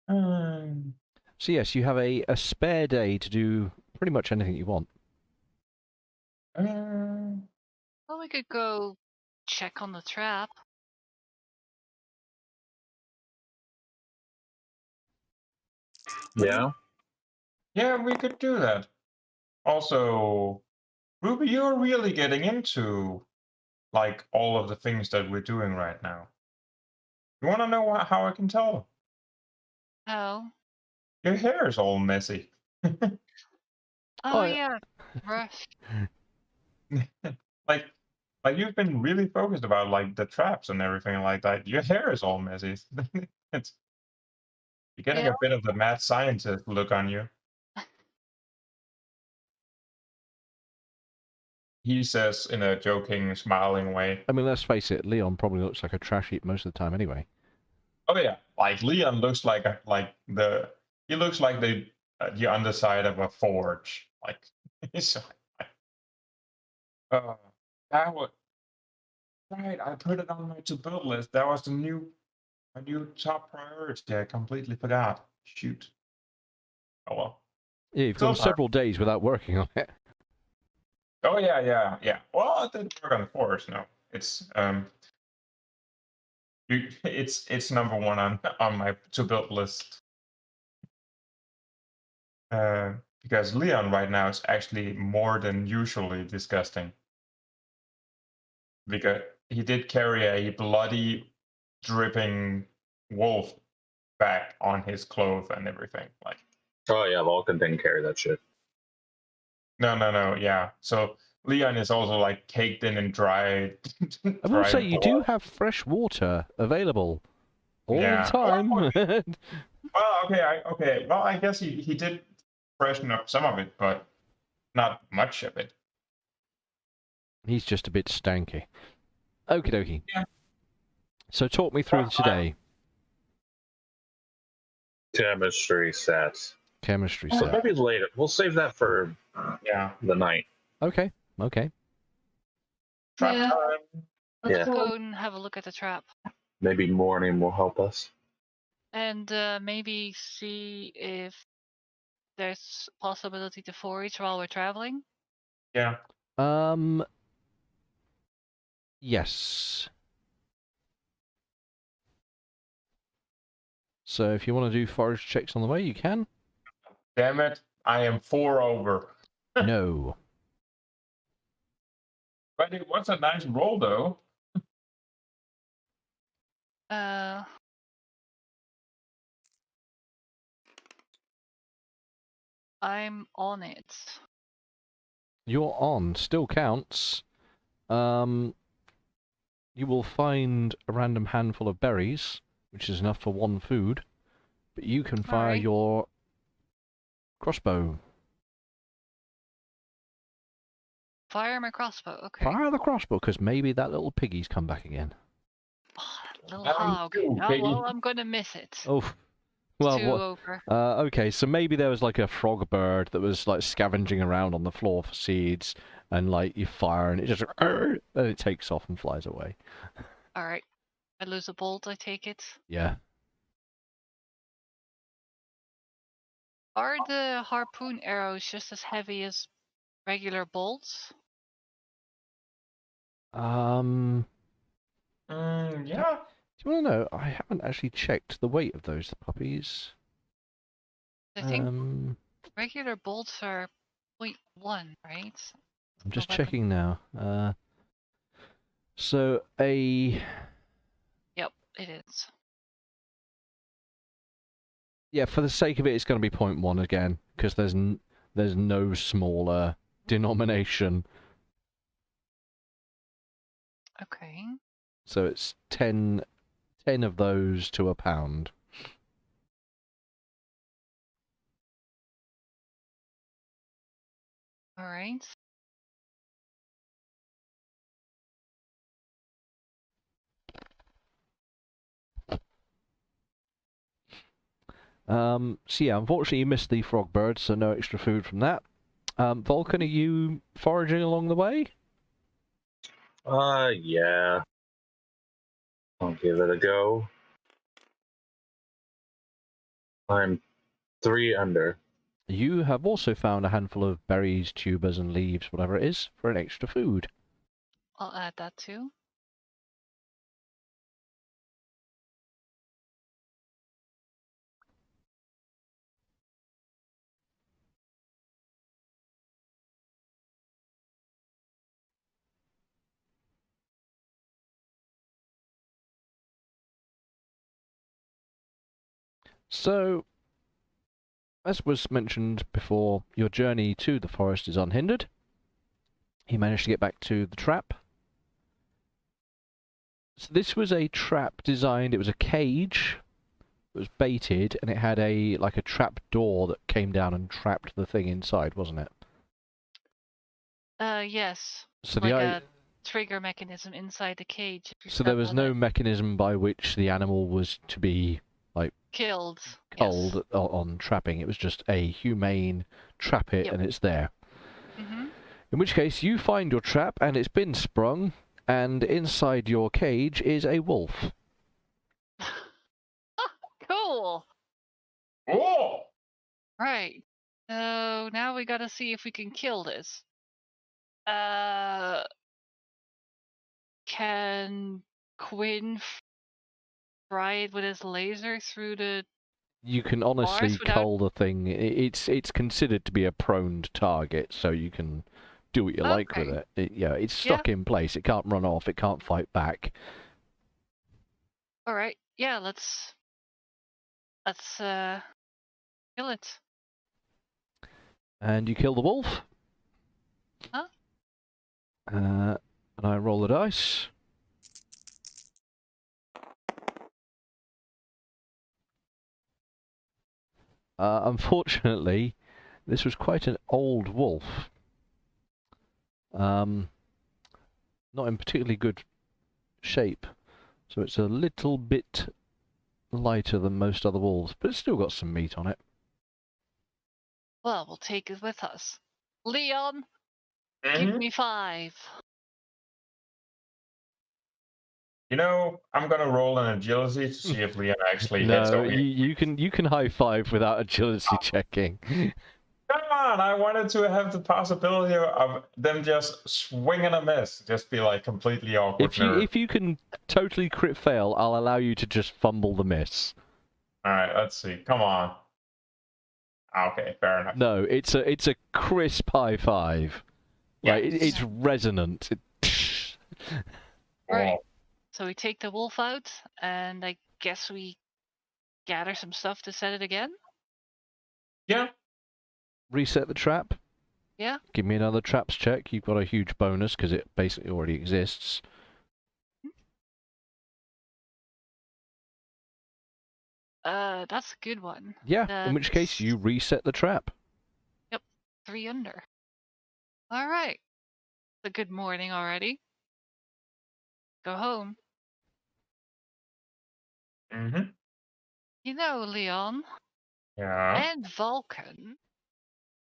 So yes, you have a spare day to do pretty much anything you want. Well, we could go check on the trap. Yeah. Yeah, we could do that. Also, Ruby, you're really getting into like all of the things that we're doing right now. You want to know how I can tell? Oh. Your hair is all messy. Oh, yeah. yeah. Rough. like you've been really focused about like the traps and everything like that. Your hair is all messy. It's you're getting Yeah. a bit of the mad scientist look on you. He says in a joking, smiling way. I mean, let's face it, Leon probably looks like a trash heap most of the time anyway. Oh yeah, like Leon looks like he looks like the underside of a forge. Like he's that was right. I put it on my to-build list. That was my new top priority. I completely forgot. Shoot. Oh well. Yeah, you've Still gone time. several days without working on it. Oh yeah. Well, it didn't work on the forge. No, it's it's number one on my to-build list. Because Leon right now is actually more than usually disgusting. Because he did carry a bloody, dripping wolf back on his clothes and everything. Like, Oh yeah, Vulcan didn't carry that shit. no, yeah. So Leon is also like caked in and dried. I will say you do blood. have fresh water available all Yeah. the time. Well, okay. Well, I guess he did freshen up some of it, but not much of it. He's just a bit stanky. Okie dokie. Yeah. So talk me through today. Chemistry sets. Chemistry Oh, set. Maybe later. We'll save that for Yeah. the night. Okay. Trap Yeah. time. Let's Yeah. go and have a look at the trap. Maybe morning will help us. And maybe see if there's possibility to forage while we're traveling. Yeah. Yes. So if you want to do forage checks on the way, you can. Damn it! I am 4 over. No. But it was a nice roll, though. I'm on it. You're on. Still counts. You will find a random handful of berries, which is enough for one food. But you can fire Alright. your crossbow. Fire my crossbow. Okay. Fire the crossbow, because maybe that little piggy's come back again. Oh, that little That was hog. you, Oh, piggy. well, I'm gonna miss it. Oh, Well, Two what? over. Okay, so maybe there was like a frog bird that was like scavenging around on the floor for seeds, and like you fire and it just and it takes off and flies away. All right. I lose a bolt, I take it. Yeah. Are the harpoon arrows just as heavy as regular bolts? Yeah. Do you want to know? I haven't actually checked the weight of those puppies. I think regular bolts are 0.1, right? I'm For just weapon. checking now. So a Yep, it is. yeah, for the sake of it, it's going to be 0.1 again because there's no smaller denomination. Okay. So it's 10 of those to a pound. All right. So yeah, unfortunately you missed the frog bird, so no extra food from that. Vulcan, are you foraging along the way? Yeah. I'll give it a go. I'm 3 under. You have also found a handful of berries, tubers, and leaves, whatever it is, for an extra food. I'll add that too. So, as was mentioned before, your journey to the forest is unhindered. You managed to get back to the trap. So this was a trap designed, it was a cage. It was baited, and it had a like a trap door that came down and trapped the thing inside, wasn't it? Yes. So Like a trigger mechanism inside the cage. If you so there step was on no it. mechanism by which the animal was to be Killed. culled Yes. on trapping. It was just a humane trap it, Yep. and it's there. Mm-hmm. In which case, you find your trap, and it's been sprung, and inside your cage is a wolf. Cool. Oh! Right. So now we gotta see if we can kill this. Can Quinn fry it with his laser through the You can honestly bars without... cull the thing. It's considered to be a prone target, so you can do what you like with Okay. it. It's stuck in place. It can't run off. It can't fight back. All right. Yeah, let's kill it. And you kill the wolf. Huh? And I roll the dice. Unfortunately, this was quite an old wolf. Not in particularly good shape, so it's a little bit lighter than most other wolves, but it's still got some meat on it. Well, we'll take it with us. Leon, Mm-hmm. give me 5. You know, I'm gonna roll an agility to see if Leon actually hits No, over. you can high five without agility checking. Come on, I wanted to have the possibility of them just swing and a miss. Just be like completely awkward. If you can totally crit fail, I'll allow you to just fumble the miss. Alright, let's see. Come on. Okay, fair enough. No, it's a crisp high five. Like Yes. it's resonant. Right. Oh. So we take the wolf out, and I guess we gather some stuff to set it again? Yeah. Reset the trap. Yeah. Give me another traps check. You've got a huge bonus because it basically already exists. That's a good one. Yeah, in which case you reset the trap. Yep, 3 under. All right. It's a good morning already. Go home. Mm-hmm. You Leon Yeah. and Vulcan,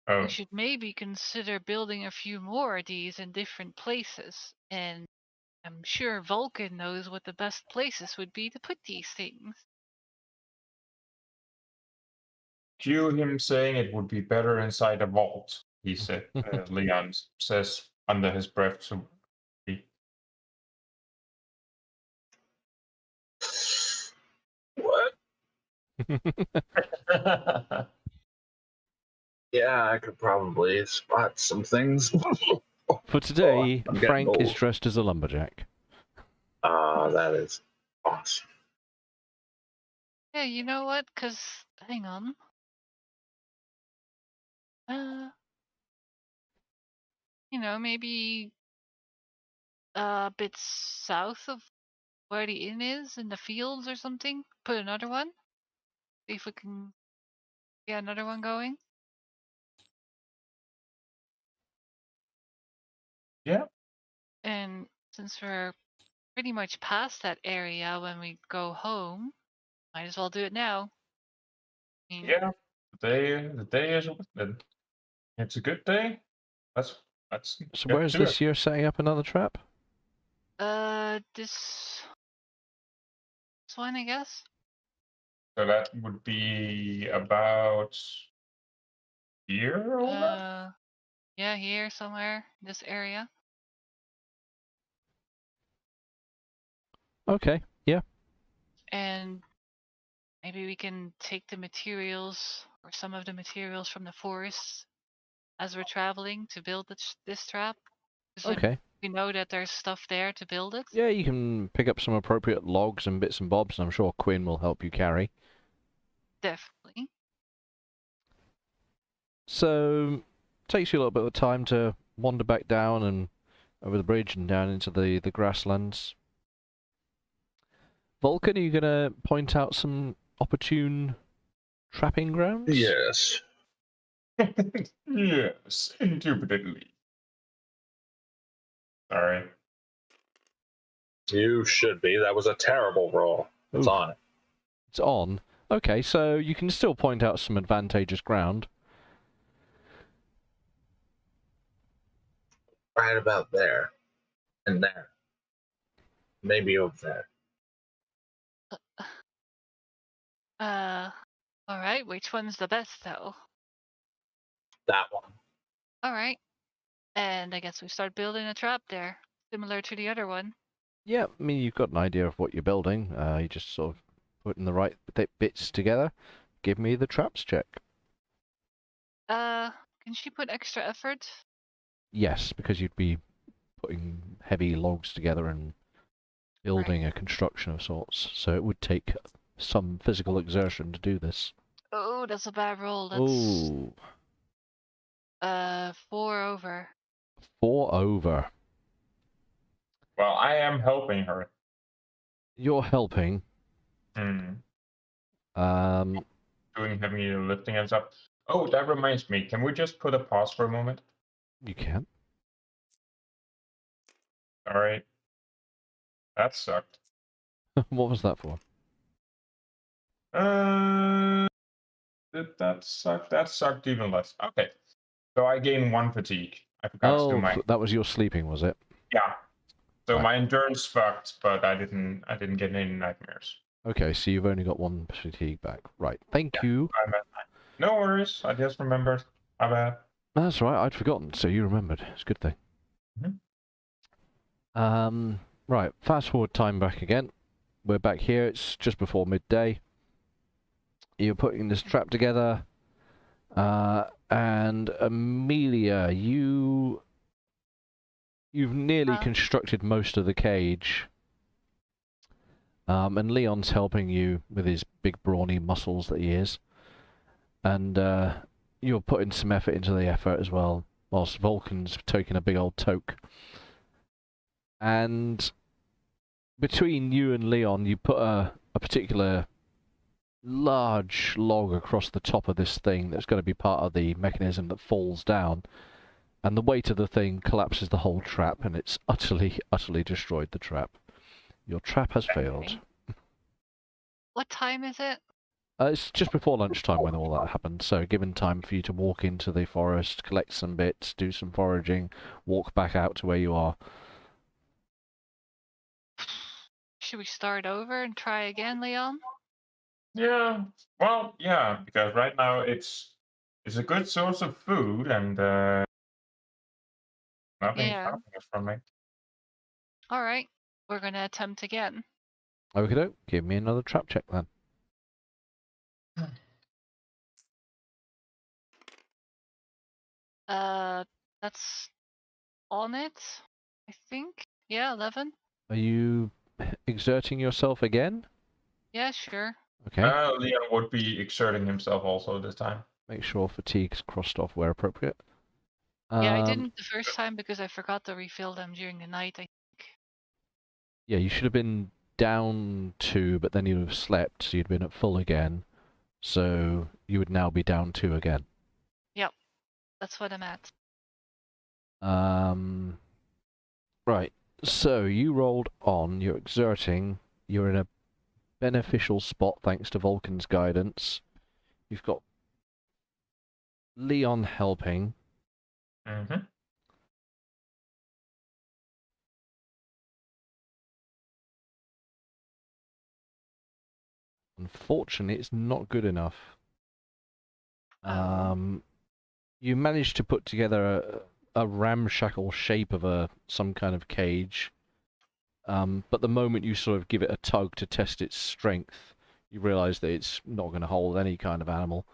Oh, we should maybe consider building a few more of these in different places. And I'm sure Vulcan knows what the best places would be to put these things. cue him saying it would be better inside a vault, he said. Leon says under his breath to me. What? Yeah, I could probably spot some things. For today, I'm getting Frank is old. dressed as a lumberjack. That is awesome. Yeah, you know what? Because, hang on. Maybe a bit south of where the inn is, in the fields or something. Put another one. See if we can get another one going. Yeah. And since we're pretty much past that area when we go home, might as well do it now. Yeah. The day is it's a good day. Let's So get where's to this it. year setting up another trap? This one, I guess. So that would be about here over? Yeah, here somewhere, this area. Okay, yeah. And maybe we can take the materials or some of the materials from the forest as we're traveling to build this trap. Okay. We know that there's stuff there to build it. Yeah, you can pick up some appropriate logs and bits and bobs, and I'm sure Quinn will help you carry. Definitely. So, takes you a little bit of time to wander back down and over the bridge and down into the grasslands. Vulcan, are you going to point out some opportune trapping grounds? Yes. Yes, indubitably. Sorry. You should be. That was a terrible roll. It's Oof. on. It's on. Okay, so you can still point out some advantageous ground. Right about there. And there. Maybe over there. Alright, which one's the best though? That one. Alright. And I guess we start building a trap there, similar to the other one. Yeah, I mean, you've got an idea of what you're building. You just sort of putting the right bits together. Give me the traps check. Can she put extra effort? Yes, because you'd be putting heavy logs together and building a construction of sorts. So it would take some physical exertion to do this. Oh, that's a bad roll. That's Ooh, 4 over. 4 over. Well, I am helping her. You're helping. Doing Um, heavy lifting and stuff. Oh, that reminds me. Can we just put a pause for a moment? you can. All right. That sucked. What was that for? Did that suck? That sucked even less. Okay. So I gained 1 fatigue. I forgot to do Oh, my that was your sleeping, was it? yeah. So Right. my endurance fucked, but I didn't get any nightmares. Okay, so you've only got 1 fatigue back. Right, thank you. I'm at 9. No worries. I just remembered. My bad. That's right, I'd forgotten, so you remembered. It's a good thing. Right, fast forward time back again. We're back here, it's just before midday. You're putting this trap together. And Amelia, you've nearly constructed most of the cage. And Leon's helping you with his big brawny muscles that he is. And you're putting some effort into the effort as well, whilst Vulcan's taking a big old toke. And between you and Leon, you put a particular large log across the top of this thing that's going to be part of the mechanism that falls down. And the weight of the thing collapses the whole trap, and it's utterly, utterly destroyed the trap. Your trap has failed. What time is it? It's just before lunchtime when all that happened, so given time for you to walk into the forest, collect some bits, do some foraging, walk back out to where you are. Should we start over and try again, Leon? Yeah. Well, yeah, because right now it's a good source of food, and nothing's Yeah. stopping us from it. All right. We're gonna attempt again. Okay, give me another trap check then. That's on it, I think. Yeah, 11. Are you exerting yourself again? Yeah, sure. Okay. Leon would be exerting himself also this time. Make sure fatigue's crossed off where appropriate. Yeah, I didn't the first time because I forgot to refill them during the night, I think. Yeah, you should have been down 2, but then you'd have slept, so you'd been at full again. So you would now be down 2 again. Yep. That's what I'm at. Right. So you rolled on, you're exerting, you're in a beneficial spot thanks to Vulcan's guidance. You've got Leon helping. Mm-hmm. Unfortunately, it's not good enough. Oh. You managed to put together a ramshackle shape of some kind of cage. But the moment you sort of give it a tug to test its strength, you realise that it's not going to hold any kind of animal.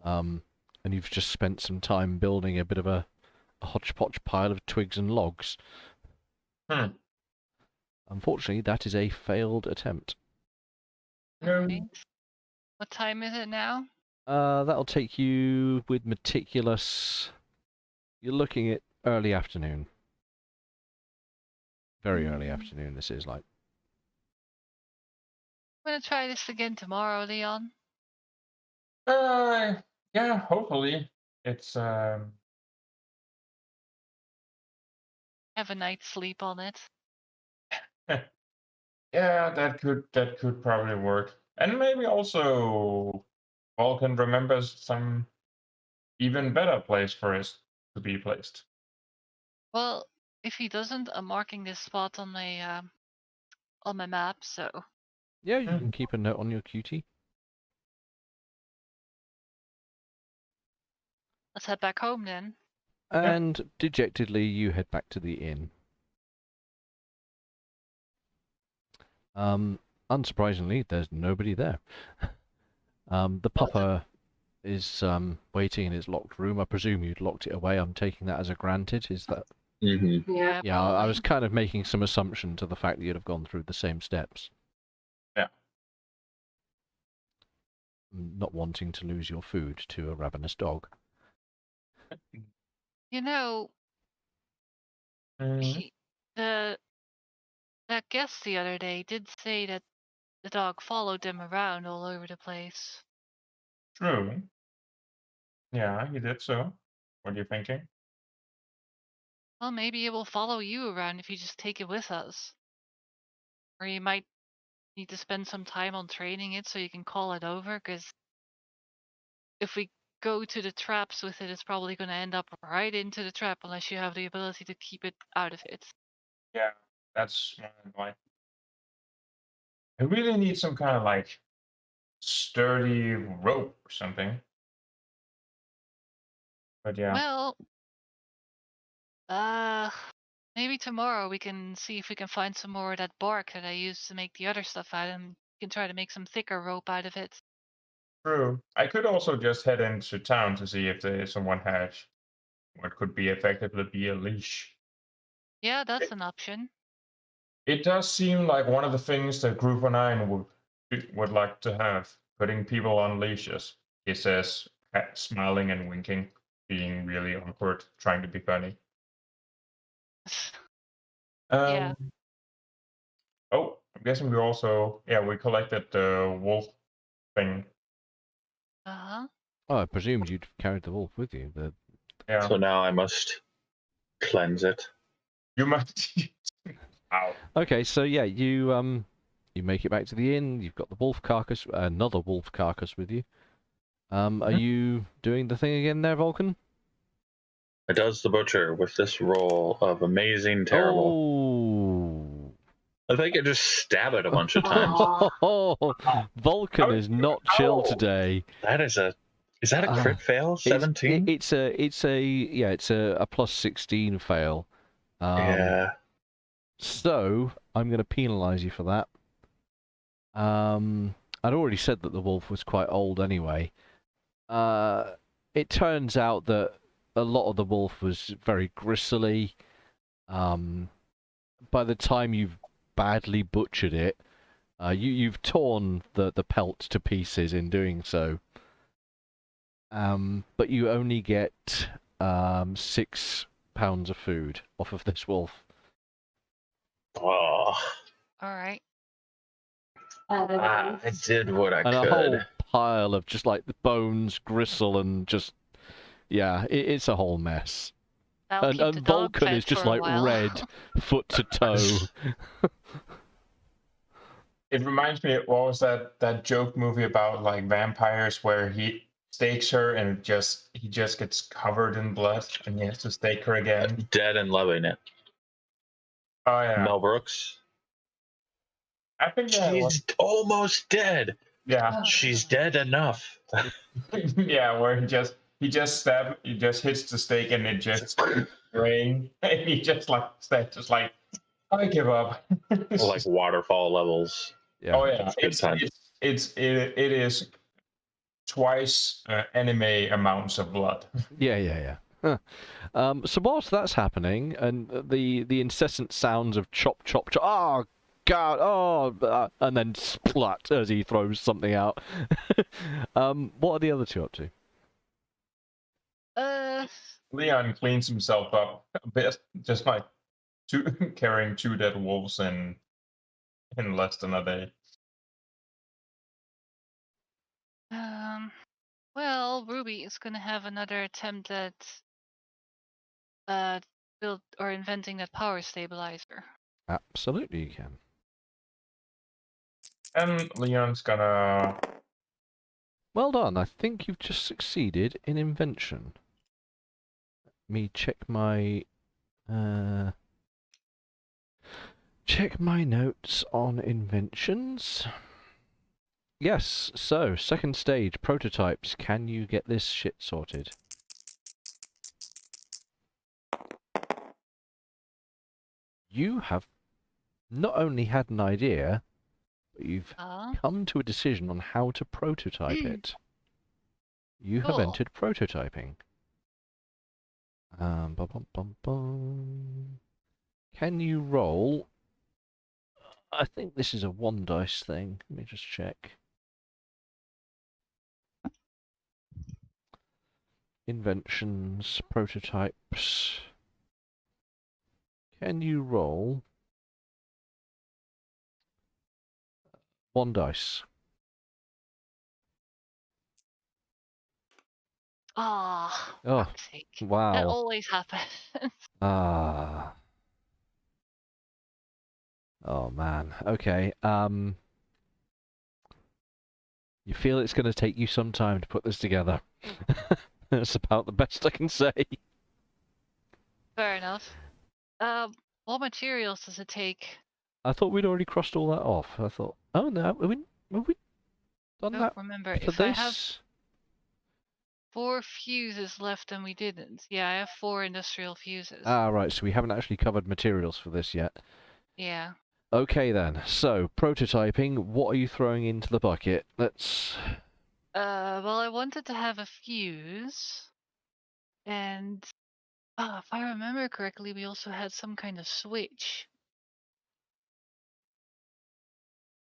And you've just spent some time building a bit of a hodgepodge pile of twigs and logs. Unfortunately, that is a failed attempt. Okay. What time is it now? That'll take you with meticulous. You're looking at early afternoon. Very early afternoon, this is like. I'm gonna try this again tomorrow, Leon. Yeah, hopefully. It's Have a night's sleep on it. yeah, that could probably work. And maybe also Vulcan remembers some even better place for it to be placed. Well, if he doesn't, I'm marking this spot on my map, so Yeah, you can keep a note on your QT. let's head back home then. And dejectedly, you head back to the inn. Unsurprisingly, there's nobody there. The pupper is waiting in his locked room. I presume you'd locked it away. I'm taking that as a granted. Is that? Mm-hmm. Yeah, Yeah, I was probably. kind of making some assumption to the fact that you'd have gone through the same steps. Yeah. Not wanting to lose your food to a ravenous dog. You know, Mhm. that guest the other day did say that the dog followed them around all over the place. True. Yeah, he did so. What are you thinking? Well, maybe it will follow you around if you just take it with us. Or you might need to spend some time on training it so you can call it over, because if we go to the traps with it, it's probably going to end up right into the trap unless you have the ability to keep it out of it. Yeah, that's my. I really need some kind of like sturdy rope or something. But yeah, Well, maybe tomorrow we can see if we can find some more of that bark that I used to make the other stuff out, and we can try to make some thicker rope out of it. true. I could also just head into town to see if there is someone has what could be effectively be a leash. Yeah, that's It, an option. it does seem like one of the things that Group 9 would like to have, putting people on leashes. He says, smiling and winking, being really awkward, trying to be funny. Yeah. Oh, I'm guessing we also, yeah, we collected the wolf thing. Uh-huh. Oh, I presumed you'd carried the wolf with you. Yeah. So now I must cleanse it. You might. Ow. Okay, so yeah, you You make it back to the inn. You've got the wolf carcass, another wolf carcass with you. Are you doing the thing again there, Vulcan? It does the butcher with this roll of amazing terrible. Oh. I think I just stab it a bunch of times. Vulcan is not chill today. That is a crit fail? 17? It's a plus 16 fail. Yeah. So I'm going to penalise you for that. I'd already said that the wolf was quite old anyway. It turns out that a lot of the wolf was very gristly. By the time you've badly butchered it, you've torn the pelt to pieces in doing so. But you only get 6 pounds of food off of this wolf. Oh, All right. I did what I And could. a whole pile of just like the bones, gristle, and just it's a whole mess. That'll keep the And dog Vulcan fed is just for a like while. red, foot to toe. It reminds me of, what was that joke movie about like vampires where he stakes her and he just gets covered in blood and he has to stake her again. Dead and loving it. Oh yeah. Mel Brooks. I think that was, She's almost dead. yeah. She's dead enough. Yeah, where he just hits the stake and it just rain and he just like I give up. Like waterfall levels. Yeah. Oh yeah, It's good time. it is twice anime amounts of blood. Yeah. Huh. So whilst that's happening, and the incessant sounds of chop, chop, chop, oh god, and then splat as he throws something out. What are the other two up to? Leon cleans himself up a bit, just like carrying 2 dead wolves in less than a day. Well, Ruby is gonna have another attempt at build or inventing that power stabilizer. Absolutely, you can. And Leon's gonna. Well done. I think you've just succeeded in invention. Let me check my notes on inventions. Yes, so second stage prototypes. Can you get this shit sorted? You have not only had an idea, but you've come to a decision on how to prototype it. You have Cool. entered prototyping. Bum, bum, bum, bum. Can you roll? I think this is a 1 dice thing. Let me just check. Inventions, prototypes. Can you roll 1 dice? Ah, Oh, fuck's sake. That wow. always happens. Ah. Oh man. Okay. You feel it's going to take you some time to put this together. That's about the best I can say. Fair enough. What materials does it take? I thought we'd already crossed all that off. I thought, oh no, have we done I that don't remember. for If this? I have 4 fuses left and we didn't. Yeah, I have 4 industrial fuses. Ah, right. So we haven't actually covered materials for this yet. Yeah. Okay then. So prototyping. What are you throwing into the bucket? Let's. Well, I wanted to have a fuse, and if I remember correctly, we also had some kind of switch.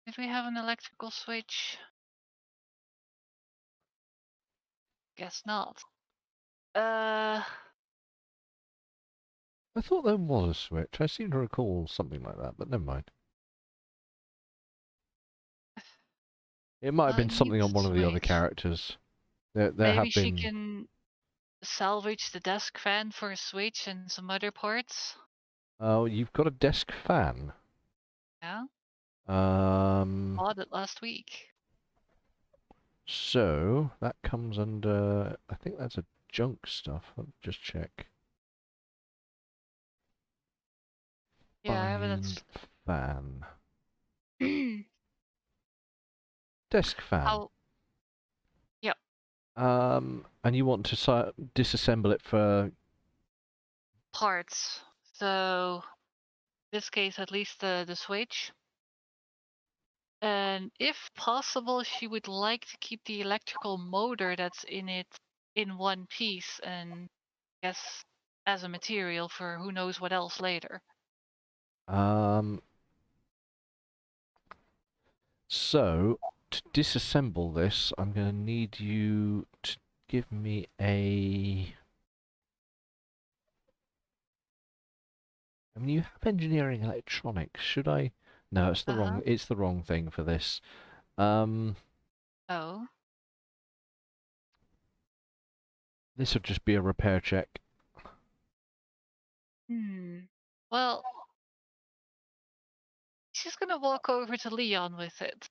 Did we have an electrical switch? Guess not. I thought there was a switch. I seem to recall something like that, but never mind. It might have been something on one of the other characters. There Maybe have she been. can salvage the desk fan for a switch and some other parts. Oh, you've got a desk fan. Yeah. Bought it last week. So that comes under. I think that's a junk stuff. Let me just check. Yeah, I have it Find fan. at Desk fan. how. Yep. And you want to disassemble it for. Parts. So, this case, at least the switch. And if possible, she would like to keep the electrical motor that's in it in one piece, and guess as a material for who knows what else later. So to disassemble this, I'm going to need you to give me a. I mean, you have engineering electronics. Should I? No, it's the wrong. It's the wrong thing for this. Oh. This would just be a repair check. Well, she's gonna walk over to Leon with it.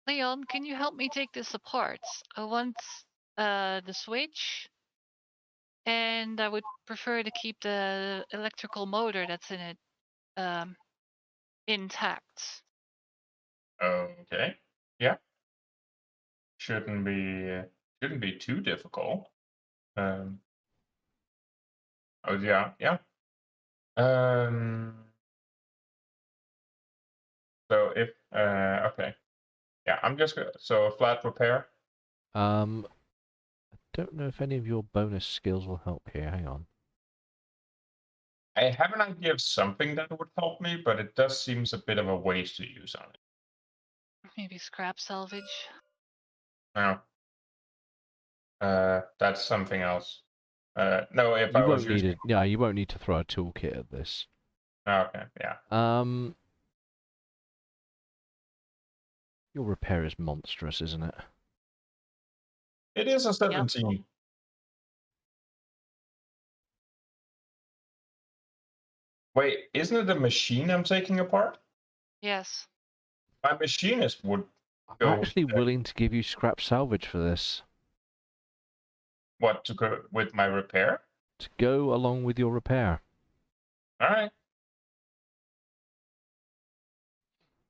Leon, can you help me take this apart? I want the switch, and I would prefer to keep the electrical motor that's in it intact. Okay. Yeah. Shouldn't be too difficult. Oh yeah, yeah. So if okay, yeah, I'm just gonna so a flat repair. I don't know if any of your bonus skills will help here. Hang on. I have an idea of something that would help me, but it does seems a bit of a waste to use on it. Maybe scrap salvage. No. That's something else. No, if You I was won't need using. it. Yeah, you won't need to throw a toolkit at this. Okay, yeah. Your repair is monstrous, isn't it? It is a 17. Yep. Wait, isn't it a machine I'm taking apart? Yes. My machinist would I'm go. actually willing to give you scrap salvage for this. What, to go with my repair? To go along with your repair. Alright.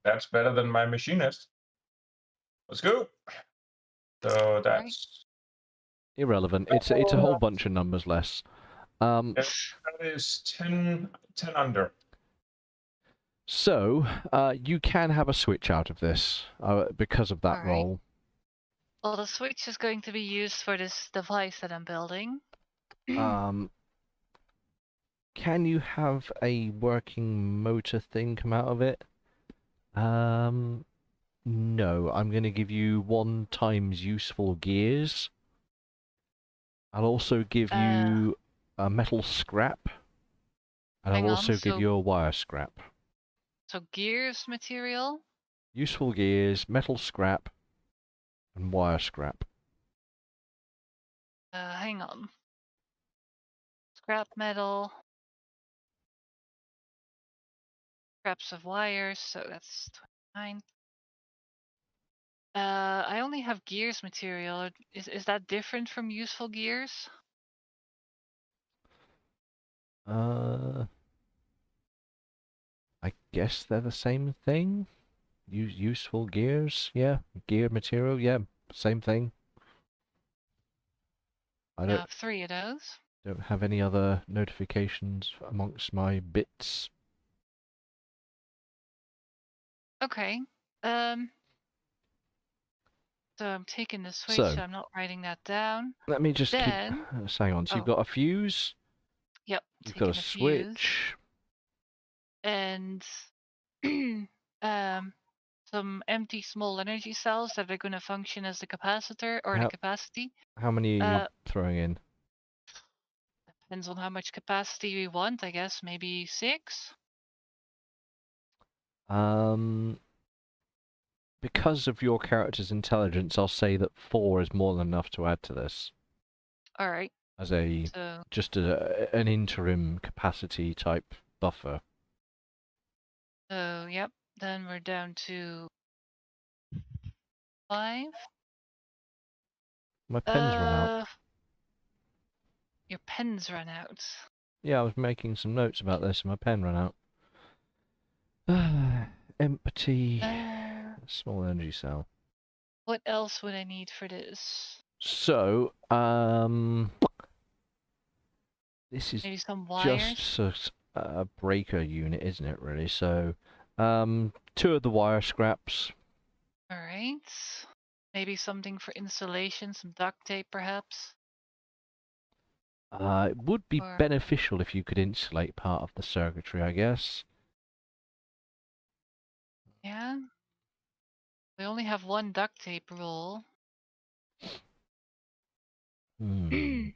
That's better than my machinist. Let's go. So that's irrelevant. It's a whole bunch of numbers less. that is 10 under. So you can have a switch out of this because of that roll. Well, the switch is going to be used for this device that I'm building. Can you have a working motor thing come out of it? No, I'm going to give you 1 times useful gears. I'll also give you a metal scrap. And I'll also give you a wire scrap. So gears material? Useful gears, metal scrap, and wire scrap. Hang on. Scrap metal. Scraps of wires, so that's 29. I only have gears material. Is that different from useful gears? I guess they're the same thing. Useful gears, yeah. Gear material, yeah. Same thing. I have 3 of those. Don't have any other notifications amongst my bits. Okay. So I'm taking the switch. So I'm not writing that down. Let me just hang on. So you've got a fuse. Yep. You've got a switch. And some empty small energy cells that are going to function as the capacitor or the capacity. How many are you throwing in? Depends on how much capacity we want, I guess. Maybe 6. Because of your character's intelligence, I'll say that 4 is more than enough to add to this. All right. As just an interim capacity type buffer. So, yep. Then we're down to 5. My pen's run out. Your pen's run out. Yeah, I was making some notes about this and my pen ran out. Empty. Small energy cell. What else would I need for this? So, this is Maybe some wires? just a breaker unit, isn't it, really? So, 2 of the wire scraps. Alright. Maybe something for insulation, some duct tape perhaps? It would be Or- beneficial if you could insulate part of the circuitry, I guess. Yeah. We only have 1 duct tape roll. Hmm.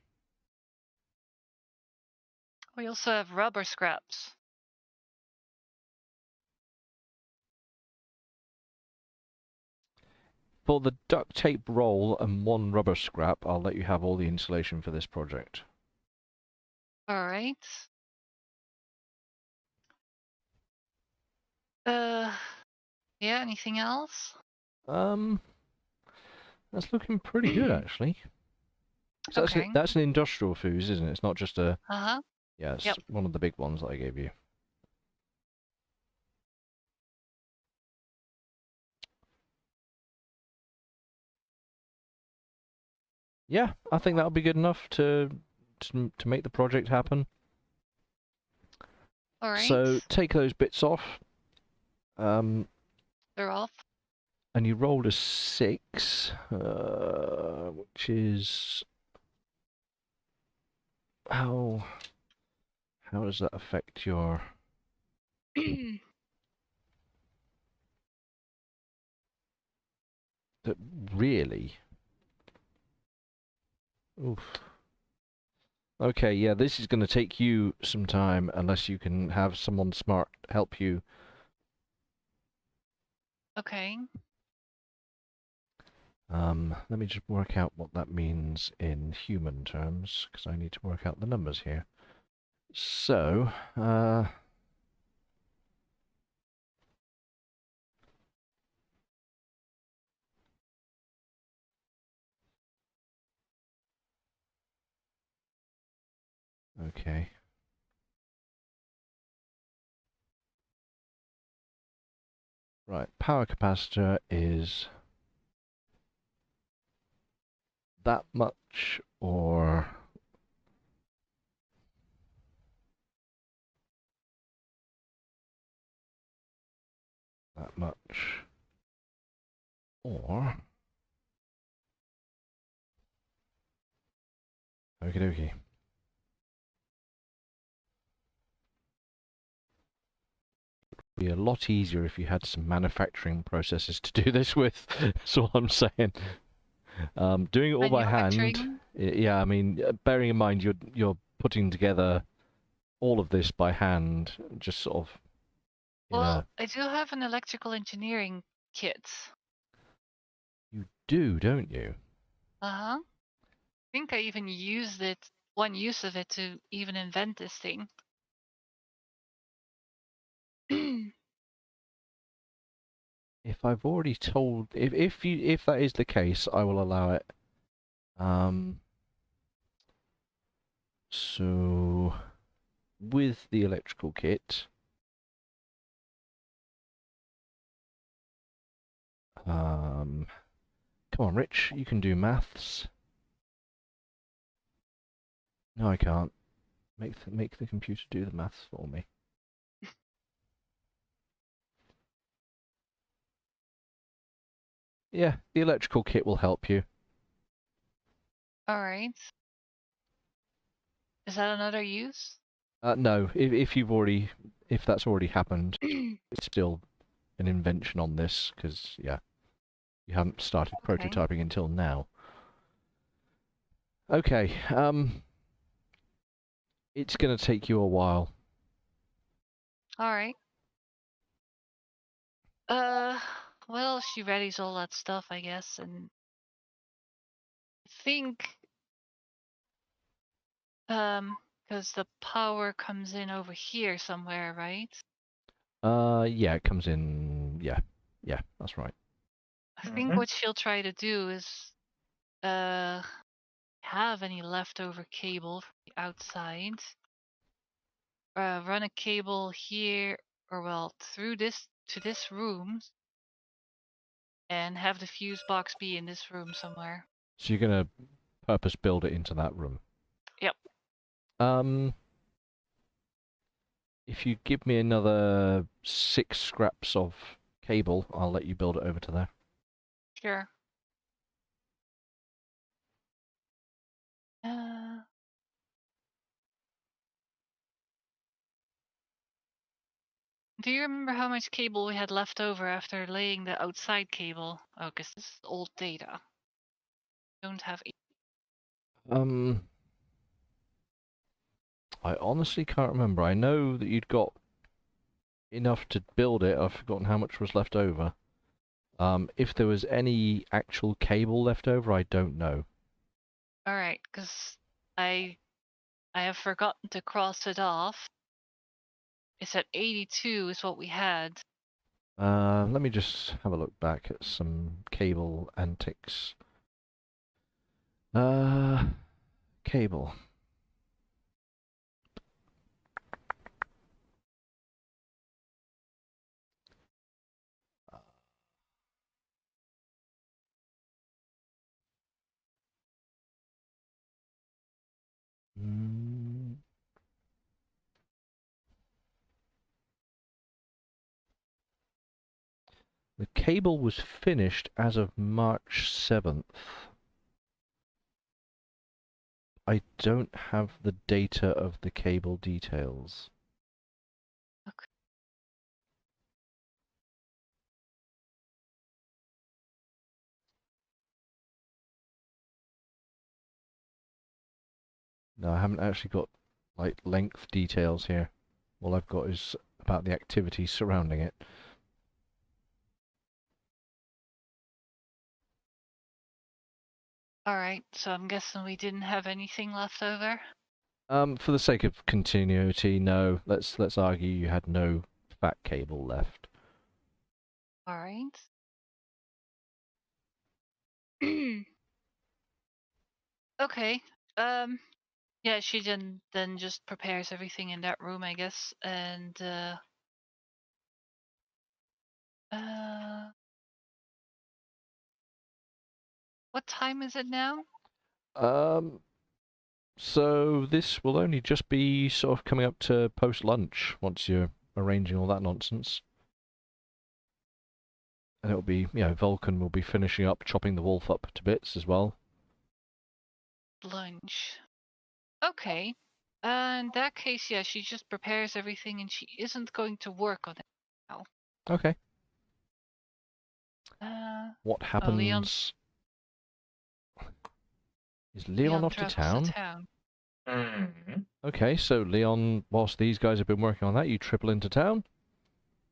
We also have rubber scraps. For the duct tape roll and 1 rubber scrap, I'll let you have all the insulation for this project. Alright. Yeah, anything else? That's looking pretty good, actually. So Okay. that's an industrial fuse, isn't it? It's not just a... Uh-huh. Yeah, it's Yep. one of the big ones that I gave you. Yeah, I think that'll be good enough to make the project happen. Alright. So take those bits off. They're off. And you rolled a 6, which is... How does that affect your... Really? Oof. Okay, yeah, this is going to take you some time unless you can have someone smart help you. Okay. Let me just work out what that means in human terms, because I need to work out the numbers here. So, okay. Right, power capacitor is that much, or that much, or... Okie dokie. Be a lot easier if you had some manufacturing processes to do this with. That's all I'm saying. Doing it all by hand. Manufacturing? Yeah, I mean, bearing in mind you're putting together all of this by hand, just sort of. Well, I do have an electrical engineering kit. You do, don't you? Uh-huh. I think I even used it, one use of it to even invent this thing. If I've already told, if that is the case, I will allow it. So with the electrical kit, come on, Rich, you can do maths. No, I can't. Make the computer do the maths for me. Yeah, the electrical kit will help you. Alright. Is that another use? No, if that's already happened, it's still an invention on this, because, yeah, you haven't started Okay. prototyping until now. Okay, it's gonna take you a while. Alright. Well, she readies all that stuff, I guess, and I think, because the power comes in over here somewhere, right? Yeah, it comes in. Yeah, that's right. I think what she'll try to do is have any leftover cable from the outside. Run a cable here, or well, through this to this room, and have the fuse box be in this room somewhere. So you're gonna purpose build it into that room. Yep. If you give me another 6 scraps of cable, I'll let you build it over to there. Sure. Do you remember how much cable we had left over after laying the outside cable? Oh, because this is old data. Don't have. I honestly can't remember. I know that you'd got enough to build it. I've forgotten how much was left over. If there was any actual cable left over, I don't know. All right, because I have forgotten to cross it off. It's at 82 is what we had. Let me just have a look back at some cable antics. Cable. The cable was finished as of March 7th. I don't have the data of the cable details. Okay. No, I haven't actually got like length details here. All I've got is about the activities surrounding it. All right, so I'm guessing we didn't have anything left over. For the sake of continuity, no. Let's argue you had no fat cable left. All right. Okay. Yeah, she then just prepares everything in that room, I guess, and what time is it now? So this will only just be sort of coming up to post-lunch once you're arranging all that nonsense. And it'll be, Vulcan will be finishing up chopping the wolf up to bits as well. Lunch. Okay. In that case, yeah, she just prepares everything and she isn't going to work on it now. Okay. What Leon. happens? Is Leon off to travels town? Mm-hmm. Okay, so Leon, whilst these guys have been working on that, you triple into town?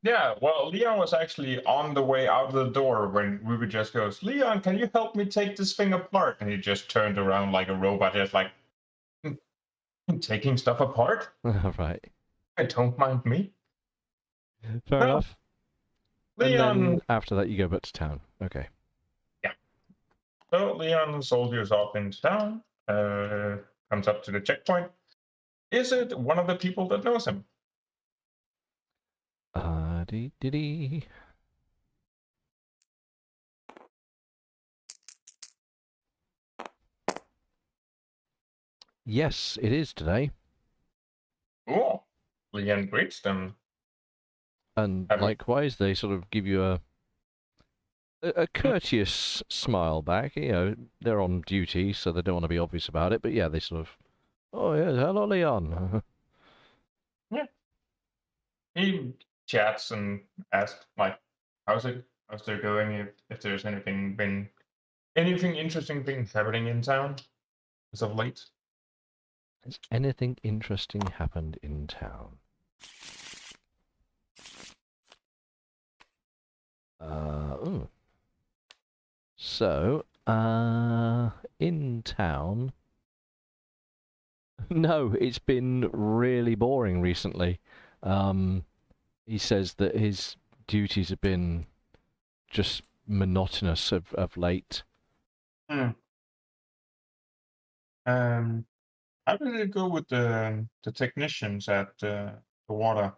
Yeah, well, Leon was actually on the way out of the door when Ruby just goes, Leon, can you help me take this thing apart? And he just turned around like a robot, just like, taking stuff apart? Right. Don't mind me. Fair enough. Leon. And then after that, you go back to town. Okay. Yeah. So Leon soldiers off into town, comes up to the checkpoint. Is it one of the people that knows him? Dee. Yes, it is today. Cool. Leon greets them. And likewise, they sort of give you a courteous smile back. They're on duty, so they don't want to be obvious about it. But yeah, they sort of, oh yeah, hello, Leon. Yeah. He chats and asks, like, how's there going? If there's anything interesting been happening in town as of late? Has anything interesting happened in town? So, in town, no, it's been really boring recently. He says that his duties have been just monotonous of late. Hmm. How did it go with the technicians at the water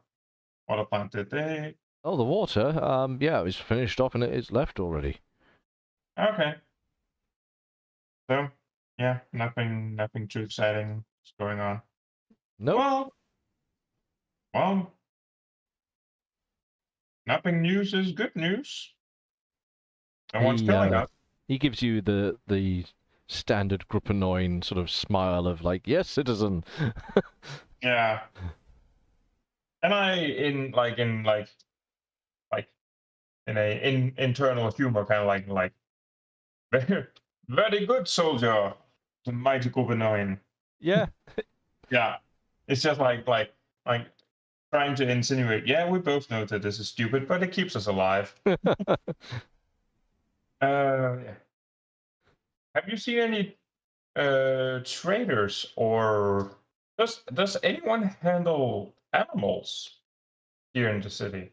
plant? Did they? Oh, the water. Yeah, it was finished off and it's left already. Okay. So yeah, nothing too exciting is going on. Nope. Well, nothing news is good news. No one's killing us. He gives you the standard Gruppenoin sort of smile of like, yes, citizen. Yeah. And in internal humor, kind of like very, very good soldier, the mighty Gubernine. Yeah. Yeah. It's just like trying to insinuate, yeah, we both know that this is stupid, but it keeps us alive. Yeah. Have you seen any traders, or does anyone handle animals here in the city?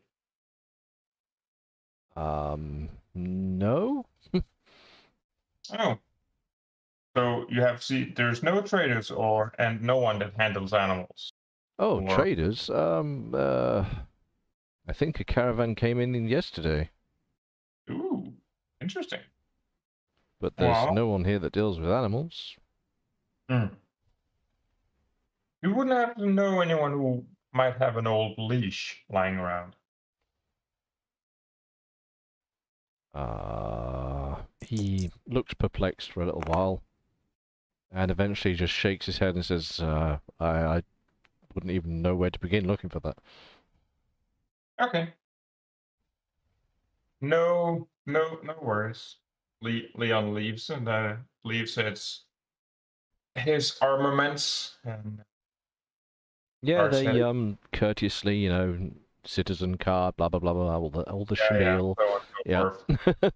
No. Oh, so there's no traders and no one that handles animals. Oh, Or traders. I think a caravan came in yesterday, ooh, interesting. but there's Well, no one here that deals with animals. You wouldn't happen to know anyone who might have an old leash lying around. He looks perplexed for a little while, and eventually just shakes his head and says, I wouldn't even know where to begin looking for that. Okay. No worries. Leon leaves and leaves his armaments and Yeah, starts they heading. courteously, citizen car, blah blah blah blah, all the Yeah, spiel. so on and so Yeah. forth.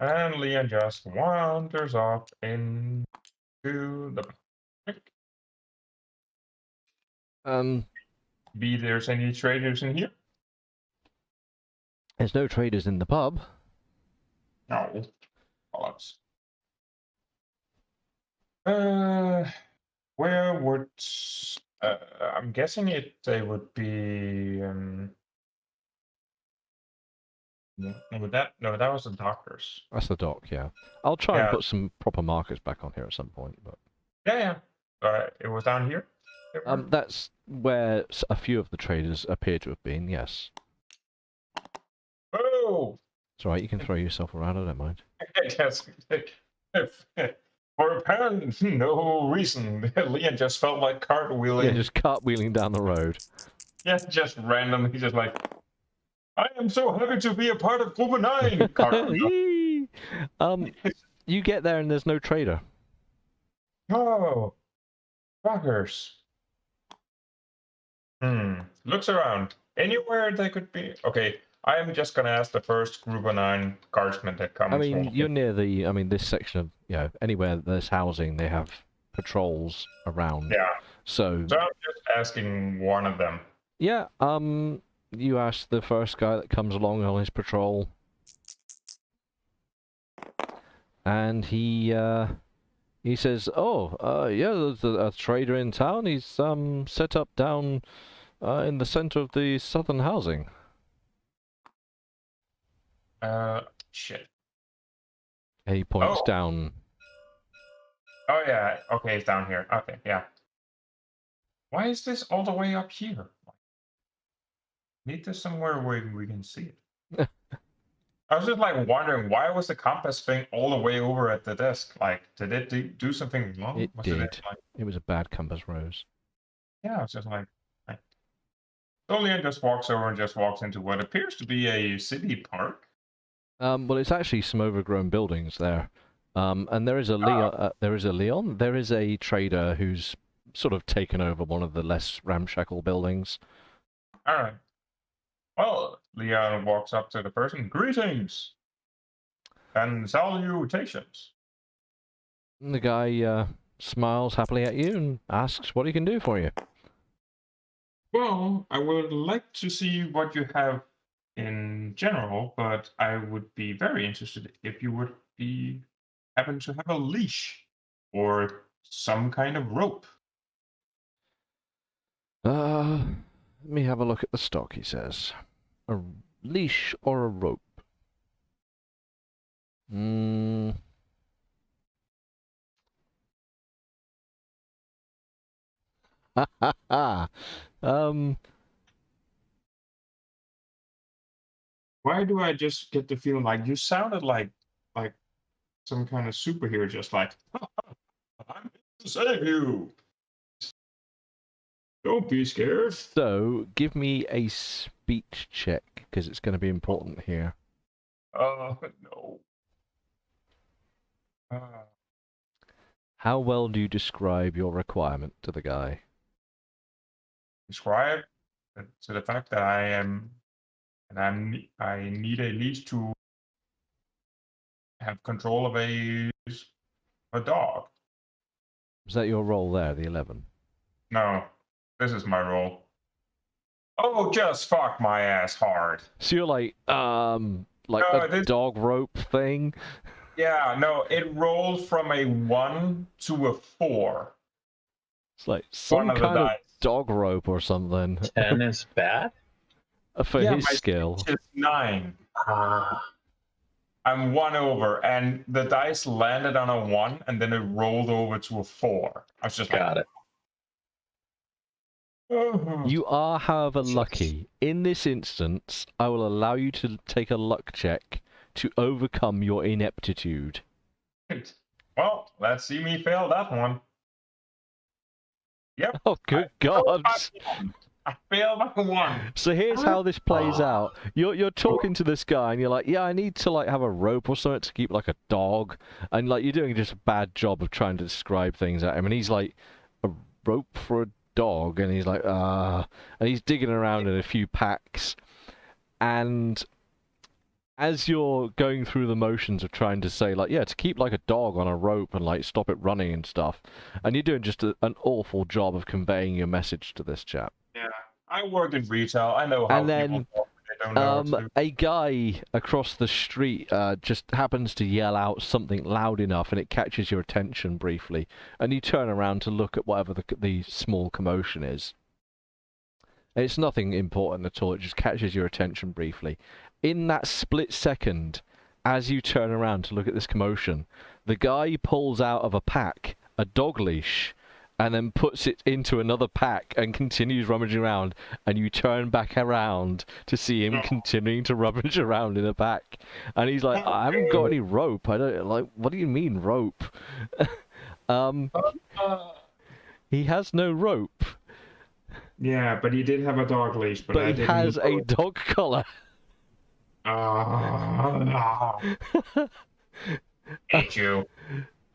And Leon just wanders off into the Be there's any traders in here? There's no traders in the pub. No. Bollocks. Where would I'm guessing they would be no, that was the doctors. That's the dock, yeah. I'll try and Yeah. put some proper markers back on here at some point, but Yeah. It was down here. that's where a few of the traders appear to have been. Yes. Oh, It's all right. You can throw yourself around. I don't mind. yes. For apparent no reason, Leon just felt like cartwheeling. Yeah, just cartwheeling down the road. Yeah, just randomly, just like, I am so happy to be a part of Group 9. Cartwheel. You get there and there's no trader. Oh, fuckers. Looks around. Anywhere they could be. Okay, I am just gonna ask the first Group of 9 guardsman that comes. I mean, you're near this section of, anywhere there's housing, they have patrols around. Yeah. So I'm just asking one of them. Yeah, you ask the first guy that comes along on his patrol. And he says, "Oh, yeah, there's a trader in town. He's set up down in the center of the southern housing." Shit. And he points down. Oh yeah, okay, it's down here. Okay, yeah. Why is this all the way up here? Need this somewhere where we can see it. I was just like wondering, why was the compass thing all the way over at the desk? Like, did it do something wrong? It did. It was a bad compass rose. Yeah, I was just like Solian just walks over and just walks into what appears to be a city park. Well, it's actually some overgrown buildings there. And there is a Leon. There is a trader who's sort of taken over one of the less ramshackle buildings. All right. Well, Leon walks up to the person. Greetings and salutations. And the guy smiles happily at you and asks what he can do for you. Well, I would like to see what you have in general, but I would be very interested if you would be happen to have a leash or some kind of rope. Let me have a look at the stock, he says. A leash or a rope? Hmm. Ha ha ha. Why do I just get the feeling like you sounded like some kind of superhero, just like I'm here to save you. Don't be scared. So, give me a speech check, because it's going to be important here. No. Uh, How well do you describe your requirement to the guy? Describe to the fact that I need a leash to have control of a dog. Is that your role there, the 11? No, this is my role. Oh, just fuck my ass hard. So you're like No, a this, dog rope thing? yeah, no, it rolled from a 1 to a 4. It's like One some of the kind of dice. dog rope or something 10 is bad? for Yeah, his my skill. speech is 9. Ah, I'm 1 over, and the dice landed on a 1, and then it rolled over to a 4. I was just got it. You are, however, lucky. In this instance, I will allow you to take a luck check to overcome your ineptitude. Well, let's see me fail that one. Yep. Oh, good God! I failed by 1. So here's how this plays out. You're talking to this guy, and you're like, yeah, I need to like have a rope or something to keep like a dog, and like you're doing just a bad job of trying to describe things at him, and he's like, a rope for a dog, and he's like, and he's digging around in a few packs, and as you're going through the motions of trying to say like, yeah, to keep like a dog on a rope and like stop it running and stuff, and you're doing just an awful job of conveying your message to this chap. Yeah, I work in retail. I know how And then, people talk when they don't know what to do. a guy across the street just happens to yell out something loud enough, and it catches your attention briefly, and you turn around to look at whatever the small commotion is. And it's nothing important at all, it just catches your attention briefly. In that split second, as you turn around to look at this commotion, the guy pulls out of a pack a dog leash, and then puts it into another pack and continues rummaging around, and you turn back around to see him continuing to rummage around in a pack. And he's like, I haven't got any rope. I don't, like, what do you mean rope? He has no rope, Yeah, but he did have a dog leash, but I but he didn't has know a it. dog collar. Hate you.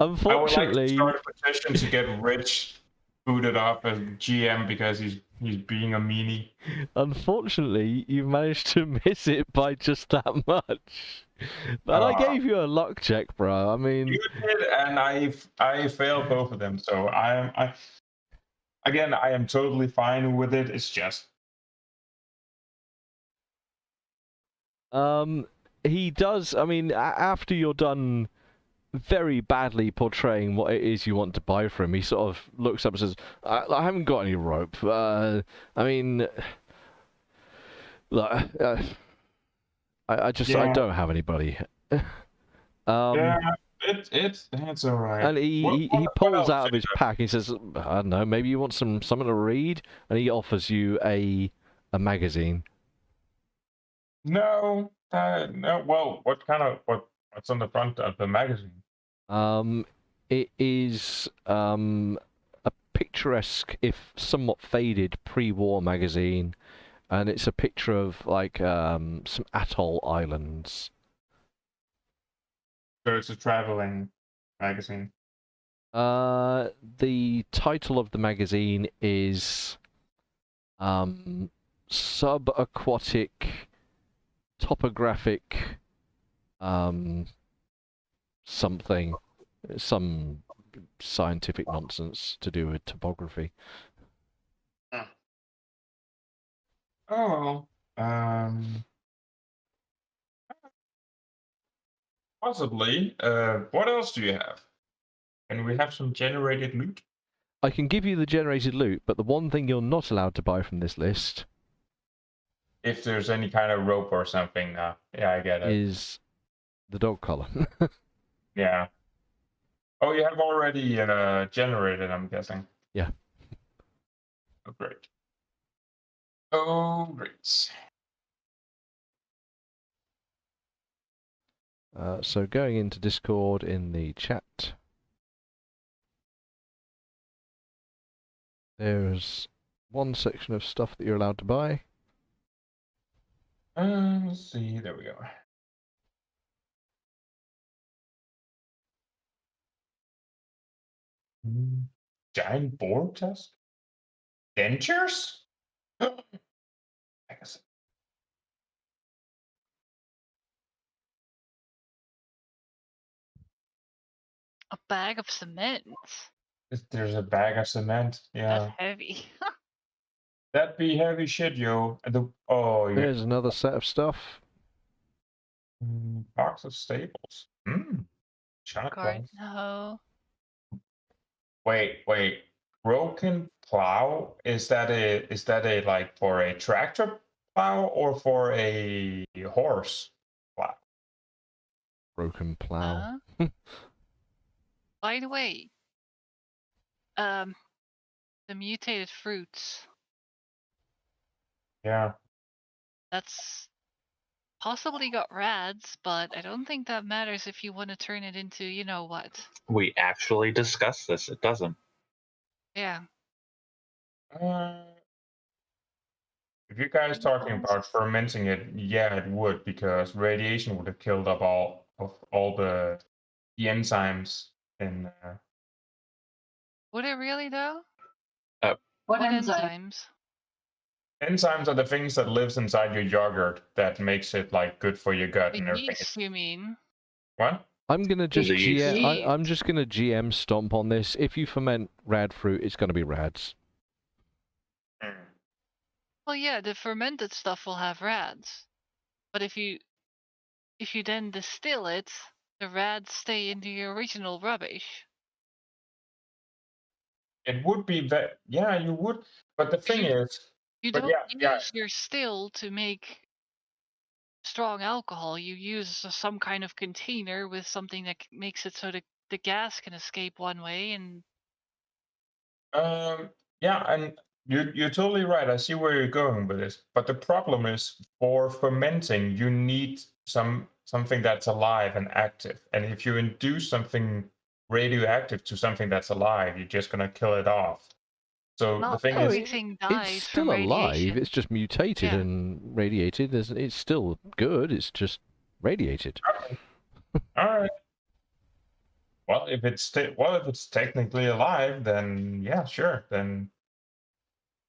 Unfortunately, I would like to start a petition to get Rich booted off as GM because he's being a meanie. unfortunately, you managed to miss it by just that much. But I gave you a luck check, bro. I mean, You did, and I failed both of them. So I am totally fine with it. It's just he does. I mean, after you're done very badly portraying what it is you want to buy from him, he sort of looks up and says, I haven't got any rope. I mean, look, I don't have anybody. yeah, it's all right. And he What pulls else out of did his you pack. He says, I don't know, maybe you want something to read, and he offers you a magazine. No, no. Well, what's on the front of the magazine? It is a picturesque, if somewhat faded, pre-war magazine, and it's a picture of like some atoll islands. So it's a traveling magazine. The title of the magazine is Subaquatic Topographic something, some scientific nonsense to do with topography. Oh, possibly. What else do you have? And we have some generated loot. I can give you the generated loot, but the one thing you're not allowed to buy from this list If there's any kind of rope or something. Yeah, I get it. is the dog collar. Yeah. Oh, you have already generated, I'm guessing. Yeah. Oh, great. Oh, great. So going into Discord in the chat, there's one section of stuff that you're allowed to buy. Let's see. There we go. Giant boar tusk? Dentures? I guess. A bag of cement. There's a bag of cement. Yeah. That's heavy. That'd be heavy shit, yo. Oh, yeah. There's another set of stuff. Box of staples. Shot God, glass. no. Wait. Broken plow? Is that a like for a tractor plow or for a horse plow? Broken plow. By the way, the mutated fruits. Yeah. That's possibly got rads, but I don't think that matters if you want to turn it into, you know what. We actually discussed this. It doesn't. Yeah. If you guys talking about fermenting it, yeah, it would, because radiation would have killed up all the enzymes in. Would it really though? What What enzyme? enzymes? Enzymes are the things that lives inside your yogurt that makes it like good for your gut The and everything. yeast, you mean? What? I'm gonna just Disease. I'm just gonna GM stomp on this. If you ferment rad fruit, it's gonna be rads. Well, yeah, the fermented stuff will have rads, but if you then distill it, the rads stay in the original rubbish. It would be that, yeah, you would. But the thing is, You but don't yeah. use your still to make strong alcohol. You use some kind of container with something that makes it so the gas can escape one way and Yeah, and you're totally right. I see where you're going with this. But the problem is, for fermenting, you need something that's alive and active. And if you induce something radioactive to something that's alive, you're just gonna kill it off. So the not thing is, everything dies It's from still alive. radiation. It's just mutated Yeah. and radiated. It's still good. It's just radiated. all right. Well, if it's technically alive, then yeah, sure. Then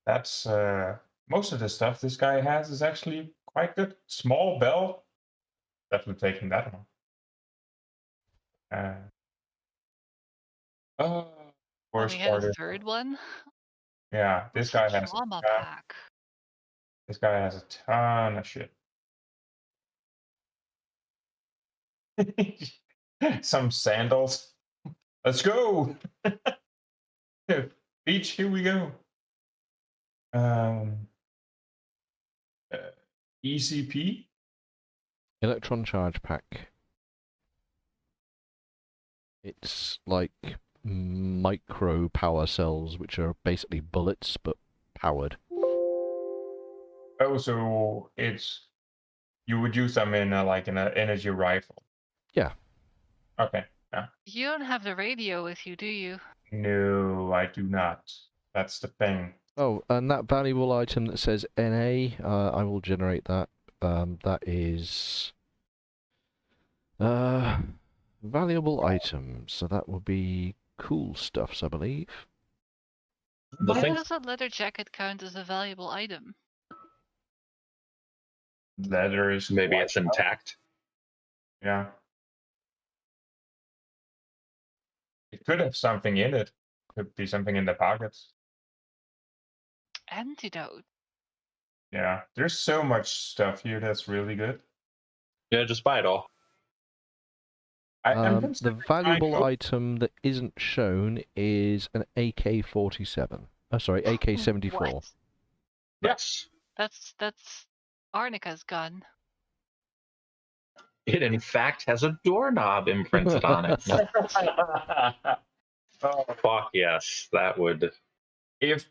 that's most of the stuff this guy has is actually quite good. Small bell, definitely taking that one. Oh, Oh, worst we had part a is, third one. yeah, this guy has Llama pack. this guy has a ton of shit. Some sandals. Let's go. Beach, here we go. ECP. Electron charge pack. It's like micro power cells, which are basically bullets but powered. Oh, so you would use them in like in an energy rifle. Yeah. Okay. Yeah. You don't have the radio with you, do you? No, I do not. That's the thing. Oh, and that valuable item that says NA, I will generate that. That is valuable item, so that will be cool stuffs, I believe. The Why thing, does a leather jacket count as a valuable item? Leather is maybe quite it's intact. Yeah. It could have something in it. Could be something in the pockets. Antidote. Yeah, there's so much stuff here that's really good. Yeah, just buy it all. I am The considering valuable buying item that isn't shown is an AK-47. Oh, sorry, AK-74. What? Yes. That's Arnica's gun. It in fact has a doorknob imprinted on it. No, Oh, fuck yes, that would. if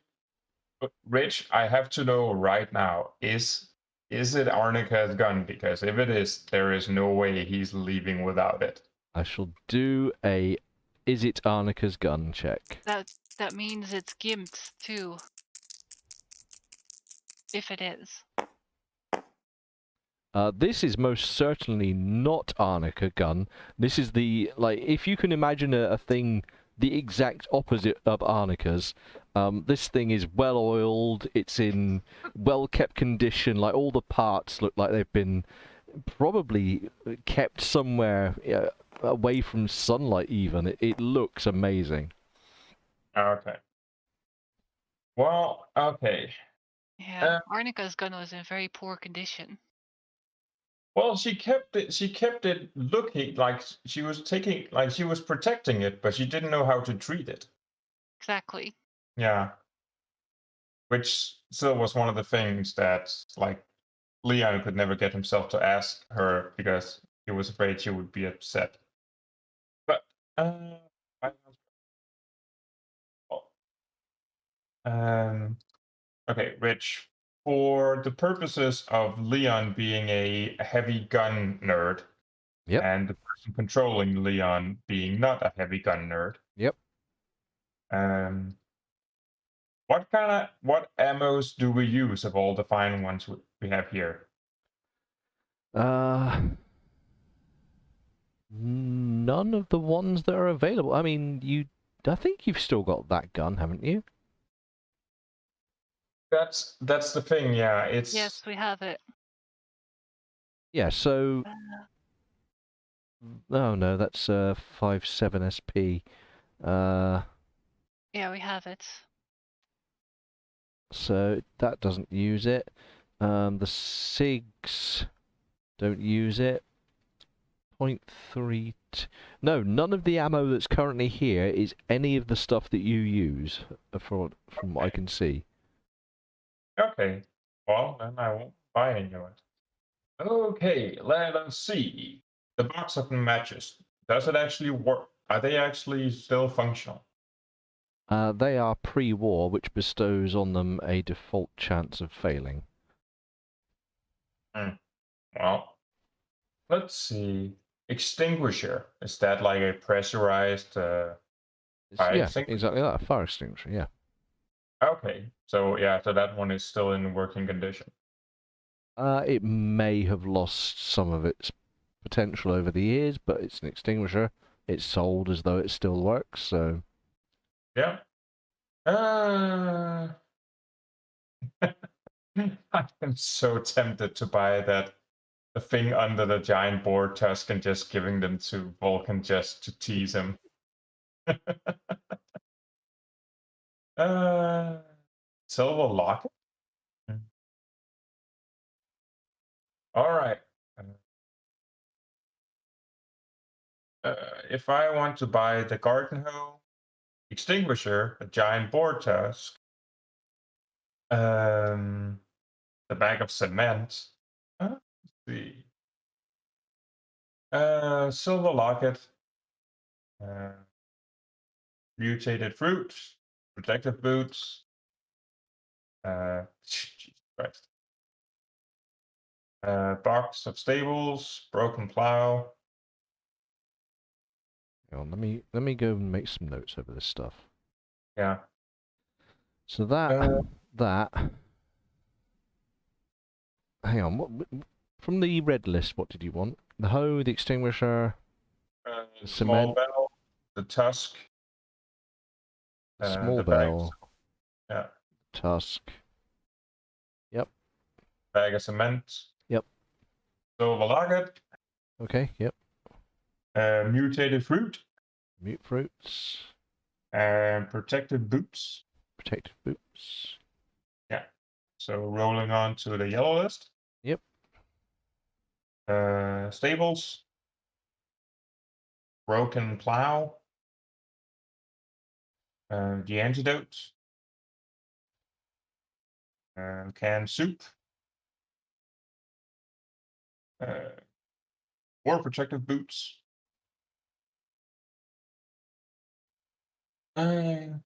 Rich, I have to know right now, is it Arnica's gun? Because if it is, there is no way he's leaving without it. I shall do a is it Arnica's gun check. That means it's Gimp's too. If it is. This is most certainly not Arnica gun. This is the, like, if you can imagine a thing the exact opposite of Arnica's, this thing is well oiled, it's in well kept condition, like all the parts look like they've been probably kept somewhere away from sunlight even. It looks amazing. Okay. Well, okay. Yeah, Arnica's gun was in very poor condition. Well, she kept it. She kept it looking like she was taking, like she was protecting it, but she didn't know how to treat it. Exactly. Yeah. Which still was one of the things that, like, Leon could never get himself to ask her because he was afraid she would be upset. But I- okay, Rich. For the purposes of Leon being a heavy gun nerd, Yep. and the person controlling Leon being not a heavy gun nerd, Yep. what ammos do we use of all the fine ones we have here? None of the ones that are available. I mean, I think you've still got that gun, haven't you? That's the thing. Yeah, it's Yes, we have it. Yeah, so oh no, that's 57 SP. Yeah, we have it. So that doesn't use it. The SIGs don't use it. 0.3. No, none of the ammo that's currently here is any of the stuff that you use, from what I can see. okay. Well, then I won't buy any of it. Okay, let us see. The box of matches. Does it actually work? Are they actually still functional? They are pre-war, which bestows on them a default chance of failing. Well, let's see. Extinguisher. Is that like a pressurized fire Yeah, extinguisher? exactly that. A fire extinguisher, yeah. Okay. So yeah, so that one is still in working condition. It may have lost some of its potential over the years, but it's an extinguisher. It's sold as though it still works, so... Yeah. I am so tempted to buy the thing under the giant boar tusk and just giving them to Vulcan just to tease him. Silver locket? All right. If I want to buy the garden hoe, extinguisher, a giant boar tusk, the bag of cement, let's see, silver locket, mutated fruit, protective boots, Jesus Christ, box of stables, broken plow. Hang on, let me go and make some notes over this stuff. Yeah. So that... Hang on, what from the red list, what did you want? The hoe, the extinguisher, the Small cement, bell, the tusk, small the bag, bell, yeah, tusk. Yep. bag of cement. Yep. Silver locket, Okay, yep. mutated fruit, Mute fruits, and protective boots. protective boots. Yeah. So rolling on to the yellow list. Yep. Stables. Broken plow. The antidote. Canned soup. More protective boots. Wow.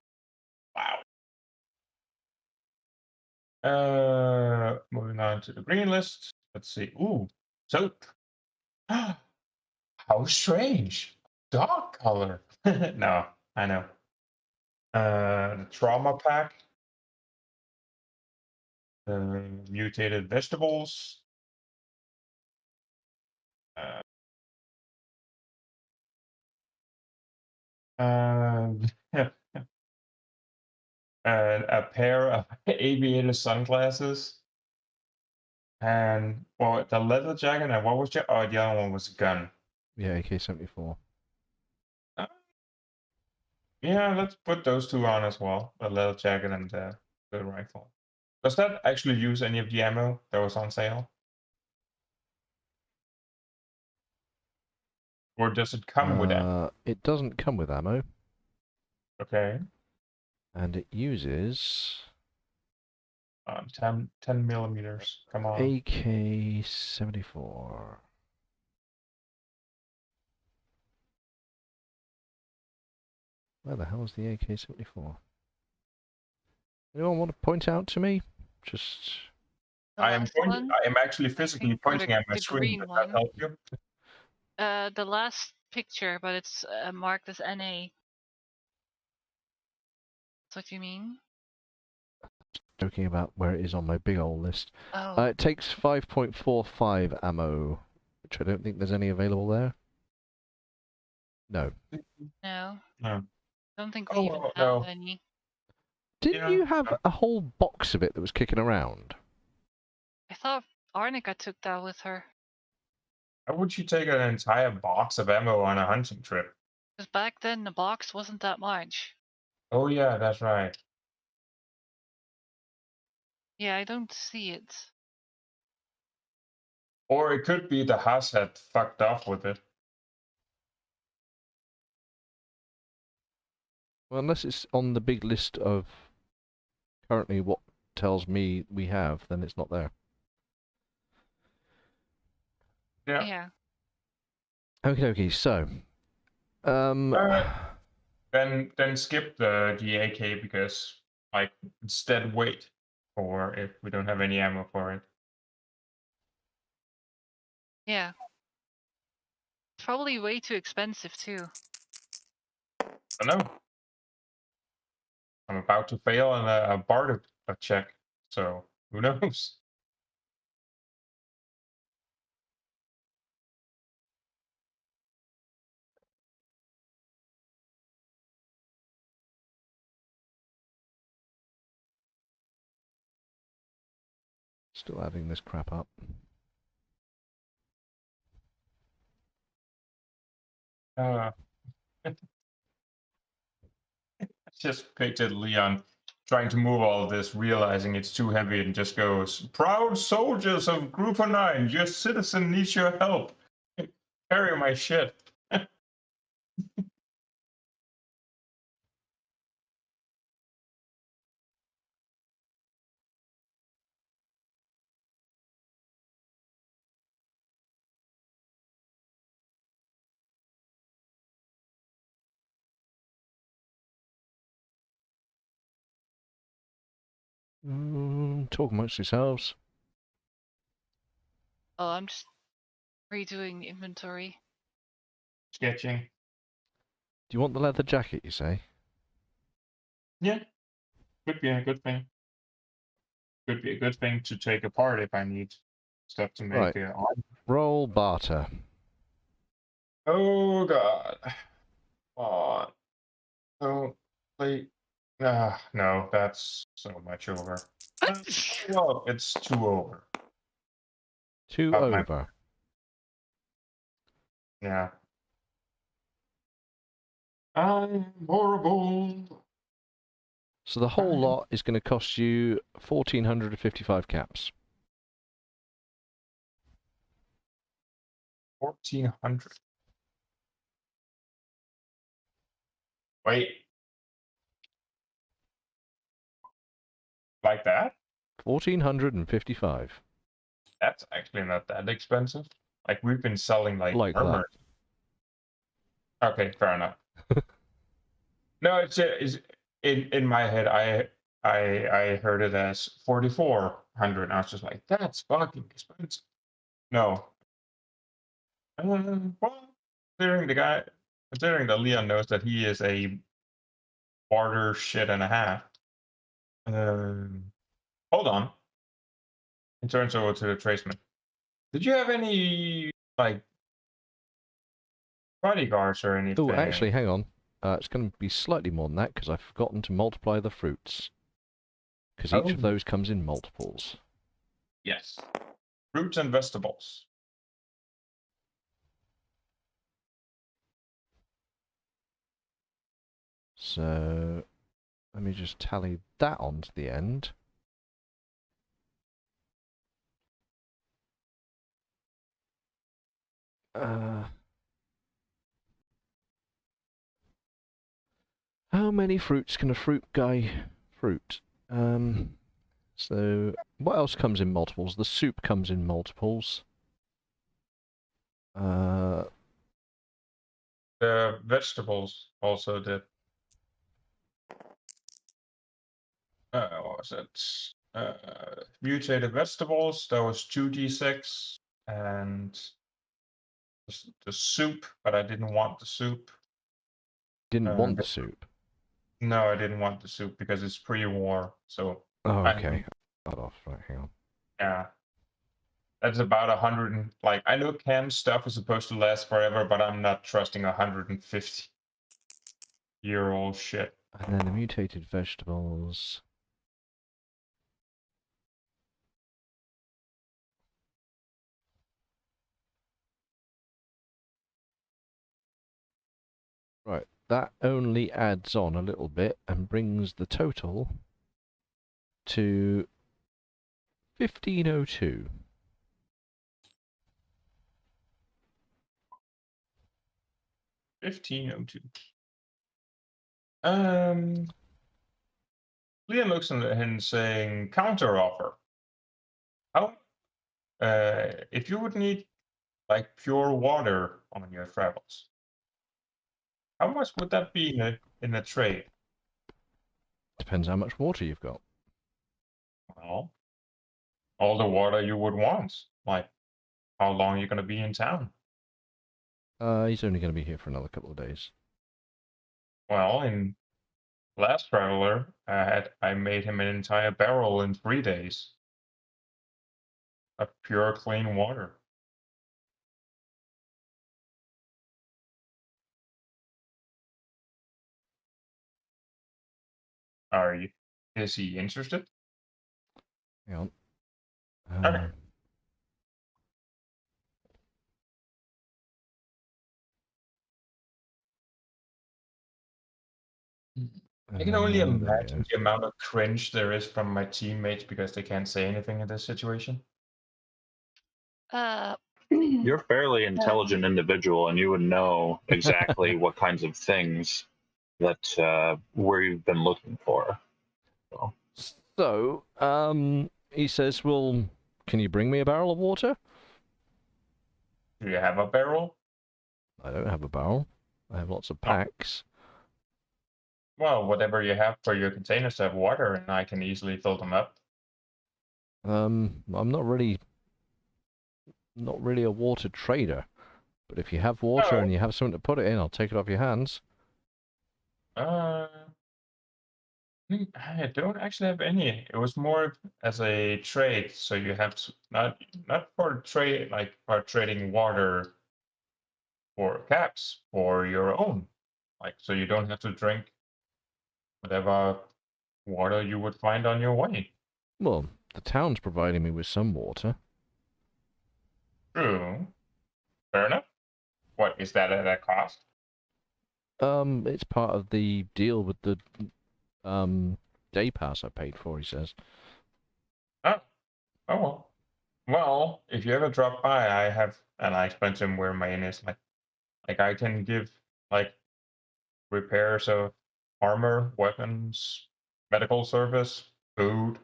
Moving on to the green list. Let's see. Ooh, soap. How strange. Dog color. No, I know. The trauma pack. Mutated vegetables. And a pair of aviator sunglasses. And well, the leather jacket. And what was the other one was a gun. Yeah, AK-74. Yeah, let's put those two on as well. The leather jacket and the rifle. Does that actually use any of the ammo that was on sale? Or does it come with ammo? It doesn't come with ammo, Okay. and it uses 10 millimeters. Come on. AK-74. Where the hell is the AK-74? Anyone want to point out to me? Just... The I am last pointing. one, I am actually physically think, or pointing at my the screen. green Does one. that help you? The last picture, but it's marked as NA. That's what you mean? joking about where it is on my big old list. Oh. It takes 5.45 ammo, which I don't think there's any available there. No. No. No. Don't think we even have no. any. Didn't Yeah, you have a whole box of it that was kicking around? I thought Arnica took that with her. How would you take an entire box of ammo on a hunting trip? Because back then the box wasn't that much. Oh yeah, that's right. Yeah, I don't see it. Or it could be the Haas had fucked off with it. Well, unless it's on the big list of currently what tells me we have, then it's not there. Yeah. Yeah. Okay, so... Then skip the AK because like it's dead weight for if we don't have any ammo for it. Yeah. It's probably way too expensive too. I don't know. I'm about to fail on a barter check, so who knows? Still adding this crap up. Just pictured Leon trying to move all of this, realizing it's too heavy, and just goes, "Proud soldiers of Group of 9, your citizen needs your help. Carry my shit." Talk amongst yourselves. Oh, I'm just redoing the inventory. Sketching. Do you want the leather jacket, you say? Yeah, could be a good thing. Could be a good thing to take apart if I need stuff to make Right. it. Roll barter. Oh god. Oh, don't play. No, that's so much over. Well, it's 2 over. 2 Oh, over. Yeah. I'm horrible. So the whole Alright. lot is going to cost you 1,455 caps. 1,400. Wait. Like that? 1,455. That's actually not that expensive. Like we've been selling like Like armor. Okay, fair enough. No, it's in my head. I heard it as 4,400. I was just like, that's fucking expensive. No. Well, considering that Leon knows that he is a barter shit and a half. Hold on. It turns over to the tradesman. Did you have any like bodyguards or anything? Oh, actually, hang on. It's going to be slightly more than that because I've forgotten to multiply the fruits. Because each of Oh. those comes in multiples. Yes. Fruits and vegetables. So let me just tally that onto the end. How many fruits can a fruit guy fruit? So what else comes in multiples? The soup comes in multiples. The vegetables also did. What was it? Mutated vegetables. That was 2d6, and the soup, but I didn't want the soup. Didn't want the soup. No, I didn't want the soup because it's pre-war. So Oh, I okay. Cut off. Right, hang on. yeah, that's about 100 and like I know canned stuff is supposed to last forever, but I'm not trusting 150-year-old shit. And then the mutated vegetables. Right, that only adds on a little bit and brings the total to 1,502. $15.02. Liam looks at him saying, counter offer. How, if you would need like pure water on your travels, how much would that be in a trade? Depends how much water you've got. Well, all the water you would want. Like, how long are you going to be in town? He's only going to be here for another couple of days. Well, in Last Traveler, I made him an entire barrel in 3 days of pure, clean water. Is he interested? Hang on. Okay. I can only there we imagine go. the amount of cringe there is from my teammates because they can't say anything in this situation. You're a fairly intelligent individual, and you would know exactly what kinds of things that we've been looking for. So, he says, well, can you bring me a barrel of water? Do you have a barrel? I don't have a barrel. I have lots of packs. Well, whatever you have for your containers have water, and I can easily fill them up. I'm not really a water trader, but if you have water Oh. and you have something to put it in, I'll take it off your hands. I don't actually have any. It was more as a trade, so you have to not for trade like for trading water for caps for your own, like so you don't have to drink whatever water you would find on your way. Well, the town's providing me with some water. True. Fair enough. What is that at a cost? It's part of the deal with the day pass I paid for, he says. Oh, well. Well, if you ever drop by, I have, and I explained to him where my inn is. Like I can give like repairs of armor, weapons, medical service, food,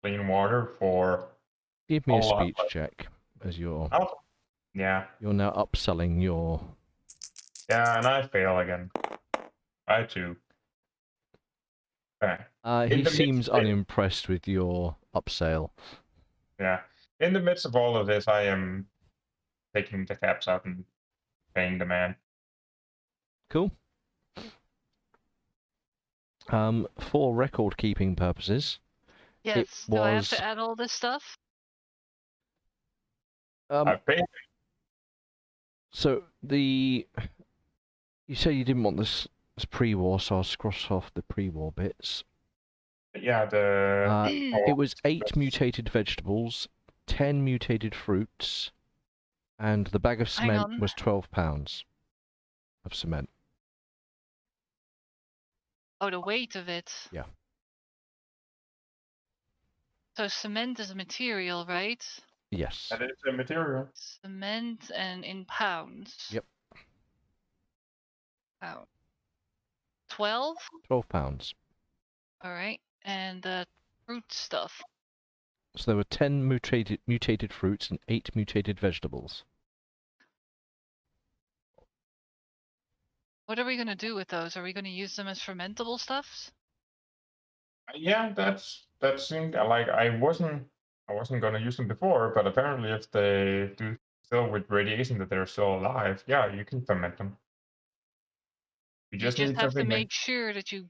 clean water for Give me a a lot. speech check as you're Oh, yeah, now upselling your. yeah, and I fail again. I too. Okay. In He the seems midst, unimpressed with your upsale. yeah. In the midst of all of this, I am taking the caps out and paying the man. Cool. For record keeping purposes, Yes. Do I have was to add all this stuff? I paid. so you say you didn't want this pre-war, so I'll cross off the pre-war bits. Yeah, the. It was 8 mutated vegetables, 10 mutated fruits, and the bag of Hang cement on. was £12 of cement. Oh, the weight of it. Yeah. So cement is a material, right? Yes. That is a material. Cement and in pounds. Yep. Pound. 12? £12. All right. And the fruit stuff. So there were 10 mutated fruits and 8 mutated vegetables. What are we going to do with those? Are we going to use them as fermentable stuffs? Yeah, that seemed like I wasn't gonna use them before, but apparently if they do still with radiation that they're still alive, yeah, you can ferment them. You You just just need have to something make sure that you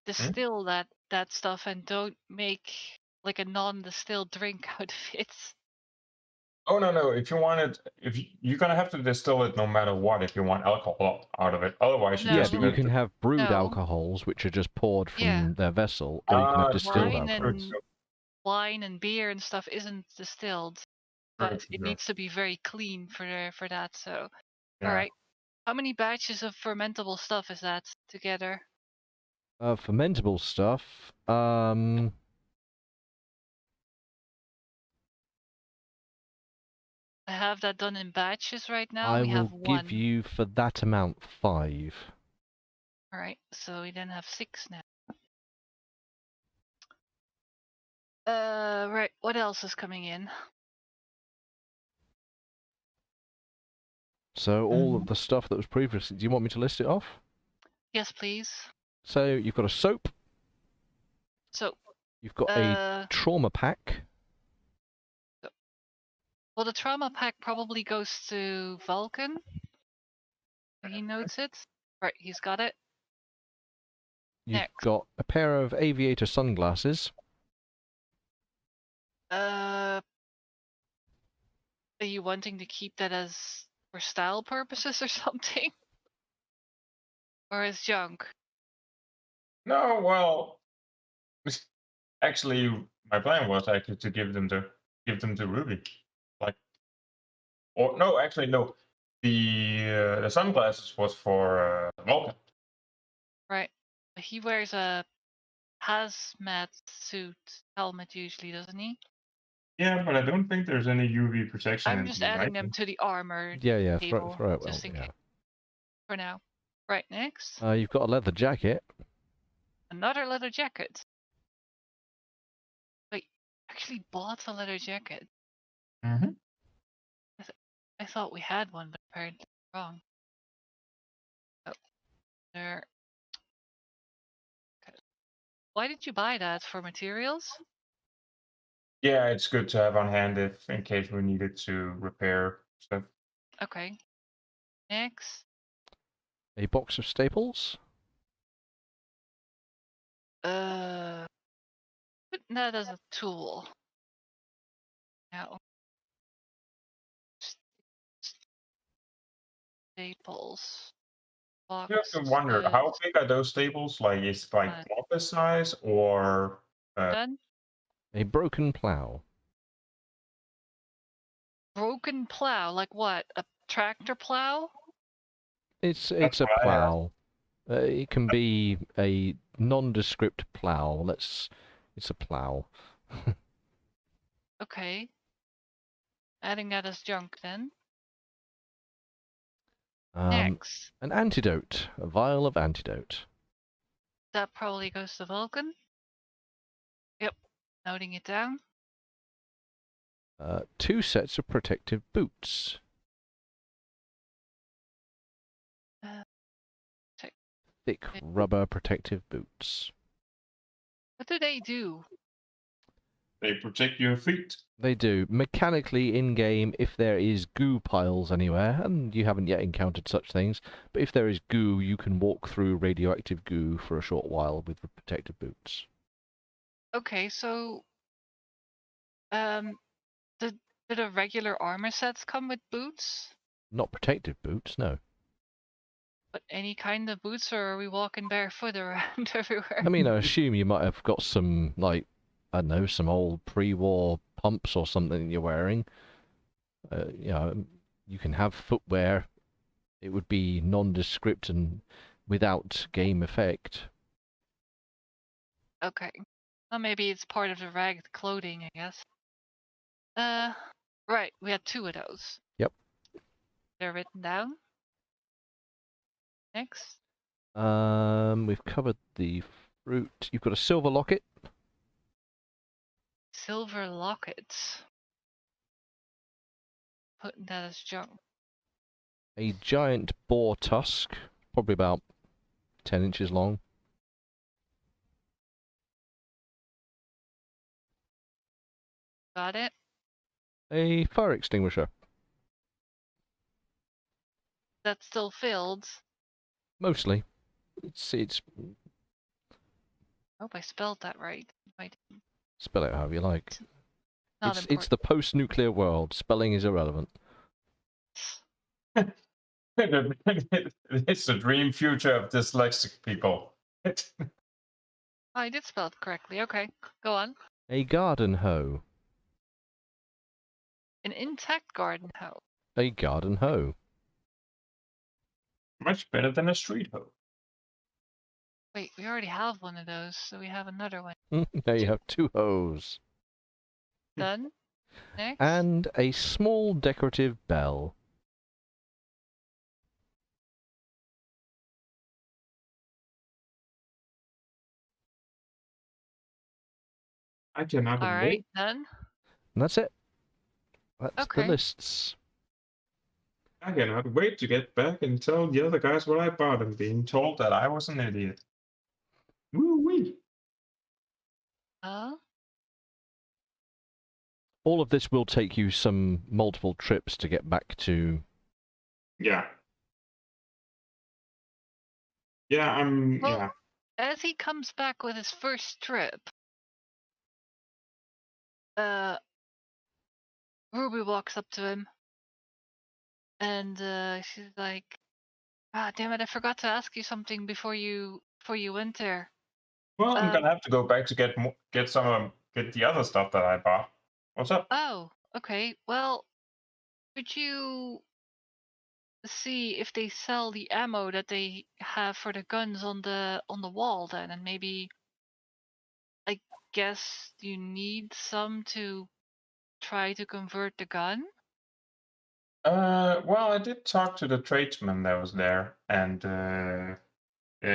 distill that stuff and don't make like a non-distilled drink out of it. Oh no, if you want it, you're gonna have to distill it no matter what if you want alcohol out of it. Otherwise, you No, Yeah, just but well, you can have brewed no. alcohols which are just poured from Yeah. their vessel, or you can have distilled wine alcohol. and wine and beer and stuff isn't distilled, but it needs to be very clean for that. So, all right. How many batches of fermentable stuff is that together? Fermentable stuff. I have that done in batches right now. I we have will one. give you for that amount 5. All right, so we then have 6 now. Right. What else is coming in? So all of the stuff that was previously. Do you want me to list it off? Yes, please. So you've got a soap. So, You've got a trauma pack. well, the trauma pack probably goes to Vulcan. He notes it. Right, he's got it. You've Next. got a pair of aviator sunglasses. Are you wanting to keep that as for style purposes or something? Or as junk? No, well, actually, my plan was actually to give them to Ruby, like, or no, actually no, the sunglasses was for Vulcan. Right. He wears a hazmat suit helmet usually, doesn't he? Yeah, but I don't think there's any UV protection. I'm just adding them to the armor Yeah, table, throw it just in yeah. case. For now. Right, next. You've got a leather jacket. Another leather jacket. Wait, actually bought a leather jacket. Mm-hmm. I thought we had one, but apparently wrong. Oh, there. Okay. Why did you buy that? For materials? Yeah, it's good to have on hand if in case we needed to repair stuff. Okay. Next. A box of staples. Put that as a tool. Now. Staples. Box. You have to wonder how big are those staples? Like, is it like office size or? Done. A broken plow. Broken plow, like what? A tractor plow? It's That's a what I have. plow. It can be a nondescript plow. It's a plow. Okay. Adding that as junk then. Next. An antidote. A vial of antidote. That probably goes to Vulcan. Yep. Noting it down. 2 sets of protective boots. Check. Thick rubber protective boots. What do they do? They protect your feet. They do. Mechanically, in-game, if there is goo piles anywhere, and you haven't yet encountered such things, but if there is goo, you can walk through radioactive goo for a short while with the protective boots. Okay, so did the regular armor sets come with boots? Not protective boots, no. But any kind of boots, or are we walking barefoot around everywhere? I mean, I assume you might have got some, like, I don't know, some old pre-war pumps or something you're wearing. You know, you can have footwear. It would be nondescript and without game effect. Okay. Well, maybe it's part of the ragged clothing, I guess. Right, we had 2 of those. Yep. They're written down. Next. We've covered the fruit. You've got a silver locket. Silver lockets. Putting that as junk. A giant boar tusk, probably about 10 inches long. Got it. A fire extinguisher. That's still filled. Mostly. It's Hope I spelled that right. I didn't. spell it however you like. Not It's important. the post-nuclear world. Spelling is irrelevant. It's the dream future of dyslexic people. I did spell it correctly. Okay, go on. A garden hoe. An intact garden hoe. A garden hoe. Much better than a street hoe. Wait, we already have one of those, so we have another one. Now you have 2 hoes. Done. Next. And a small decorative bell. I cannot All wait. right, done. And that's it. That's Okay. the lists. I cannot wait to get back and tell the other guys what I bought and being told that I was an idiot. Woo-wee. All of this will take you some multiple trips to get back to. Yeah. Yeah, Well, yeah. as he comes back with his first trip, Ruby walks up to him, and she's like, "Ah, damn it! I forgot to ask you something before you went there." Well, I'm gonna have to go back to get the other stuff that I bought. What's up? Oh, okay. Well, could you see if they sell the ammo that they have for the guns on the wall then, and maybe I guess you need some to try to convert the gun? Well, I did talk to the tradesman that was there, and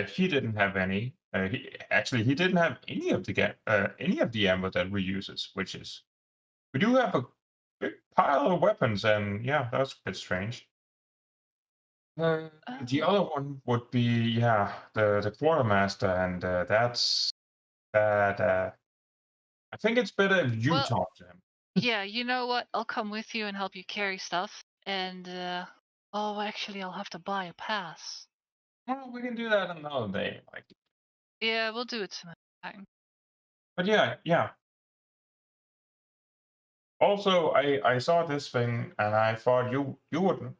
he didn't have any. He didn't have any of the ammo that we uses, which is we do have a big pile of weapons, and yeah, that's a bit strange. The Oh. other one would be the quartermaster, and that's that. I think it's better if you Well, talk to him. yeah, you know what? I'll come with you and help you carry stuff. And oh, actually, I'll have to buy a pass. Well, we can do that another day. Like, Yeah, we'll do it some other time. but yeah. Also, I saw this thing and I thought you would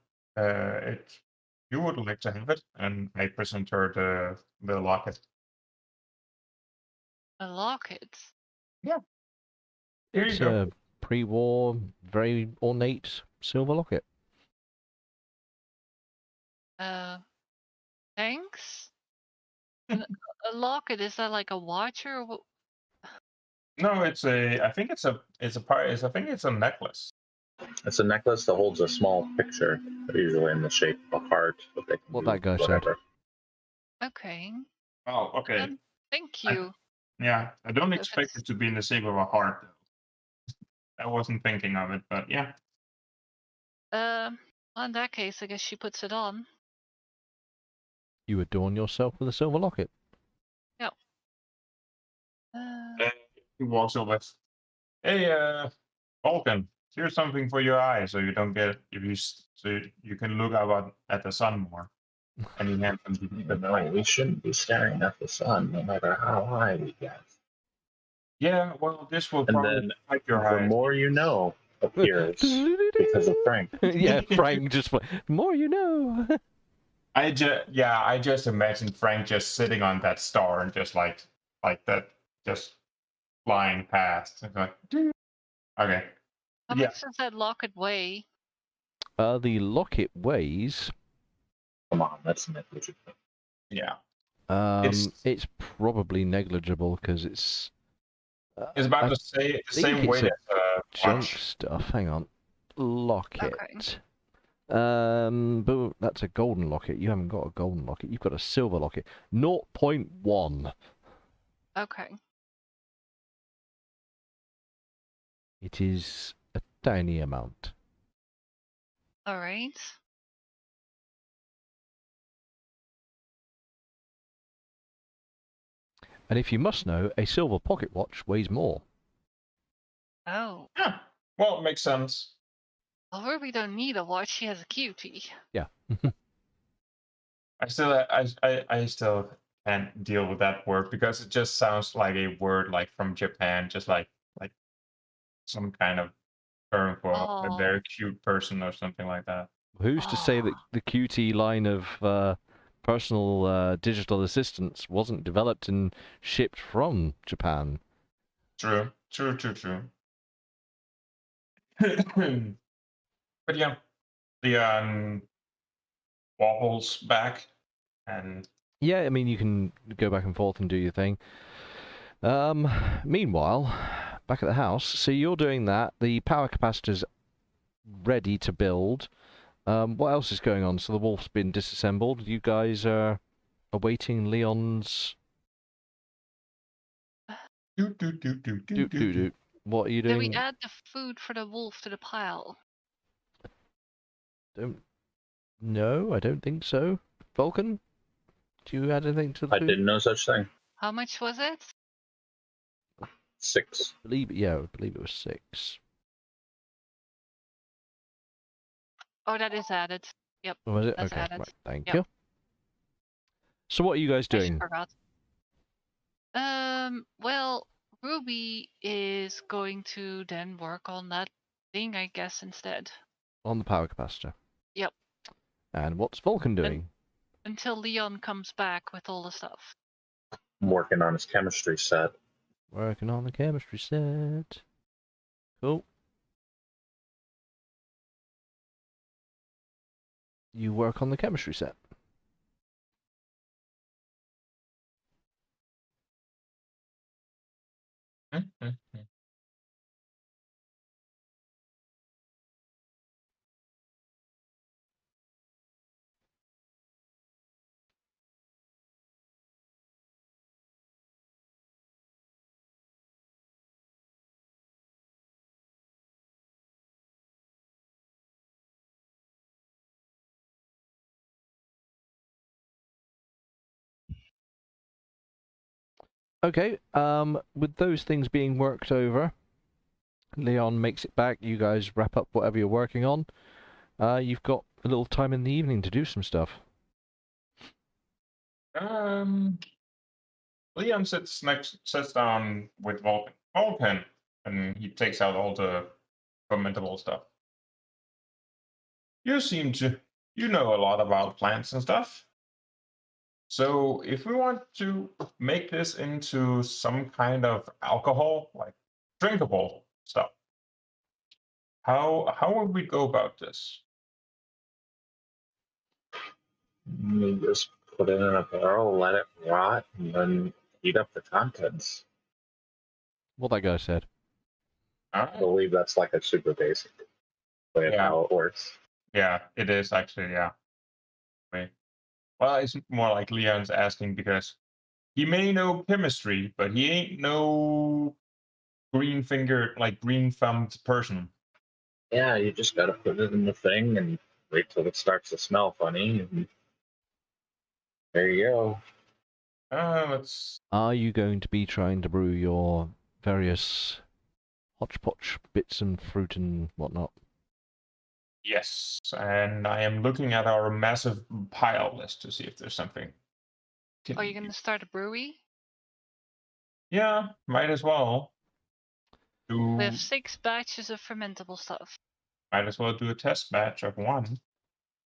you would like to have it, and I present her the locket. A locket. Yeah. Here It's you go. a pre-war, very ornate silver locket. Thanks. A locket, is that like a watch or what? No, it's a. I think it's a. It's a part. It's. I think it's a necklace. It's a necklace that holds a small picture, usually in the shape of a heart, but they can What do that guy said. whatever. Okay. Oh, okay. Thank I- you. Yeah, I don't If expect it's- it to be in the shape of a heart, though. I wasn't thinking of it, but yeah. Well, in that case, I guess she puts it on. You adorn yourself with a silver locket. Uh, He walks over. Hey, Vulcan, here's something for your eyes, so you don't get so you can look out at the sun more. And he hands them to the No, we shouldn't be staring at the sun, no matter how high we get. Yeah, well, this will And probably then protect your the eyes. more you know appears because of Frank. Yeah, Frank just the more you know. I just imagine Frank just sitting on that star and just like that, just flying past. It's like, "Ding." Okay. how Yeah. much does that locket weigh? The locket weighs. Come on, that's negligible. Yeah. It's probably negligible because it's. It's about I to say the think same it's weight a as junk watch. stuff. Hang on, locket. Okay. But that's a golden locket. You haven't got a golden locket. You've got a silver locket. 0.1. Okay. It is a tiny amount. All right. And if you must know, a silver pocket watch weighs more. Oh. Yeah. Well, it makes sense. Well, Ruby don't need a watch. She has a cutie. Yeah. I still can't deal with that word because it just sounds like a word like from Japan, just like some kind of term for a Oh. very cute person or something like that. Who's to say that Ah. the QT line of personal digital assistants wasn't developed and shipped from Japan? True. But yeah, the Wobble's back, and Yeah, I mean, you can go back and forth and do your thing. Meanwhile, back at the house, so you're doing that. The power capacitor's ready to build. What else is going on? So the wolf's been disassembled. You guys are awaiting Leon's. Do. What are you Did we doing? add the food for the wolf to the pile? Don't. No, I don't think so. Vulcan, do you add anything to the I food? didn't know such thing. How much was it? 6. I believe it was 6. Oh, that is added. Yep. Oh, was it? That's Okay, added. right. Thank Yep. you. So what are you guys I just doing? forgot. Well, Ruby is going to then work on that thing, I guess, instead. On the power capacitor. Yep. And what's Vulcan doing? Until Leon comes back with all the stuff. I'm working on his chemistry set. Working on the chemistry set. Cool. You work on the chemistry set. Okay, with those things being worked over, Leon makes it back, you guys wrap up whatever you're working on. You've got a little time in the evening to do some stuff. Leon sits down with Vulcan, and he takes out all the fermentable stuff. You know a lot about plants and stuff. So if we want to make this into some kind of alcohol, like drinkable stuff, how would we go about this? You just put it in a barrel, let it rot, and then heat up the contents. What that guy said. I Alright. believe that's like a super basic way of Yeah. how it works. Yeah, it is actually, yeah. Wait. Well, it's more like Leon's asking because he may know chemistry, but he ain't no green thumbed person. Yeah, you just gotta put it in the thing and wait till it starts to smell funny, and there you go. Let's Are you going to be trying to brew your various hodgepodge bits and fruit and whatnot? yes, and I am looking at our massive pile list to see if there's something. Are you going to start a brewery? Yeah, might as well. We have 6 batches of fermentable stuff. Might as well do a test batch of 1.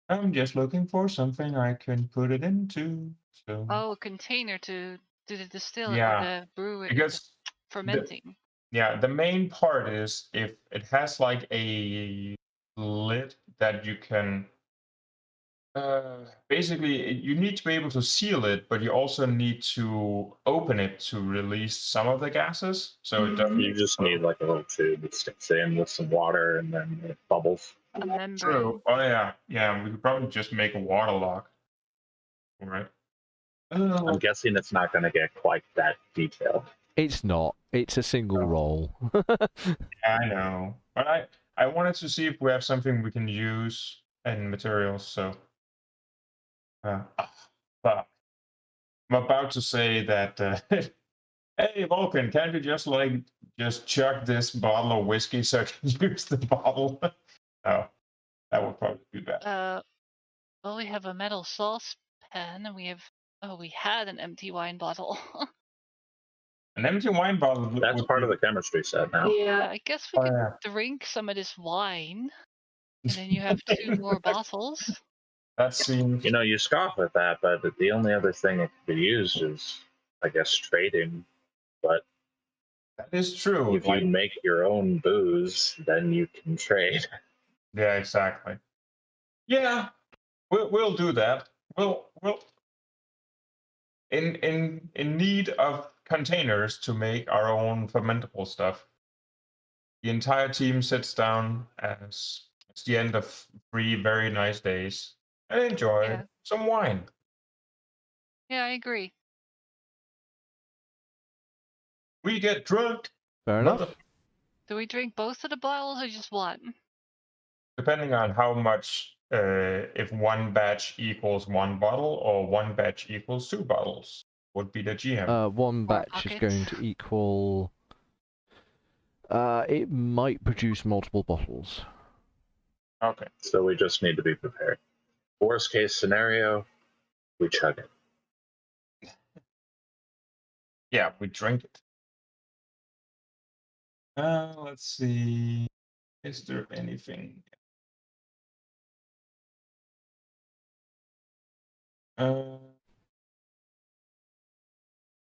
I'm just looking for something I can put it into. So Oh, a container to do the distill or yeah, the brewing, because fermenting. the main part is if it has like a lid that you can basically you need to be able to seal it, but you also need to open it to release some of the gases, so it doesn't You just need like a little tube that sticks in with some water and then it bubbles. A membrane. True. Oh yeah, we could probably just make a waterlock. All right. I'm guessing it's not going to get quite that detailed. It's not. It's a single roll. I know, but I wanted to see if we have something we can use in materials. So, fuck. I'm about to say that. Hey, Vulcan, can't you just chuck this bottle of whiskey so I can use the bottle? Oh, that would probably be bad. Well, we have a metal saucepan, and we had an empty wine bottle. An empty wine bottle. That's part of the chemistry set now. Yeah, I guess we could yeah. drink some of this wine, and then you have 2 more bottles. That seems. You know, you scoff at that, but the only other thing it could be used is, I guess, trading. But That is true. if you make your own booze, then you can trade. Yeah, exactly. Yeah, we'll do that. We'll in need of containers to make our own fermentable stuff. The entire team sits down as it's the end of 3 very nice days and enjoy some wine. Yeah, I agree. We get drunk. Fair enough. Do we drink both of the bottles or just one? Depending on how much, if 1 batch equals 1 bottle or 1 batch equals 2 bottles, would be the GM. 1 batch is going to equal... it might produce multiple bottles. Okay. So we just need to be prepared. Worst case scenario, we chug it. Yeah, we drink it. Let's see. Is there anything?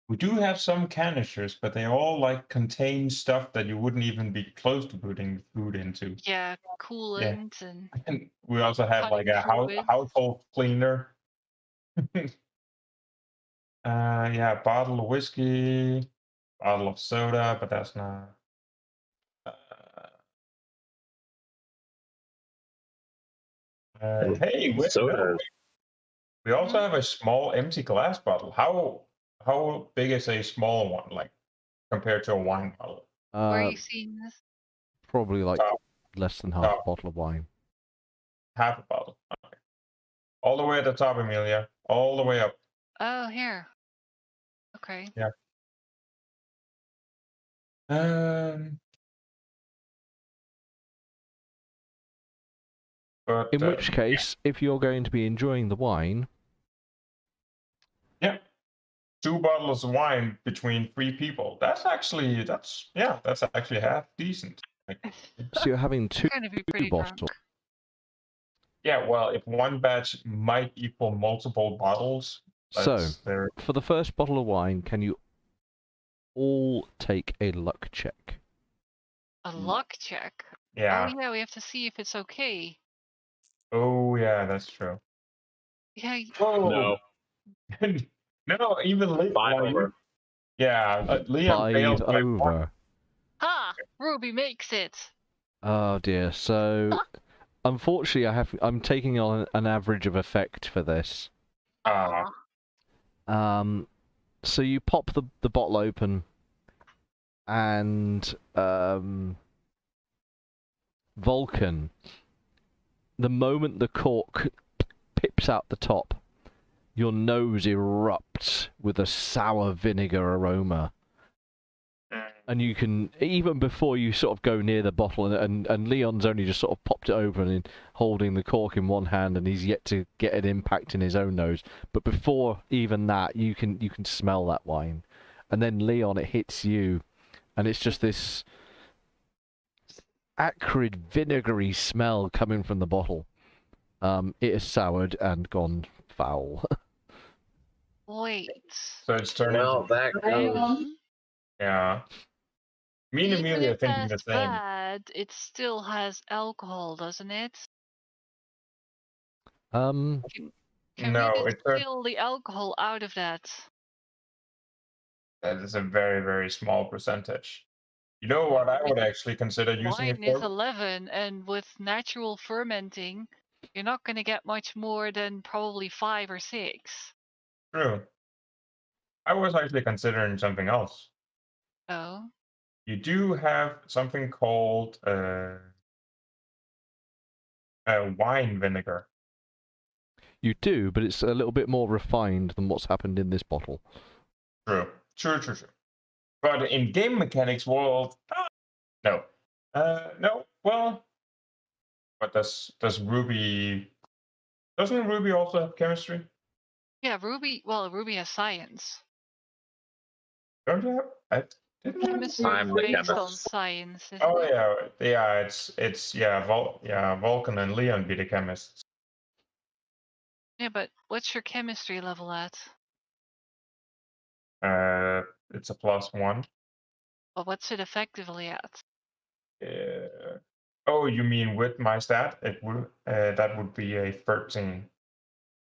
We do have some canisters, but they all like contain stuff that you wouldn't even be close to putting food into. Yeah, coolant and. And we also have like a household cleaner. Yeah, bottle of whiskey, bottle of soda, but that's not. Hey, soda. We also have a small empty glass bottle. How big is a small one, like compared to a wine bottle? Where are you seeing this? Probably like less than half a bottle of wine. Half a bottle. Okay. All the way at the top, Amelia. All the way up. Oh, here. Okay. Yeah. But, in which case, if you're going to be enjoying the wine... Yeah. 2 bottles of wine between 3 people. That's actually half decent. So you're having 2 bottles. Yeah, well, if 1 batch might equal multiple bottles. So, for the first bottle of wine, can you all take a luck check? A luck check? Yeah. Oh, yeah, we have to see if it's okay. Oh, yeah, that's true. Yeah. Oh, no. No, even Five over. Yeah, Leon fails 5 by 1. over. Ha! Ruby makes it. Oh dear. So, unfortunately, I'm taking on an average of effect for this. Ah, So you pop the bottle open, and Vulcan, the moment the cork pips out the top, your nose erupts with a sour vinegar aroma. And you can, even before you sort of go near the bottle, and Leon's only just sort of popped it open and holding the cork in one hand, and he's yet to get an impact in his own nose. But before even that, you can smell that wine. And then Leon, it hits you, and it's just this acrid, vinegary smell coming from the bottle. It is soured and gone foul. Wait. so it's turning Well, to... that goes. Yeah. Me and Even Amelia are if thinking the that's same. bad, it still has alcohol, doesn't it? Um, Can No, we it turns... distill the alcohol out of that? That is a very, very small percentage. You know what I would actually consider using it Wine is for? 11, and with natural fermenting, you're not going to get much more than probably 5 or 6. True. I was actually considering something else. Oh. You do have something called wine vinegar. you do, but it's a little bit more refined than what's happened in this bottle. True. But in game mechanics world, no. No. Well, but does Ruby? Doesn't Ruby also have chemistry? Yeah, Ruby has science. Don't you have? I didn't have Chemistry I'm is the based on chemist. science, isn't Oh it? yeah. It's Vulcan and Leon be the chemists. Yeah, but what's your chemistry level at? It's a +1. Well, what's it effectively at? Oh, you mean with my stat? It would that would be a 13.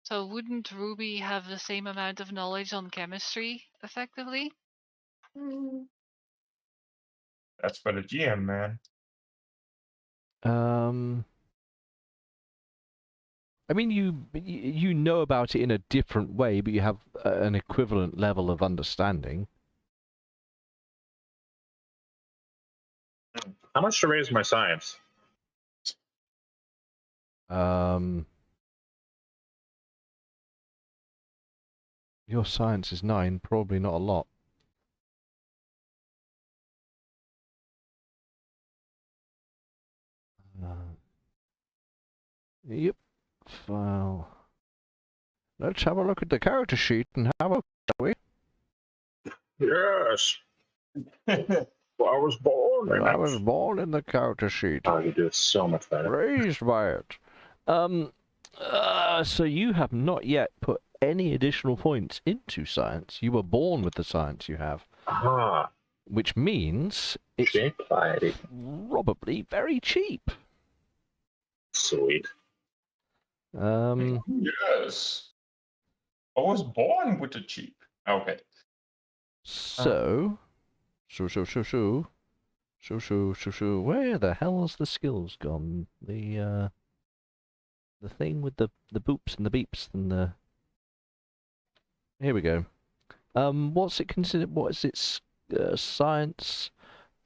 So wouldn't Ruby have the same amount of knowledge on chemistry, effectively? That's for the GM, man. I mean, you know about it in a different way, but you have an equivalent level of understanding. How much to raise my science? Your science is 9, probably not a lot. Yep. Well, let's have a look at the character sheet and have a look, shall we? Yes. Well, I was born. I was born in the character sheet. Oh, you do it so much better. Raised by it. So you have not yet put any additional points into science. You were born with the science you have. Ah. Which means it's Cheap piety. probably very cheap. Sweet. Yes. I was born with the cheap. Okay. So, where the hell's the skills gone? The thing with the boops and the beeps and the... Here we go. What's it considered? What is its science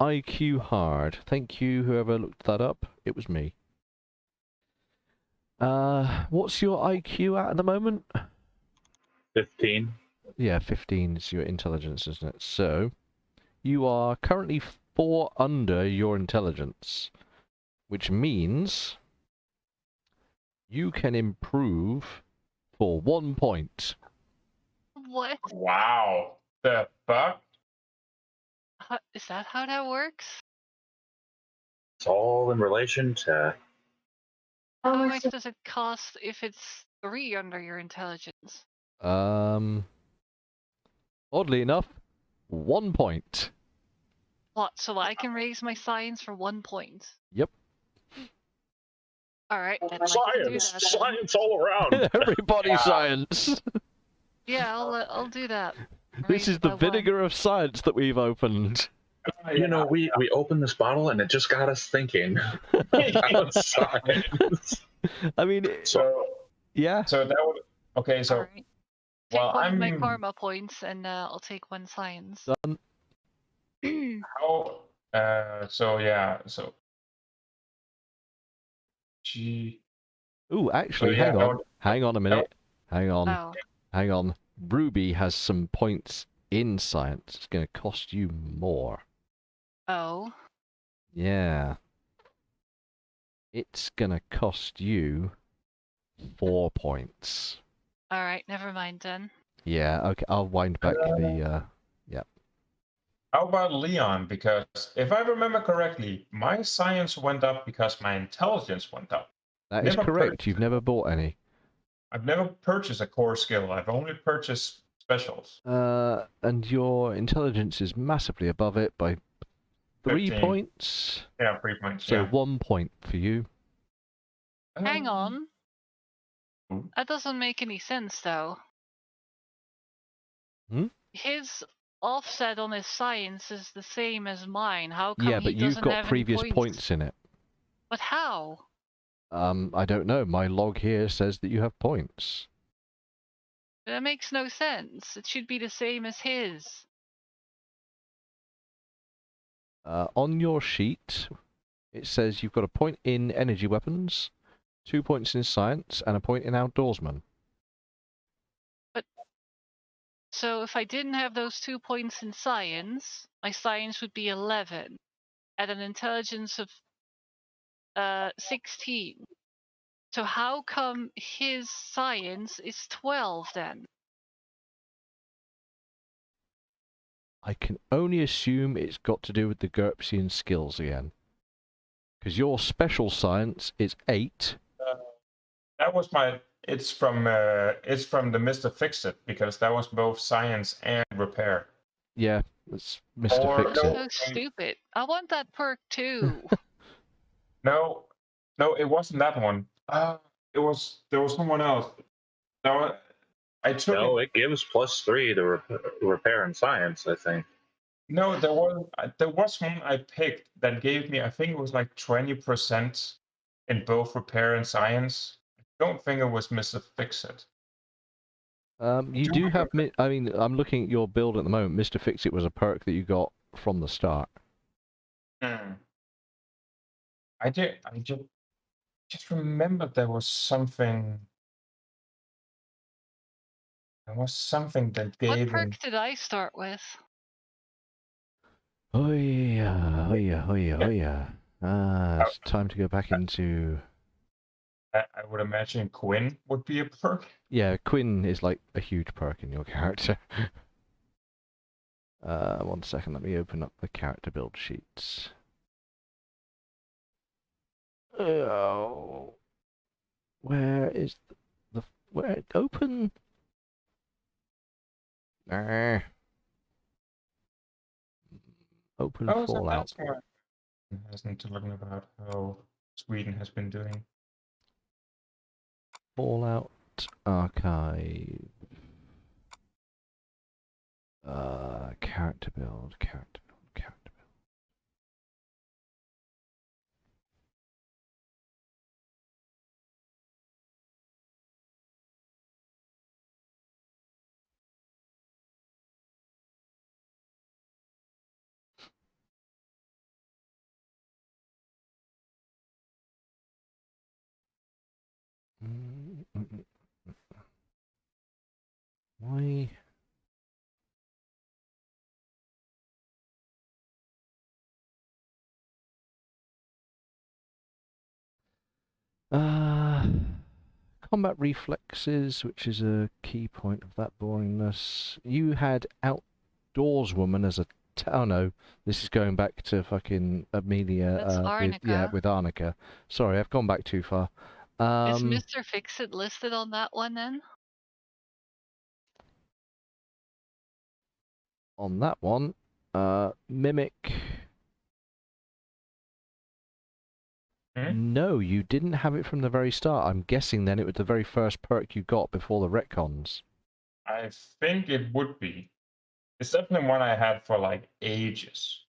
IQ hard? Thank you, whoever looked that up. It was me. What's your IQ at the moment? 15. Yeah, 15 is your intelligence, isn't it? So, you are currently 4 under your intelligence, which means you can improve for 1 point. What? Wow. The fuck? Is that how that works? It's all in relation to. How much does it cost if it's 3 under your intelligence? Oddly enough, 1 point. What? So I can raise my science for 1 point? Yep. Alright, I'd like to do that. Science all around. Everybody Yeah. science. Yeah, I'll do that. This Raise is it the by one. vinegar of science that we've opened. You know, we opened this bottle and it just got us thinking about science. I mean, So yeah. so that would okay. So Alright. Take well, one of my I'm karma points, and I'll take one science. Done. how so yeah so G. Ooh, actually, yeah, hang on a minute. Hang on. Oh. Hang on. Ruby has some points in science. It's going to cost you more. Oh. Yeah. It's going to cost you 4 points. Alright, never mind then. Yeah, okay. I'll wind back the. How about Leon? Because if I remember correctly, my science went up because my intelligence went up. That is Never correct. You've never bought any. I've never purchased a core skill. I've only purchased specials. And your intelligence is massively above it by 3 15. points. Yeah, 3 points. So Yeah. 1 point for you. Hang on. Hmm? That doesn't make any sense, though. Hmm? His offset on his science is the same as mine. How come Yeah, he but you've doesn't got have previous any points in it. But how? I don't know. My log here says that you have points. That makes no sense. It should be the same as his. On your sheet, it says you've got a point in energy weapons, 2 points in science, and a point in outdoorsman. So if I didn't have those 2 points in science, my science would be 11 at an intelligence of 16. So how come his science is 12 then? I can only assume it's got to do with the GURPSian skills again. Because your special science is 8. That was my. It's from the Mr. Fix-It because that was both science and repair. Yeah, that's Mr. Or Fix-It. no. So stupid. I want that perk too. No, it wasn't that one. There was someone else. No, I took No, it. it gives +3 to repair and science, I think. No, there was one I picked that gave me. I think it was like 20% in both repair and science. I don't think it was Mr. Fix-It. You do have... I mean, I'm looking at your build at the moment. Mr. Fix-It was a perk that you got from the start. I just remembered there was something. There was something that What gave me. perk did I start with? Oh yeah, oh yeah, oh yeah, oh yeah. It's time to go back into... I would imagine Quinn would be a perk. Yeah, Quinn is like a huge perk in your character. 1 second, let me open up the character build sheets. Oh, where is where open? Open Oh, so Fallout. that's why it hasn't to learn about how Sweden has been doing. Fallout archive. Character build. Why? Combat reflexes, which is a key point of that boringness. You had outdoorswoman as a... Oh no, this is going back to fucking Amelia. That's Arnica. with Arnica. Sorry, I've gone back too far. Is Mr. Fix-It listed on that one then? On that one, Mimic... No, you didn't have it from the very start. I'm guessing then it was the very first perk you got before the retcons. I think it would be. It's definitely one I had for like ages.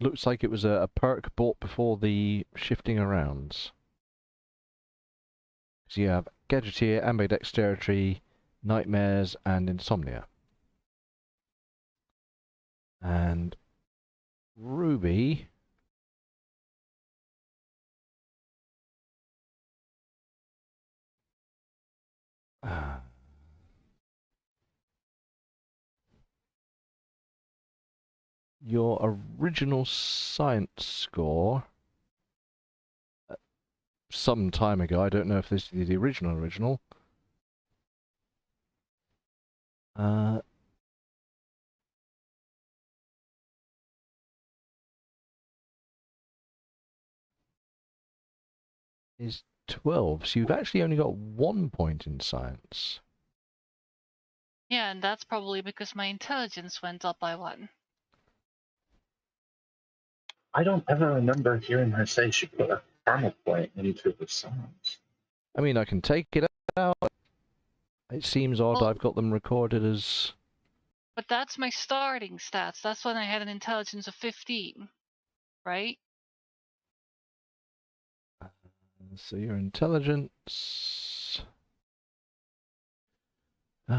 Looks like it was a perk bought before the shifting arounds. So you have Gadgeteer, Ambidexterity, Nightmares, and Insomnia. And Ruby... your original science score some time ago, I don't know if this is the original, is 12. So you've actually only got 1 point in science. Yeah, and that's probably because my intelligence went up by 1. I don't ever remember hearing her say she put a karma point into the songs. I mean, I can take it out. It seems odd Well, I've got them recorded as... but that's my starting stats. That's when I had an intelligence of 15, right? So your intelligence... hang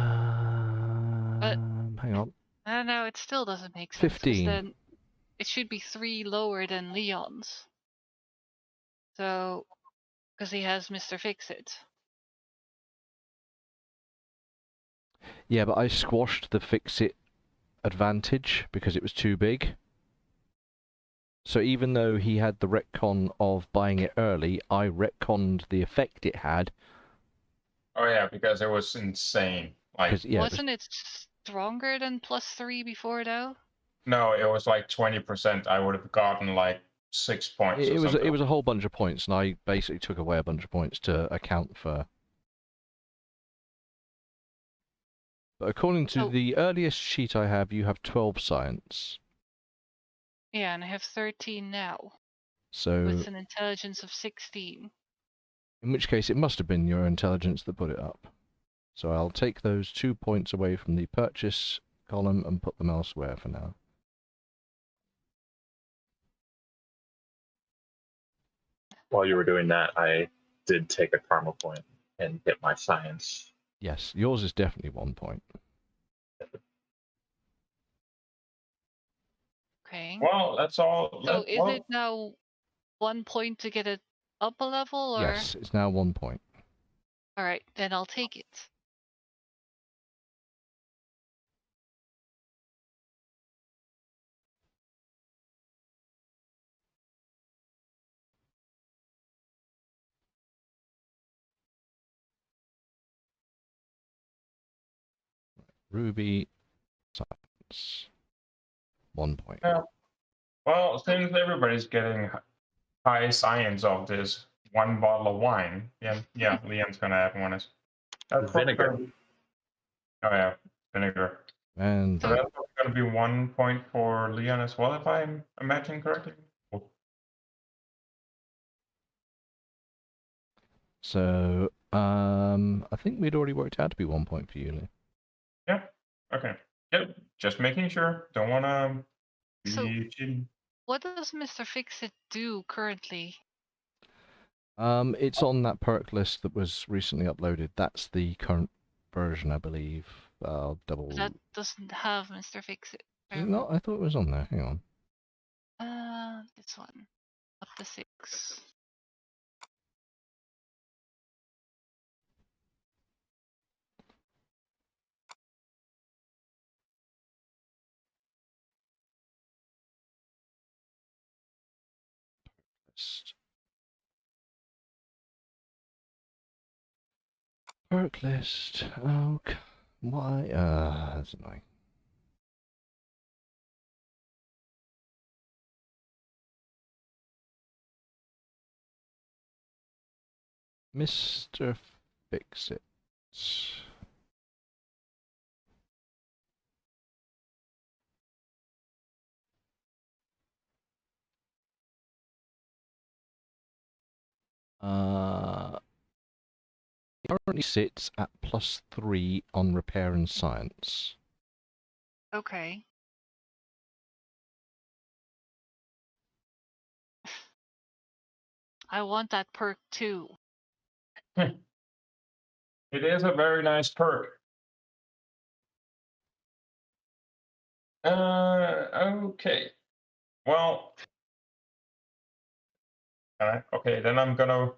on. I don't know, it still doesn't make sense. 15. Then it should be 3 lower than Leon's. So, because he has Mr. Fix-It. Yeah, but I squashed the fix-it advantage because it was too big. So even though he had the retcon of buying it early, I retconned the effect it had. Oh yeah, because it was insane. Like, Yeah, Wasn't it stronger than +3 before though? no, it was like 20%. I would have gotten like 6 points. it or was something. it was a whole bunch of points, and I basically took away a bunch of points to account for. But according to the earliest sheet I have, you have 12 science. Yeah, and I have 13 now. So With an intelligence of 16. in which case it must have been your intelligence that put it up. So I'll take those 2 points away from the purchase column and put them elsewhere for now. While you were doing that, I did take a karma point and hit my science. Yes, yours is definitely 1 point. Okay. Well, that's all. So is it now 1 point to get it up a level, or? Yes, it's now 1 point. Alright, then I'll take it. Ruby, science, 1 point. Yeah. Well, since everybody's getting high science of this 1 bottle of wine, yeah, Leon's gonna have one. That's Vinegar. Oh yeah, vinegar. And So that's going to be 1 point for Leon as well, if I'm imagining correctly. so, I think we'd already worked out to be 1 point for you, Lee. Yeah. Okay. Yep. Just making sure. Don't want to be So- cheating. What does Mr. Fix-It do currently? It's on that perk list that was recently uploaded. That's the current version, I believe. I'll double... That doesn't have Mr. Fix-It. Is it not? I thought it was on there. Hang on. This one. Up to 6. Perk list. Oh, why? That's annoying. Mr. Fix-It. He currently sits at +3 on repair and science. Okay. I want that perk too. It is a very nice perk. Okay. Well, okay, then I'm gonna.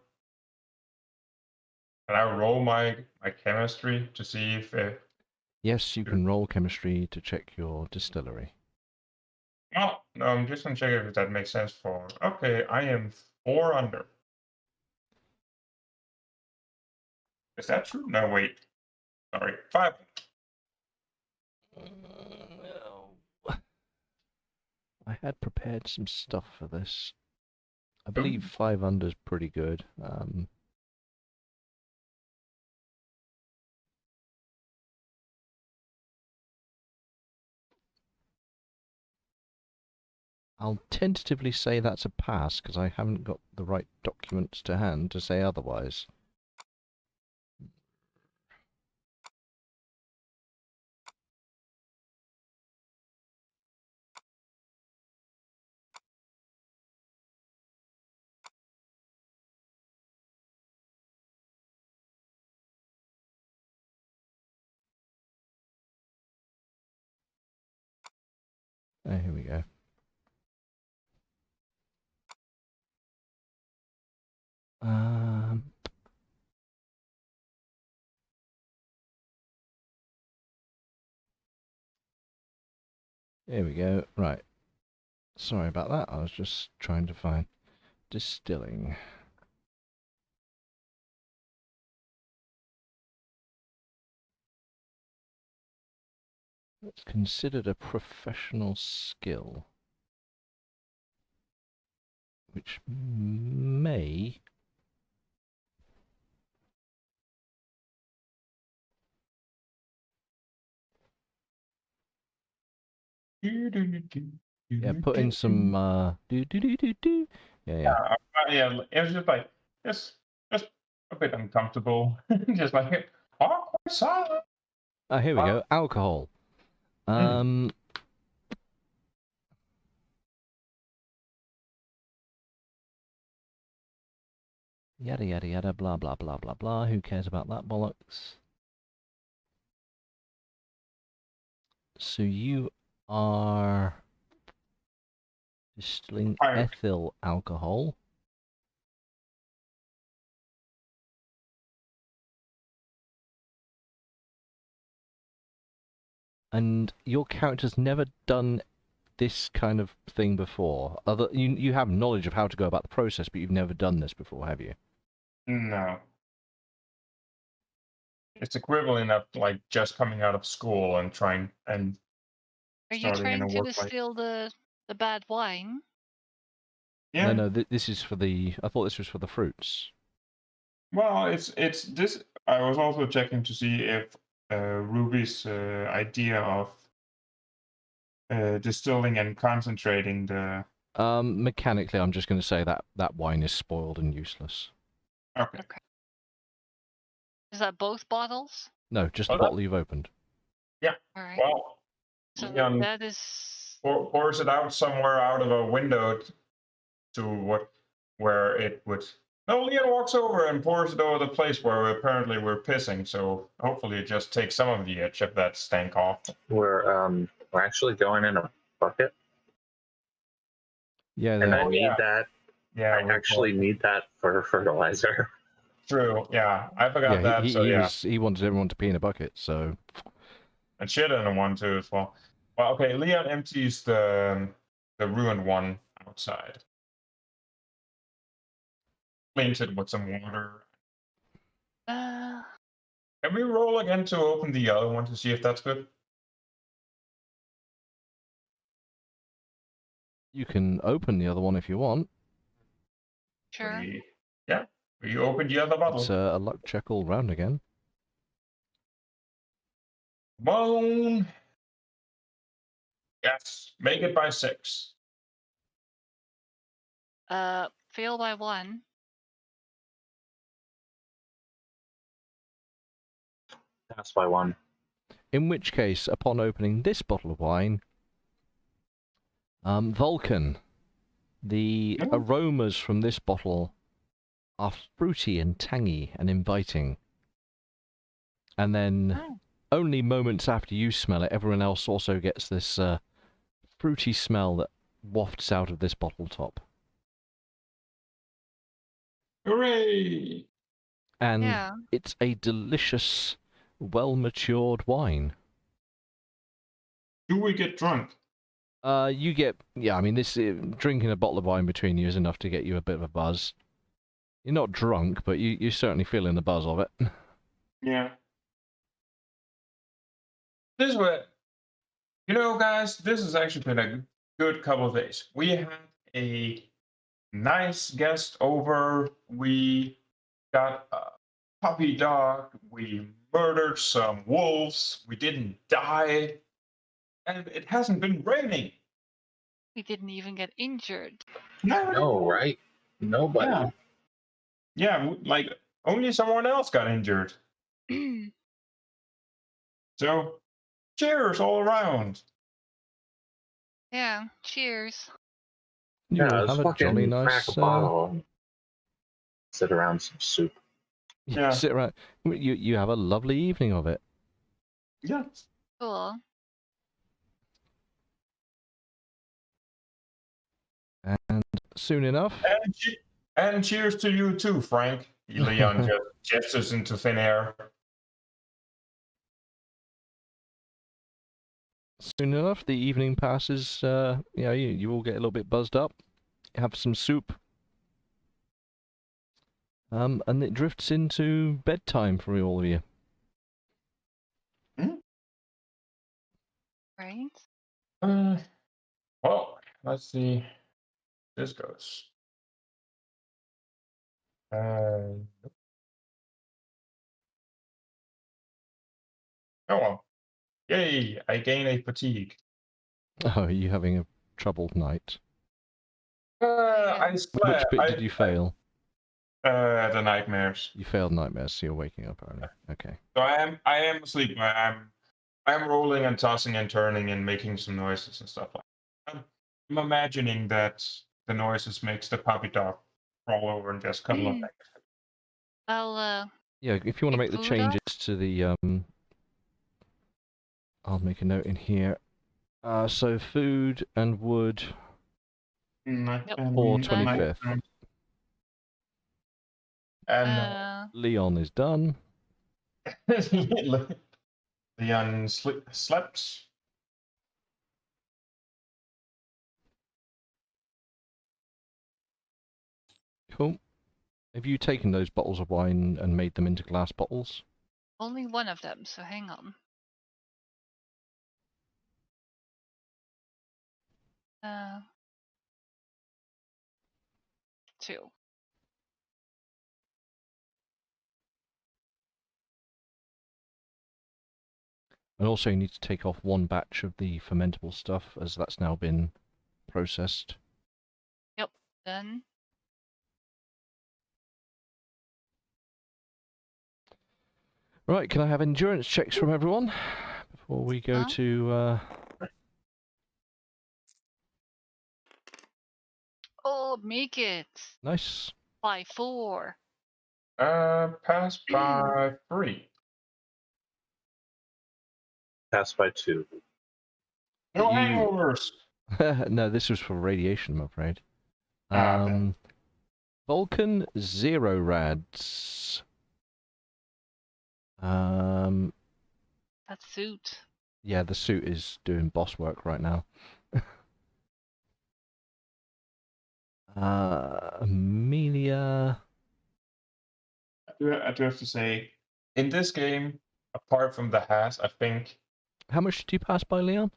Can I roll my chemistry to see if Yes, you can roll chemistry to check your distillery. Oh, no, I'm just gonna check if that makes sense for. Okay, I am 4 under. Is that true? No, wait. Sorry, 5. I had prepared some stuff for this. I Ooh. believe 5 under is pretty good. I'll tentatively say that's a pass because I haven't got the right documents to hand to say otherwise. Oh, here we go. Here we go. Right. Sorry about that. I was just trying to find distilling. It's considered a professional skill, which may... Yeah, put in some do. Yeah. Yeah, it was just like just a bit uncomfortable. Just like awkward silence. Ah, here we go. Alcohol. Yada yada yada, blah blah blah blah blah. Who cares about that bollocks? So you are distilling ethyl alcohol. And your character's never done this kind of thing before. You have knowledge of how to go about the process, but you've never done this before, have you? No. It's equivalent of like just coming out of school and trying and Are you starting in trying a to work life. distill the bad wine? Yeah. No, this is for the... I thought this was for the fruits. Well, it's this. I was also checking to see if Ruby's idea of distilling and concentrating the. Mechanically, I'm just going to say that that wine is spoiled and useless. Okay. Is that both bottles? No, just the Well, bottle you've opened. Yeah. All right. Well, So Leon that is. pours it out somewhere out of a window to where it would. No, Leon walks over and pours it over the place where apparently we're pissing. So hopefully it just takes some of the edge of that stank off. We're actually going in a bucket, Yeah, and I Oh, need yeah. that. Yeah, I actually need that for fertilizer. True. Yeah, I forgot that. He wanted everyone to pee in a bucket, so... And shit in the one too as well. Well, okay. Leon empties the ruined one outside. Cleans it with some water. Can we roll again to open the other one to see if that's good? You can open the other one if you want. Sure. We opened the other bottle. It's a luck check all round again. Bone. Yes, make it by 6. Fail by 1. Pass by 1. In which case, upon opening this bottle of wine, Vulcan, the aromas from this bottle are fruity and tangy and inviting. And then, only moments after you smell it, everyone else also gets this fruity smell that wafts out of this bottle top. Hooray! And Yeah. it's a delicious, well-matured wine. Do we get drunk? You get, I mean, drinking a bottle of wine between you is enough to get you a bit of a buzz. You're not drunk, but you're certainly feeling the buzz of it. Yeah. This way, guys, this has actually been a good couple of days. We had a nice guest over. We got a puppy dog. We murdered some wolves. We didn't die. And it hasn't been raining. We didn't even get injured. No, right? Nobody. Yeah. Yeah, like only someone else got injured. So, cheers all around. Yeah, cheers. You all let's have a fucking jolly crack nice. a bottle and sit around some soup. Yeah. Sit around. You have a lovely evening of it. Yeah. Cool. And soon enough. And cheers to you too, Frank. Leon just gestures into thin air. Soon enough, the evening passes. You all get a little bit buzzed up. Have some soup. And it drifts into bedtime for all of you. Right? Well, let's see. This goes. Oh well. Yay! I gain a fatigue. Oh, are you having a troubled night? I Which slept. bit did you fail? The nightmares. You failed nightmares, so you're waking up early. Okay. So I am asleep. I'm rolling and tossing and turning and making some noises and stuff like that. I'm imagining that the noises makes the puppy dog roll over and just cuddle up. I'll Yeah, if you want to make the food changes to the I'll make a note in here. So food and wood for 25th. And Leon is done. Leon slept. Cool. Have you taken those bottles of wine and made them into glass bottles? only one of them, so hang on. Two. And also you need to take off one batch of the fermentable stuff, as that's now been processed. Yep, done. Right, can I have endurance checks from everyone before we go to Oh, make it. Nice. By 4. Pass by 3. Pass by 2. No You- hangovers. No, this was for radiation, I'm afraid. Okay. Vulcan, 0 rads. That suit. Yeah, the suit is doing boss work right now. Amelia. I do have to say, in this game, apart from the hat, I think How much did you pass by, Leon?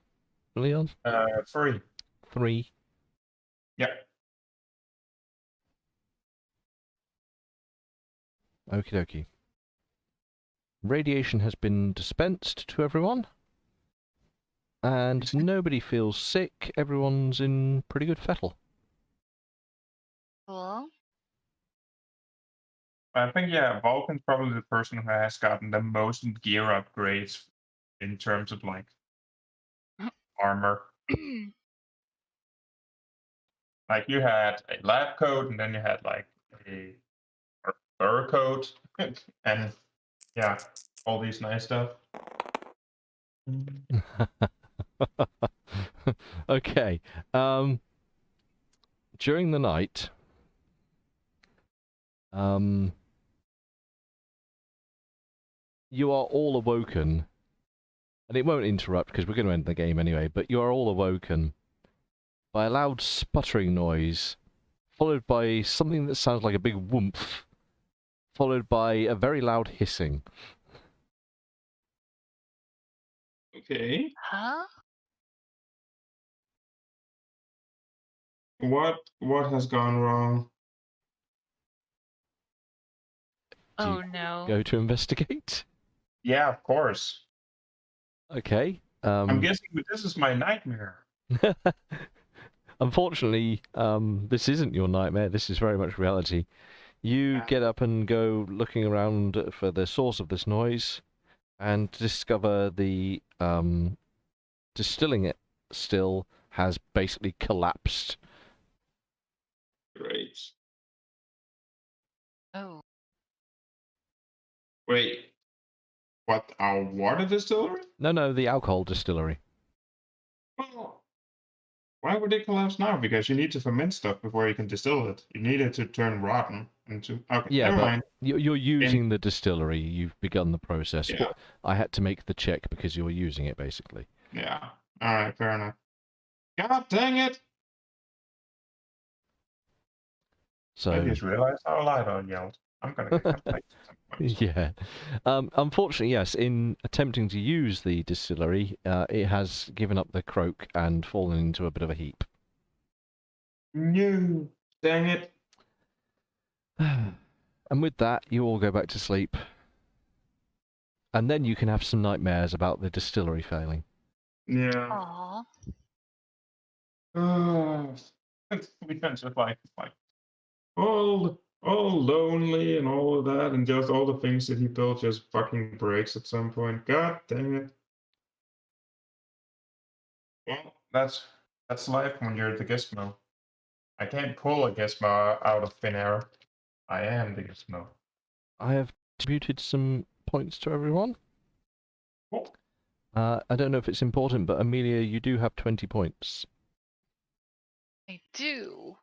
3. 3. Yeah. Okie dokie. Radiation has been dispensed to everyone. And nobody feels sick. Everyone's in pretty good fettle. Cool. I think, yeah, Vulcan's probably the person who has gotten the most gear upgrades in terms of like armor. Like you had a lab coat, and then you had like a fur coat, and yeah, all these nice stuff. Okay. During the night, you are all awoken, and it won't interrupt because we're going to end the game anyway, but you are all awoken by a loud sputtering noise, followed by something that sounds like a big whoomph, followed by a very loud hissing. Okay. Huh? What has gone wrong? Do Oh you no. go to investigate? Yeah, of course. Okay. I'm guessing this is my nightmare. Unfortunately, this isn't your nightmare. This is very much reality. You Yeah. get up and go looking around for the source of this noise, and discover the distilling it still has basically collapsed. Great. Oh. Wait. What? Our water distillery? No, the alcohol distillery. Well, why would it collapse now? Because you need to ferment stuff before you can distill it. You need it to turn rotten into. Okay, Yeah, never but mind. you're using the distillery. You've begun the process. Yeah. I had to make the check because you're using it, basically. Yeah. All right, fair enough. God dang it! I So, just realized how loud I yelled. I'm gonna get complaints at some point. yeah. Unfortunately, yes, in attempting to use the distillery, it has given up the croak and fallen into a bit of a heap. No, dang it! And with that, you all go back to sleep. And then you can have some nightmares about the distillery failing. Yeah. Aw. We can just like all lonely and all of that, and just all the things that he built just fucking breaks at some point. God dang it! Well, that's life when you're the gizmo. I can't pull a gizmo out of thin air. I am the gizmo. I have distributed some points to everyone. Cool. I don't know if it's important, but Amelia, you do have 20 points. I do.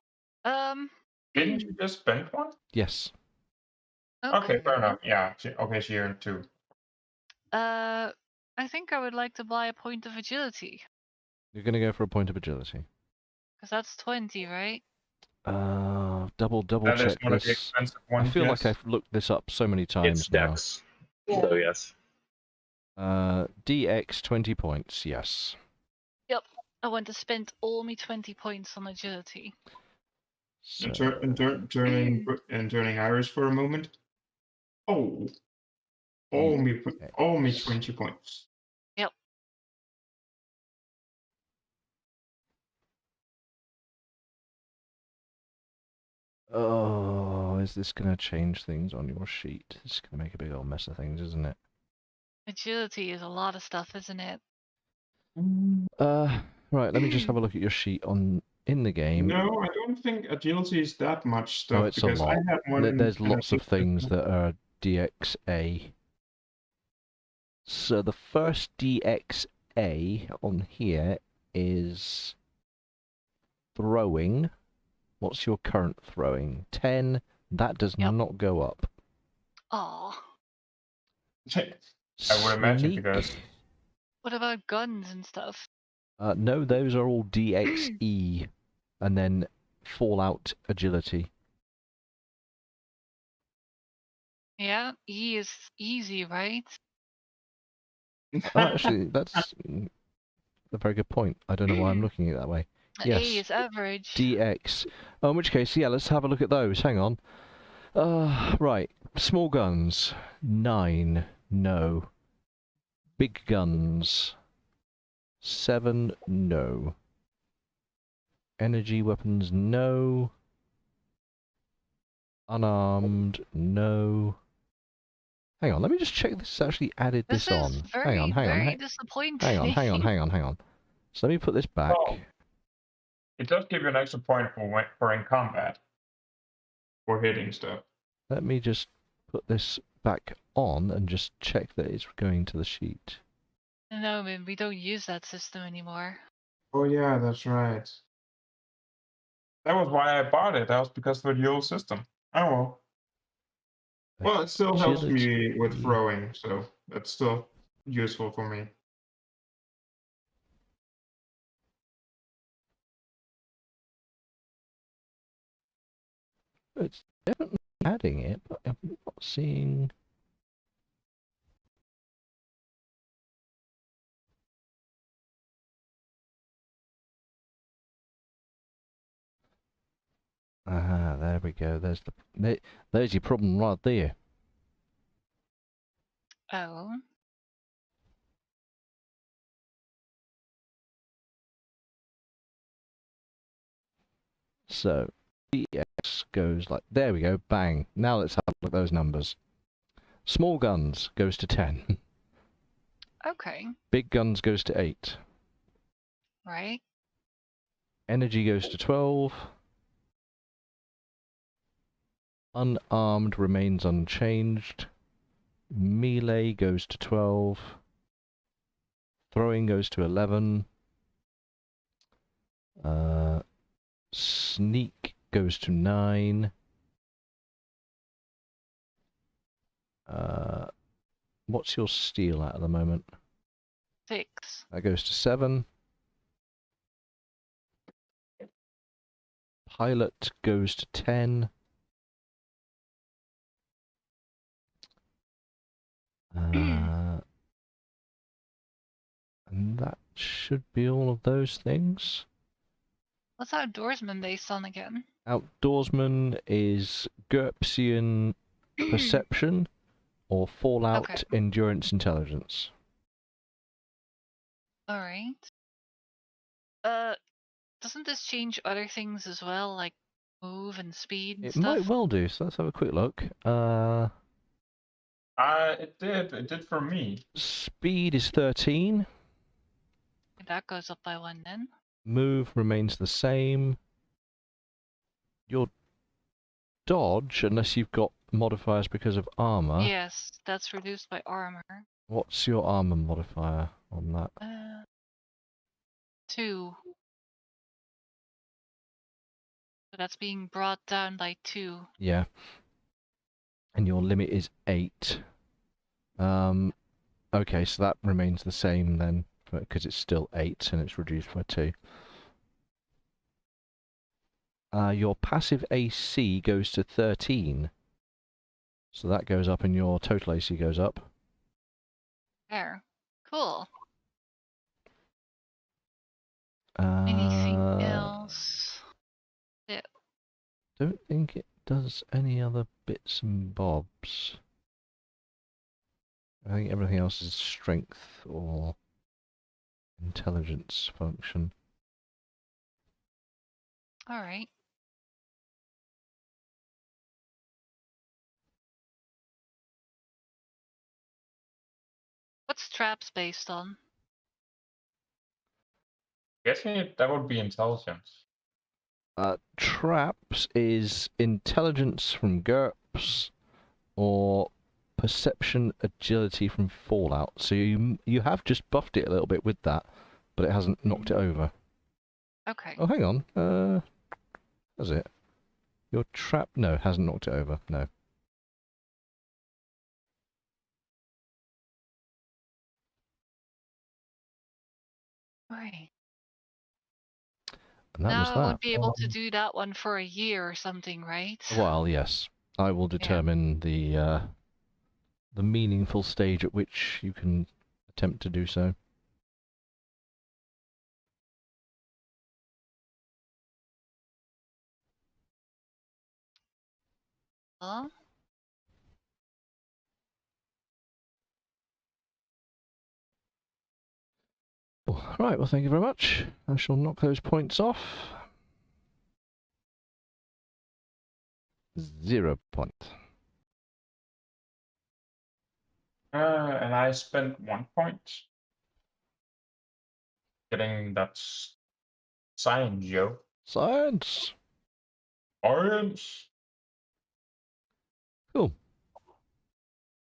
Didn't you just spend one? Yes. Okay, fair enough. Yeah. Okay, she earned 2. I think I would like to buy a point of agility. You're going to go for a point of agility. Because that's 20, right? Double That is check one of the this. expensive I ones. feel yes. like I've looked this up so many times It's now. Dex. So yes. DX 20 points, yes. I want to spend all my 20 points on agility. So, Turning Irish for a moment. Oh, all me 20 points. oh, is this going to change things on your sheet? It's going to make a big old mess of things, isn't it? Agility is a lot of stuff, isn't it? Right, let me just have a look at your sheet in the game. No, I don't think agility is that much stuff. Oh, it's a because lot. I had one. There's lots of things that are DXA. So the first DXA on here is throwing. What's your current throwing? 10. That does Yep. not go up. Aw. I would imagine Sneak. because What about guns and stuff? No, those are all DXE, and then Fallout Agility. Yeah, E is easy, right? Oh, actually, that's a very good point. I don't know why I'm looking at it that way. Yes. A is average. DX. Oh, in which case, yeah, let's have a look at those. Hang on. Right. Small guns. 9. No. Big guns. 7. No. Energy weapons. No. Unarmed, no. Hang on, let me just check this actually added This this is on. very, Hang on, very disappointing. hang on. So let me put this back. Oh. It does give you an extra point for in combat. For hitting stuff. Let me just put this back on and just check that it's going to the sheet. No, man, we don't use that system anymore. Oh yeah, that's right. That was why I bought it. That was because of the old system. Oh well. Well, it still helps me with throwing, so that's still useful for me. It's definitely adding it, but I'm not seeing... Ah, there we go. There's your problem right there. Oh. So, DX goes like, there we go, bang. Now let's have a look at those numbers. Small guns goes to 10. Okay. Big guns goes to 8. Right. Energy goes to 12. Unarmed remains unchanged. Melee goes to 12. Throwing goes to 11. Sneak goes to 9. What's your steal at the moment? 6. That goes to 7. Pilot goes to 10. And that should be all of those things. What's outdoorsman based on again? Outdoorsman is GURPSian perception or Fallout Okay. endurance intelligence. Alright. Doesn't this change other things as well, like move and speed and It stuff? might well do, so let's have a quick look. It did for me. Speed is 13. That goes up by 1 then. Move remains the same. Your dodge, unless you've got modifiers because of armor. Yes, that's reduced by armor. What's your armor modifier on that? 2. So that's being brought down by 2. Yeah. And your limit is 8. Okay, so that remains the same then, because it's still 8 and it's reduced by 2. Your passive AC goes to 13. So that goes up and your total AC goes up. There. Cool. Anything else? Yeah. Don't think it does any other bits and bobs. I think everything else is strength or intelligence function. Alright. What's traps based on? Guessing that would be intelligence. Traps is intelligence from GURPS or perception agility from Fallout. So you have just buffed it a little bit with that, but it hasn't knocked it over. Okay. Oh, hang on. Has it? Your trap? No, hasn't knocked it over. No. Right. And that was Now that. I would be able to do that one for a year or something, right? Well, yes. I will determine the meaningful stage at which you can attempt to do so. Huh? Right, well, thank you very much. I shall knock those points off. 0 point. And I spent 1 point getting that sign, Joe. Science. Orange. Cool.